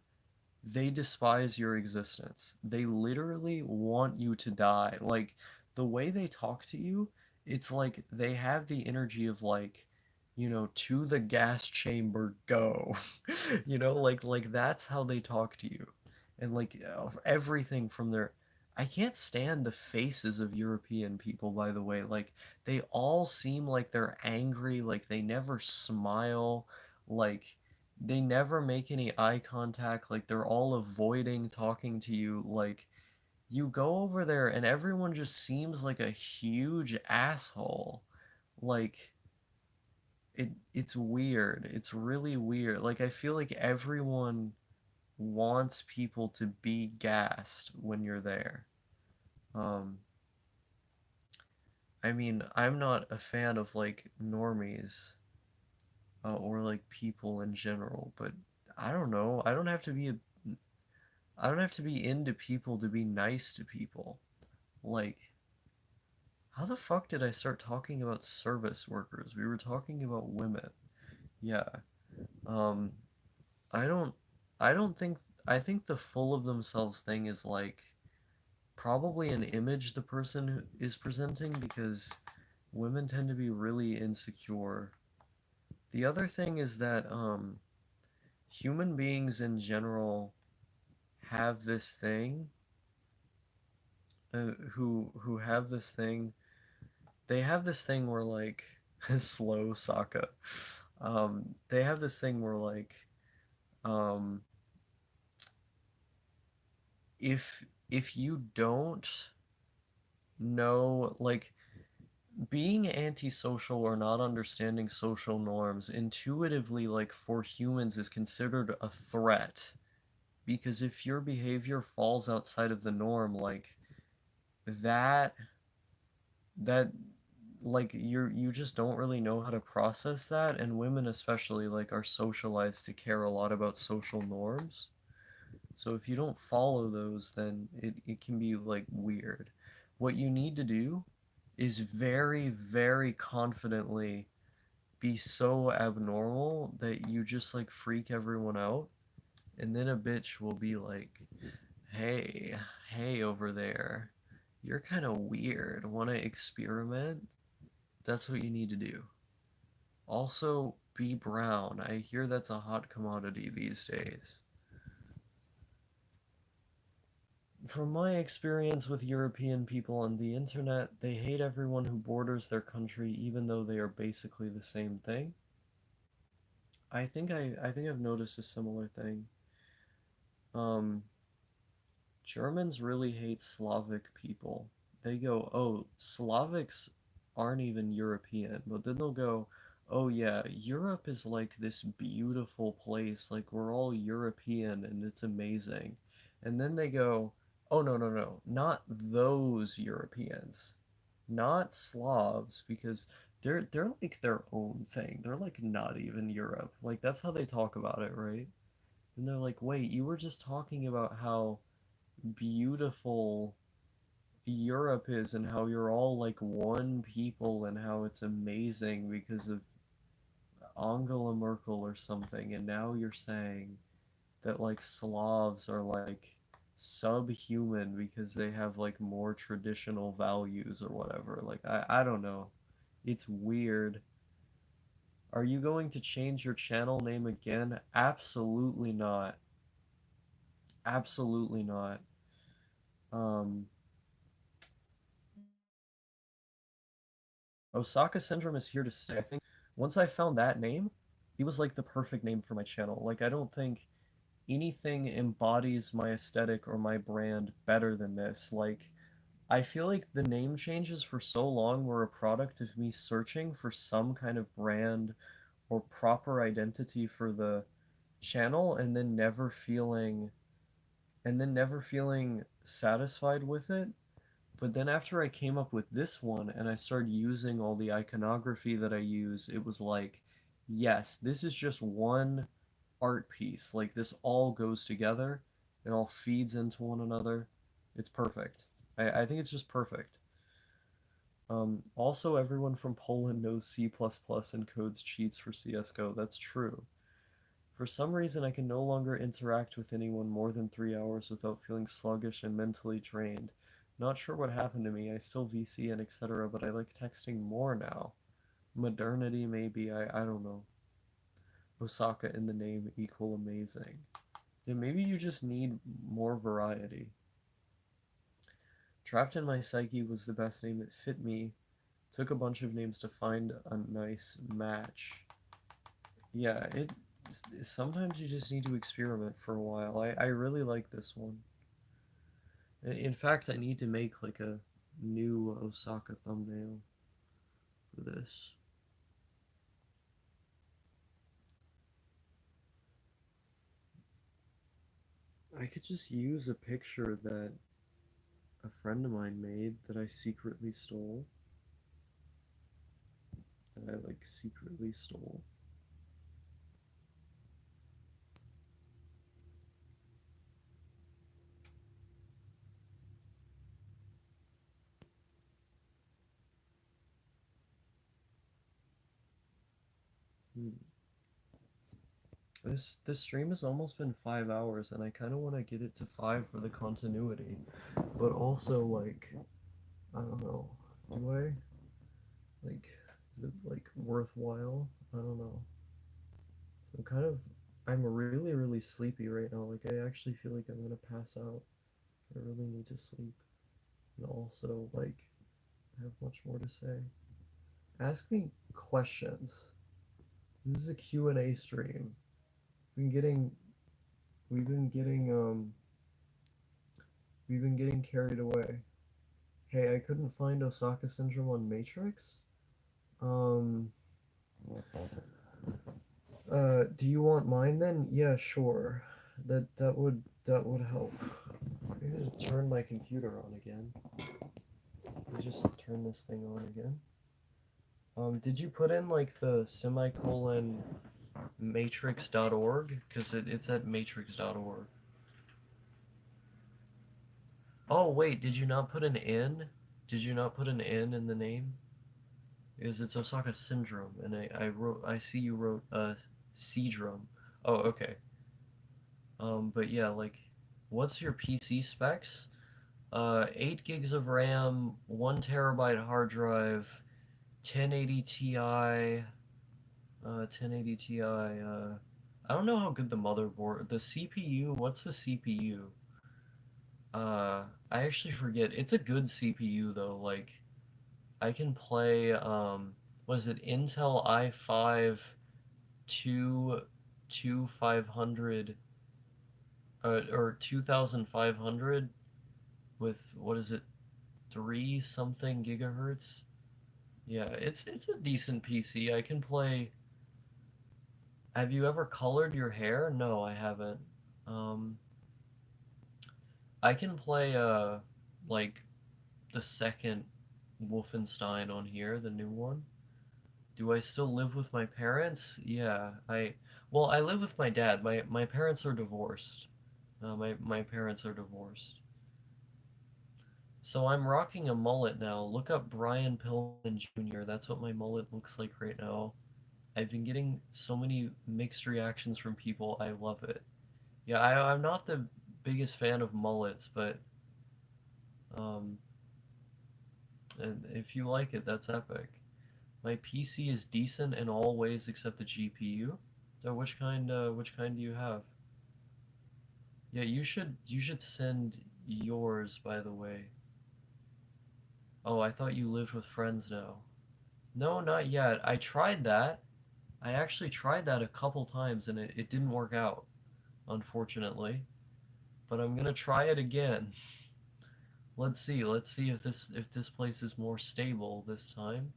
they despise your existence. They literally want you to die. Like the way they talk to you, it's like they have the energy of like, to the gas chamber go. like that's how they talk to you. And like everything from their I can't stand the faces of European people, by the way. Like they all seem like they're angry, like they never smile, like they never make any eye contact, like they're all avoiding talking to you. Like you go over there and everyone just seems like a huge asshole. Like it's weird. It's really weird. Like I feel like everyone wants people to be gassed when you're there. Um I mean, I'm not a fan of like normies, or like people in general, but I don't know. I don't have to be into people to be nice to people. Like, how the fuck did I start talking about service workers? We were talking about women. Yeah. Um, I don't, I don't think, I think the full of themselves thing is like probably an image the person is presenting because women tend to be really insecure. The other thing is that, human beings in general have this thing, who have this thing they have this thing where like slow Sokka. They have this thing where like um if you don't know, like, being antisocial or not understanding social norms intuitively, like, for humans is considered a threat, because if your behavior falls outside of the norm, like that that like you just don't really know how to process that, and women especially like are socialized to care a lot about social norms. So if you don't follow those, then it can be like weird. What you need to do is very, very confidently be so abnormal that you just like freak everyone out, and then a bitch will be like, hey, hey over there, you're kind of weird, want to experiment? That's what you need to do. Also, be brown. I hear that's a hot commodity these days. From my experience with European people on the internet, they hate everyone who borders their country even though they are basically the same thing. I think I've noticed a similar thing. Um, Germans really hate Slavic people. They go, "Oh, Slavics aren't even European," but then they'll go, "Oh yeah, Europe is like this beautiful place. Like we're all European and it's amazing." And then they go, "Oh no, no, no, not those Europeans. Not Slavs because they're like their own thing. They're like not even Europe." Like that's how they talk about it, right? And they're like, "Wait, you were just talking about how beautiful Europe is and how you're all like one people and how it's amazing because of Angela Merkel or something, and now you're saying that like Slavs are like subhuman because they have like more traditional values or whatever." Like I don't know. It's weird. Are you going to change your channel name again? Absolutely not. Absolutely not. Um Osaka Syndrome is here to stay. I think once I found that name, it was like the perfect name for my channel. Like I don't think anything embodies my aesthetic or my brand better than this. Like I feel like the name changes for so long were a product of me searching for some kind of brand or proper identity for the channel and then never feeling satisfied with it. But then after I came up with this one and I started using all the iconography that I use, it was like, yes, this is just one art piece. Like this all goes together. It all feeds into one another. It's perfect. I think it's just perfect. Also, everyone from Poland knows C++ and codes cheats for CSGO. That's true. For some reason, I can no longer interact with anyone more than 3 hours without feeling sluggish and mentally drained. Not sure what happened to me. I still VC and etc., but I like texting more now. Modernity, maybe. I don't know. Osaka in the name equal amazing. Then maybe you just need more variety. Trapped in My Psyche was the best name that fit me. Took a bunch of names to find a nice match. Yeah, it sometimes you just need to experiment for a while. I really like this one. In fact, I need to make like a new Osaka thumbnail for this. I could just use a picture that a friend of mine made that I secretly stole. That I like secretly stole. Hmm. This stream has almost been 5 hours, and I kind of want to get it to five for the continuity, but also like I don't know. Do I like? Is it like worthwhile? I don't know. So I'm really sleepy right now. Like I actually feel like I'm gonna pass out. I really need to sleep, and also like I have much more to say. Ask me questions. This is a Q&A stream. We've been getting we've been getting we've been getting carried away. Hey, I couldn't find Osaka syndrome on Matrix. Um, do you want mine then? Yeah, sure. That would help. I'm gonna turn my computer on again. Let me just turn this thing on again. Did you put in like the semicolon matrix.org? Because it's at matrix.org. Oh, wait, did you not put an N? Did you not put an N in the name? Because it's Osaka syndrome, and I see you wrote syndrome. Oh, okay. But yeah, like, what's your PC specs? 8 gigs of RAM, 1 terabyte hard drive, 1080 Ti. 1080 Ti. I don't know how good the motherboard, the CPU. What's the CPU? I actually forget. It's a good CPU though. Like I can play. Was it Intel i5 two 2500 or 2500 with what is it, three something gigahertz? Yeah, it's a decent PC. I can play. Have you ever colored your hair? No, I haven't. Um, I can play like the second Wolfenstein on here, the new one. Do I still live with my parents? Yeah, I live with my dad. My parents are divorced. My parents are divorced. So I'm rocking a mullet now. Look up Brian Pillman Jr. That's what my mullet looks like right now. I've been getting so many mixed reactions from people. I love it. Yeah, I'm not the biggest fan of mullets, but um, and if you like it, that's epic. My PC is decent in all ways except the GPU. So which kind do you have? Yeah, you should send yours, by the way. Oh, I thought you lived with friends now. No, not yet. I tried that. I actually tried that a couple times and it didn't work out, unfortunately. But I'm gonna try it again. Let's see if this place is more stable this time.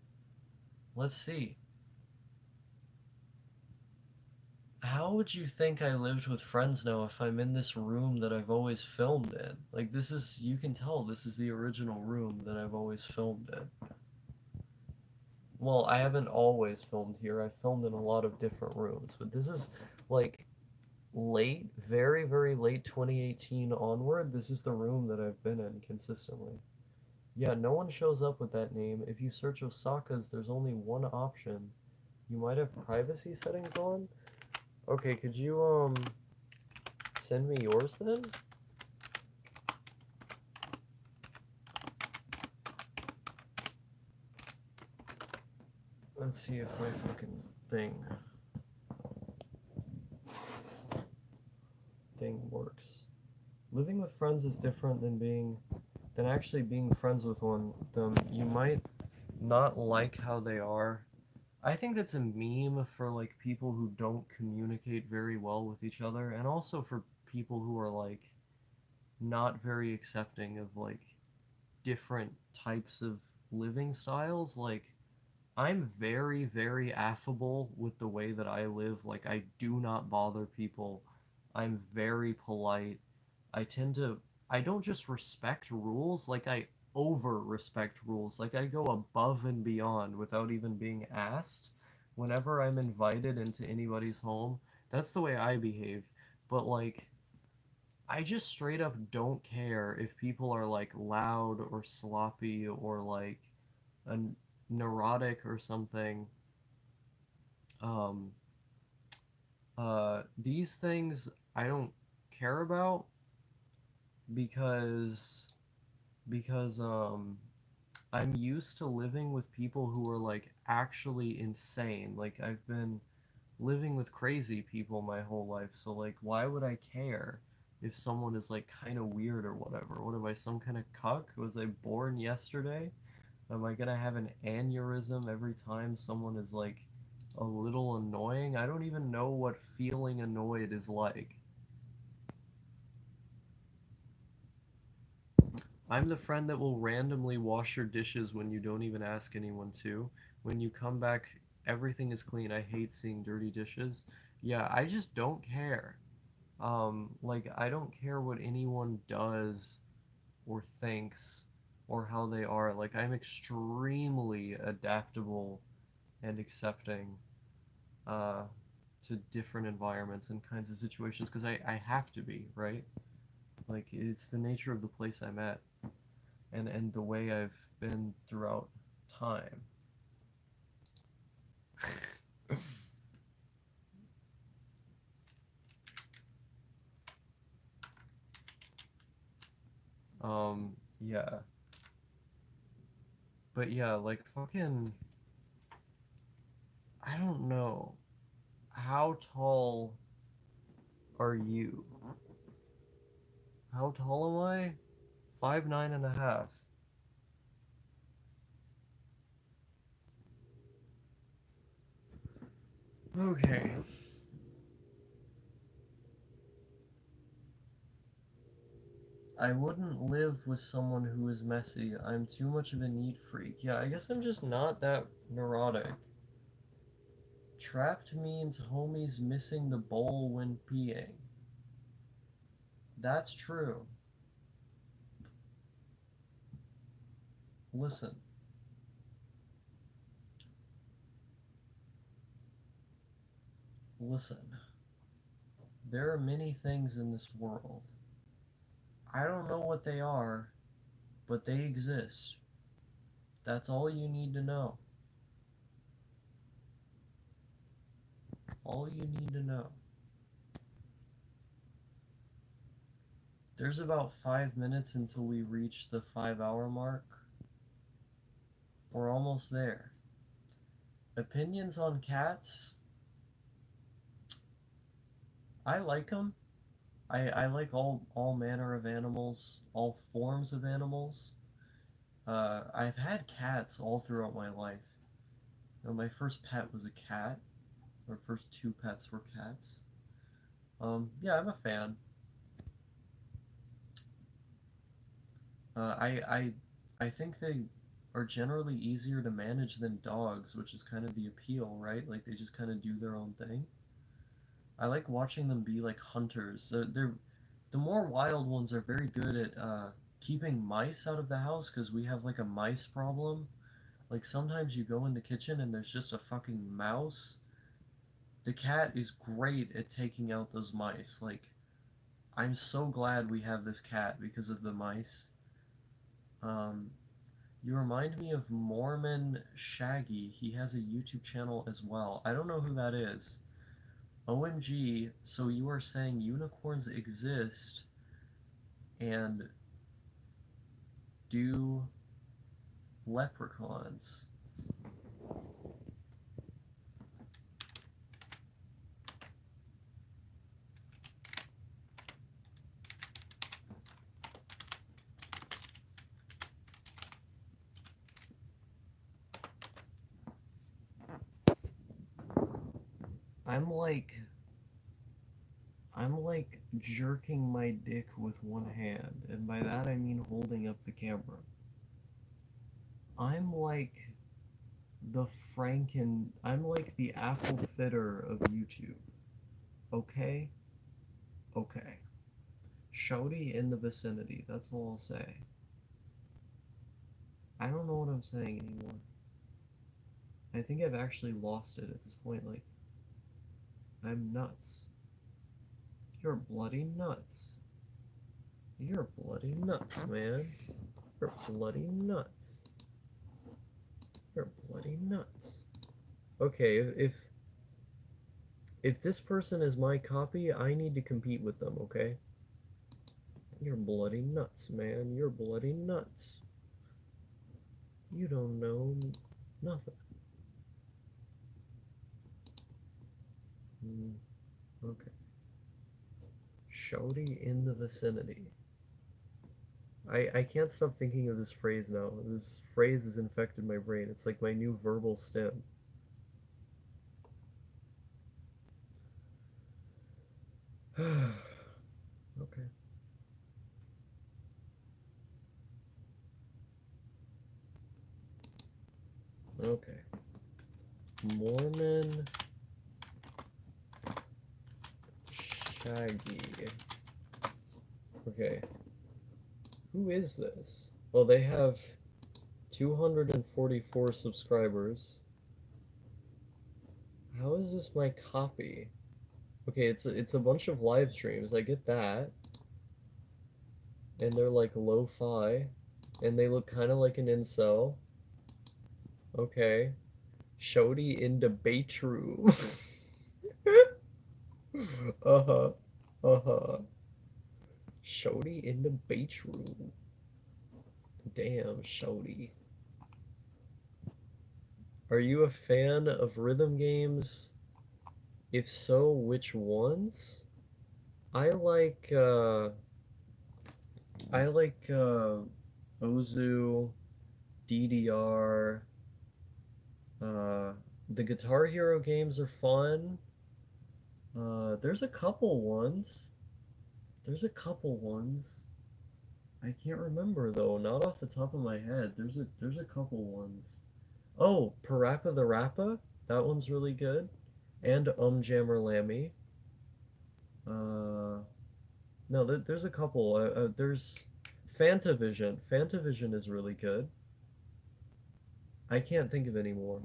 Let's see. How would you think I lived with friends now if I'm in this room that I've always filmed in? Like this is, you can tell this is the original room that I've always filmed in. Well, I haven't always filmed here. I've filmed in a lot of different rooms, but this is like late, very, very late 2018 onward. This is the room that I've been in consistently. Yeah, no one shows up with that name. If you search Osaka's, there's only one option. You might have privacy settings on? Okay, could you send me yours then? Let's see if my fucking thing works. Living with friends is different than actually being friends with one them. You might not like how they are. I think that's a meme for like people who don't communicate very well with each other, and also for people who are like not very accepting of like different types of living styles. Like I'm very, very affable with the way that I live. Like I do not bother people. I'm very polite. I tend to I don't just respect rules, like I over respect rules. Like I go above and beyond without even being asked. Whenever I'm invited into anybody's home, that's the way I behave. But like I just straight up don't care if people are like loud or sloppy or like a neurotic or something. Um, these things I don't care about because because I'm used to living with people who are like actually insane. Like I've been living with crazy people my whole life, so like why would I care if someone is like kind of weird or whatever? What am I, some kind of cuck? Was I born yesterday? Am I gonna have an aneurysm every time someone is like a little annoying? I don't even know what feeling annoyed is like. I'm the friend that will randomly wash your dishes when you don't even ask anyone to. When you come back, everything is clean. I hate seeing dirty dishes. Yeah, I just don't care. Like I don't care what anyone does or thinks or how they are. Like I'm extremely adaptable and accepting uh, to different environments and kinds of situations because I have to be, right? Like it's the nature of the place I'm at and the way I've been throughout time. Yeah. But yeah, like fucking I don't know. how tall are you? How tall am I? 5'9.5". Okay. I wouldn't live with someone who is messy. I'm too much of a neat freak. Yeah, I guess I'm just not that neurotic. Trapped means homies missing the bowl when peeing. That's true. Listen. Listen. There are many things in this world. I don't know what they are, but they exist. That's all you need to know. All you need to know. There's about 5 minutes until we reach the 5 hour mark. We're almost there. Opinions on cats? I like them. I like all manner of animals, all forms of animals. I've had cats all throughout my life. You know, my first pet was a cat. My first two pets were cats. Yeah, I'm a fan. I think they are generally easier to manage than dogs, which is kind of the appeal, right? Like they just kind of do their own thing. I like watching them be like hunters. They're the more wild ones are very good at keeping mice out of the house because we have like a mice problem. Like sometimes you go in the kitchen and there's just a fucking mouse. The cat is great at taking out those mice. Like I'm so glad we have this cat because of the mice. Um, you remind me of Mormon Shaggy. He has a YouTube channel as well. I don't know who that is. OMG, so you are saying unicorns exist and do leprechauns? I'm like I'm like jerking my dick with one hand, and by that I mean holding up the camera. I'm like the I'm like the apple fitter of YouTube. Okay? Okay. Shouty in the vicinity, that's all I'll say. I don't know what I'm saying anymore. I think I've actually lost it at this point, like, I'm nuts. You're bloody nuts. You're bloody nuts, man. You're bloody nuts. You're bloody nuts. Okay, if this person is my copy, I need to compete with them, okay? You're bloody nuts, man. You're bloody nuts. You don't know nothing. Okay. Shouty in the vicinity. I can't stop thinking of this phrase now. This phrase has infected my brain. It's like my new verbal stem. Okay. Okay. Mormon Shaggy. Okay. Who is this? Well, they have 244 subscribers. How is this my copy? Okay, it's a bunch of live streams. I get that. And they're like lo-fi. And they look kind of like an incel. Okay. Shody in debate room. Uh-huh. Uh-huh. Shody in debate room. Damn, Shody. Are you a fan of rhythm games? If so, which ones? I like I like Ozu, DDR, uh the Guitar Hero games are fun. There's a couple ones. There's a couple ones. I can't remember though, not off the top of my head. There's a couple ones. Oh, Parappa the Rappa, that one's really good. And Jammer Lammy. Uh, no, there's a couple. There's Fantavision. Fantavision is really good. I can't think of any more.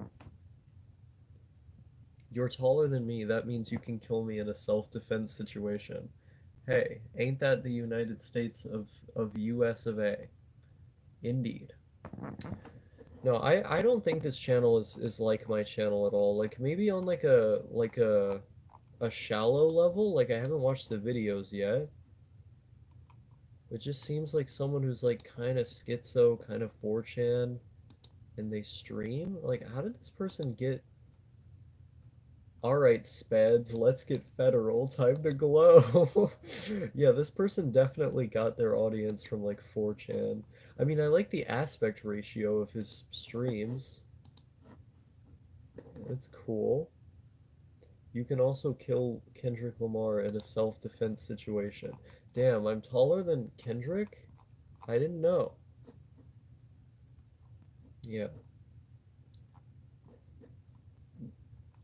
You're taller than me. That means you can kill me in a self-defense situation. Hey, ain't that the United States of US of A? Indeed. No, I don't think this channel is like my channel at all. Like maybe on like a shallow level. Like I haven't watched the videos yet. It just seems like someone who's like kind of schizo, kind of 4chan, and they stream. Like how did this person get? All right, Speds, let's get federal. Time to glow. Yeah, this person definitely got their audience from like 4chan. I mean, I like the aspect ratio of his streams. It's cool. You can also kill Kendrick Lamar in a self-defense situation. Damn, I'm taller than Kendrick? I didn't know. Yeah.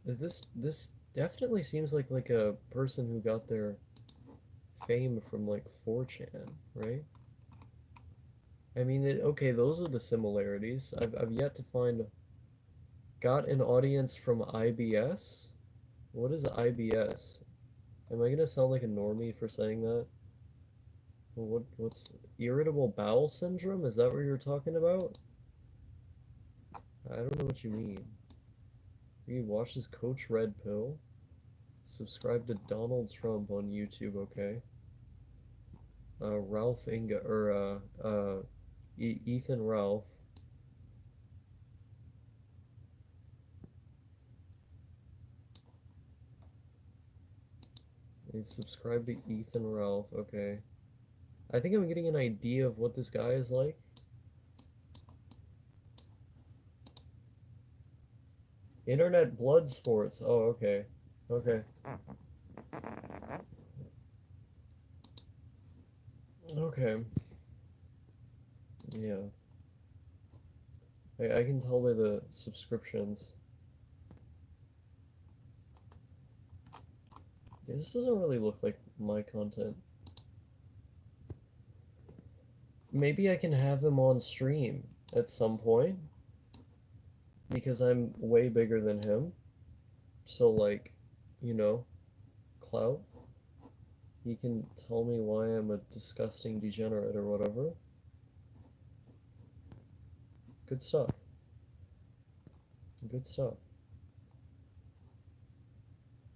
This definitely seems like a person who got their fame from like 4chan, right? I mean, okay, those are the similarities. I've yet to find got an audience from IBS. What is IBS? Am I gonna sound like a normie for saying that? What's irritable bowel syndrome? Is that what you're talking about? I don't know what you mean. You watch this Coach Red Pill? Subscribe to Donald Trump on YouTube, okay? Ralph Inga or Ethan Ralph. And subscribe to Ethan Ralph, okay. I think I'm getting an idea of what this guy is like. Internet blood sports. Oh, okay. Okay. Okay. Yeah. I can tell by the subscriptions. Yeah, this doesn't really look like my content. Maybe I can have him on stream at some point because I'm way bigger than him. So, like, you know, clout. He can tell me why I'm a disgusting degenerate or whatever. Good stuff. Good stuff.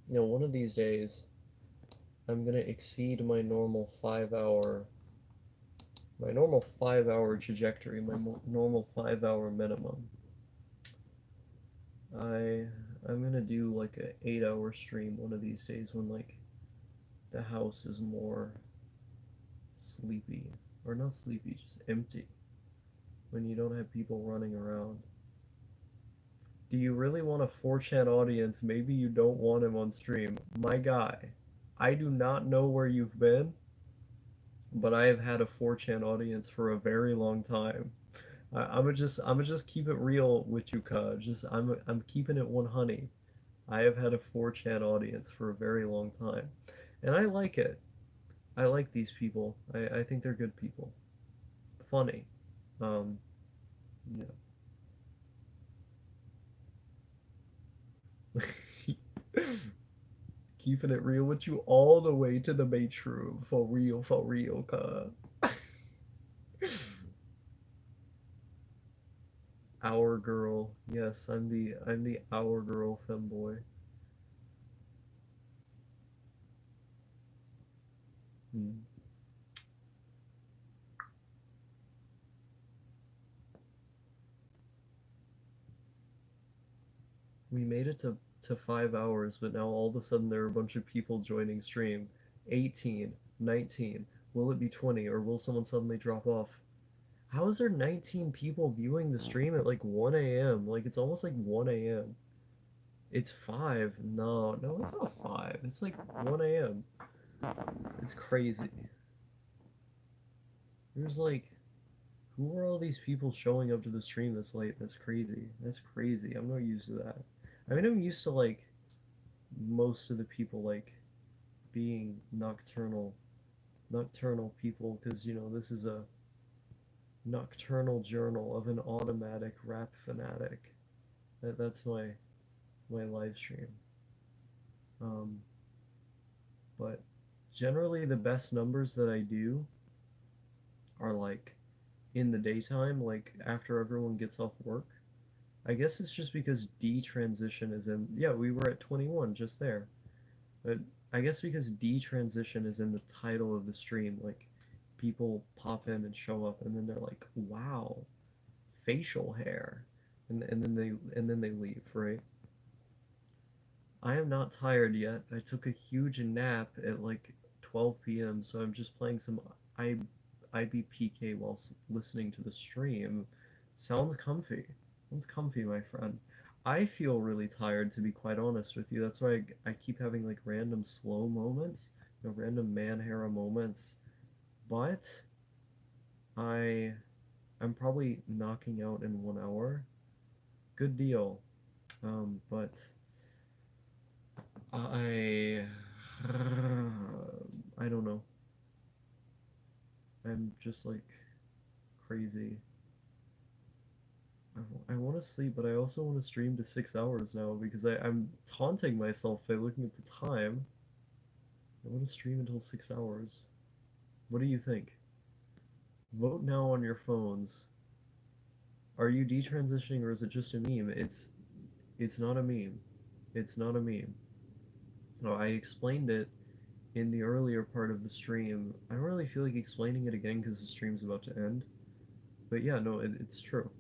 You know, one of these days, I'm gonna exceed my normal 5 hour trajectory, my normal 5 hour minimum. I I'm gonna do like a 8 hour stream one of these days when like the house is more sleepy, or not sleepy, just empty, when you don't have people running around. Do you really want a 4chan audience? Maybe you don't want him on stream. My guy, I do not know where you've been, but I have had a 4chan audience for a very long time. I'm just keep it real with you, cuz. Just I'm keeping it one honey. I have had a 4chan audience for a very long time, and I like it. I like these people. I think they're good people. Funny. Um, yeah. Keeping it real with you all the way to the bedroom. For real, cuz. Our girl. Yes, I'm the our girl femboy. Hmm. We made it to 5 hours, but now all of a sudden there are a bunch of people joining stream. 18, 19. Will it be 20 or will someone suddenly drop off? How is there 19 people viewing the stream at like 1 a.m.? Like it's almost like 1 a.m. It's 5. No, no, it's not 5. It's like 1 a.m. It's crazy. There's like, who are all these people showing up to the stream this late? That's crazy. That's crazy. I'm not used to that. I mean, I'm used to like most of the people like being nocturnal people because this is a nocturnal journal of an automatic rap fanatic. That's my live stream. Um, but generally the best numbers that I do are like in the daytime, like after everyone gets off work. I guess it's just because detransition is in. Yeah, we were at 21 just there. But I guess because detransition is in the title of the stream, like people pop in and show up and then they're like, "Wow, facial hair." And then they leave, right? I am not tired yet. I took a huge nap at like 12 p.m., so I'm just playing some I IBPK while listening to the stream. Sounds comfy. Sounds comfy, my friend. I feel really tired, to be quite honest with you. That's why I keep having like random slow moments, random Manhara moments. But I I'm probably knocking out in 1 hour. Good deal. But I I don't know. I'm just like crazy. I want to sleep, but I also want to stream to 6 hours now because I'm taunting myself by looking at the time. I want to stream until 6 hours. What do you think? Vote now on your phones. Are you detransitioning or is it just a meme? It's not a meme. It's not a meme. No, I explained it in the earlier part of the stream. I don't really feel like explaining it again because the stream's about to end. But yeah, no, it's true.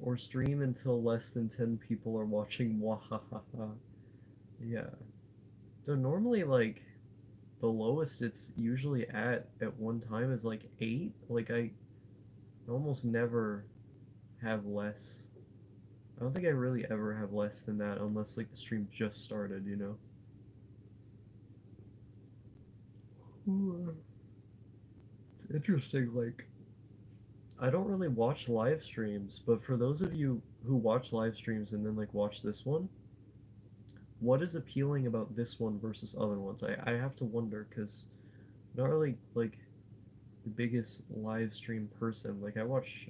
Or stream until less than 10 people are watching. Wahahaha. Yeah. So normally, like, the lowest it's usually at one time is like 8. Like, I almost never have less. I don't think I really ever have less than that unless, like, the stream just started. It's interesting, like, I don't really watch live streams, but for those of you who watch live streams and then, like, watch this one, what is appealing about this one versus other ones? I have to wonder because not really like the biggest live stream person. Like I've watched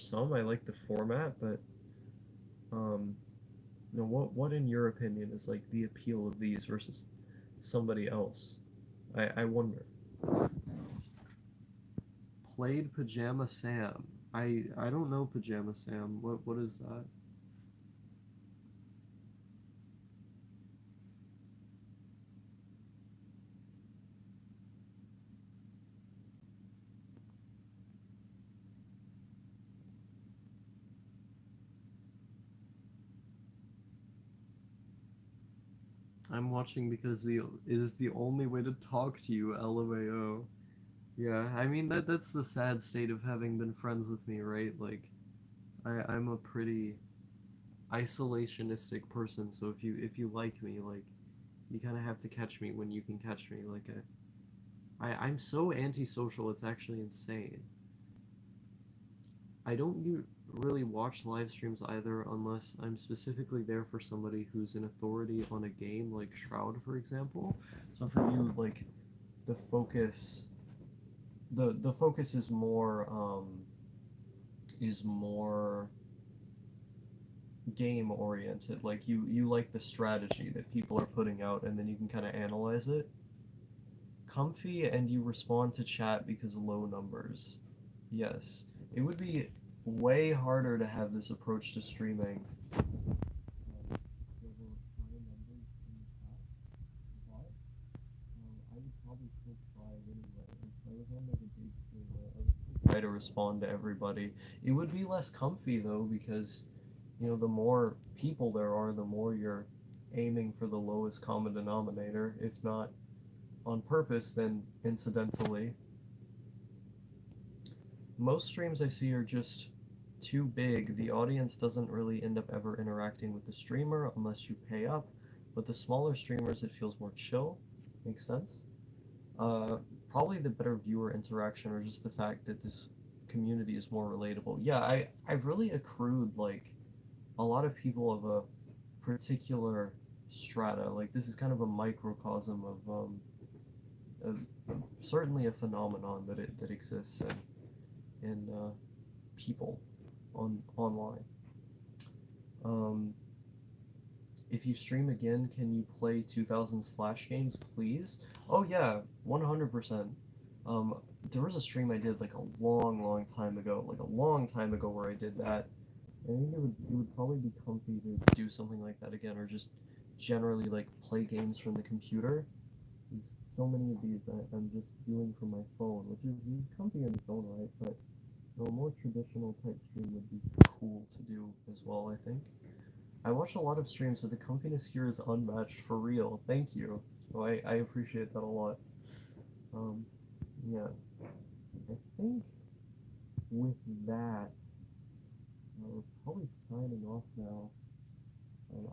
some. I like the format, but um, what in your opinion is like the appeal of these versus somebody else? I wonder. Played Pajama Sam. I don't know Pajama Sam. What is that? I'm watching because the it is the only way to talk to you. LMAO. Yeah, I mean that's the sad state of having been friends with me, right? Like I'm a pretty isolationistic person, so if you like me, like you kind of have to catch me when you can catch me. Like I'm so antisocial, it's actually insane. I don't really watch live streams either unless I'm specifically there for somebody who's an authority on a game, like Shroud, for example. So for you, like the focus, the focus is more game oriented. Like you like the strategy that people are putting out, and then you can kind of analyze it. Comfy, and you respond to chat because low numbers. Yes, it would be way harder to have this approach to streaming. There were high numbers in the chat, but I would probably still try anyway. If I was on like a big stream, I would still try to respond to everybody. It would be less comfy though because the more people there are, the more you're aiming for the lowest common denominator, if not on purpose, then incidentally. Most streams I see are just too big. The audience doesn't really end up ever interacting with the streamer unless you pay up. With the smaller streamers, it feels more chill. Makes sense? Uh, Probably the better viewer interaction, or just the fact that this community is more relatable. Yeah, I've really accrued like a lot of people of a particular strata. Like this is kind of a microcosm of certainly a phenomenon that exists in people online. Um, if you stream again, can you play 2000s Flash games, please? Oh yeah, 100%. Um, there was a stream I did like a long time ago, where I did that. I think it would probably be comfy to do something like that again, or just generally like play games from the computer. So many of these I'm just doing from my phone, which is comfy in its own right, but a more traditional type stream would be cool to do as well, I think. I watch a lot of streams, so the comfiness here is unmatched for real. Thank you. So I appreciate that a lot. Um, yeah, I think with that, we're probably signing off now.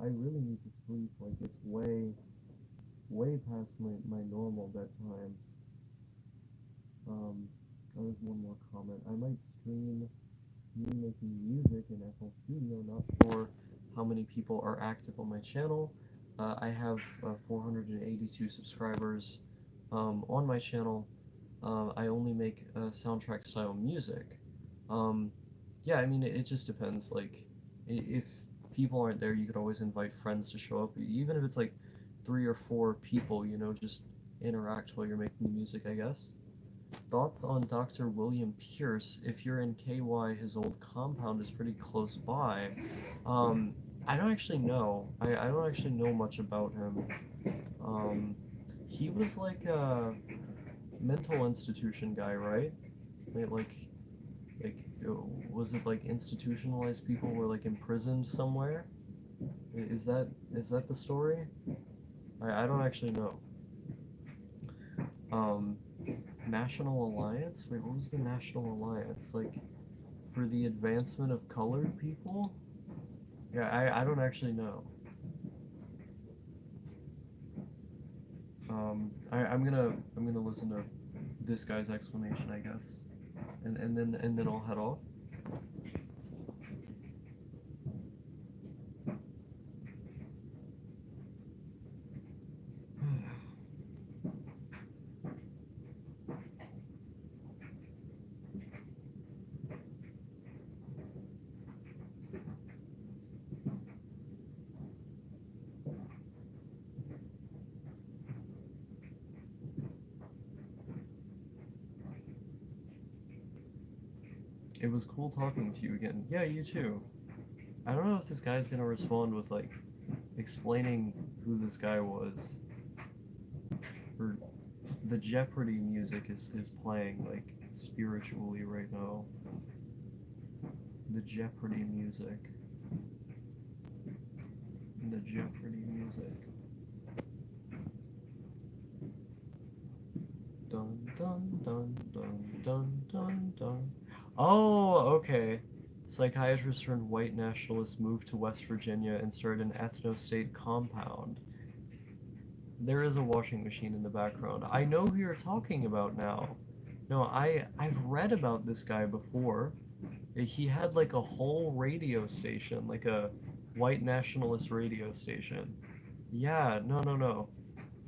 I really need to sleep. Like it's way past my normal bedtime. There's one more comment. I might stream me making music in FL Studio. Not sure how many people are active on my channel. I have 482 subscribers on my channel. I only make soundtrack style music. Um, yeah, I mean, it just depends. Like, if people aren't there, you could always invite friends to show up, even if it's like 3 or 4 people, just interact while you're making music, I guess. Thoughts on Dr. William Pierce? If you're in KY, his old compound is pretty close by. Um, I don't actually know. I don't actually know much about him. Um, he was like a mental institution guy, right? Like, like, was it like institutionalized people were like imprisoned somewhere? Is that the story? I don't actually know. Um, National Alliance? Wait, what was the National Alliance? Like, for the advancement of colored people? Yeah, I don't actually know. I'm gonna listen to this guy's explanation, I guess, and then I'll head off. It was cool talking to you again. Yeah, you too. I don't know if this guy's gonna respond with like explaining who this guy was. Or the Jeopardy music is playing like spiritually right now. The Jeopardy music. The Jeopardy music. Dun dun dun dun dun dun dun. Oh, okay. Psychiatrists turned white nationalists moved to West Virginia and started an ethno-state compound. There is a washing machine in the background. I know who you're talking about now. No, I've read about this guy before. He had like a whole radio station, like a white nationalist radio station. Yeah, no.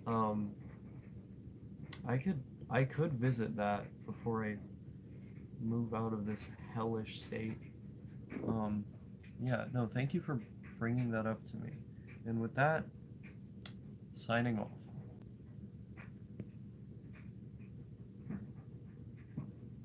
Um, I could I could visit that before I move out of this hellish state. Um, yeah, no, thank you for bringing that up to me. And with that, signing off.